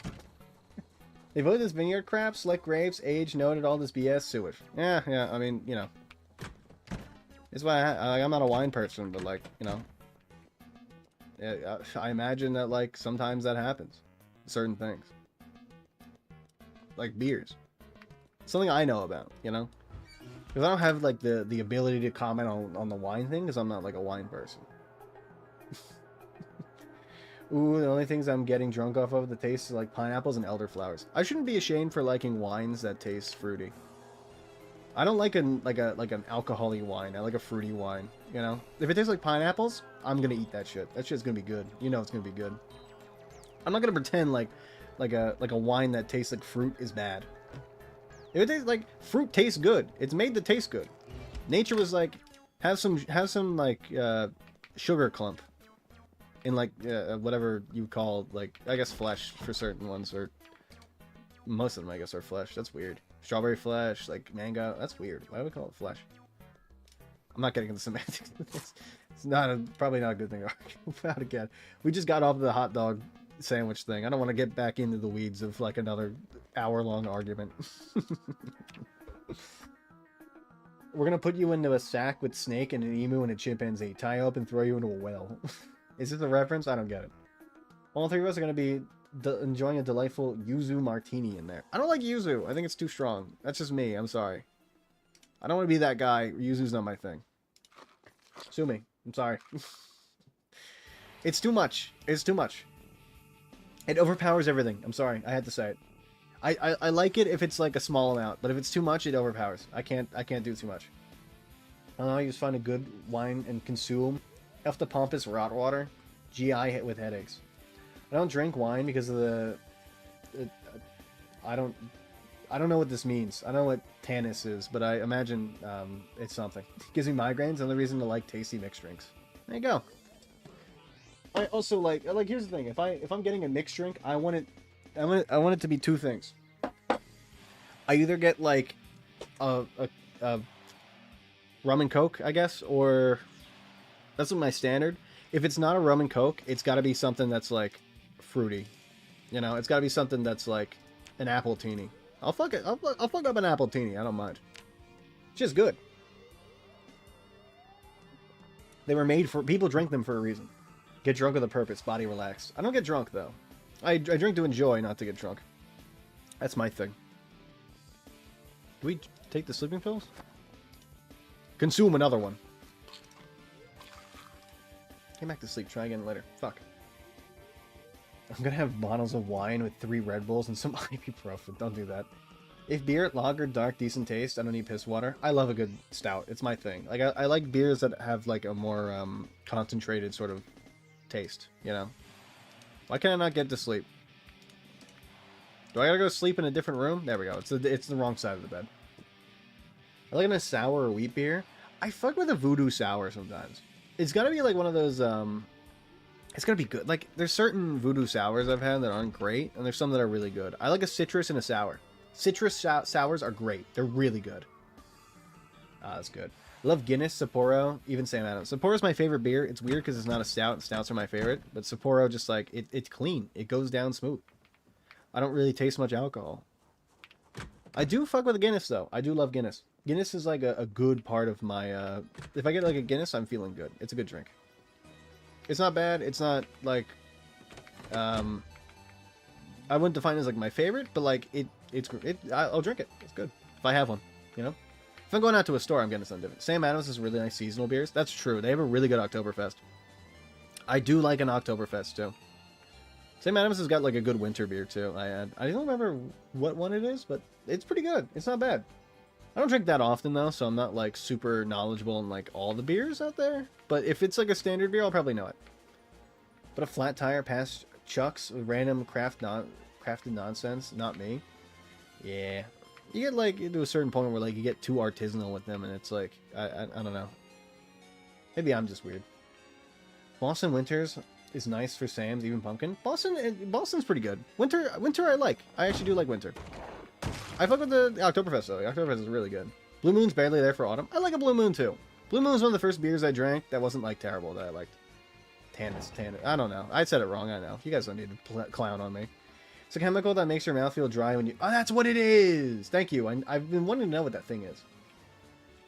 They voted this vineyard crap, slick grapes, age noted, all this BS, sewage. Yeah, I mean, you know. It's why I'm not a wine person, but like, you know. Yeah, I imagine that like sometimes that happens. Certain things. Like beers. Something I know about, you know. Because I don't have like the ability to comment on the wine thing, because I'm not like a wine person. Ooh, the only things I'm getting drunk off of the taste is like pineapples and elderflowers. I shouldn't be ashamed for liking wines that taste fruity. I don't like an alcoholic wine. I like a fruity wine, you know? If it tastes like pineapples, I'm gonna eat that shit. That shit's gonna be good. You know it's gonna be good. I'm not gonna pretend like a wine that tastes like fruit is bad. If it tastes like fruit tastes good, it's made to taste good. Nature was like, have some like sugar clump in like whatever you call, like, I guess flesh for certain ones, or most of them I guess are flesh. That's weird. Strawberry flesh, like mango. That's weird. Why do we call it flesh? I'm not getting into semantics. It's probably not a good thing to argue about again. We just got off the hot dog sandwich thing. I don't want to get back into the weeds of like another hour-long argument. We're gonna put you into a sack with Snake and an emu and a chimpanzee. Tie you up and throw you into a well. Is this a reference? I don't get it. All three of us are gonna be enjoying a delightful yuzu martini in there. I don't like yuzu. I think it's too strong. That's just me. I'm sorry. I don't want to be that guy. Yuzu's not my thing. Sue me. I'm sorry. It's too much. It's too much. It overpowers everything. I'm sorry. I had to say it. I like it if it's like a small amount, but if it's too much, it overpowers. I can't do too much. I don't know. You just find a good wine and consume. F the pompous rot water. GI hit with headaches. I don't drink wine because of the. I don't know what this means. I don't know what tannis is, but I imagine it's something. It gives me migraines. Another reason to like tasty mixed drinks. There you go. I also like here's the thing. If I'm getting a mixed drink, I want it to be two things. I either get like a rum and coke, I guess, or that's my standard. If it's not a rum and coke, it's got to be something that's like fruity. You know, it's got to be something that's like an apple teeny. I'll fuck up an apple teeny. I don't mind. It's just good. They were made for people. Drink them for a reason. Get drunk with a purpose. Body relaxed. I don't get drunk though. I drink to enjoy, not to get drunk. That's my thing. Do we take the sleeping pills? Consume another one. Get back to sleep. Try again later. Fuck. I'm gonna have bottles of wine with 3 Red Bulls and some ibuprofen. Don't do that. If beer, lager, dark, decent taste, I don't need piss water. I love a good stout. It's my thing. Like I like beers that have like a more concentrated sort of taste. You know. Why can I not get to sleep? Do I gotta go sleep in a different room? There we go. It's the wrong side of the bed. I like a sour or wheat beer. I fuck with a voodoo sour sometimes. It's gotta be like one of those. It's gonna be good. Like, there's certain voodoo sours I've had that aren't great, and there's some that are really good. I like a citrus and a sour. Citrus sours are great. They're really good. That's good. I love Guinness, Sapporo, even Sam Adams. Sapporo's my favorite beer. It's weird because it's not a stout, and stouts are my favorite. But Sapporo, just like, it's clean. It goes down smooth. I don't really taste much alcohol. I do fuck with a Guinness, though. I do love Guinness. Guinness is like a good part of my... if I get like a Guinness, I'm feeling good. It's a good drink. It's not bad. It's not like, I wouldn't define it as like my favorite, but like I'll drink it. It's good if I have one. You know, if I'm going out to a store, I'm getting something different. Sam Adams has really nice seasonal beers. That's true. They have a really good Oktoberfest. I do like an Oktoberfest too. Sam Adams has got like a good winter beer too. I don't remember what one it is, but it's pretty good. It's not bad. I don't drink that often though, so I'm not like super knowledgeable in like all the beers out there. But if it's like a standard beer, I'll probably know it. But a flat tire past Chuck's with random crafted nonsense, not me. Yeah, you get like to a certain point where like you get too artisanal with them, and it's like I don't know. Maybe I'm just weird. Boston Winters is nice for Sam's, even pumpkin. Boston's pretty good. Winter I like. I actually do like winter. I fuck with the Oktoberfest though. The Oktoberfest is really good. Blue Moon's barely there for autumn. I like a Blue Moon too. Blue Moon was one of the first beers I drank that wasn't like terrible that I liked. Tannis. I don't know. I said it wrong. I know. You guys don't need to clown on me. It's a chemical that makes your mouth feel dry when you... Oh, that's what it is! Thank you. I've been wanting to know what that thing is.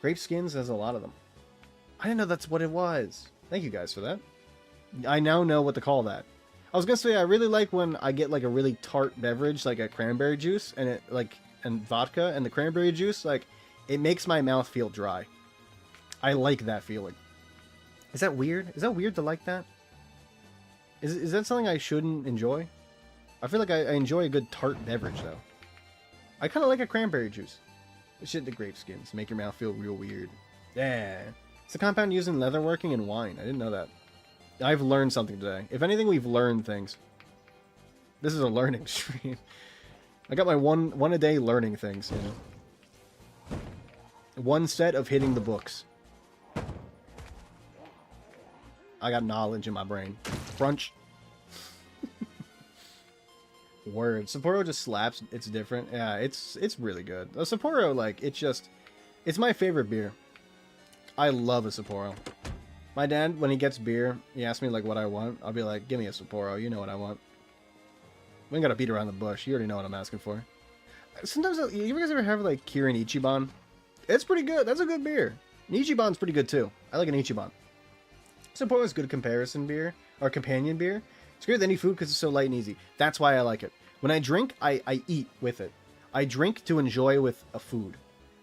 Grape skins has a lot of them. I didn't know that's what it was. Thank you guys for that. I now know what to call that. I was gonna say I really like when I get like a really tart beverage, like a cranberry juice, and it like and vodka, and the cranberry juice, like it makes my mouth feel dry. I like that feeling. Is that weird? Is that weird to like that? Is that something I shouldn't enjoy? I feel like I enjoy a good tart beverage though. I kind of like a cranberry juice. Shit, the grape skins make your mouth feel real weird. Yeah, it's a compound used in leatherworking and wine. I didn't know that. I've learned something today. If anything, we've learned things. This is a learning stream. I got my one a day learning things. You know? One set of hitting the books. I got knowledge in my brain. Crunch. Word. Sapporo just slaps. It's different. Yeah, it's really good. A Sapporo, like, it's my favorite beer. I love a Sapporo. My dad, when he gets beer, he asks me, like, what I want. I'll be like, give me a Sapporo. You know what I want. We ain't gotta beat around the bush. You already know what I'm asking for. Sometimes, you guys ever have like Kirin Ichiban? It's pretty good. That's a good beer. An Ichiban's pretty good too. I like an Ichiban. Sapporo is good comparison beer or companion beer. It's great with any food because it's so light and easy. That's why I like it. When I drink, I eat with it. I drink to enjoy with a food,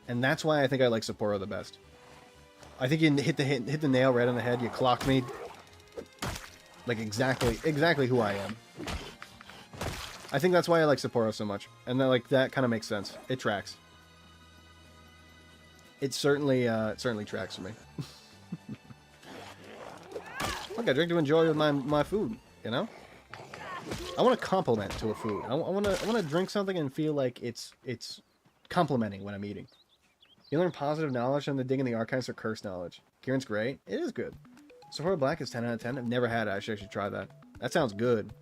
and that's why I think I like Sapporo the best. I think you hit the nail right on the head. You clocked me. Like exactly who I am. I think that's why I like Sapporo so much, and then, like, that kind of makes sense. It tracks. It certainly tracks for me. Look, I drink to enjoy with my food. You know, I want to compliment to a food. I want to drink something and feel like it's complimenting when I'm eating. You learn positive knowledge from the dig in the archives or curse knowledge. Kirin's great. It is good. Sapporo Black is 10 out of 10. I've never had it. I should actually try that. That sounds good.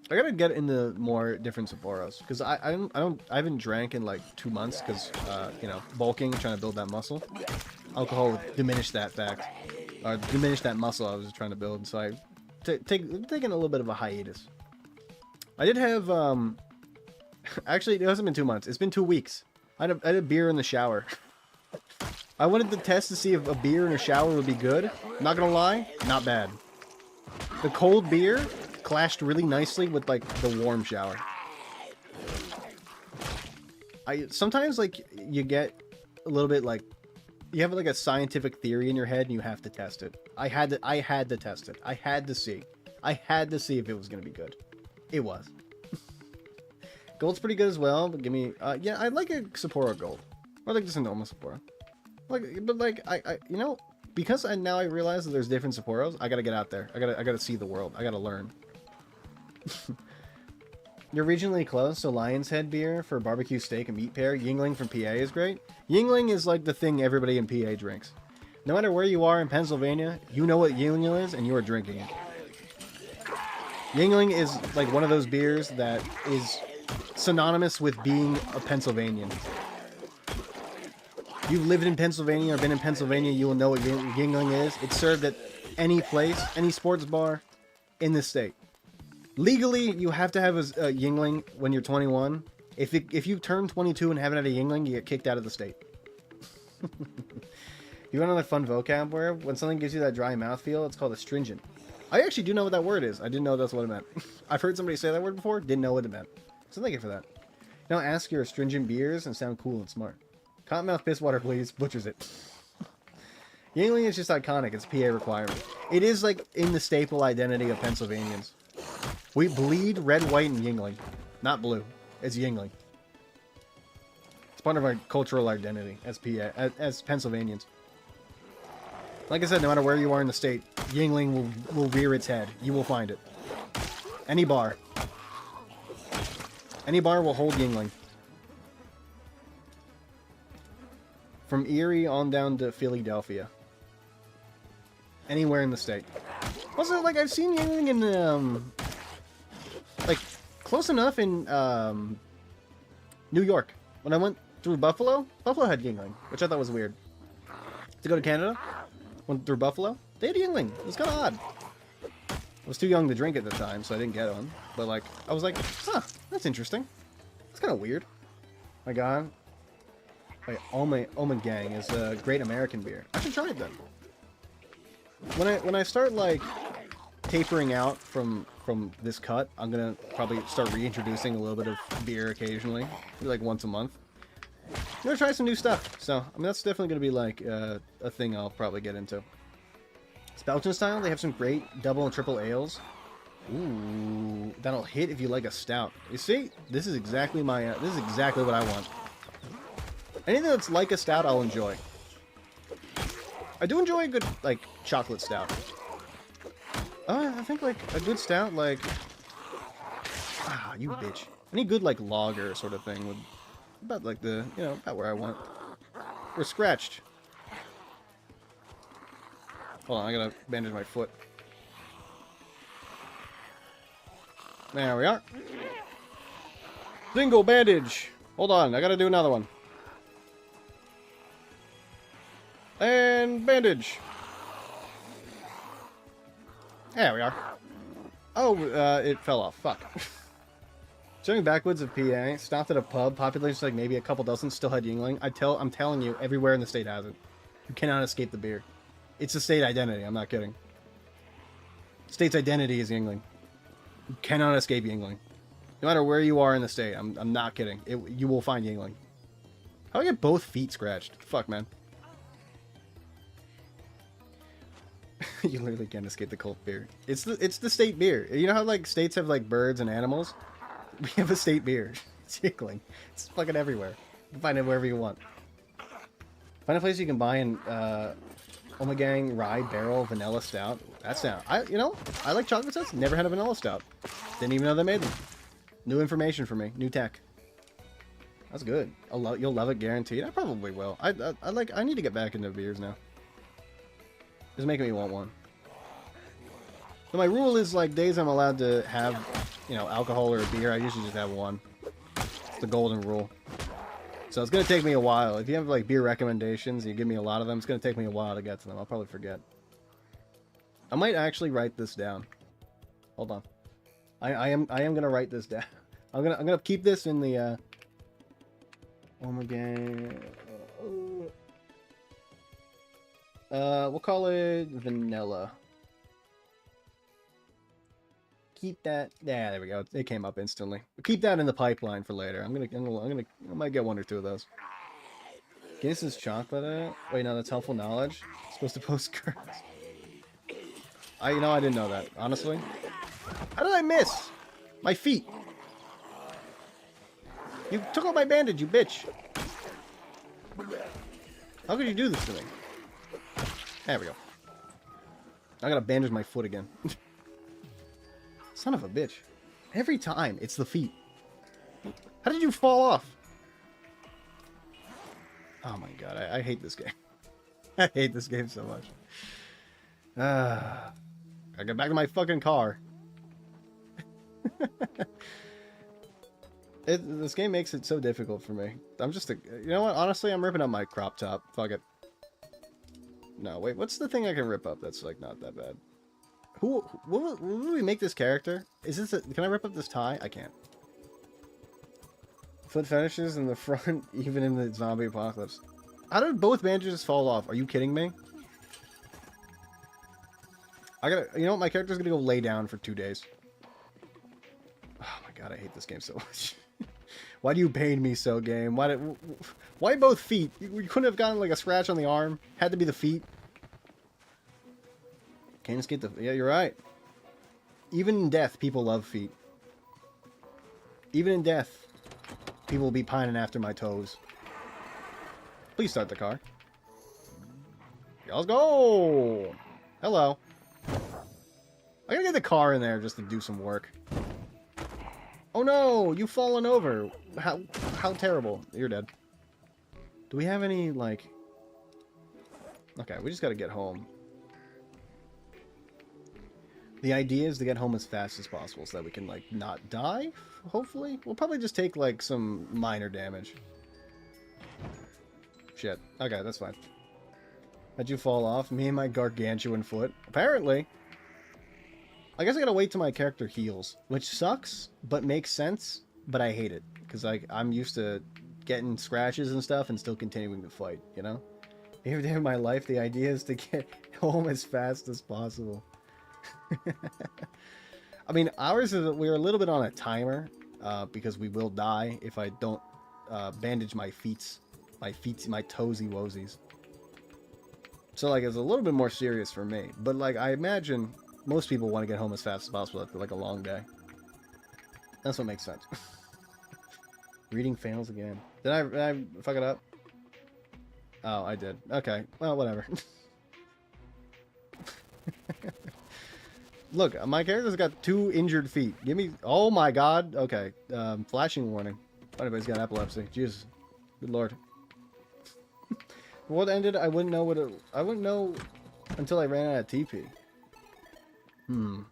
I gotta get into more different Sapporos because I haven't drank in like 2 months because you know, bulking, trying to build that muscle. Alcohol would diminish that fact, or diminish that muscle I was trying to build. So I taking a little bit of a hiatus. I did have actually it hasn't been 2 months. It's been 2 weeks. I had a beer in the shower. I wanted to test to see if a beer in a shower would be good. Not gonna lie, not bad. The cold beer clashed really nicely with like the warm shower. Sometimes like you get a little bit like you have like a scientific theory in your head and you have to test it. I had to test it. I had to see if it was gonna be good. It was. Gold's pretty good as well, but give me yeah, I like a Sapporo Gold. Or like just a normal Sapporo. I you know, because now I realize that there's different Sapporos, I gotta get out there. I gotta see the world. I gotta learn. You're regionally close, so Lion's Head beer for barbecue steak and meat pair. Yingling from PA is great. Yingling is like the thing everybody in PA drinks. No matter where you are in Pennsylvania, you know what Yingling is and you are drinking it. Yingling is like one of those beers that is synonymous with being a Pennsylvanian. If you've lived in Pennsylvania or been in Pennsylvania, you will know what Yingling is. It's served at any place, any sports bar in the state. Legally, you have to have a Yingling when you're 21. If you turn 22 and haven't had a Yingling, you get kicked out of the state. You want another fun vocab word? When something gives you that dry mouthfeel, it's called astringent. I actually do know what that word is. I didn't know that's what it meant. I've heard somebody say that word before, didn't know what it meant. So thank you for that. Now ask your astringent beers and sound cool and smart. Cottonmouth piss water, please. Butchers it. Yingling is just iconic. It's a PA requirement. It is like in the staple identity of Pennsylvanians. We bleed red, white, and Yingling. Not blue. It's Yingling. It's part of our cultural identity as as Pennsylvanians. Like I said, no matter where you are in the state, Yingling will rear its head. You will find it. Any bar. Any bar will hold Yingling. From Erie on down to Philadelphia. Anywhere in the state. Also, like, I've seen Yingling in, like, close enough in, New York. When I went through Buffalo had Yingling, which I thought was weird. To go to Canada, went through Buffalo, they had Yingling. It was kind of odd. I was too young to drink at the time, so I didn't get one. But, like, I was like, huh, that's interesting. It's kind of weird. My God. Like, Oma Gang is a great American beer. I should try it then. When I start, like, tapering out from this cut, I'm gonna probably start reintroducing a little bit of beer occasionally, maybe like once a month. I'm gonna try some new stuff. So, I mean, that's definitely gonna be like a thing I'll probably get into. It's Belgian style. They have some great double and triple ales. Ooh, that'll hit if you like a stout. You see, this is exactly this is exactly what I want. Anything that's like a stout, I'll enjoy. I do enjoy a good, like, chocolate stout. I think, like, a good stout, like... Ah, you bitch. Any good, like, lager sort of thing would... About, like, the... You know, about where I want. We're scratched. Hold on, I gotta bandage my foot. There we are. Single bandage! Hold on, I gotta do another one. And bandage. There we are. Oh, it fell off. Fuck. Showing backwoods of PA, stopped at a pub, population like maybe a couple dozen, still had Yingling. I'm telling you, everywhere in the state has it. You cannot escape the beer. It's a state identity, I'm not kidding. State's identity is Yingling. You cannot escape Yingling. No matter where you are in the state, I'm not kidding. You will find Yingling. How do I get both feet scratched? Fuck, man. You literally can't escape the cult beer. It's the state beer. You know how like states have like birds and animals? We have a state beer. It's Yingling. It's fucking everywhere. You can find it wherever you want. Find a place you can buy an Omegang Rye Barrel Vanilla Stout. That's down. You know, I like chocolate stouts. Never had a vanilla stout. Didn't even know they made them. New information for me. New tech. That's good. You'll love it, guaranteed. I probably will. I need to get back into beers now. It's making me want one. So my rule is like days I'm allowed to have, you know, alcohol or a beer. I usually just have one. It's the golden rule. So it's gonna take me a while. If you have like beer recommendations, you give me a lot of them. It's gonna take me a while to get to them. I'll probably forget. I might actually write this down. Hold on. I am gonna write this down. I'm gonna keep this in the oh my god. We'll call it vanilla. Keep that. Yeah, there we go. It came up instantly. We'll keep that in the pipeline for later. I might get one or two of those. Guess is chocolate. Wait, no, that's helpful knowledge. It's supposed to post cards. I didn't know that, honestly. How did I miss? My feet. You took out my bandage, you bitch. How could you do this to me? There we go. I gotta bandage my foot again. Son of a bitch. Every time, it's the feet. How did you fall off? Oh my god, I hate this game. I hate this game so much. I get back to my fucking car. This game makes it so difficult for me. I'm just you know what? Honestly, I'm ripping up my crop top. Fuck it. No, wait. What's the thing I can rip up that's like not that bad? Will we make this character? Is this? Can I rip up this tie? I can't. Foot fetishes in the front, even in the zombie apocalypse. How did both bandages fall off? Are you kidding me? You know what? My character's gonna go lay down for 2 days. Oh my god, I hate this game so much. Why do you pain me so, game? Why both feet? You couldn't have gotten like a scratch on the arm. Had to be the feet. Can't escape the... Yeah, you're right. Even in death, people love feet. Even in death, people will be pining after my toes. Please start the car. Yeah, let's go! Hello. I gotta get the car in there just to do some work. Oh no! You've fallen over! How terrible. You're dead. Do we have any, like... Okay, we just gotta get home. The idea is to get home as fast as possible so that we can, like, not die, hopefully? We'll probably just take, like, some minor damage. Shit. Okay, that's fine. How'd you fall off? Me and my gargantuan foot? Apparently. I guess I gotta wait till my character heals, which sucks, but makes sense, but I hate it. Because, like, I'm used to getting scratches and stuff and still continuing to fight, you know? Every day of my life, the idea is to get home as fast as possible. I mean, ours is we're a little bit on a timer because we will die if I don't bandage my toesy woesies. So like it's a little bit more serious for me, but like I imagine most people want to get home as fast as possible after like a long day. That's what makes sense. Reading fails again. Did I fuck it up? Oh, I did. Okay, well, whatever. Look, my character's got 2 injured feet. Give me... Oh my god. Okay. Flashing warning. Anybody's got epilepsy. Jesus. Good lord. What ended? I wouldn't know what it... I wouldn't know until I ran out of TP. You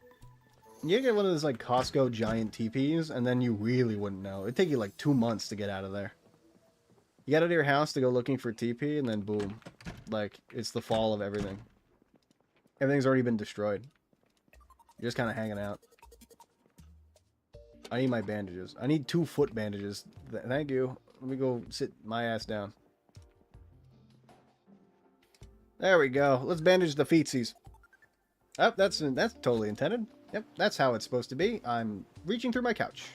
get one of those, like, Costco giant TPs, and then you really wouldn't know. It'd take you, like, 2 months to get out of there. You get out of your house to go looking for TP, and then boom. Like, it's the fall of everything. Everything's already been destroyed. You're just kind of hanging out. I need my bandages. I need 2 foot bandages. Thank you. Let me go sit my ass down. There we go. Let's bandage the feetsies. Oh, that's totally intended. Yep, that's how it's supposed to be. I'm reaching through my couch.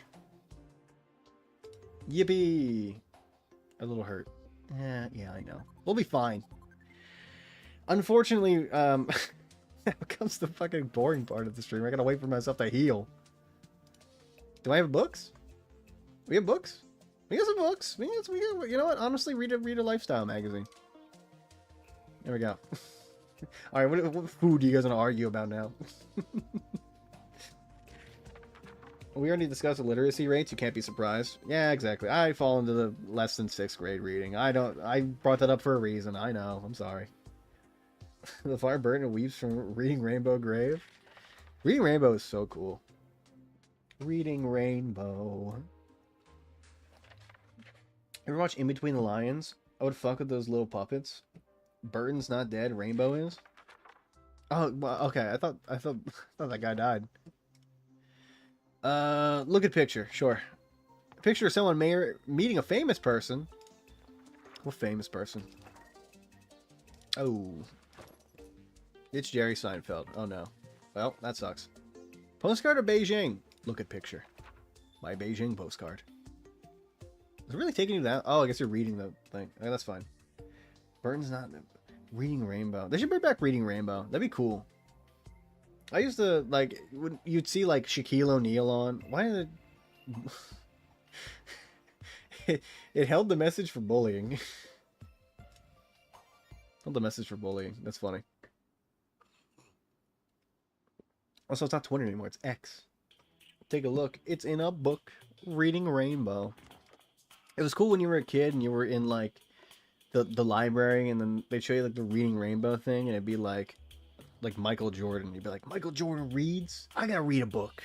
Yippee! A little hurt. Yeah, I know. We'll be fine. Unfortunately, now comes the fucking boring part of the stream. I gotta wait for myself to heal. Do I have books? We have books? We got some books. We got, you know what? Honestly, read a lifestyle magazine. There we go. All right, what food do you guys want to argue about now? We already discussed the literacy rates. You can't be surprised. Yeah, exactly. I fall into the less than 6th grade reading. I brought that up for a reason. I know. I'm sorry. The fire burnt and weeps from reading Rainbow Grave. Reading Rainbow is so cool. Reading Rainbow. Ever watch In Between the Lions? I would fuck with those little puppets. Burton's not dead. Rainbow is. Oh, well, okay. I thought that guy died. Look at picture. Sure. Picture of someone meeting a famous person. What famous person? Oh. It's Jerry Seinfeld. Oh no. Well, that sucks. Postcard of Beijing. Look at picture. My Beijing postcard. Is it really taking you down? Oh, I guess you're reading the thing. Okay, that's fine. Burton's not... Reading Rainbow. They should bring back Reading Rainbow. That'd be cool. I used to, like, when you'd see, like, Shaquille O'Neal on. Why did it held the message for bullying. Held the message for bullying. That's funny. Also, it's not Twitter anymore. It's X. Take a look. It's in a book. Reading Rainbow. It was cool when you were a kid and you were in, like, the library, and then they'd show you, like, the Reading Rainbow thing, and it'd be, like Michael Jordan. You'd be like, Michael Jordan reads? I gotta read a book.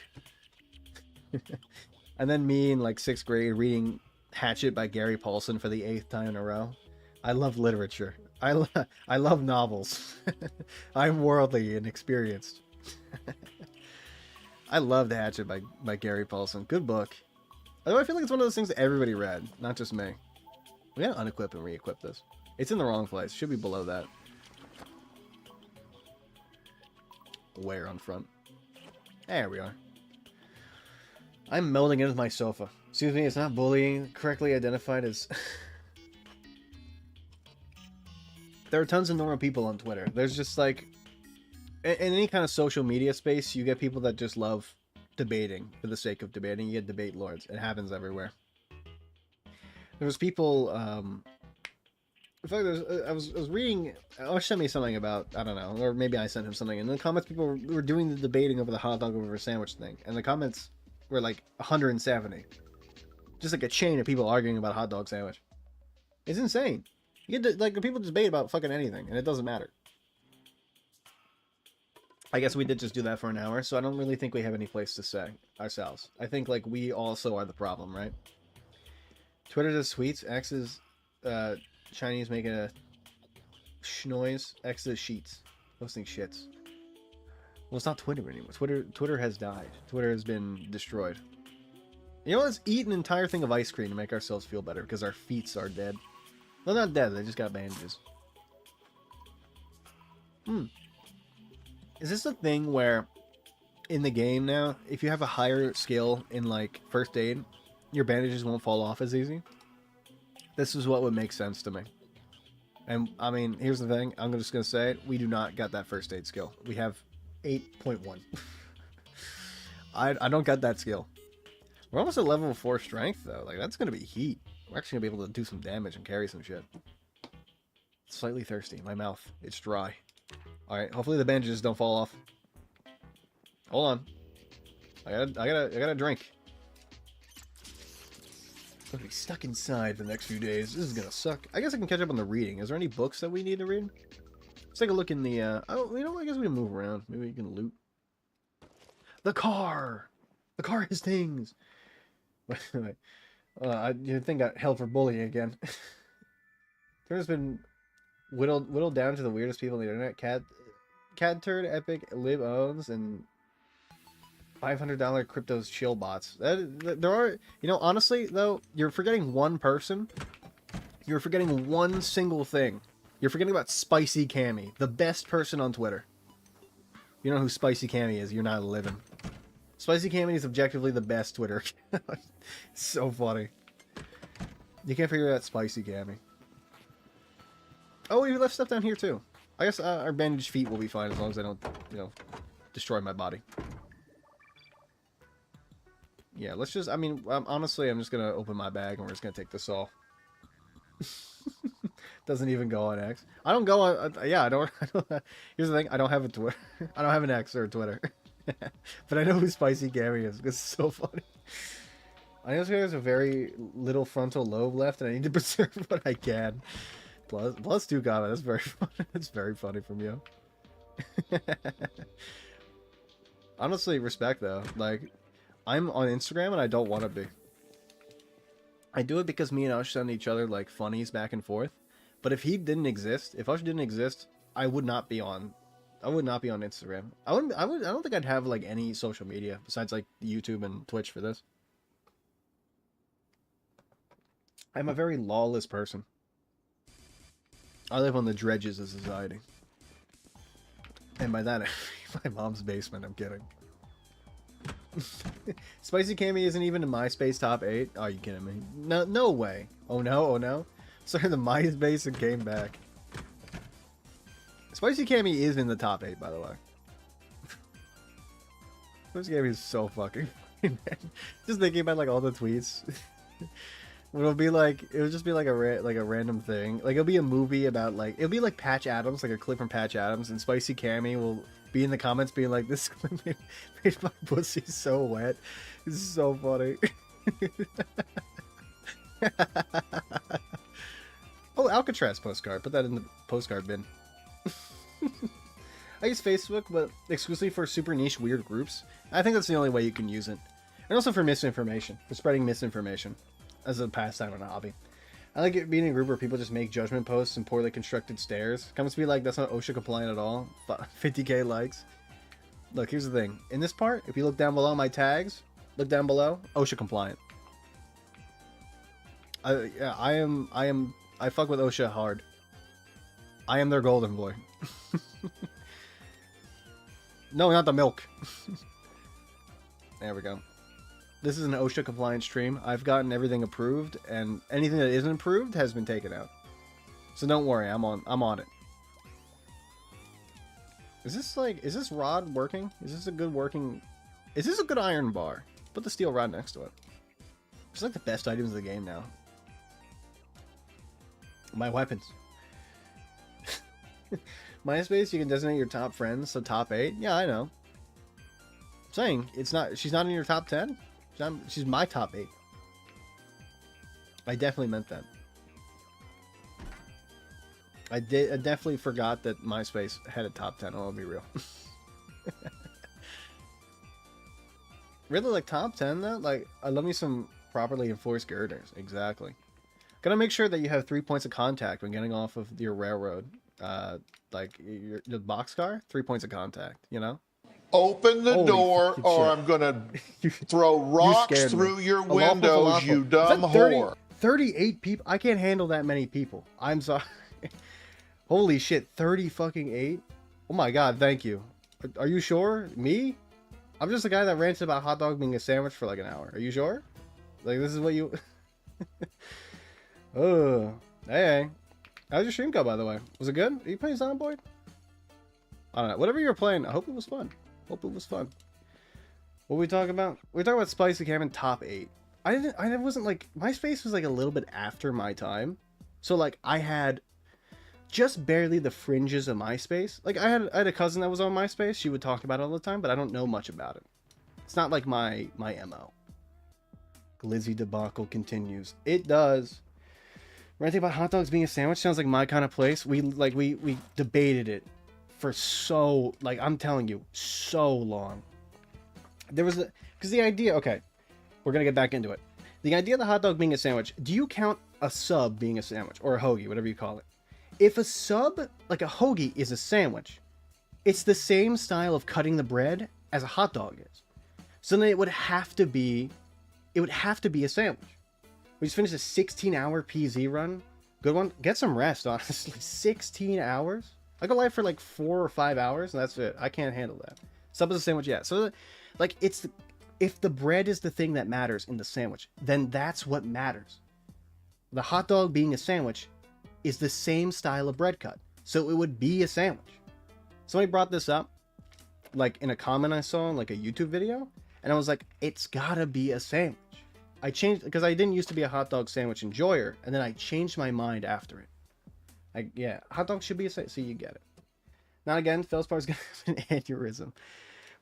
And then me in, like, 6th grade reading Hatchet by Gary Paulson for the 8th time in a row. I love literature. I love novels. I'm worldly and experienced. I loved Hatchet by Gary Paulson. Good book. Although I feel like it's one of those things that everybody read, not just me. We gotta unequip and re-equip this. It's in the wrong place. Should be below that. Where on front? There we are. I'm melding in with my sofa. Excuse me, it's not bullying. Correctly identified as... There are tons of normal people on Twitter. There's just like... In any kind of social media space, you get people that just love debating for the sake of debating. You get debate lords. It happens everywhere. There's people... In fact, I was reading... Osh sent me something about... I don't know. Or maybe I sent him something. And in the comments, people were doing the debating over the hot dog over sandwich thing. And the comments were like 170. Just like a chain of people arguing about a hot dog sandwich. It's insane. You get to, like, people debate about fucking anything, and it doesn't matter. I guess we did just do that for an hour, so I don't really think we have any place to say ourselves. I think, like, we also are the problem, right? Twitter does tweets. X is Chinese making a noise. X does sheets. Posting shits. Well, it's not Twitter anymore. Twitter has died. Twitter has been destroyed. You know, let's eat an entire thing of ice cream to make ourselves feel better, because our feet are dead. Well, not dead. They just got bandages. Is this a thing where, in the game now, if you have a higher skill in, like, first aid, your bandages won't fall off as easy? This is what would make sense to me. And, I mean, here's the thing. I'm just going to say it. We do not got that first aid skill. We have 8.1. I don't got that skill. We're almost at level 4 strength, though. Like, that's going to be heat. We're actually going to be able to do some damage and carry some shit. Slightly thirsty. My mouth. It's dry. Alright, hopefully the bandages don't fall off. Hold on. I gotta drink. I'm gonna be stuck inside for the next few days. This is gonna suck. I guess I can catch up on the reading. Is there any books that we need to read? Let's take a look in the, oh, you know, I guess we can move around. Maybe we can loot. The car! The car has things! Wait. You think I held for bullying again. There's been whittled down to the weirdest people on the internet. Cat Turd, Epic, Lib Owns, and $500 cryptos chill bots. There are, honestly though, you're forgetting one person. You're forgetting one single thing. You're forgetting about Spicy Cammy, the best person on Twitter. You know who Spicy Cammy is? You're not living. Spicy Cammy is objectively the best Twitter. It's so funny. You can't figure out Spicy Cammy. Oh, we left stuff down here too. I guess our bandaged feet will be fine as long as I don't, destroy my body. Yeah, let's just, honestly, I'm just going to open my bag and we're just going to take this off. Doesn't even go on X. I don't go on, I don't, here's the thing, I don't have a Twitter. I don't have an X or a Twitter. But I know who Spicy Cammy is because it's so funny. I know this guy has a very little frontal lobe left and I need to preserve what I can. Plus 2 comment. That's very funny. That's very funny from you. Honestly, respect though. Like, I'm on Instagram and I don't want to be. I do it because me and Ush send each other like funnies back and forth. But if he didn't exist, if Ush didn't exist, I would not be on Instagram. I don't think I'd have like any social media besides like YouTube and Twitch for this. I'm a very lawless person. I live on the dredges of society. And by that, I mean my mom's basement. I'm kidding. Spicy Cammy isn't even in MySpace top 8. Oh, you kidding me? No way. Oh no. Started the MySpace and came back. Spicy Cammy is in the top 8, by the way. Spicy Cammy is so fucking funny, man. Just thinking about like all the tweets. It'll just be like a random thing. Like it'll be a movie about like it'll be like Patch Adams, like a clip from Patch Adams, and Spicy Cammy will be in the comments being like, "This clip made my pussy so wet." It's so funny. Oh, Alcatraz postcard. Put that in the postcard bin. I use Facebook, but exclusively for super niche weird groups. I think that's the only way you can use it, and also for misinformation, for spreading misinformation. As a pastime and a hobby. I like it being in a group where people just make judgment posts and poorly constructed stares. Comments be like, that's not OSHA compliant at all. 50k likes. Look, here's the thing. In this part, if you look down below my tags, look down below, OSHA compliant. I fuck with OSHA hard. I am their golden boy. No, not the milk. There we go. This is an OSHA compliant stream. I've gotten everything approved, and anything that isn't approved has been taken out. So don't worry, I'm on it. Is this rod working? Is this a good iron bar? Put the steel rod next to it. It's like the best items in the game now. My weapons. MySpace, you can designate your top friends, so top 8. Yeah, I know. I'm saying, she's not in your top 10? She's my top 8. I definitely meant that. I definitely forgot that MySpace had a top 10. I'll be real. Really, like top 10 though? Like, I love me some properly enforced girders. Exactly. Gotta make sure that you have 3 points of contact when getting off of your railroad. Like your boxcar, 3 points of contact. You know. Open the door, or I'm gonna throw rocks through your windows, you dumb whore. 38 people? I can't handle that many people. I'm sorry. Holy shit, 30 fucking 8? Oh my god, thank you. Are you sure? Me? I'm just a guy that rants about hot dog being a sandwich for like an hour. Are you sure? Like, this is what you... Oh, hey. How's your stream go, by the way? Was it good? Are you playing Zomboid? I don't know. Whatever you were playing, I hope it was fun. Hope it was fun. What were we talking about? We were talking about Spicy Cammy top 8. I wasn't like... MySpace was like a little bit after my time. So like, I had just barely the fringes of MySpace. Like, I had a cousin that was on MySpace. She would talk about it all the time, but I don't know much about it. It's not like my MO. Glizzy debacle continues. It does. Ranting about hot dogs being a sandwich sounds like my kind of place. We debated it for so, like, I'm telling you, so long. There was because the idea, okay, we're gonna get back into it. The idea of the hot dog being a sandwich, do you count a sub being a sandwich, or a hoagie, whatever you call it? If a sub, like a hoagie, is a sandwich, it's the same style of cutting the bread as a hot dog is. So then it would have to be a sandwich. We just finished a 16-hour PZ run. Good one. Get some rest, honestly. 16 hours? I go live for like 4 or 5 hours, and that's it. I can't handle that. Sub is a sandwich, yeah. So, like, if the bread is the thing that matters in the sandwich, then that's what matters. The hot dog being a sandwich is the same style of bread cut. So it would be a sandwich. Somebody brought this up, like, in a comment I saw in, like, a YouTube video, and I was like, it's gotta be a sandwich. I changed, because I didn't used to be a hot dog sandwich enjoyer, and then I changed my mind after it. Yeah, hot dog should be a sandwich, so you get it. Not again, Feldspar is going to have an aneurysm.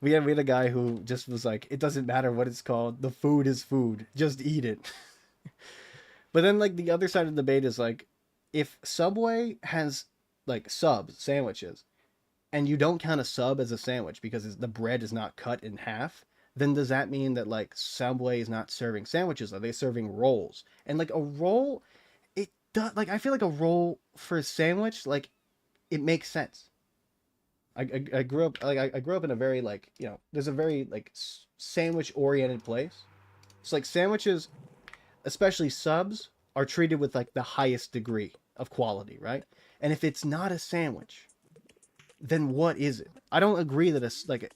We had a guy who just was like, it doesn't matter what it's called, the food is food, just eat it. But then, like, the other side of the debate is, like, if Subway has, like, sandwiches, and you don't count a sub as a sandwich because the bread is not cut in half, then does that mean that, like, Subway is not serving sandwiches? Are they serving rolls? And, like, a roll, it does, like, I feel like a roll for a sandwich, like, it makes sense. I grew up, like, I grew up in a very, like, you know, there's a very, like, sandwich oriented place. So, like, sandwiches, especially subs, are treated with, like, the highest degree of quality, right? And if it's not a sandwich, then what is it? I don't agree that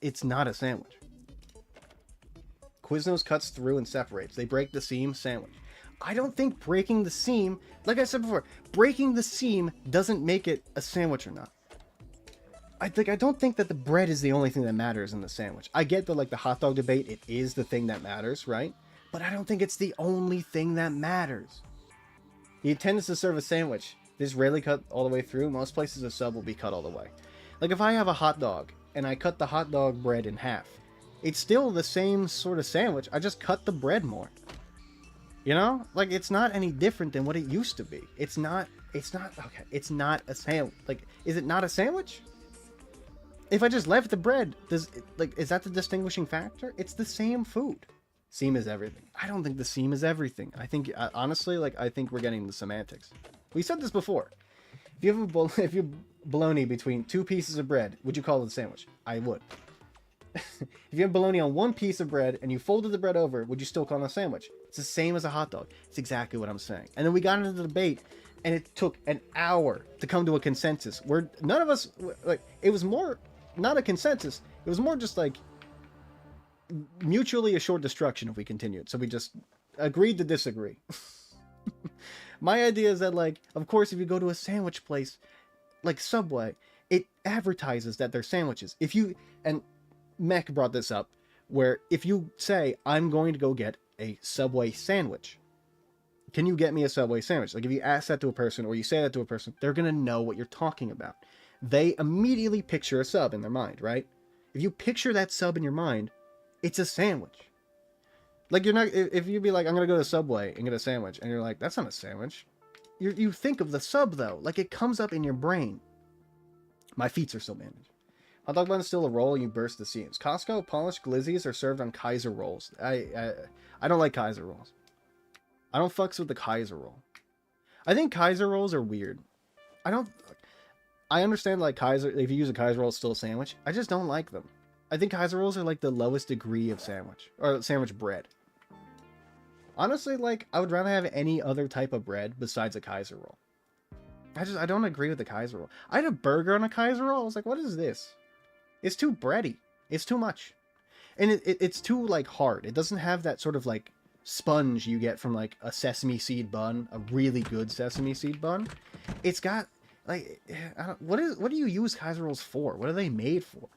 it's not a sandwich. Quiznos cuts through and separates. They break the seam, sandwich. I don't think breaking the seam, like I said before, breaking the seam doesn't make it a sandwich or not. I don't think that the bread is the only thing that matters in the sandwich. I get the, like, the hot dog debate, it is the thing that matters, right? But I don't think it's the only thing that matters. The intent is to serve a sandwich. This rarely cut all the way through. Most places a sub will be cut all the way. Like, if I have a hot dog and I cut the hot dog bread in half, it's still the same sort of sandwich. I just cut the bread more. You know? Like, it's not any different than what it used to be. It's not, okay, it's not a sandwich. Like, is it not a sandwich? If I just left the bread, is that the distinguishing factor? It's the same food. Seam is everything. I don't think the seam is everything. I think, honestly, like, I think we're getting the semantics. We said this before. If you have bologna between 2 pieces of bread, would you call it a sandwich? I would. If you have bologna on 1 piece of bread and you folded the bread over, would you still call it a sandwich? It's the same as a hot dog. It's exactly what I'm saying. And then we got into the debate, and it took an hour to come to a consensus where none of us, like, it was more not a consensus. It was more just like mutually assured destruction if we continued. So we just agreed to disagree. My idea is that, like, of course, if you go to a sandwich place like Subway, it advertises that they're sandwiches. If you, and Mech brought this up, where if you say, I'm going to go get a Subway sandwich, can you get me a Subway sandwich? Like, if you ask that to a person or you say that to a person, they're going to know what you're talking about. They immediately picture a sub in their mind, right? If you picture that sub in your mind, it's a sandwich. Like, you're not, if you be like, I'm going to go to Subway and get a sandwich, and you're like, that's not a sandwich. You think of the sub, though. Like, it comes up in your brain. My feet are still bandaged. Hot dog bun is still a roll and you burst the seams. Costco polished glizzies are served on Kaiser rolls. I don't like Kaiser rolls. I don't fucks with the Kaiser roll. I think Kaiser rolls are weird. I understand, like, Kaiser, if you use a Kaiser roll, it's still a sandwich. I just don't like them. I think Kaiser rolls are, like, the lowest degree of sandwich. Or sandwich bread. Honestly, like, I would rather have any other type of bread besides a Kaiser roll. I don't agree with the Kaiser roll. I had a burger on a Kaiser roll. I was like, what is this? It's too bready. It's too much. And it's too, like, hard. It doesn't have that sort of, like, sponge you get from, like, a sesame seed bun. A really good sesame seed bun. It's got, like, what do you use Kaiser rolls for? What are they made for?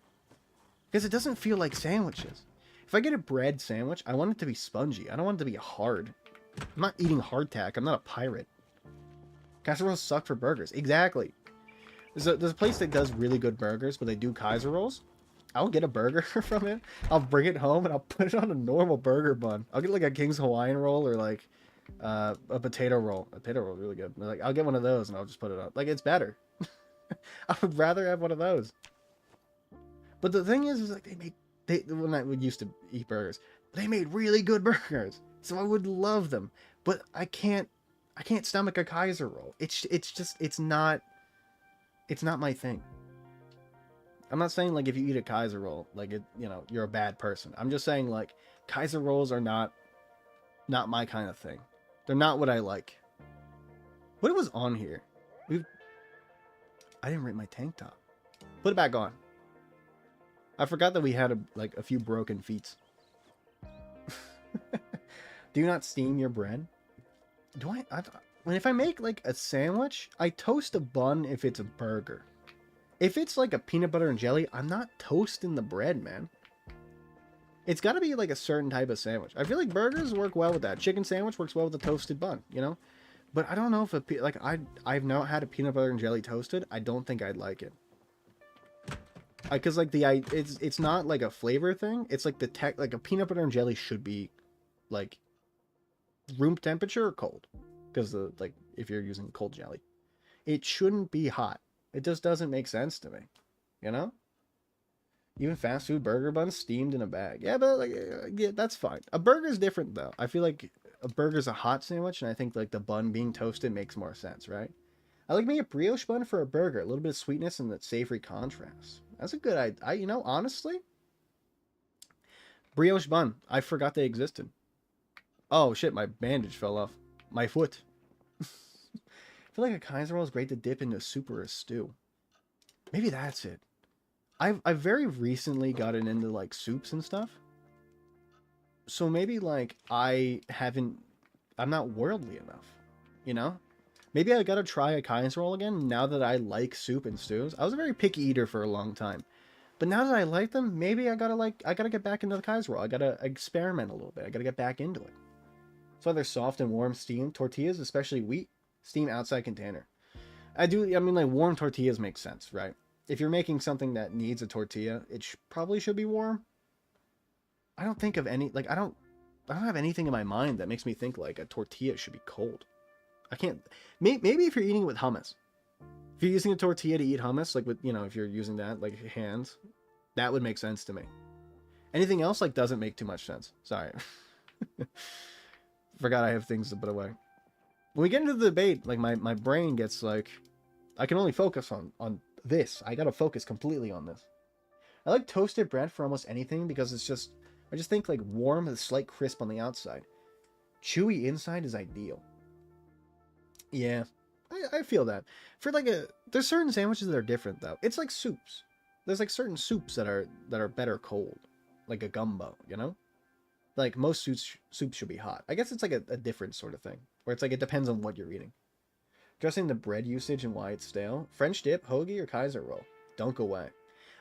Because it doesn't feel like sandwiches. If I get a bread sandwich, I want it to be spongy. I don't want it to be hard. I'm not eating hardtack. I'm not a pirate. Kaiser rolls suck for burgers. Exactly. There's a place that does really good burgers, but they do Kaiser rolls. I'll get a burger from it. I'll bring it home and I'll put it on a normal burger bun. I'll get like a King's Hawaiian roll or like a potato roll. A potato roll is really good. Like, I'll get one of those and I'll just put it up. Like, it's better. I would rather have one of those. But the thing is like when I used to eat burgers, they made really good burgers. So I would love them. But I can't stomach a Kaiser roll. It's not my thing. I'm not saying like if you eat a Kaiser roll, like it, you know, you're a bad person. I'm just saying like Kaiser rolls are not my kind of thing. They're not what I like. What was on here? I didn't rip my tank top. Put it back on. I forgot that we had a few broken feet. Do you not steam your bread? Do I if I make like a sandwich, I toast a bun if it's a burger. If it's like a peanut butter and jelly, I'm not toasting the bread, man. It's got to be like a certain type of sandwich. I feel like burgers work well with that. Chicken sandwich works well with a toasted bun, you know? But I don't know if I've not had a peanut butter and jelly toasted. I don't think I'd like it. Because like it's not like a flavor thing. It's like like a peanut butter and jelly should be like room temperature or cold. Because like if you're using cold jelly, it shouldn't be hot. It just doesn't make sense to me, you know? Even fast food burger buns steamed in a bag. Yeah, but like, yeah, that's fine. A burger's different though. I feel like a burger's a hot sandwich, and I think like the bun being toasted makes more sense, right? I like making a brioche bun for a burger. A little bit of sweetness and that savory contrast. That's a good idea. You know, honestly, brioche bun. I forgot they existed. Oh shit, my bandage fell off. My foot. I feel like a Kaiser roll is great to dip into soup or a stew. Maybe that's it. I've very recently gotten into like soups and stuff. So maybe like I'm not worldly enough, you know? Maybe I gotta try a Kaiser roll again now that I like soup and stews. I was a very picky eater for a long time. But now that I like them, maybe I gotta get back into the Kaiser roll. I gotta experiment a little bit. I gotta get back into it. So they're soft and warm steamed tortillas, especially wheat, steam outside container. I mean like warm tortillas make sense, right? If you're making something that needs a tortilla, it probably should be warm. I don't think of any, like, I don't have anything in my mind that makes me think, like, a tortilla should be cold. I can't, maybe if you're eating it with hummus. If you're using a tortilla to eat hummus, like with, you know, if you're using that, like, hands, that would make sense to me. Anything else, like, doesn't make too much sense. Sorry. Forgot I have things to put away. When we get into the debate, like, my brain gets, like, I can only focus on this. I gotta focus completely on this. I like toasted bread for almost anything because I just think like warm with a slight crisp on the outside. Chewy inside is ideal. Yeah, I feel that. For like there's certain sandwiches that are different though. It's like soups. There's like certain soups that are better cold. Like a gumbo, you know? Like most soups should be hot. I guess it's like a different sort of thing. Where it's like it depends on what you're eating. Addressing the bread usage and why it's stale. French dip, hoagie, or Kaiser roll. Dunk away.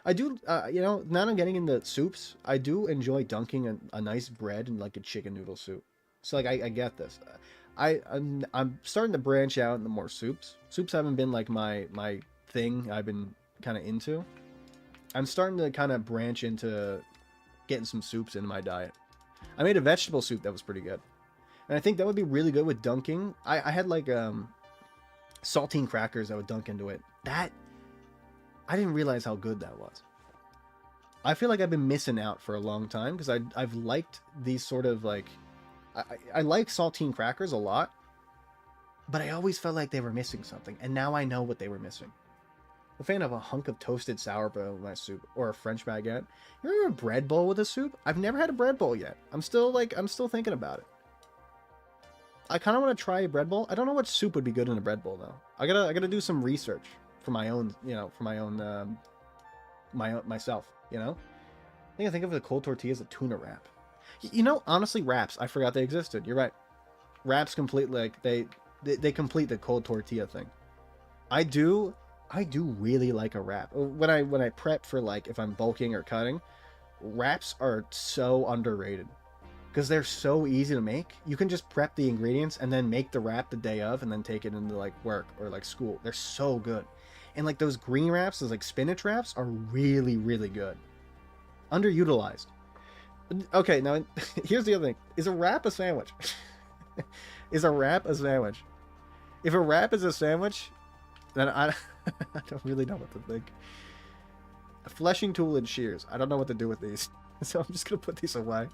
I do, you know, now I'm getting into soups. I do enjoy dunking a nice bread in like a chicken noodle soup. So like I get this. I'm starting to branch out into more soups. Soups haven't been like my thing I've been kind of into. I'm starting to kind of branch into getting some soups into my diet. I made a vegetable soup that was pretty good. And I think that would be really good with dunking. I had like saltine crackers I would dunk into it. That I didn't realize how good that was. I feel like I've been missing out for a long time because I've liked these sort of like I like saltine crackers a lot, but I always felt like they were missing something, and now I know what they were missing. I'm a fan of a hunk of toasted sourdough with my soup or a French baguette. You remember a bread bowl with a soup? I've never had a bread bowl yet. I'm still thinking about it. I kind of want to try a bread bowl. I don't know what soup would be good in a bread bowl though. I gotta do some research for my own, you know, myself, you know. I think of the cold tortilla as a tuna wrap. You know, honestly, wraps. I forgot they existed. You're right. Wraps complete like they complete the cold tortilla thing. I do really like a wrap. When I prep for like if I'm bulking or cutting, wraps are so underrated. Because they're so easy to make. You can just prep the ingredients and then make the wrap the day of and then take it into like work or like school. They're so good. And like those green wraps, those like spinach wraps are really, really good. Underutilized. Okay, now here's the other thing. Is a wrap a sandwich? Is a wrap a sandwich? If a wrap is a sandwich, then I don't really know what to think. A fleshing tool and shears. I don't know what to do with these. So I'm just going to put these away.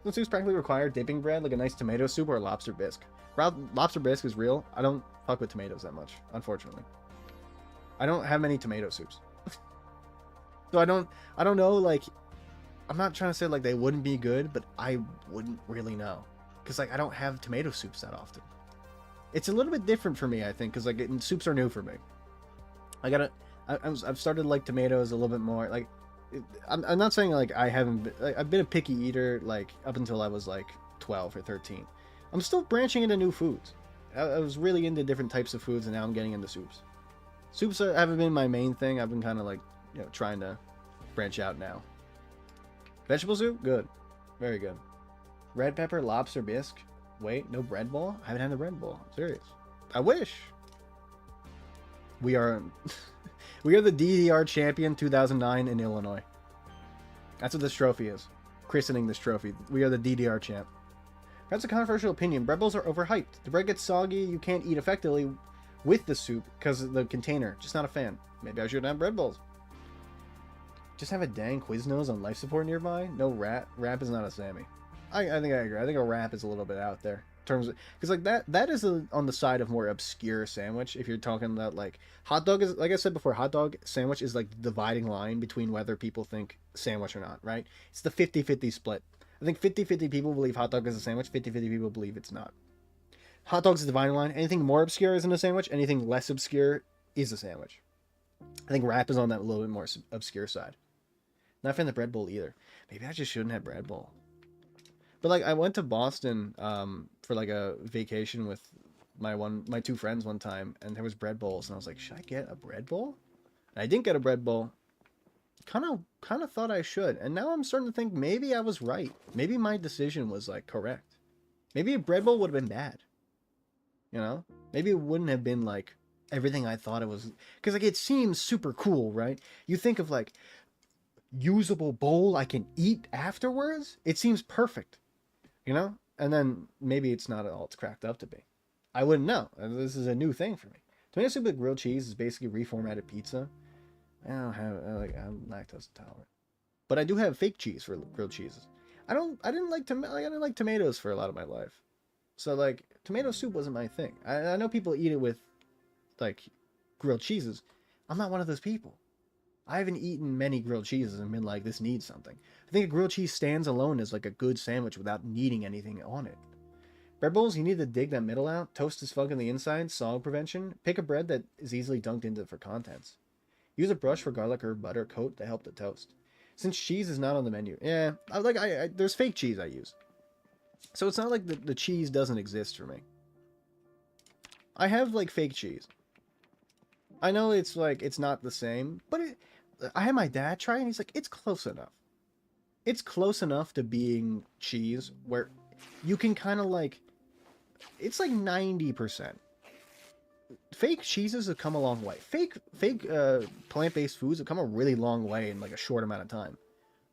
Some soups practically require dipping bread, like a nice tomato soup or a lobster bisque. Lobster bisque is real. I don't fuck with tomatoes that much, unfortunately. I don't have many tomato soups. So I don't know, like, I'm not trying to say like they wouldn't be good, but I wouldn't really know. Because like I don't have tomato soups that often. It's a little bit different for me, I think, because like soups are new for me. I've started to like tomatoes a little bit more. Like, I'm not saying like I haven't been, like, I've been a picky eater like up until I was like 12 or 13. I'm still branching into new foods. I was really into different types of foods, and now I'm getting into soups. Soups haven't been my main thing. I've been kind of like, you know, trying to branch out now. Vegetable soup? Good. Very good. Red pepper, lobster bisque. Wait, no bread bowl? I haven't had the bread bowl. I'm serious. I wish. We are we are the DDR champion 2009 in Illinois. That's what this trophy is. Christening this trophy. We are the DDR champ. That's a controversial opinion. Bread bowls are overhyped. The bread gets soggy. You can't eat effectively with the soup because of the container. Just not a fan. Maybe I shouldn't have bread bowls. Just have a dang Quiznos on life support nearby? No rat. Rap is not a Sammy. I think I agree. I think a wrap is a little bit out there in terms of, because like that is on the side of more obscure sandwich. If you're talking about like hot dog is, like I said before, hot dog sandwich is like the dividing line between whether people think sandwich or not, right? It's the 50-50 split. I think 50-50 people believe hot dog is a sandwich, 50-50 people believe it's not. Hot dog's the dividing line. Anything more obscure isn't a sandwich. Anything less obscure is a sandwich. I think wrap is on that little bit more obscure side. Not a fan of the bread bowl either. Maybe I just shouldn't have bread bowl. But like I went to Boston for like a vacation with my two friends one time, and there was bread bowls, and I was like, should I get a bread bowl? And I didn't get a bread bowl. Kind of thought I should, and now I'm starting to think maybe I was right. Maybe my decision was like correct. Maybe a bread bowl would have been bad. You know? Maybe it wouldn't have been like everything I thought it was, because like it seems super cool, right? You think of like usable bowl I can eat afterwards. It seems perfect. You know? And then maybe it's not all it's cracked up to be. I wouldn't know. This is a new thing for me. Tomato soup with grilled cheese is basically reformatted pizza. I don't have, I'm lactose intolerant. But I do have fake cheese for grilled cheeses. I didn't like tomatoes for a lot of my life. So like tomato soup wasn't my thing. I know people eat it with like grilled cheeses. I'm not one of those people. I haven't eaten many grilled cheeses and been like, this needs something. I think a grilled cheese stands alone as like a good sandwich without needing anything on it. Bread bowls, you need to dig that middle out. Toast is funk on the inside. Sog prevention. Pick a bread that is easily dunked into for contents. Use a brush for garlic or butter coat to help the toast. Since cheese is not on the menu. Yeah, there's fake cheese I use. So it's not like the cheese doesn't exist for me. I have like fake cheese. I know it's like, it's not the same, but I had my dad try it, and he's like, it's close enough. It's close enough to being cheese where you can kind of like, it's like 90%. Fake cheeses have come a long way. Fake plant-based foods have come a really long way in like a short amount of time.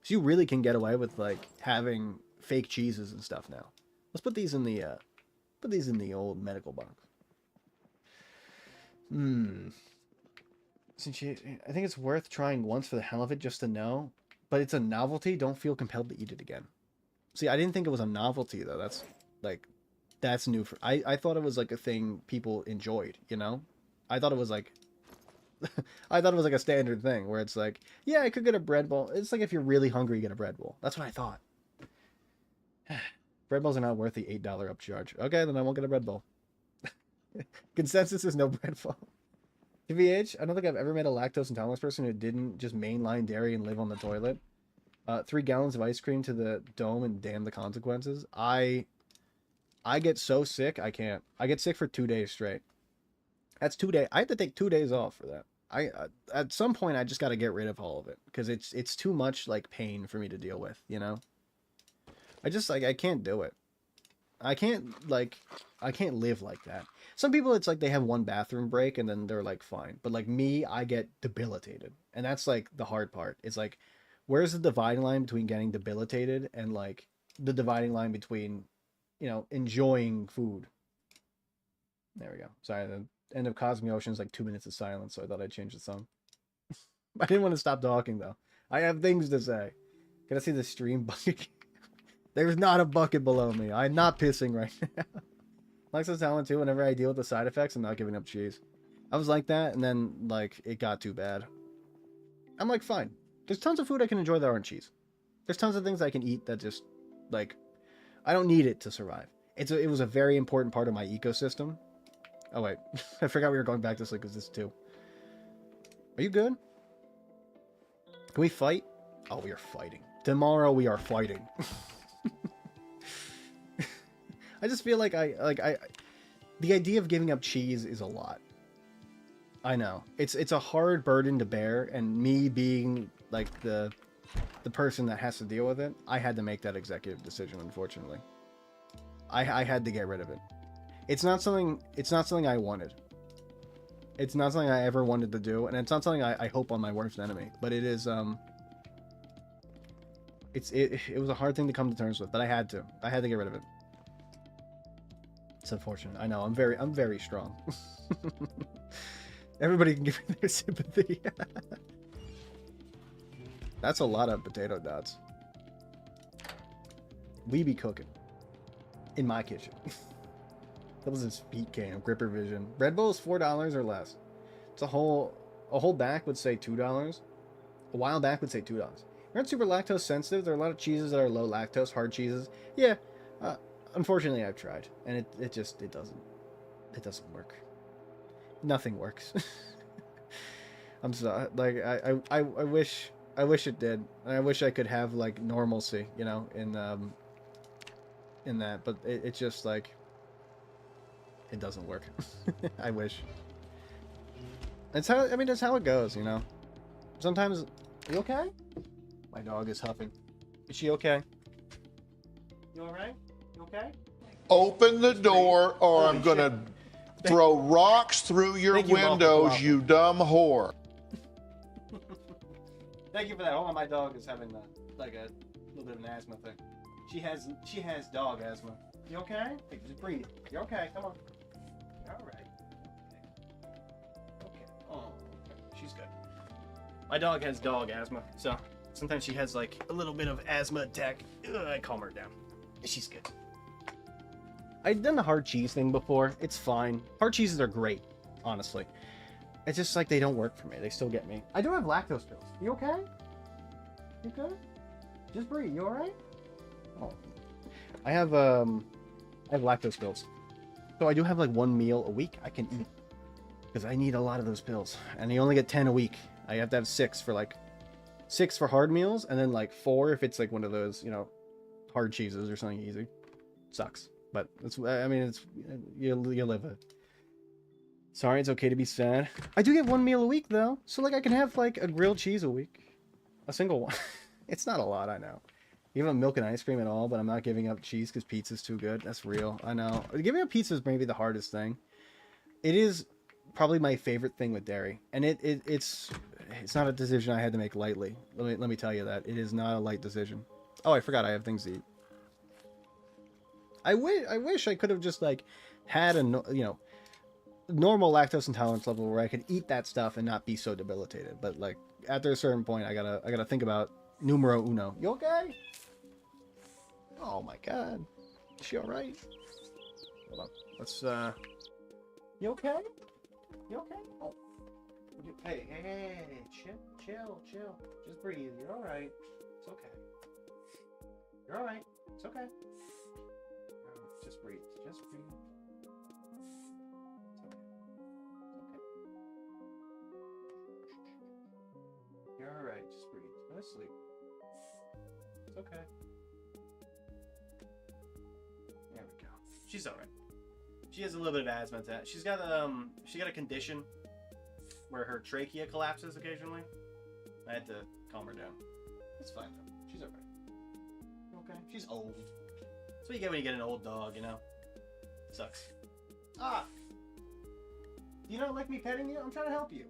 So you really can get away with like having fake cheeses and stuff now. Let's put these in the old medical box. I think it's worth trying once for the hell of it just to know, but it's a novelty. Don't feel compelled to eat it again. See, I didn't think it was a novelty though. That's new for. I thought it was like a thing people enjoyed. You know, I thought it was like, I thought it was like a standard thing where it's like, yeah, I could get a bread bowl. It's like if you're really hungry, you get a bread bowl. That's what I thought. Bread bowls are not worth the $8 upcharge. Okay, then I won't get a bread bowl. Consensus is no bread bowl. TVH, I don't think I've ever met a lactose intolerance person who didn't just mainline dairy and live on the toilet. 3 gallons of ice cream to the dome and damn the consequences. I get so sick, I can't. I get sick for 2 days straight. That's 2 days. I have to take 2 days off for that. At some point, I just got to get rid of all of it because it's too much like pain for me to deal with, you know? I just like, I can't do it. I can't live like that. Some people, it's like they have one bathroom break and then they're like fine. But like me, I get debilitated. And that's like the hard part. It's like, where's the dividing line between getting debilitated and like the dividing line between, you know, enjoying food? There we go. Sorry, the end of Cosmic Ocean is like 2 minutes of silence, so I thought I'd change the song. I didn't want to stop talking though. I have things to say. Can I see the stream bucket? There's not a bucket below me. I'm not pissing right now. Lactose intolerant too. Whenever I deal with the side effects, I'm not giving up cheese. I was like that, and then like it got too bad. I'm like, fine. There's tons of food I can enjoy that aren't cheese. There's tons of things I can eat that just like I don't need it to survive. It was a very important part of my ecosystem. Oh wait, I forgot we were going back to sleep because this too. Are you good? Can we fight? Oh, we are fighting. Tomorrow we are fighting. I just feel like the idea of giving up cheese is a lot. I know. It's a hard burden to bear, and me being like the person that has to deal with it, I had to make that executive decision, unfortunately. I had to get rid of it. It's not something I wanted. It's not something I ever wanted to do, and it's not something I hope on my worst enemy, but it is it was a hard thing to come to terms with, but I had to get rid of it. It's unfortunate. I know. I'm very strong. Everybody can give me their sympathy. That's a lot of potato dots. We be cooking in my kitchen. That was his feet cam, gripper vision. Red Bull is $4 or less. It's a whole back would say $2. A while back would say $2. You're not super lactose sensitive. There are a lot of cheeses that are low lactose, hard cheeses. Yeah, unfortunately I've tried, and it doesn't work. Nothing works. I'm sorry. Like I wish it did. I wish I could have like normalcy, you know, in that, but it's just like it doesn't work. I wish. That's how it goes, you know. Sometimes, are you okay? My dog is huffing. Is she okay? You all right? You okay? Open the door, or I'm gonna throw rocks through your windows, you dumb whore. Thank you for that. Hold on, my dog is having like a little bit of an asthma thing. She has dog asthma. You okay? Hey, just breathe. You're okay. Come on. All right. Okay. Oh, okay. She's good. My dog has dog asthma, so sometimes she has like a little bit of asthma attack. I calm her down. She's good. I've done the hard cheese thing before. It's fine. Hard cheeses are great, honestly. It's just like they don't work for me. They still get me. I do have lactose pills. You okay? You good? Just breathe. You alright? Oh. I have lactose pills. So I do have like one meal a week I can eat. Because I need a lot of those pills. And you only get 10 a week. I have to have 6 for hard meals, and then like 4 if it's like one of those, you know, hard cheeses or something easy. Sucks. But it's, I mean, it's, you live it. Sorry, it's okay to be sad. I do get 1 meal a week though. So like I can have like a grilled cheese a week. A single one. It's not a lot, I know. Even milk and ice cream at all, but I'm not giving up cheese because pizza's too good. That's real. I know. Giving up pizza is maybe the hardest thing. It is probably my favorite thing with dairy. And it's not a decision I had to make lightly. Let me tell you that. It is not a light decision. Oh, I forgot I have things to eat. I wish I could have just like had a, you know, normal lactose intolerance level where I could eat that stuff and not be so debilitated. But like after a certain point, I gotta think about numero uno. You okay? Oh my god, is she all right? Hold on. Let's You okay? You okay? Oh. Hey, chill. Just breathe. You're all right. It's okay. You're all right. It's okay. Just breathe. Just breathe. You're alright, just breathe. Go to sleep. It's okay. There we go. She's alright. She has a little bit of asthma attack. She got a condition where her trachea collapses occasionally. I had to calm her down. It's fine though. She's alright. Okay. She's old. That's what you get when you get an old dog, you know? Sucks. Ah! Do you not like me petting you? I'm trying to help you.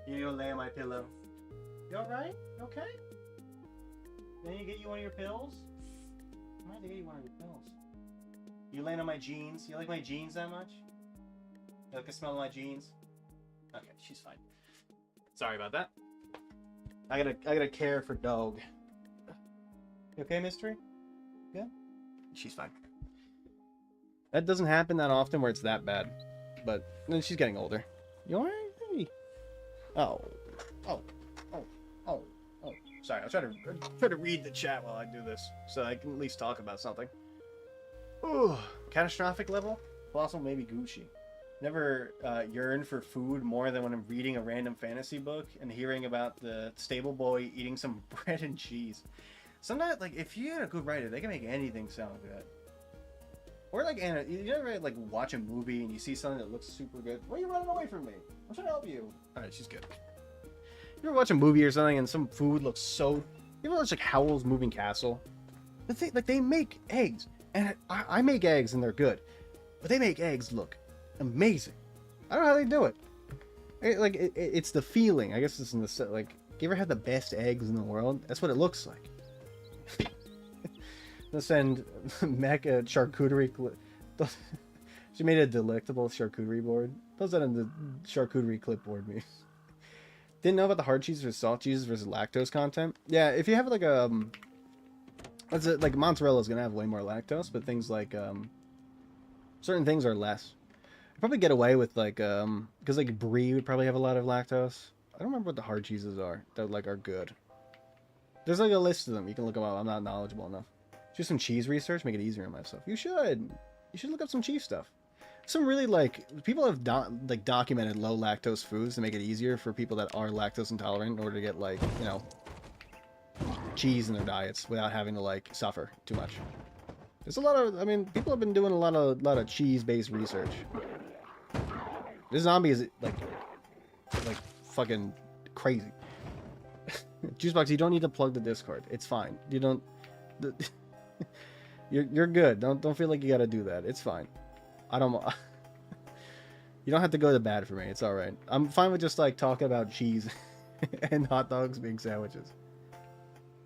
You gonna lay on my pillow. You alright? Okay? Then you get you one of your pills? I might have to get you one of your pills. You laying on my jeans? You like my jeans that much? You like the smell of my jeans? Okay, she's fine. Sorry about that. I gotta care for dog. You okay, mystery? Good? She's fine. That doesn't happen that often where it's that bad. but then she's getting older. You alright? Hey. Oh. Oh. Oh. Oh. Oh. Sorry, I'll try to read the chat while I do this, so I can at least talk about something. Ooh. Catastrophic level? Fossil maybe Gucci. Never yearned for food more than when I'm reading a random fantasy book and hearing about the stable boy eating some bread and cheese. Sometimes, like, if you get a good writer, they can make anything sound good. Or, like, you ever, like, watch a movie and you see something that looks super good? Why are you running away from me? I'm trying to help you. Alright, she's good. You ever watch a movie or something and some food looks so... You ever watch, like, Howl's Moving Castle? The thing, like, they make eggs. And I make eggs and they're good. But they make eggs look amazing. I don't know how they do it. It's the feeling. I guess it's in the... Like, you ever had the best eggs in the world? That's what it looks like. Let's send Mac a charcuterie she made a delectable charcuterie board. Throws that in the charcuterie clipboard me. Didn't know about the hard cheese versus soft cheese versus lactose content. Yeah, if you have like a like mozzarella is gonna have way more lactose, but things like certain things are less. You probably get away with like because like brie would probably have a lot of lactose. I don't remember what the hard cheeses are that like are good. There's like a list of them. You can look them up. I'm not knowledgeable enough. Do some cheese research, make it easier on myself. You should look up some cheese stuff. Some really like people have documented low lactose foods to make it easier for people that are lactose intolerant in order to get like, you know, cheese in their diets without having to like suffer too much. There's a lot of, I mean, people have been doing a lot of cheese-based research. This zombie is like fucking crazy. Juicebox, you don't need to plug the Discord. It's fine. You don't. You're good. Don't feel like you gotta do that. It's fine. I don't. You don't have to go to bad for me. It's all right. I'm fine with just like talking about cheese and hot dogs being sandwiches.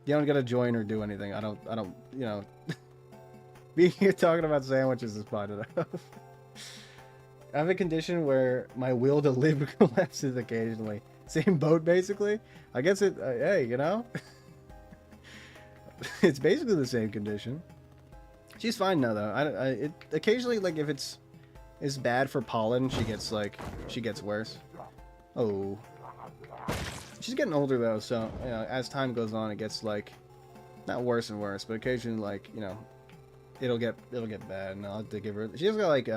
You don't gotta join or do anything. I don't. You know. Being here talking about sandwiches is fine enough. I have a condition where my will to live collapses occasionally. Same boat, basically. I guess it. Hey, you know. It's basically the same condition. She's fine now, though. It occasionally, like, if it's bad for pollen, she gets worse. Oh, she's getting older though, so you know, as time goes on, it gets like not worse and worse, but occasionally, like, you know, it'll get bad, and I'll have to give her. She's got like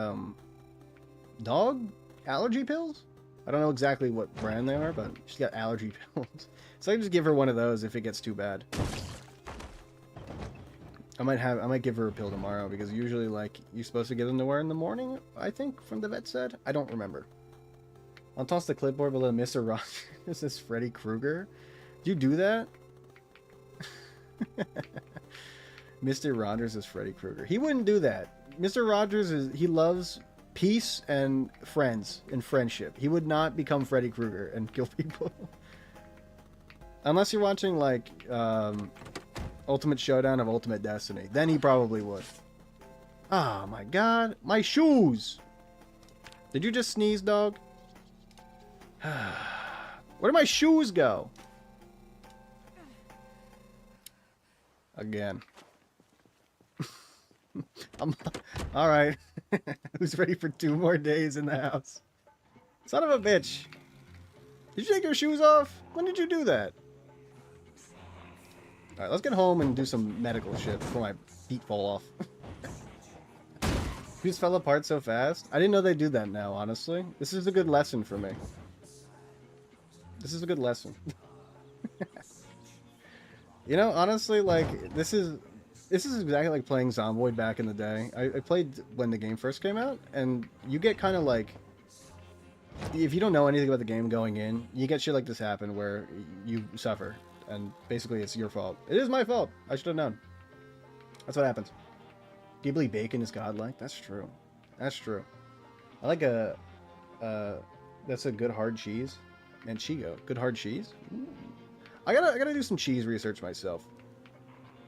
dog allergy pills. I don't know exactly what brand they are, but she's got allergy pills. So I can just give her one of those if it gets too bad. I might give her a pill tomorrow, because usually, like, you're supposed to give them to her in the morning, I think, from the vet said. I don't remember. I'll toss the clipboard below Mr. Rogers as Freddy Krueger. Do you do that? Mr. Rogers is Freddy Krueger. He wouldn't do that. Mr. Rogers he loves peace and friends and friendship. He would not become Freddy Krueger and kill people. Unless you're watching, like, Ultimate Showdown of Ultimate Destiny. Then he probably would. Oh my god. My shoes! Did you just sneeze, dog? Where did my shoes go? Again. Alright. Who's ready for 2 more days in the house? Son of a bitch. Did you take your shoes off? When did you do that? Alright, let's get home and do some medical shit before my feet fall off. You just fell apart so fast? I didn't know they do that now, honestly. This is a good lesson for me. This is a good lesson. You know, honestly, like, this is exactly like playing Zomboid back in the day. I played when the game first came out, and you get kind of like... If you don't know anything about the game going in, you get shit like this happen where you suffer. And basically, it's your fault. It is my fault. I should have known. That's what happens. Do you believe bacon is godlike? That's true. That's true. I like that's a good hard cheese. Manchego. Good hard cheese? Ooh. I gotta do some cheese research myself.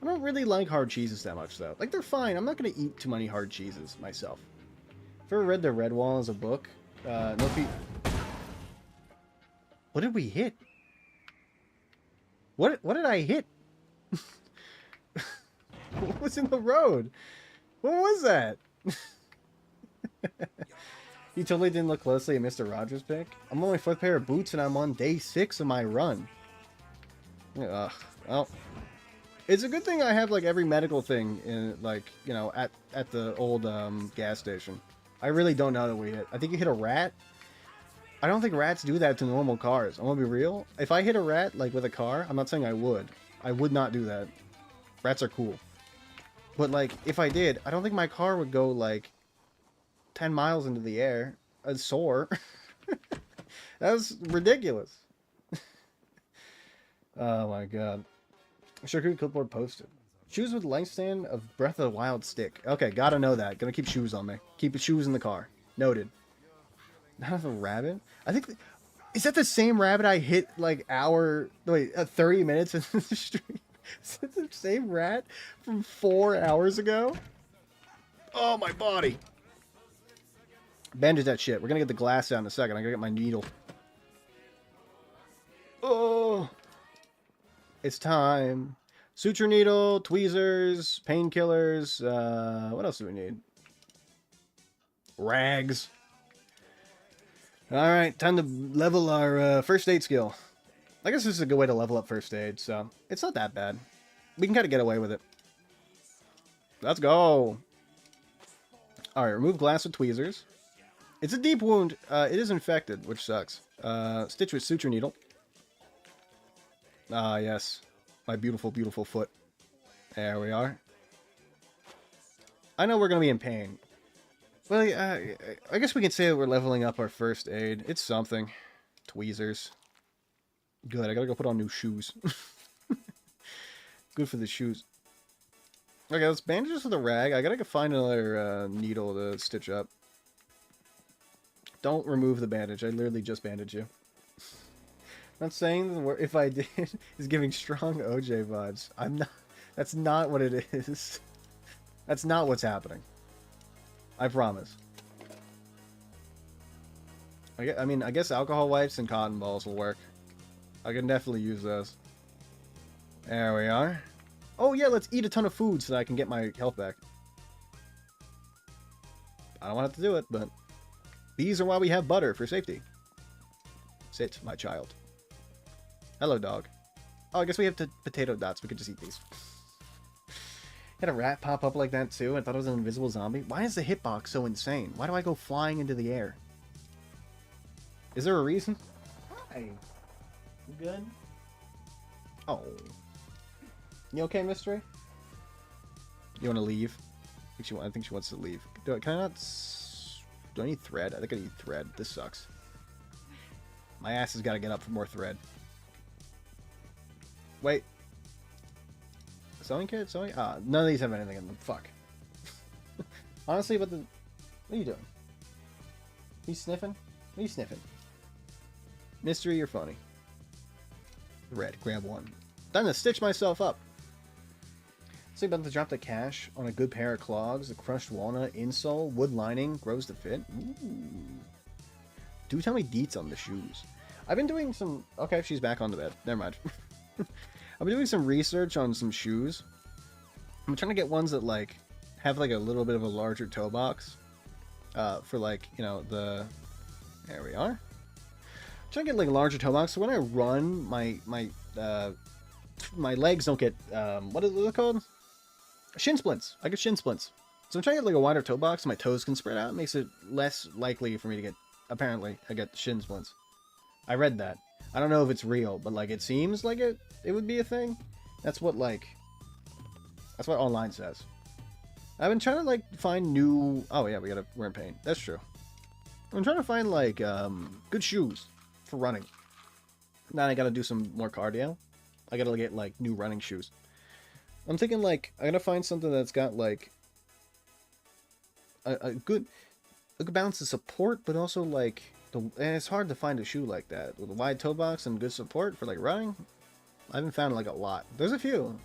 I don't really like hard cheeses that much, though. Like, they're fine. I'm not gonna eat too many hard cheeses myself. If you ever read The Red Wall as a book, What did we hit? What did I hit? What was in the road? What was that? You totally didn't look closely at Mr. Rogers' pick. I'm on my 4th pair of boots and I'm on day 6 of my run. Ugh. Well, it's a good thing I have like every medical thing in like, you know, at the old gas station. I really don't know that we hit. I think you hit a rat. I don't think rats do that to normal cars. I'm gonna be real. If I hit a rat like with a car, I'm not saying I would. I would not do that. Rats are cool. But like if I did, I don't think my car would go like 10 miles into the air. I'd soar. That's ridiculous. Oh my god. Charcuterie clipboard posted. Shoes with lifespan of Breath of the Wild stick. Okay, gotta know that. Gonna keep shoes on me. Keep the shoes in the car. Noted. Not a rabbit? I think... Is that the same rabbit I hit like 30 minutes in the street? Is that the same rat from 4 hours ago? Oh, my body. Bandage that shit. We're gonna get the glass out in a second. I gotta get my needle. Oh... It's time. Suture needle, tweezers, painkillers. What else do we need? Rags. Alright, time to level our first aid skill. I guess this is a good way to level up first aid, so it's not that bad. We can kind of get away with it. Let's go. Alright, remove glass with tweezers. It's a deep wound. It is infected, which sucks. Stitch with suture needle. Ah, yes. My beautiful, beautiful foot. There we are. I know we're going to be in pain. Well, I guess we can say that we're leveling up our first aid. It's something. Tweezers. Good, I gotta go put on new shoes. Good for the shoes. Okay, let's bandage this with a rag. I gotta go find another needle to stitch up. Don't remove the bandage. I literally just bandaged you. Not saying that if I did is giving strong OJ vibes. I'm not. That's not what it is. That's not what's happening. I promise. I mean, I guess alcohol wipes and cotton balls will work. I can definitely use those. There we are. Oh yeah, let's eat a ton of food so that I can get my health back. I don't want to do it, but these are why we have butter, for safety. Sit, my child. Hello, dog. Oh, I guess we have potato dots. We could just eat these. Had a rat pop up like that too. I thought it was an invisible zombie. Why is the hitbox so insane? Why do I go flying into the air? Is there a reason? Hi. You good? Oh. You okay, mystery? You want to leave? I think she wants to leave. Can I not... Do I need thread? I think I need thread. This sucks. My ass has got to get up for more thread. Wait. Sewing kit? Sewing? Ah, none of these have anything in them. Fuck. Honestly, what are you doing? You sniffing? What are you sniffing? Mystery, you're funny. Red, grab one. Time to stitch myself up. So about to drop the cash on a good pair of clogs, a crushed walnut insole, wood lining, grows to fit. Ooh. Do tell me deets on the shoes. I've been doing some... Okay, she's back on the bed. Never mind. I've been doing some research on some shoes. I'm trying to get ones that, like, have, like, a little bit of a larger toe box. For, like, you know, the... There we are. I'm trying to get, like, a larger toe box, so when I run, my legs don't get, what is it called? Shin splints. I get shin splints. So I'm trying to get, like, a wider toe box so my toes can spread out. It makes it less likely for me to get, apparently, I get shin splints. I read that. I don't know if it's real, but, like, it seems like it would be a thing. That's what, like... That's what online says. I've been trying to, like, find new... Oh, yeah, we're in pain. That's true. I'm trying to find, like, good shoes for running. Now I gotta do some more cardio. I gotta get, like, new running shoes. I'm thinking, like, I gotta find something that's got, like... a good balance of support, but also, like... And it's hard to find a shoe like that with a wide toe box and good support for like running. I haven't found like a lot. There's a few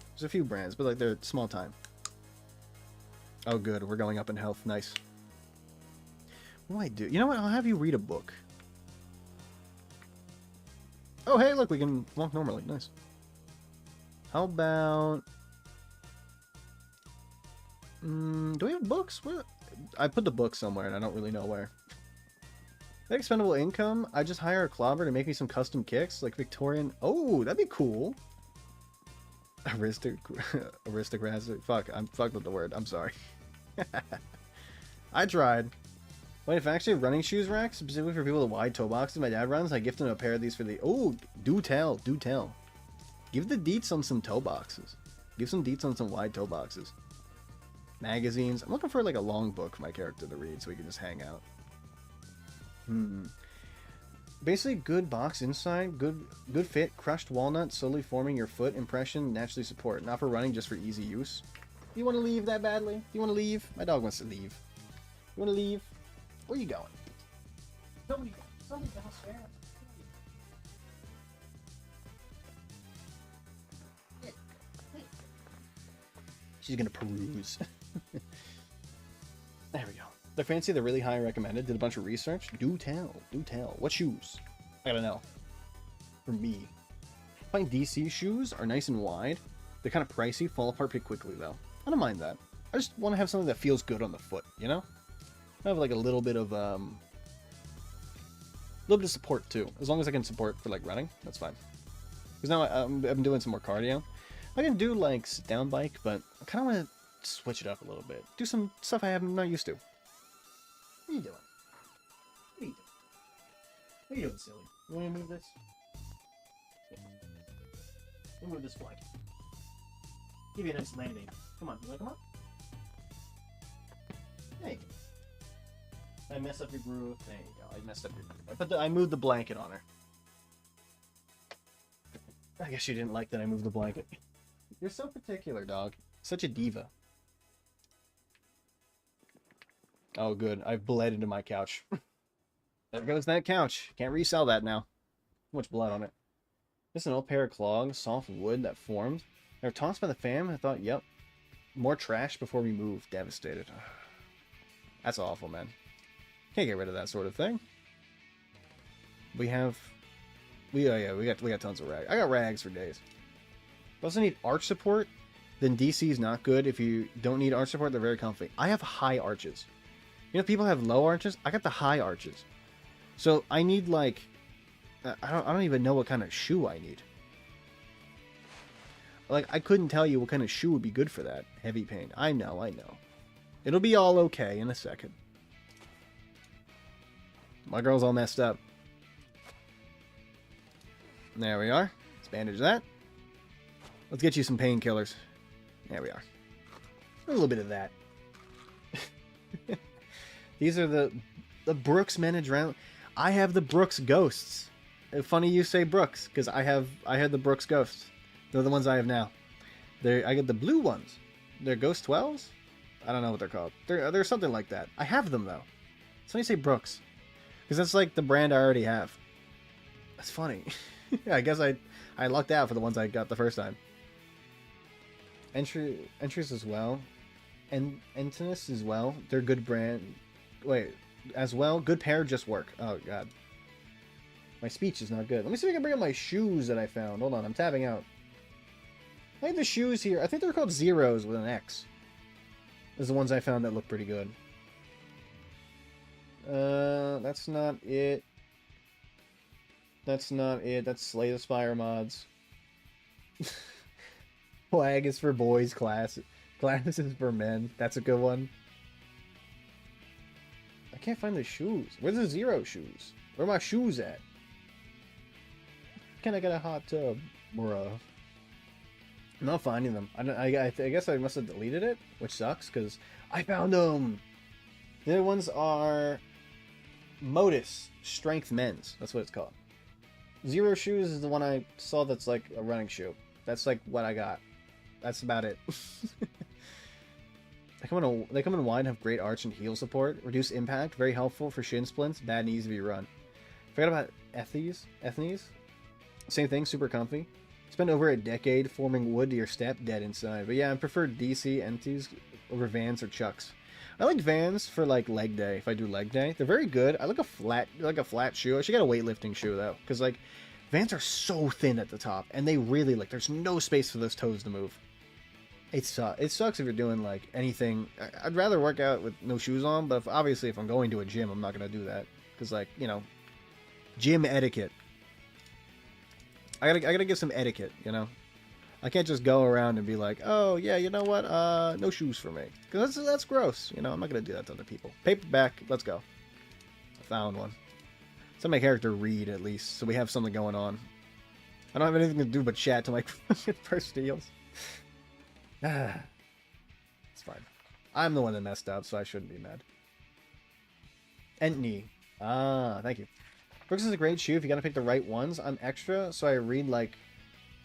brands, but like they're small time. Oh, good, we're going up in health. Nice. What do I do? You know what? I'll have you read a book. Oh, hey, look, we can walk normally. Nice. How about? Do we have books? Where? I put the book somewhere, and I don't really know where. The expendable income, I just hire a clobber to make me some custom kicks, like Victorian. Oh, that'd be cool. Aristocrat. Fuck, I'm fucked with the word. I'm sorry. I tried. Wait, if I actually have running shoes racks, specifically for people with wide toe boxes my dad runs, I gift him a pair of these for the... Oh, do tell, do tell. Give the deets on some toe boxes. Give some deets on some wide toe boxes. Magazines. I'm looking for like a long book for my character to read so we can just hang out. Basically, good box inside, good fit, crushed walnut, slowly forming your foot impression, naturally support. Not for running, just for easy use. Do you want to leave that badly? Do you want to leave? My dog wants to leave. You want to leave? Where are you going? Somebody downstairs. She's gonna peruse. There we go. They're fancy, they're really high recommended. Did a bunch of research. Do tell, do tell. What shoes? I gotta know. For me. I find DC shoes are nice and wide. They're kind of pricey, fall apart pretty quickly though. I don't mind that. I just want to have something that feels good on the foot, you know? I have like a little bit of support too. As long as I can support for like running, that's fine. Because now I've been doing some more cardio. I can do like sit down bike, but I kind of want to switch it up a little bit. Do some stuff I'm not used to. What are you doing? What are you doing? What are you doing, silly? You want to move this? Yeah. Let me move this blanket. Give you a nice landing. Come on, you want to come up? There you go. I mess up your groove. There you go. I messed up your groove. I moved the blanket on her. I guess you didn't like that I moved the blanket. You're so particular, dog. Such a diva. Oh, good. I've bled into my couch. There goes that couch. Can't resell that now. Too much blood on it. This is an old pair of clogs, soft wood that formed. They were tossed by the fam. I thought, yep. More trash before we moved. Devastated. That's awful, man. Can't get rid of that sort of thing. We got tons of rags. I got rags for days. If you also need arch support, then DC is not good. If you don't need arch support, they're very comfy. I have high arches. You know, people have low arches. I got the high arches. So I need like, I don't even know what kind of shoe I need. Like, I couldn't tell you what kind of shoe would be good for that heavy pain. I know. It'll be all okay in a second. My girl's all messed up. There we are. Let's bandage that. Let's get you some painkillers. There we are. A little bit of that. These are the Brooks Manage Round. I have the Brooks Ghosts. Funny you say Brooks, because I had the Brooks Ghosts. They're the ones I have now. I get the blue ones. They're Ghost 12s? I don't know what they're called. They're something like that. I have them though. So you say Brooks. Because that's like the brand I already have. That's funny. Yeah, I guess I lucked out for the ones I got the first time. Entries as well. And Entinus as well. They're good brand. Wait, as well. Good pair just work. Oh god. My speech is not good. Let me see if I can bring up my shoes that I found. Hold on, I'm tabbing out. I have the shoes here. I think they're called Zeros with an X. Those are the ones I found that look pretty good. That's not it. That's not it. That's Slay the Spire mods. Flag is for boys, class is for men. That's a good one. I can't find the shoes. Where's the Zero shoes? Where are my shoes at? Can I get a hot tub? Bruh. I'm not finding them. I guess I must have deleted it, which sucks, because I found them! The other ones are Modus Strength Men's. That's what it's called. Zero shoes is the one I saw that's like a running shoe. That's like what I got. That's about it. They come in wide, have great arch and heel support, reduce impact, very helpful for shin splints, bad knees if you run. Forgot about Ethnies. Same thing, super comfy. Spend over a decade forming wood to your step, dead inside. But yeah, I prefer DC Entities over Vans or Chucks. I like Vans for like leg day. If I do leg day, they're very good. I like a flat shoe. I should get a weightlifting shoe though, because like Vans are so thin at the top, and they really like there's no space for those toes to move. It sucks if you're doing like anything. I'd rather work out with no shoes on, but obviously if I'm going to a gym, I'm not gonna do that because, like, you know, gym etiquette. I gotta give some etiquette, you know. I can't just go around and be like, oh yeah, you know what? No shoes for me, because that's gross. You know, I'm not gonna do that to other people. Paperback, let's go. I found one. Let's have my character read at least, so we have something going on. I don't have anything to do but chat to my first deals. It's fine. I'm the one that messed up, so I shouldn't be mad. Entney. Thank you. Brooks is a great shoe if you gotta pick the right ones. I'm extra, so I read, like,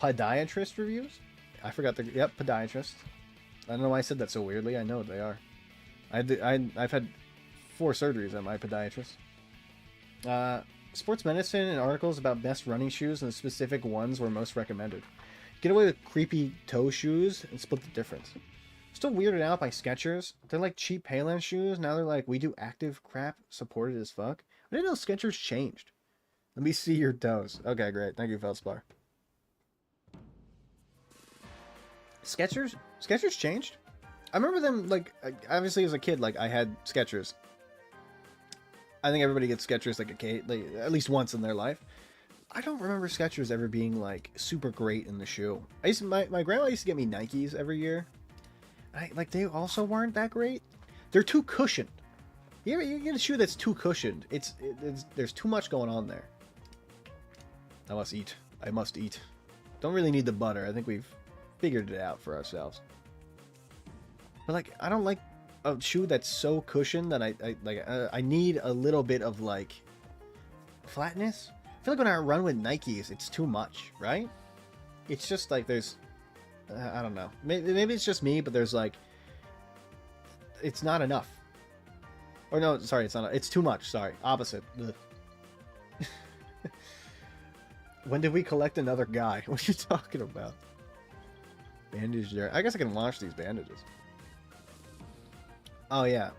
podiatrist reviews. I forgot the... Yep, podiatrist. I don't know why I said that so weirdly. I know what they are. I've had 4 surgeries at my podiatrist. Sports medicine and articles about best running shoes and the specific ones were most recommended. Get away with creepy toe shoes and split the difference. Still weirded out by Skechers. They're like cheap Payless shoes. Now they're like, we do active crap, supported as fuck. I didn't know Skechers changed. Let me see your toes. Okay, great. Thank you, Feldspar. Skechers changed? I remember them, like, obviously as a kid, like, I had Skechers. I think everybody gets Skechers, like, at least once in their life. I don't remember Skechers ever being, like, super great in the shoe. My grandma used to get me Nikes every year. They also weren't that great. They're too cushioned. You get a shoe that's too cushioned. There's too much going on there. I must eat. Don't really need the butter. I think we've figured it out for ourselves. But, like, I don't like a shoe that's so cushioned that I need a little bit of, like, flatness. I feel like when I run with Nikes, it's too much, right? It's just like there's... I don't know. Maybe it's just me, but there's, like... It's not enough. Or no, sorry, it's not... It's too much, sorry. Opposite. When did we collect another guy? What are you talking about? Bandage there. I guess I can launch these bandages. Oh, yeah.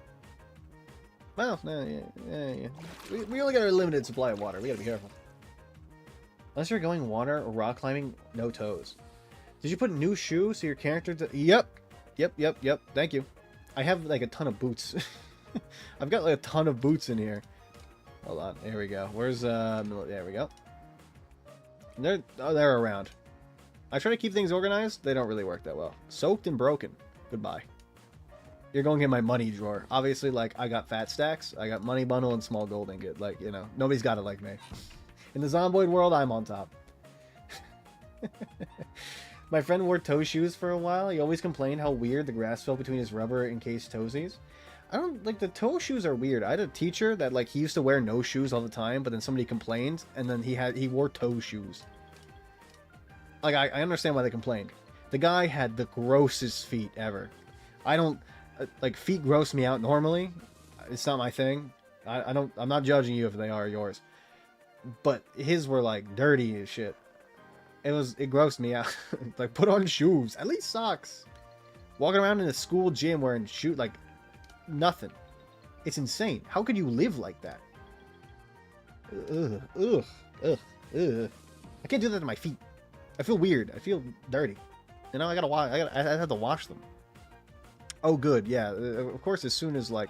Well, yeah. We only got a limited supply of water. We gotta be careful. Unless you're going water or rock climbing, no toes. Did you put new shoes so your character... Yep. Thank you. I have, like, a ton of boots. I've got, like, a ton of boots in here. Hold on. There we go. Where's, there we go. They're around. I try to keep things organized. They don't really work that well. Soaked and broken. Goodbye. You're going in my money drawer. Obviously, like, I got fat stacks. I got money bundle and small gold ingot. Like, you know, nobody's got it like me. In the Zomboid world, I'm on top. My friend wore toe shoes for a while. He always complained how weird the grass felt between his rubber encased toesies. I don't, like, the toe shoes are weird. I had a teacher that, like, he used to wear no shoes all the time, but then somebody complained, and then he wore toe shoes. Like, I understand why they complained. The guy had the grossest feet ever. I don't, like, feet gross me out normally. It's not my thing. I'm not judging you if they are yours. But his were, like, dirty as shit. It grossed me out. Like, put on shoes. At least socks. Walking around in a school gym wearing shoes, like, nothing. It's insane. How could you live like that? Ugh. I can't do that to my feet. I feel weird. I feel dirty. You know, I have to wash them. Oh, good. Yeah. Of course, as soon as, like,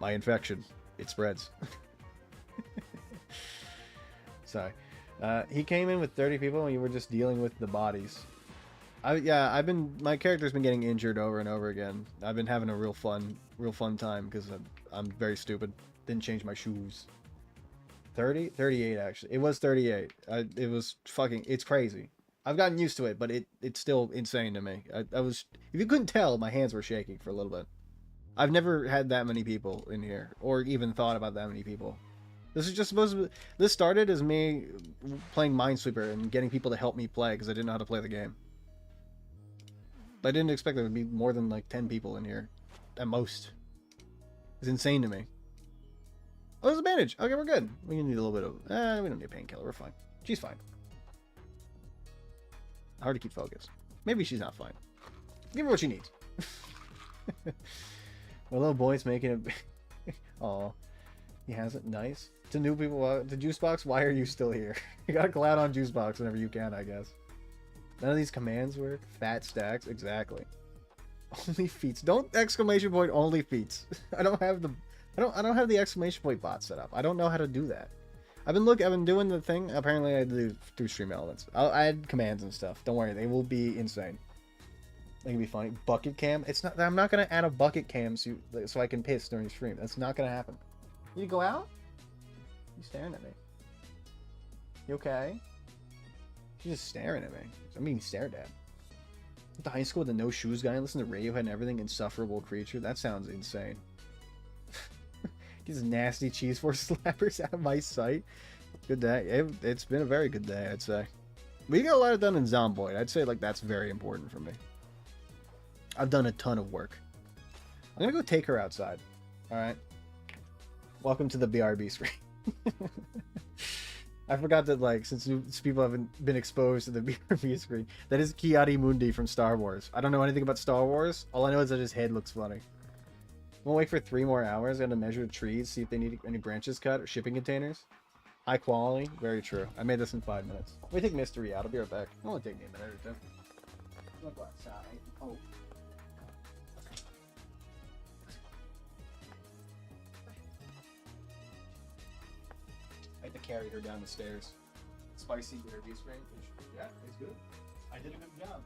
my infection, it spreads. Sorry. He came in with 30 people and you were just dealing with the bodies. My character's been getting injured over and over again. I've been having a real fun time because I'm very stupid. Didn't change my shoes. 30? 38, actually. It was 38. It was fucking... It's crazy. I've gotten used to it, but it's still insane to me. I was... If you couldn't tell, my hands were shaking for a little bit. I've never had that many people in here, or even thought about that many people. This is just supposed to be... This started as me playing Minesweeper and getting people to help me play, because I didn't know how to play the game. But I didn't expect there would be more than, like, 10 people in here. At most. It's insane to me. Oh, there's a bandage. Okay, we're good. We need a little bit of... we don't need a painkiller. We're fine. She's fine. Hard to keep focused. Maybe she's not fine. Give her what she needs. My little boy's making it... Aw. He has it. Nice. To new people, to Juicebox, why are you still here? You gotta collab on Juicebox whenever you can, I guess. None of these commands work. Fat stacks. Exactly. Only feats. Don't exclamation point only feats. I don't have the exclamation point bot set up. I don't know how to do that. I've been doing the thing. Apparently I do through Stream Elements. I'll add commands and stuff. Don't worry, they will be insane. They can be funny. Bucket cam. It's not. I'm not gonna add a bucket cam so I can piss during stream. That's not gonna happen. You go out? You staring at me? You okay? She's just staring at me. I'm being stared at. At the high school with the no shoes guy and listen to Radiohead and everything. Insufferable creature. That sounds insane. These nasty cheese force slappers out of my sight. Good day. It's been a very good day, I'd say. We got a lot done in Zomboid. I'd say like that's very important for me. I've done a ton of work. I'm gonna go take her outside. Alright. Welcome to the BRB screen. I forgot that, like, since people haven't been exposed to the BRB screen, that is Kiadi Mundi from Star Wars. I don't know anything about Star Wars. All I know is that his head looks funny. We'll wait for 3 more hours. I gotta measure the trees, see if they need any branches cut or shipping containers. High quality. Very true. I made this in 5 minutes. Let me take Mystery out. I'll be right back. It'll only take me a minute or two. I'll go outside. Oh. I had to carry her down the stairs. Spicy BRB screen. Yeah, it's good. I did a good job.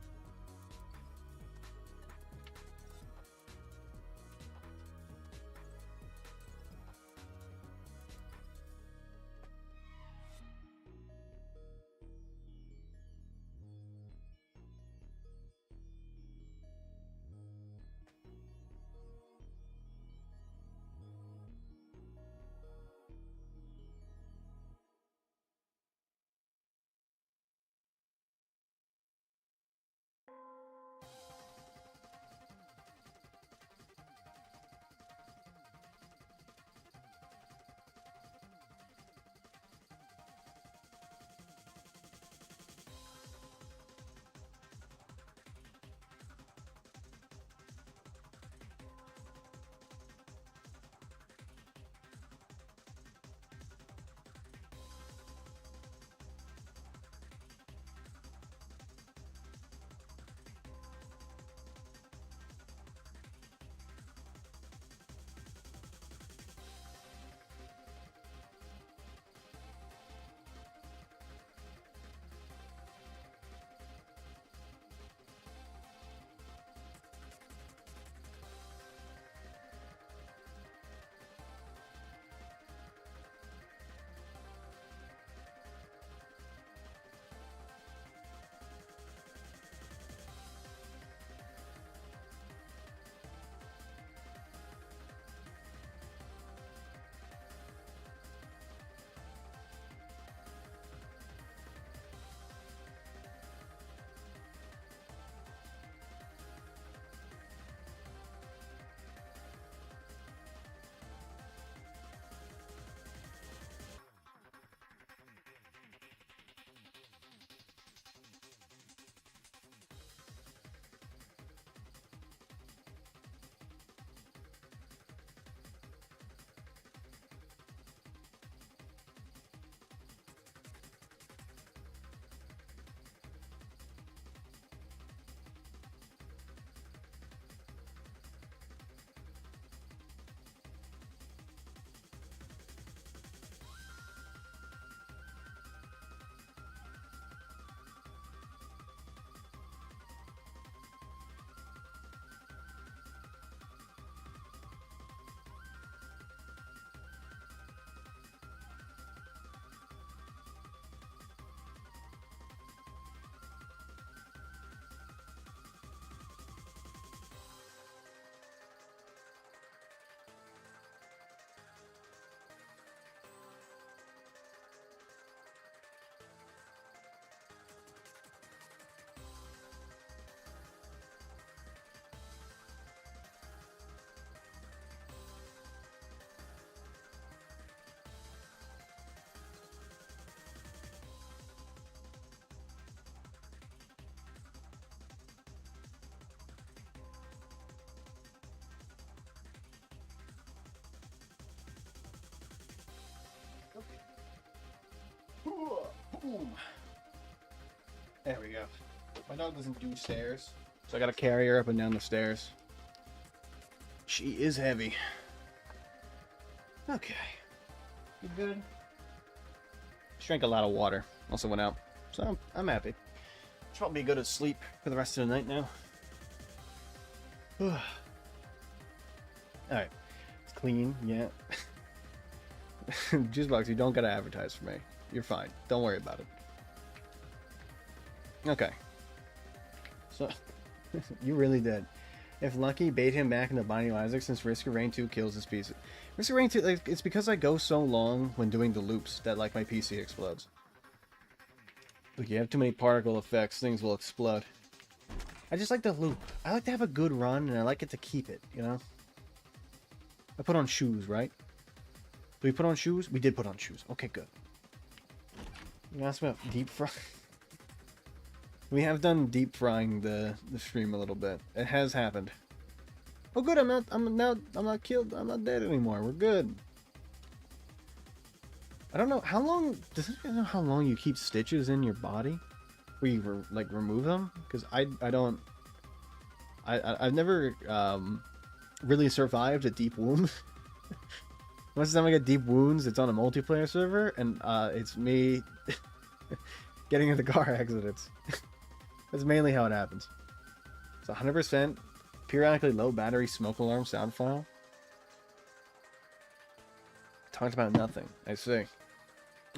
Boom. There we go. My dog doesn't do stairs, So I gotta carry her up and down the stairs. She is heavy. Okay. You good? She drank a lot of water. Also went out. So I'm happy. Should probably go to sleep for the rest of the night now. Alright. It's clean, yeah. Juicebox, you don't gotta advertise for me. You're fine. Don't worry about it. Okay. So, you really did. If lucky, bait him back into Binding of Isaac since Risk of Rain 2 kills his PC. Risk of Rain 2, like, it's because I go so long when doing the loops that, like, my PC explodes. Look, you have too many particle effects, things will explode. I just like the loop. I like to have a good run, and I like it to keep it, you know? I put on shoes, right? Did we put on shoes? We did put on shoes. Okay, good. You asked about deep fry. We have done deep frying the stream a little bit. It has happened. Oh, good. I'm not killed. I'm not dead anymore. We're good. I don't know how long. Does anyone know how long you keep stitches in your body? Where you like remove them? Because I don't. I've never really survived a deep wound. Most of the time I get deep wounds, it's on a multiplayer server, and it's me getting into car accidents. That's mainly how it happens. It's 100% periodically low battery smoke alarm sound file. Talked about nothing. I see.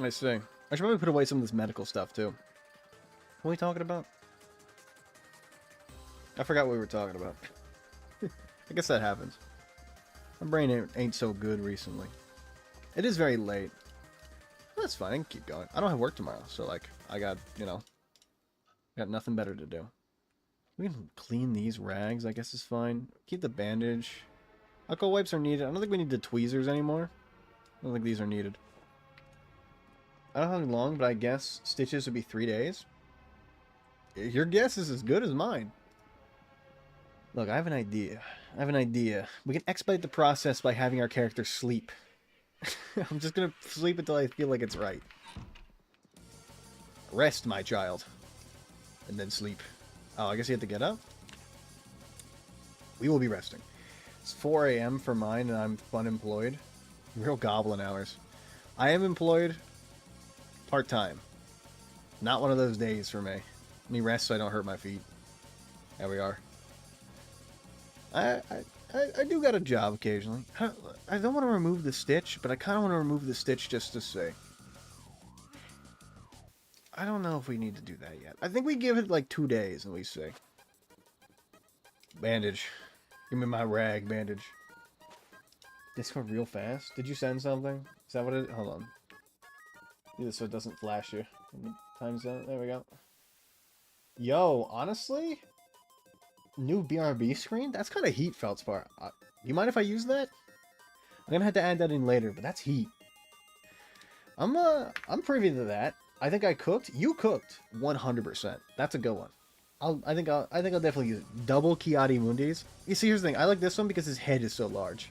I see. I should probably put away some of this medical stuff too. What are we talking about? I forgot what we were talking about. I guess that happens. My brain ain't so good recently. It is very late. That's fine, I can keep going. I don't have work tomorrow, so like, I got, you know, got nothing better to do. We can clean these rags, I guess is fine. Keep the bandage. Alcohol wipes are needed. I don't think we need the tweezers anymore. I don't think these are needed. I don't know how long, but I guess stitches would be 3 days. Your guess is as good as mine. Look, I have an idea. We can expedite the process by having our character sleep. I'm just gonna sleep until I feel like it's right. Rest, my child. And then sleep. Oh, I guess you have to get up? We will be resting. It's 4 a.m. for mine, and I'm unemployed. Real goblin hours. I am employed part-time. Not one of those days for me. Let me rest so I don't hurt my feet. There we are. I do got a job occasionally. I don't want to remove the stitch, but I kind of want to remove the stitch just to see. I don't know if we need to do that yet. I think we give it like 2 days and we see. Bandage. Give me my rag bandage. Discord real fast. Did you send something? Is that what it... Hold on. Do this so it doesn't flash you. Time's out. There we go. Yo, honestly... New BRB screen? That's kind of heat, Feldspar. You mind if I use that? I'm gonna have to add that in later, but that's heat. I'm privy to that. I think I cooked. You cooked 100%. That's a good one. I think I'll definitely use it. Double Kiadi Mundis. You see, here's the thing. I like this one because his head is so large.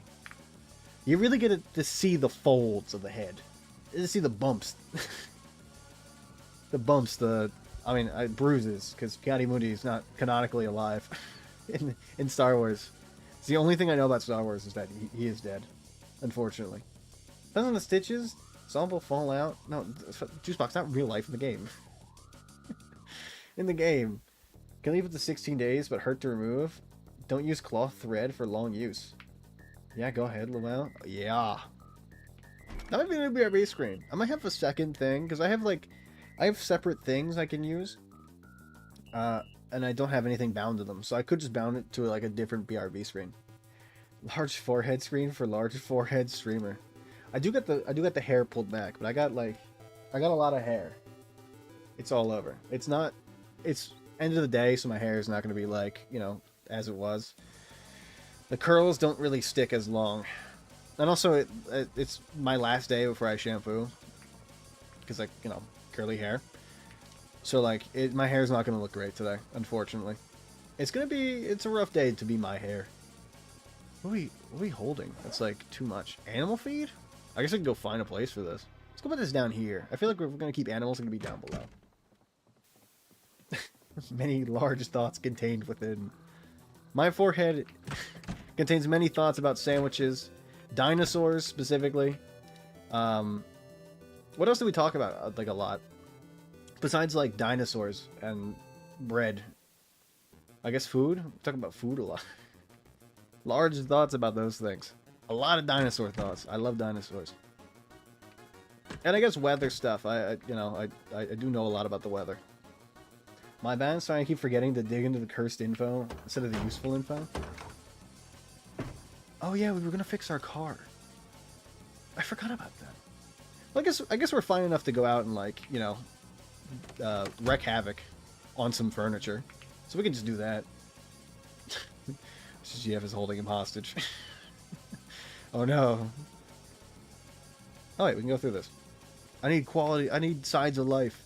You really get to see the folds of the head. You get to see the bumps. The bumps, bruises, because Kiadi Mundi is not canonically alive in Star Wars. It's the only thing I know about Star Wars is that he is dead, unfortunately. Doesn't the stitches, some will fall out. No, Juicebox, not real life in the game. In the game. Can leave it to 16 days, but hurt to remove. Don't use cloth thread for long use. Yeah, go ahead, Lamau. Yeah. That might be a new BRB screen. I might have a second thing, because I have separate things I can use. And I don't have anything bound to them, so I could just bound it to like a different BRB screen. Large forehead screen for large forehead streamer. I do get the hair pulled back, but I got a lot of hair. It's all over. It's end of the day, so my hair is not going to be like, you know, as it was. The curls don't really stick as long. And also, it's my last day before I shampoo. Because, like, you know, curly hair. So, like, my hair's not going to look great today, unfortunately. It's a rough day to be my hair. What are we holding? That's, like, too much. Animal feed? I guess I can go find a place for this. Let's go put this down here. I feel like we're going to keep animals, going to be down below. Many large thoughts contained within. My forehead contains many thoughts about sandwiches, dinosaurs specifically. What else do we talk about? Like a lot. Besides like dinosaurs and bread. I guess food? We talk about food a lot. Large thoughts about those things. A lot of dinosaur thoughts. I love dinosaurs. And I guess weather stuff. I do know a lot about the weather. My bad. Sorry, I keep forgetting to dig into the cursed info instead of the useful info. Oh yeah, we were gonna fix our car. I forgot about that. Well, I guess we're fine enough to go out and like, you know, wreak havoc on some furniture, so we can just do that. GF is holding him hostage. Oh no. Oh wait, we can go through this. I need quality. I need sides of life.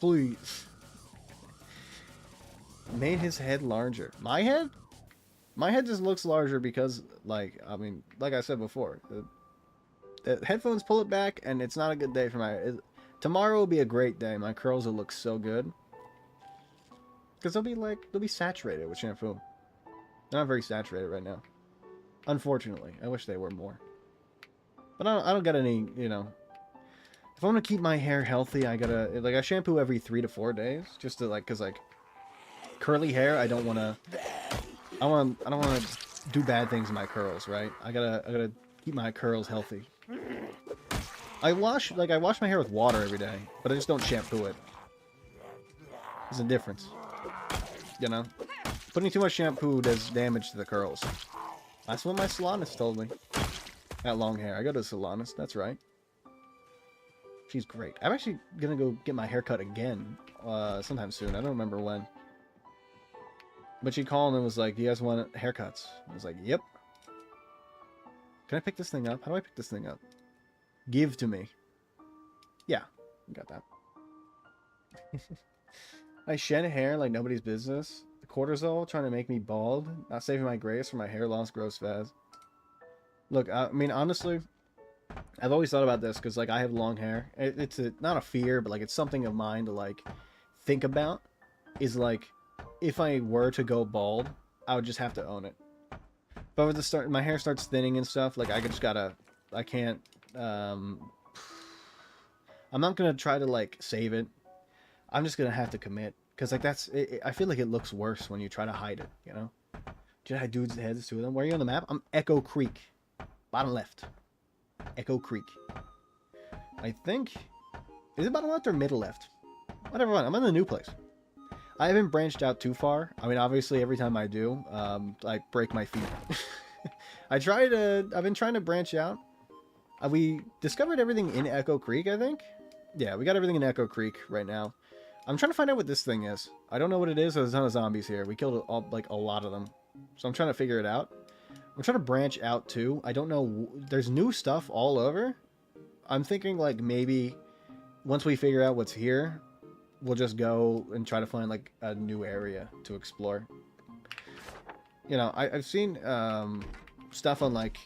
Please. Made his head larger. My head? My head just looks larger because, like, I mean, like I said before, the headphones pull it back, and it's not a good day for my... Tomorrow will be a great day. My curls will look so good. Because they'll be saturated with shampoo. They're not very saturated right now. Unfortunately. I wish they were more. But I don't got any, you know... If I want to keep my hair healthy, I gotta... Like, I shampoo every 3 to 4 days. Just to, like, because, like... Curly hair, I don't want to... I don't want to do bad things in my curls, right? I gotta keep my curls healthy. I wash my hair with water every day, but I just don't shampoo it. There's a difference. You know? Putting too much shampoo does damage to the curls. That's what my salonist told me. Got long hair. I go to the salonist, that's right. She's great. I'm actually gonna go get my hair cut again sometime soon. I don't remember when. But she called and was like, do you guys want haircuts? I was like, yep. Can I pick this thing up? How do I pick this thing up? Give to me. Yeah, got that. I shed hair like nobody's business. The cortisol trying to make me bald. Not saving my grace for my hair loss grows fast. Look, I mean, honestly, I've always thought about this because, like, I have long hair. It's not a fear, but, like, it's something of mine to, like, think about. Is, like... If I were to go bald, I would just have to own it. If I were to start, my hair starts thinning and stuff, like, I can't, I'm not gonna try to, like, save it. I'm just gonna have to commit. Because, like, I feel like it looks worse when you try to hide it, you know? Do you have dudes' heads, two of them? Where are you on the map? I'm Echo Creek. Bottom left. Echo Creek. I think... Is it bottom left or middle left? Whatever, I'm in the new place. I haven't branched out too far. I mean, obviously, every time I do, I break my feet. I've been trying to branch out. We discovered everything in Echo Creek, I think? Yeah, we got everything in Echo Creek right now. I'm trying to find out what this thing is. I don't know what it is. There's a ton of zombies here. We killed, like, a lot of them. So I'm trying to figure it out. I'm trying to branch out, too. I don't know. There's new stuff all over. I'm thinking, like, maybe once we figure out what's here... We'll just go and try to find, like, a new area to explore. You know, I've seen stuff on, like,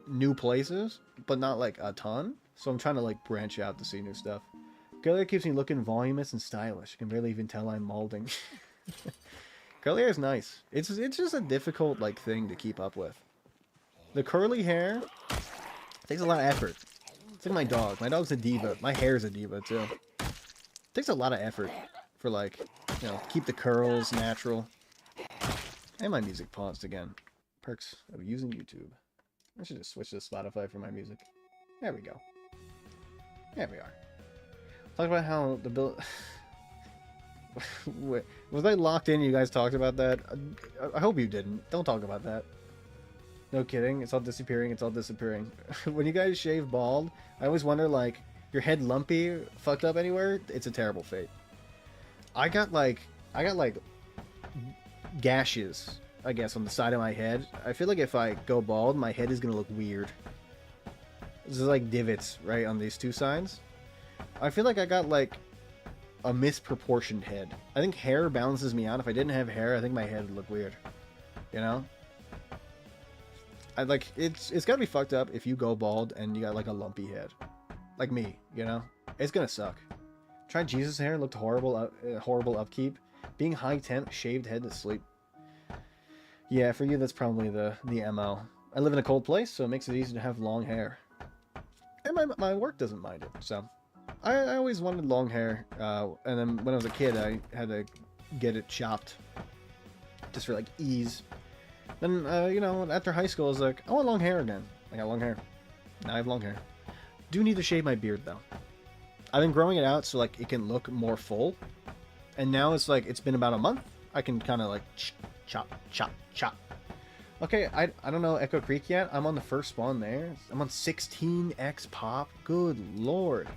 new places, but not, like, a ton. So I'm trying to, like, branch out to see new stuff. Curly hair keeps me looking voluminous and stylish. You can barely even tell I'm molding. Curly hair is nice. It's just a difficult, like, thing to keep up with. The curly hair takes a lot of effort. It's like my dog. My dog's a diva. My hair's a diva, too. Takes a lot of effort for, like, you know, keep the curls natural. And my music paused again. Perks of using YouTube. I should just switch to Spotify for my music. There we go. There we are. Talk about how the build... Was I locked in? You guys talked about that? I hope you didn't. Don't talk about that. No kidding. It's all disappearing. It's all disappearing. When you guys shave bald, I always wonder, like... Your head lumpy, fucked up anywhere, it's a terrible fate. I got like gashes, I guess, on the side of my head. I feel like if I go bald, my head is gonna look weird. There's like divots, right, on these two sides. I feel like I got like a misproportioned head. I think hair balances me out. If I didn't have hair, I think my head would look weird. You know? It's gotta be fucked up if you go bald and you got like a lumpy head. Like me, you know? It's gonna suck. Tried Jesus hair, looked horrible, horrible upkeep. Being high temp, shaved head to sleep. Yeah, for you, that's probably the MO. I live in a cold place, so it makes it easy to have long hair. And my work doesn't mind it, so... I always wanted long hair, and then when I was a kid, I had to get it chopped. Just for, like, ease. Then, you know, after high school, I was like, I want long hair again. I got long hair. Now I have long hair. Do need to shave my beard, though. I've been growing it out so, like, it can look more full. And now it's like, it's been about a month. I can kind of, like, chop, chop, chop. Okay, I don't know Echo Creek yet. I'm on the first spawn there. I'm on 16x pop. Good lord.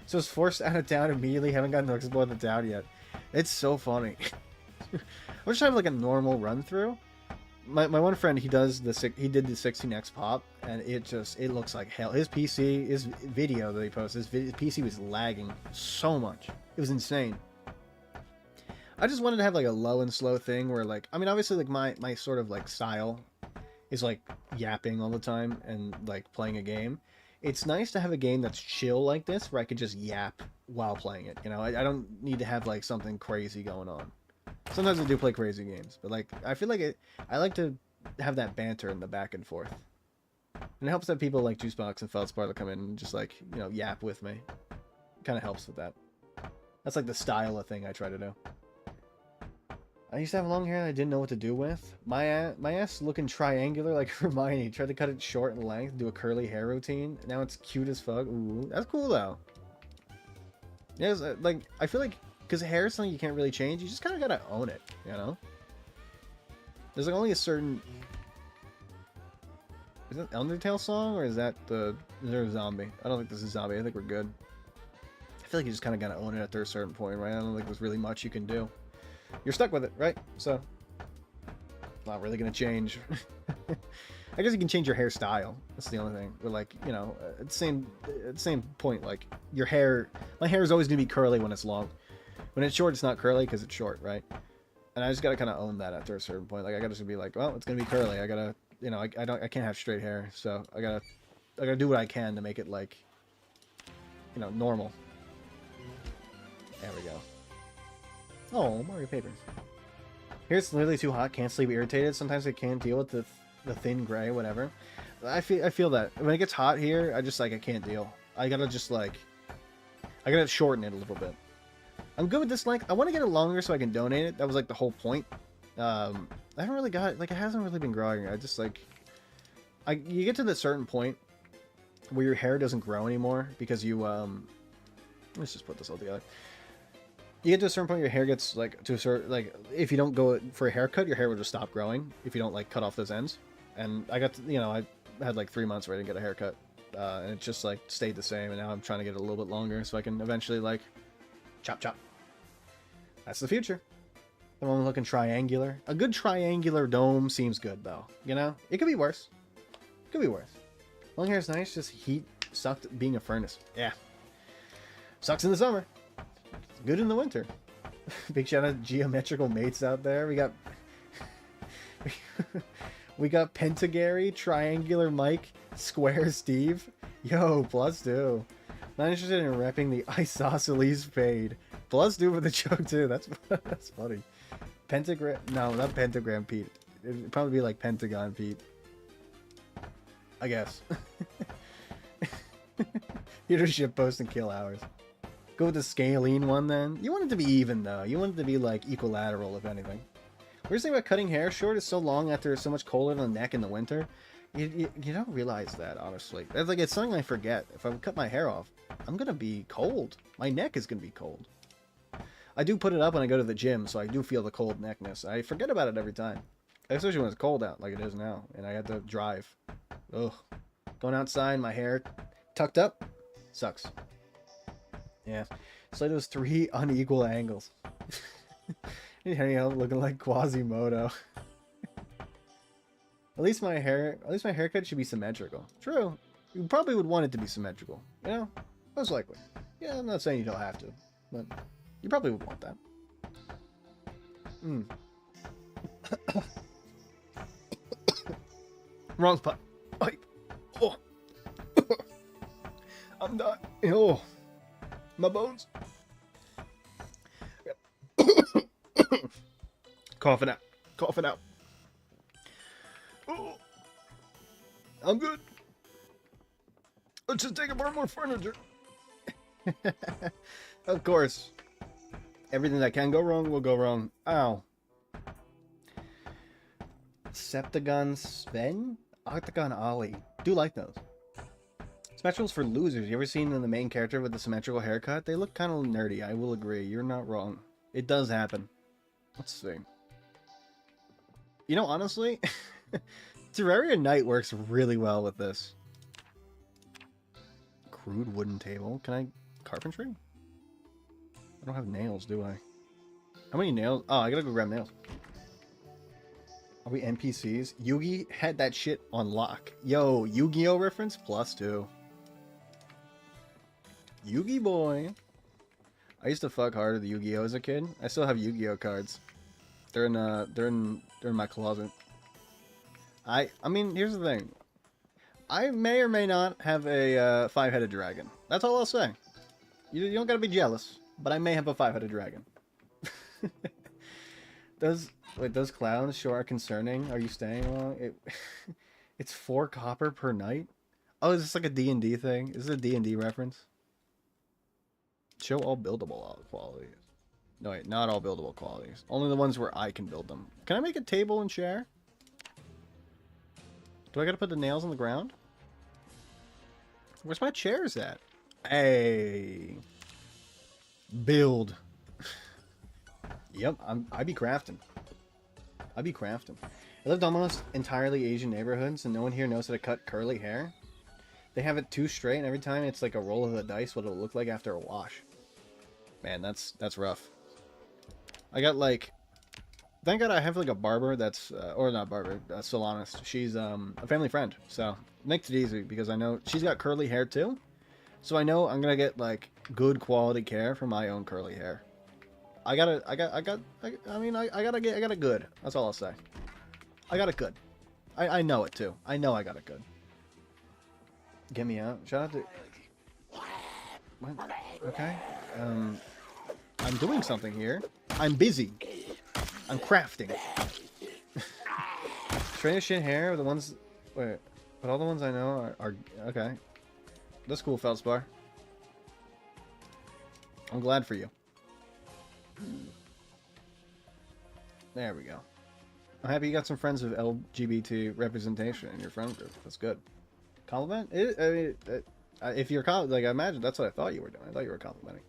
So it's forced out of town immediately. Haven't gotten to explore the town yet. It's so funny. I'm just having like a normal run through. My one friend, he did the 16x pop, and it looks like hell. His PC, his video that he posted, his PC was lagging so much. It was insane. I just wanted to have like a low and slow thing where like, I mean, obviously like my sort of like style is like yapping all the time and like playing a game. It's nice to have a game that's chill like this where I could just yap while playing it. You know, I don't need to have like something crazy going on. Sometimes I do play crazy games, but like I feel like I like to have that banter in the back and forth. And it helps that people like Juicebox and Feldspar to come in and just like, you know, yap with me. It kind of helps with that. That's like the style of thing I try to do. I used to have long hair that I didn't know what to do with. My ass looking triangular like Hermione. Tried to cut it short in length, do a curly hair routine. Now it's cute as fuck. Ooh, that's cool though. Yeah, like I feel like because hair is something you can't really change. You just kind of gotta own it, you know. There's like only a certain. Is that Undertale song or is that is there a zombie? I don't think this is zombie. I think we're good. I feel like you just kind of gotta own it after a certain point, right? I don't think there's really much you can do. You're stuck with it, right? So, not really gonna change. I guess you can change your hairstyle. That's the only thing. But like, you know, at the same point, like your hair, my hair is always gonna be curly when it's long. When it's short, it's not curly because it's short, right? And I just gotta kind of own that after a certain point. Like I gotta just be like, well, it's gonna be curly. I gotta, you know, I can't have straight hair, so I gotta do what I can to make it like, you know, normal. There we go. Oh, Mario Paper. Here it's literally too hot, can't sleep, irritated. Sometimes I can't deal with the thin gray, whatever. I feel that. When it gets hot here, I can't deal. I gotta just like, I gotta shorten it a little bit. I'm good with this length. I want to get it longer so I can donate it. That was like the whole point. I haven't really got, like it hasn't really been growing. I just like, you get to the certain point where your hair doesn't grow anymore because you, let's just put this all together. You get to a certain point, your hair gets like to a certain, like if you don't go for a haircut, your hair will just stop growing if you don't like cut off those ends. And I got to, you know, I had like 3 months where I didn't get a haircut, and it just like stayed the same. And now I'm trying to get it a little bit longer so I can eventually like chop chop. That's the future. The one looking triangular. A good triangular dome seems good though. You know, it could be worse. It could be worse. Long hair is nice. Just heat sucked being a furnace. Yeah. Sucks in the summer. Good in the winter. Big shout out to geometrical mates out there. We got Pentagary, Triangular Mike, Square Steve. Yo, +2. Not interested in repping the isosceles fade. +2 for the joke too. That's funny. Pentagram? No, not Pentagram Pete. It'd probably be like Pentagon Pete. I guess. Leadership post and kill hours. Go with the scalene one then. You want it to be even though. You want it to be like equilateral if anything. Weird thing about cutting hair short is so long after it's so much colder than the neck in the winter. You don't realize that, honestly. It's like it's something I forget. If I cut my hair off, I'm gonna be cold. My neck is gonna be cold. I do put it up when I go to the gym, so I do feel the cold neckness. I forget about it every time. Especially when it's cold out, like it is now, and I have to drive. Ugh. Going outside, my hair tucked up, sucks. Yeah. It's like those 3 unequal angles. Hanging out looking like Quasimodo. At least my haircut should be symmetrical. True. You probably would want it to be symmetrical. You know? Most likely. Yeah, I'm not saying you don't have to. But you probably would want that. Wrong spot. Oh. I'm not. Oh. My bones. Coughing out. Coughing out. Oh, I'm good. Let's just take apart more furniture. Of course. Everything that can go wrong will go wrong. Ow. Septagon Sven? Octagon Ollie. Do like those. Symmetricals for losers. You ever seen the main character with the symmetrical haircut? They look kind of nerdy. I will agree. You're not wrong. It does happen. Let's see. You know, honestly, Terraria Night works really well with this. Crude wooden table. Can I carpentry? I don't have nails, do I? How many nails? Oh, I gotta go grab nails. Are we NPCs? Yugi had that shit on lock. Yo, Yu-Gi-Oh reference? +2. Yugi boy. I used to fuck hard at the Yu-Gi-Oh as a kid. I still have Yu-Gi-Oh cards. They're in my closet. I mean, here's the thing. I may or may not have a 5-headed dragon. That's all I'll say. You don't gotta be jealous, but I may have a 5-headed dragon. Those clowns sure are concerning. Are you staying long? It's 4 copper per night. Oh, is this like a D&D thing? Is this a D&D reference? Show all buildable qualities. No, wait, not all buildable qualities. Only the ones where I can build them. Can I make a table and chair? Do I gotta put the nails on the ground? Where's my chairs at? Hey. Build. Yep, I be crafting. I lived almost entirely Asian neighborhoods, and no one here knows how to cut curly hair. They have it too straight, and every time it's like a roll of the dice what it'll look like after a wash. Man, that's rough. I got like... Thank God I have like a barber that's... or not barber, a salonist. She's a family friend, so makes it easy because I know she's got curly hair too. So I know I'm gonna get like good quality care for my own curly hair. I got it good. That's all I'll say. I got it good. I know it too. I know I got it good. Get me out. Shout out to... What? Okay. I'm doing something here. I'm busy. I'm crafting. Straight as shit hair are the ones... Wait. But all the ones I know are okay. That's cool, Feldspar. I'm glad for you. There we go. I'm happy you got some friends with LGBT representation in your friend group. That's good. Compliment? If you're like, I imagine that's what I thought you were doing. I thought you were complimenting.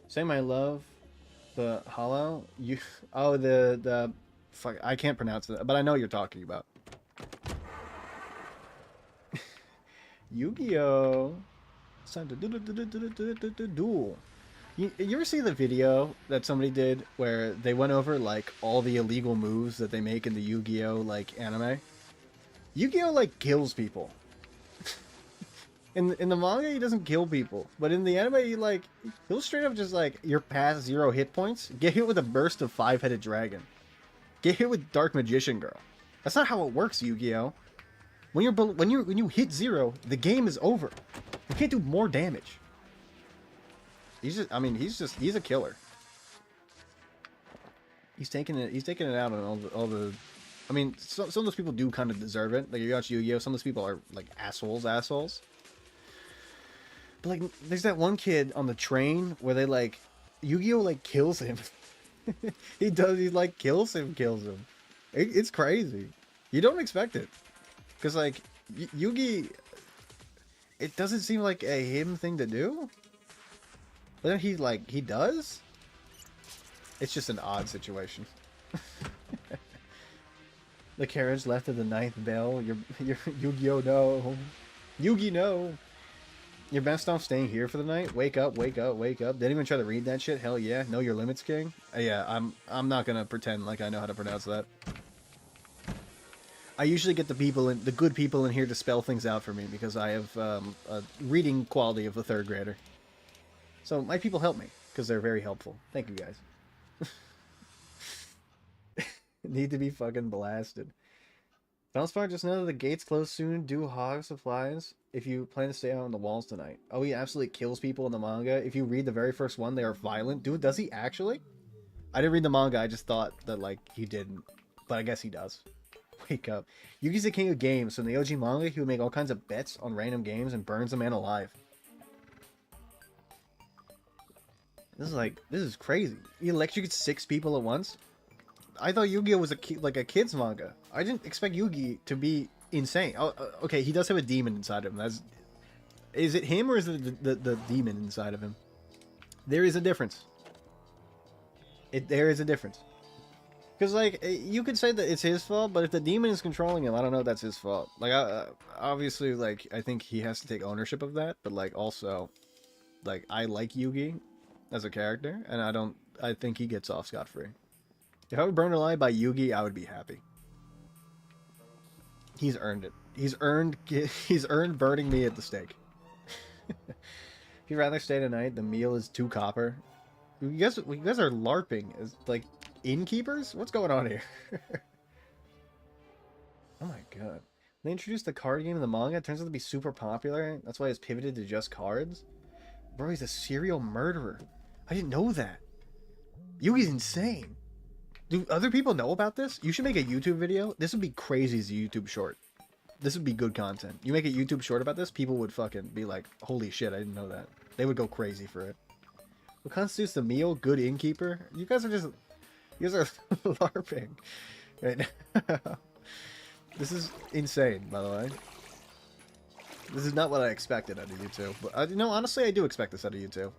Say my love. The hollow. You. Oh, the. Fuck. I can't pronounce it, but I know what you're talking about. Yu-Gi-Oh! It's time to duel. You ever see the video that somebody did where they went over like all the illegal moves that they make in the Yu-Gi-Oh like anime? Yu-Gi-Oh like kills people. In the manga he doesn't kill people, but in the anime he'll straight up just like you're past 0 hit points, get hit with a burst of 5-headed dragon. Get hit with Dark Magician Girl. That's not how it works, Yu-Gi-Oh! When you hit 0, the game is over. You can't do more damage. He's a killer. He's taking it out on all the I mean, some of those people do kind of deserve it. Like you watch Yu-Gi-Oh, some of those people are like assholes. But like there's that one kid on the train where they like Yu-Gi-Oh like kills him. he like kills him. It's crazy. You don't expect it. Cuz like Yugi, it doesn't seem like a him thing to do. But then he does? It's just an odd situation. The carriage left at the 9th bell. Your Yu-Gi-Oh no. Yugi no. You're best off staying here for the night. Wake up. Didn't even try to read that shit. Hell yeah. Know your limits, King. Yeah, I'm not gonna pretend like I know how to pronounce that. I usually get the good people in here to spell things out for me because I have a reading quality of a 3rd grader. So my people help me because they're very helpful. Thank you guys. Need to be fucking blasted. Valspar, just know that the gates close soon. Do hog supplies if you plan to stay out on the walls tonight. Oh, he absolutely kills people in the manga. If you read the very first one, they are violent. Dude, does he actually? I didn't read the manga. I just thought that like he didn't, but I guess he does. Wake up. Yugi's the king of games. So in the OG manga, he would make all kinds of bets on random games and burns a man alive. This is crazy. He electrocutes 6 people at once. I thought Yu-Gi-Oh was like a kid's manga. I didn't expect Yugi to be insane. Oh, okay, he does have a demon inside of him. Is it him or is it the demon inside of him? There is a difference. There is a difference. Because, like, you could say that it's his fault, but if the demon is controlling him, I don't know if that's his fault. Like, obviously, like, I think he has to take ownership of that, but, like, also, like, I like Yugi as a character, and I think he gets off scot-free. If I were burned alive by Yugi, I would be happy. He's earned it. He's earned burning me at the stake. If you'd rather stay tonight, the meal is 2 copper. You guys are LARPing. Is like innkeepers? What's going on here? Oh my god. They introduced the card game in the manga. It turns out to be super popular. That's why it's pivoted to just cards. Bro, he's a serial murderer. I didn't know that. Yugi's insane. Do other people know about this? You should make a YouTube video. This would be crazy as a YouTube short. This would be good content. You make a YouTube short about this, people would fucking be like, holy shit, I didn't know that. They would go crazy for it. What constitutes the meal? Good innkeeper? You guys are LARPing right now. This is insane, by the way. This is not what I expected out of YouTube. But, honestly, I do expect this out of YouTube.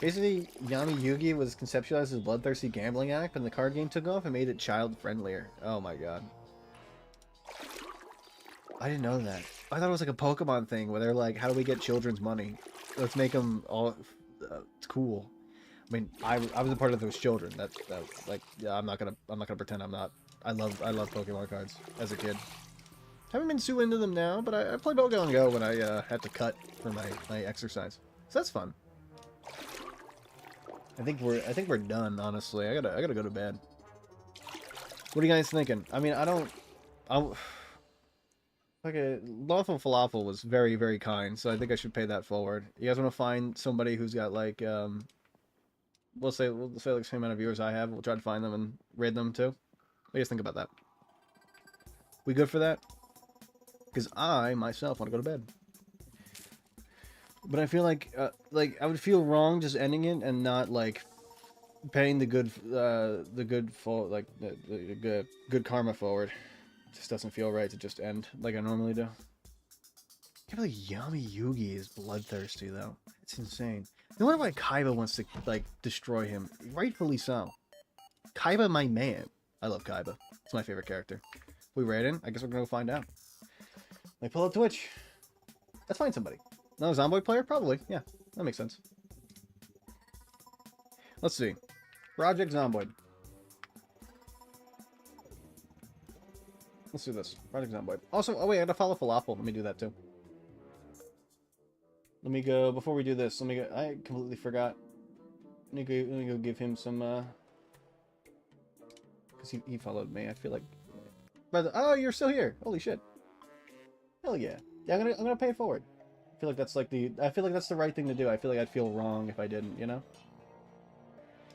Basically, Yami Yugi was conceptualized as a bloodthirsty gambling act, and the card game took off and made it child-friendlier. Oh my god. I didn't know that. I thought it was like a Pokemon thing, where they're like, how do we get children's money? Let's make them all... it's cool. I mean, I was a part of those children. That's like, yeah, I'm not gonna pretend I'm not. I love Pokemon cards as a kid. Haven't been too into them now, but I played Pokemon Go when I had to cut for my exercise. So that's fun. I think we're done, honestly. I gotta go to bed. What are you guys thinking? I mean, okay, Lawful Falafel was very, very kind, so I think I should pay that forward. You guys want to find somebody who's got like, we'll say like the same amount of viewers I have. We'll try to find them and raid them too. What do you guys think about that? We good for that? Because I myself want to go to bed. But I feel like I would feel wrong just ending it and not like paying the good karma forward. It just doesn't feel right to just end like I normally do. I can't believe Yami Yugi is bloodthirsty though. It's insane. No wonder why Kaiba wants to like destroy him. Rightfully so. Kaiba, my man. I love Kaiba. It's my favorite character. We raiding? I guess we're gonna go find out. Like pull up Twitch. Let's find somebody. No, Zomboid player? Probably. Yeah, that makes sense. Let's see. Project Zomboid. Let's do this. Project Zomboid. Also, oh wait, I gotta follow Falafel. Let me do that too. Let me go, before we do this, let me go, I completely forgot. Let me go give him some, because he followed me, I feel like. Brother, oh, you're still here. Holy shit. Hell yeah. Yeah, I'm gonna pay it forward. I feel like that's like I feel like that's the right thing to do. I feel like I'd feel wrong if I didn't, you know?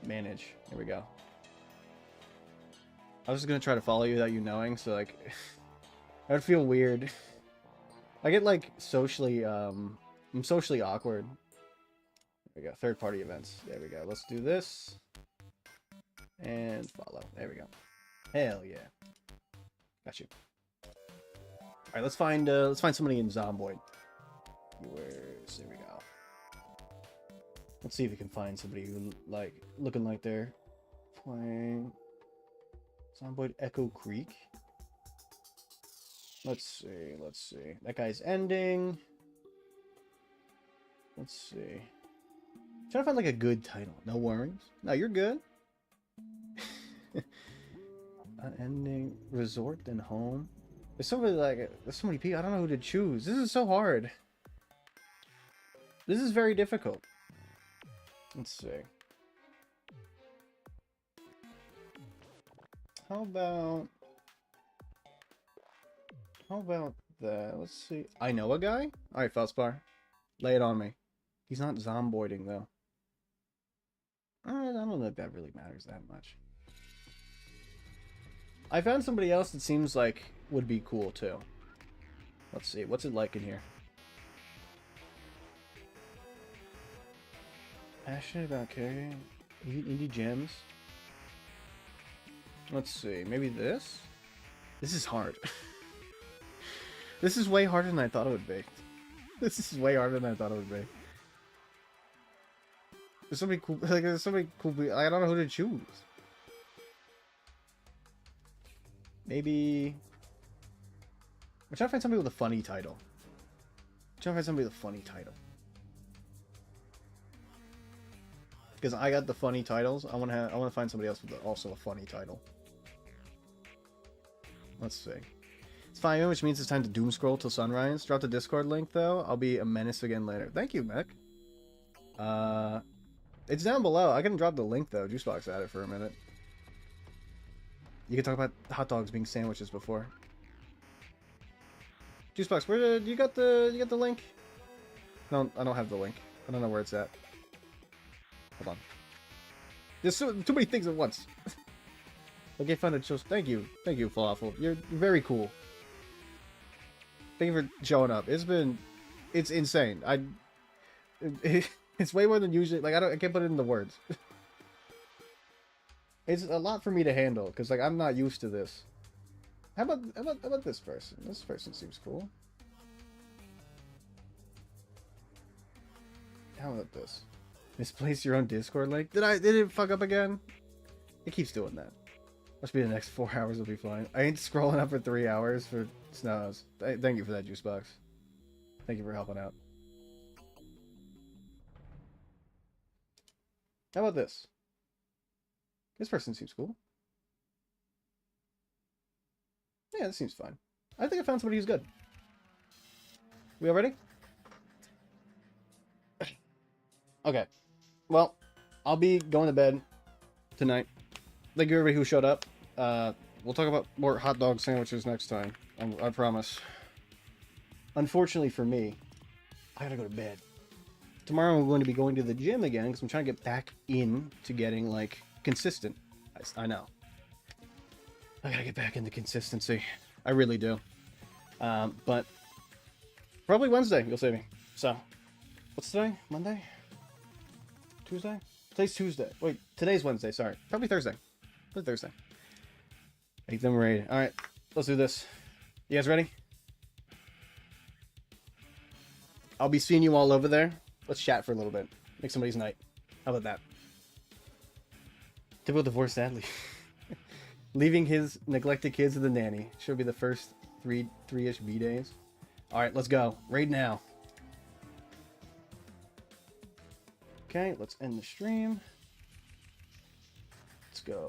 Manage. Here we go. I was just gonna try to follow you without you knowing, so like, I would feel weird. I get like socially, I'm socially awkward. There we go. Third party events. There we go. Let's do this. And follow. There we go. Hell yeah. Got you. Alright, let's find somebody in Zomboid. There we go. Let's see if we can find somebody who like looking like they're playing Zomboid Echo Creek. Let's see. That guy's ending. Let's see. Trying to find like a good title. No worries. No, you're good. Ending. Resort and home. There's so many people. I don't know who to choose. This is so hard. This is very difficult. Let's see. How about that? Let's see. I know a guy? Alright, Felspar. Lay it on me. He's not zomboiding, though. I don't know if that really matters that much. I found somebody else that seems like would be cool too. Let's see, what's it like in here? Passionate about carrying indie gems. Let's see, maybe this? This is hard. This is way harder than I thought it would be. This is way harder than I thought it would be. There's so many cool, like, there's so many cool, I don't know who to choose. Maybe... I'm trying to find somebody with a funny title. Because I got the funny titles. I want to find somebody else with also a funny title. Let's see. It's 5 AM, which means it's time to doom scroll till sunrise. Drop the Discord link though. I'll be a menace again later. Thank you, Mech. It's down below. I can drop the link though. Juicebox at it for a minute. You can talk about hot dogs being sandwiches before. Juicebox, where you got the link? No, I don't have the link. I don't know where it's at. Hold on. There's too many things at once. Okay, fun to choose. Thank you, Falafel. You're very cool. Thank you for showing up. It's insane. It's way more than usually. Like I can't put it into words. It's a lot for me to handle because like I'm not used to this. How about this person? This person seems cool. How about this? Misplace your own Discord link? Did it fuck up again? It keeps doing that. Must be the next 4 hours will be fine. I ain't scrolling up for 3 hours for snows. Thank you for that, Juicebox. Thank you for helping out. How about this? This person seems cool. Yeah, this seems fine. I think I found somebody who's good. We all ready? Okay. Well, I'll be going to bed tonight. Thank you everybody who showed up. We'll talk about more hot dog sandwiches next time. I promise. Unfortunately for me, I gotta go to bed. Tomorrow I'm going to be going to the gym again because I'm trying to get back into getting, like, consistent. I know. I gotta get back into consistency. I really do. But probably Wednesday you'll see me. So, what's today? Monday? Tuesday? Today's Tuesday. Wait, today's Wednesday, sorry. Probably Thursday. Probably Thursday. Make them ready. Alright, let's do this. You guys ready? I'll be seeing you all over there. Let's chat for a little bit. Make somebody's night. How about that? Typical divorce, sadly. Leaving his neglected kids with the nanny. Should be the first three-ish B-days. Alright, let's go. Right now. Okay, let's end the stream. Let's go.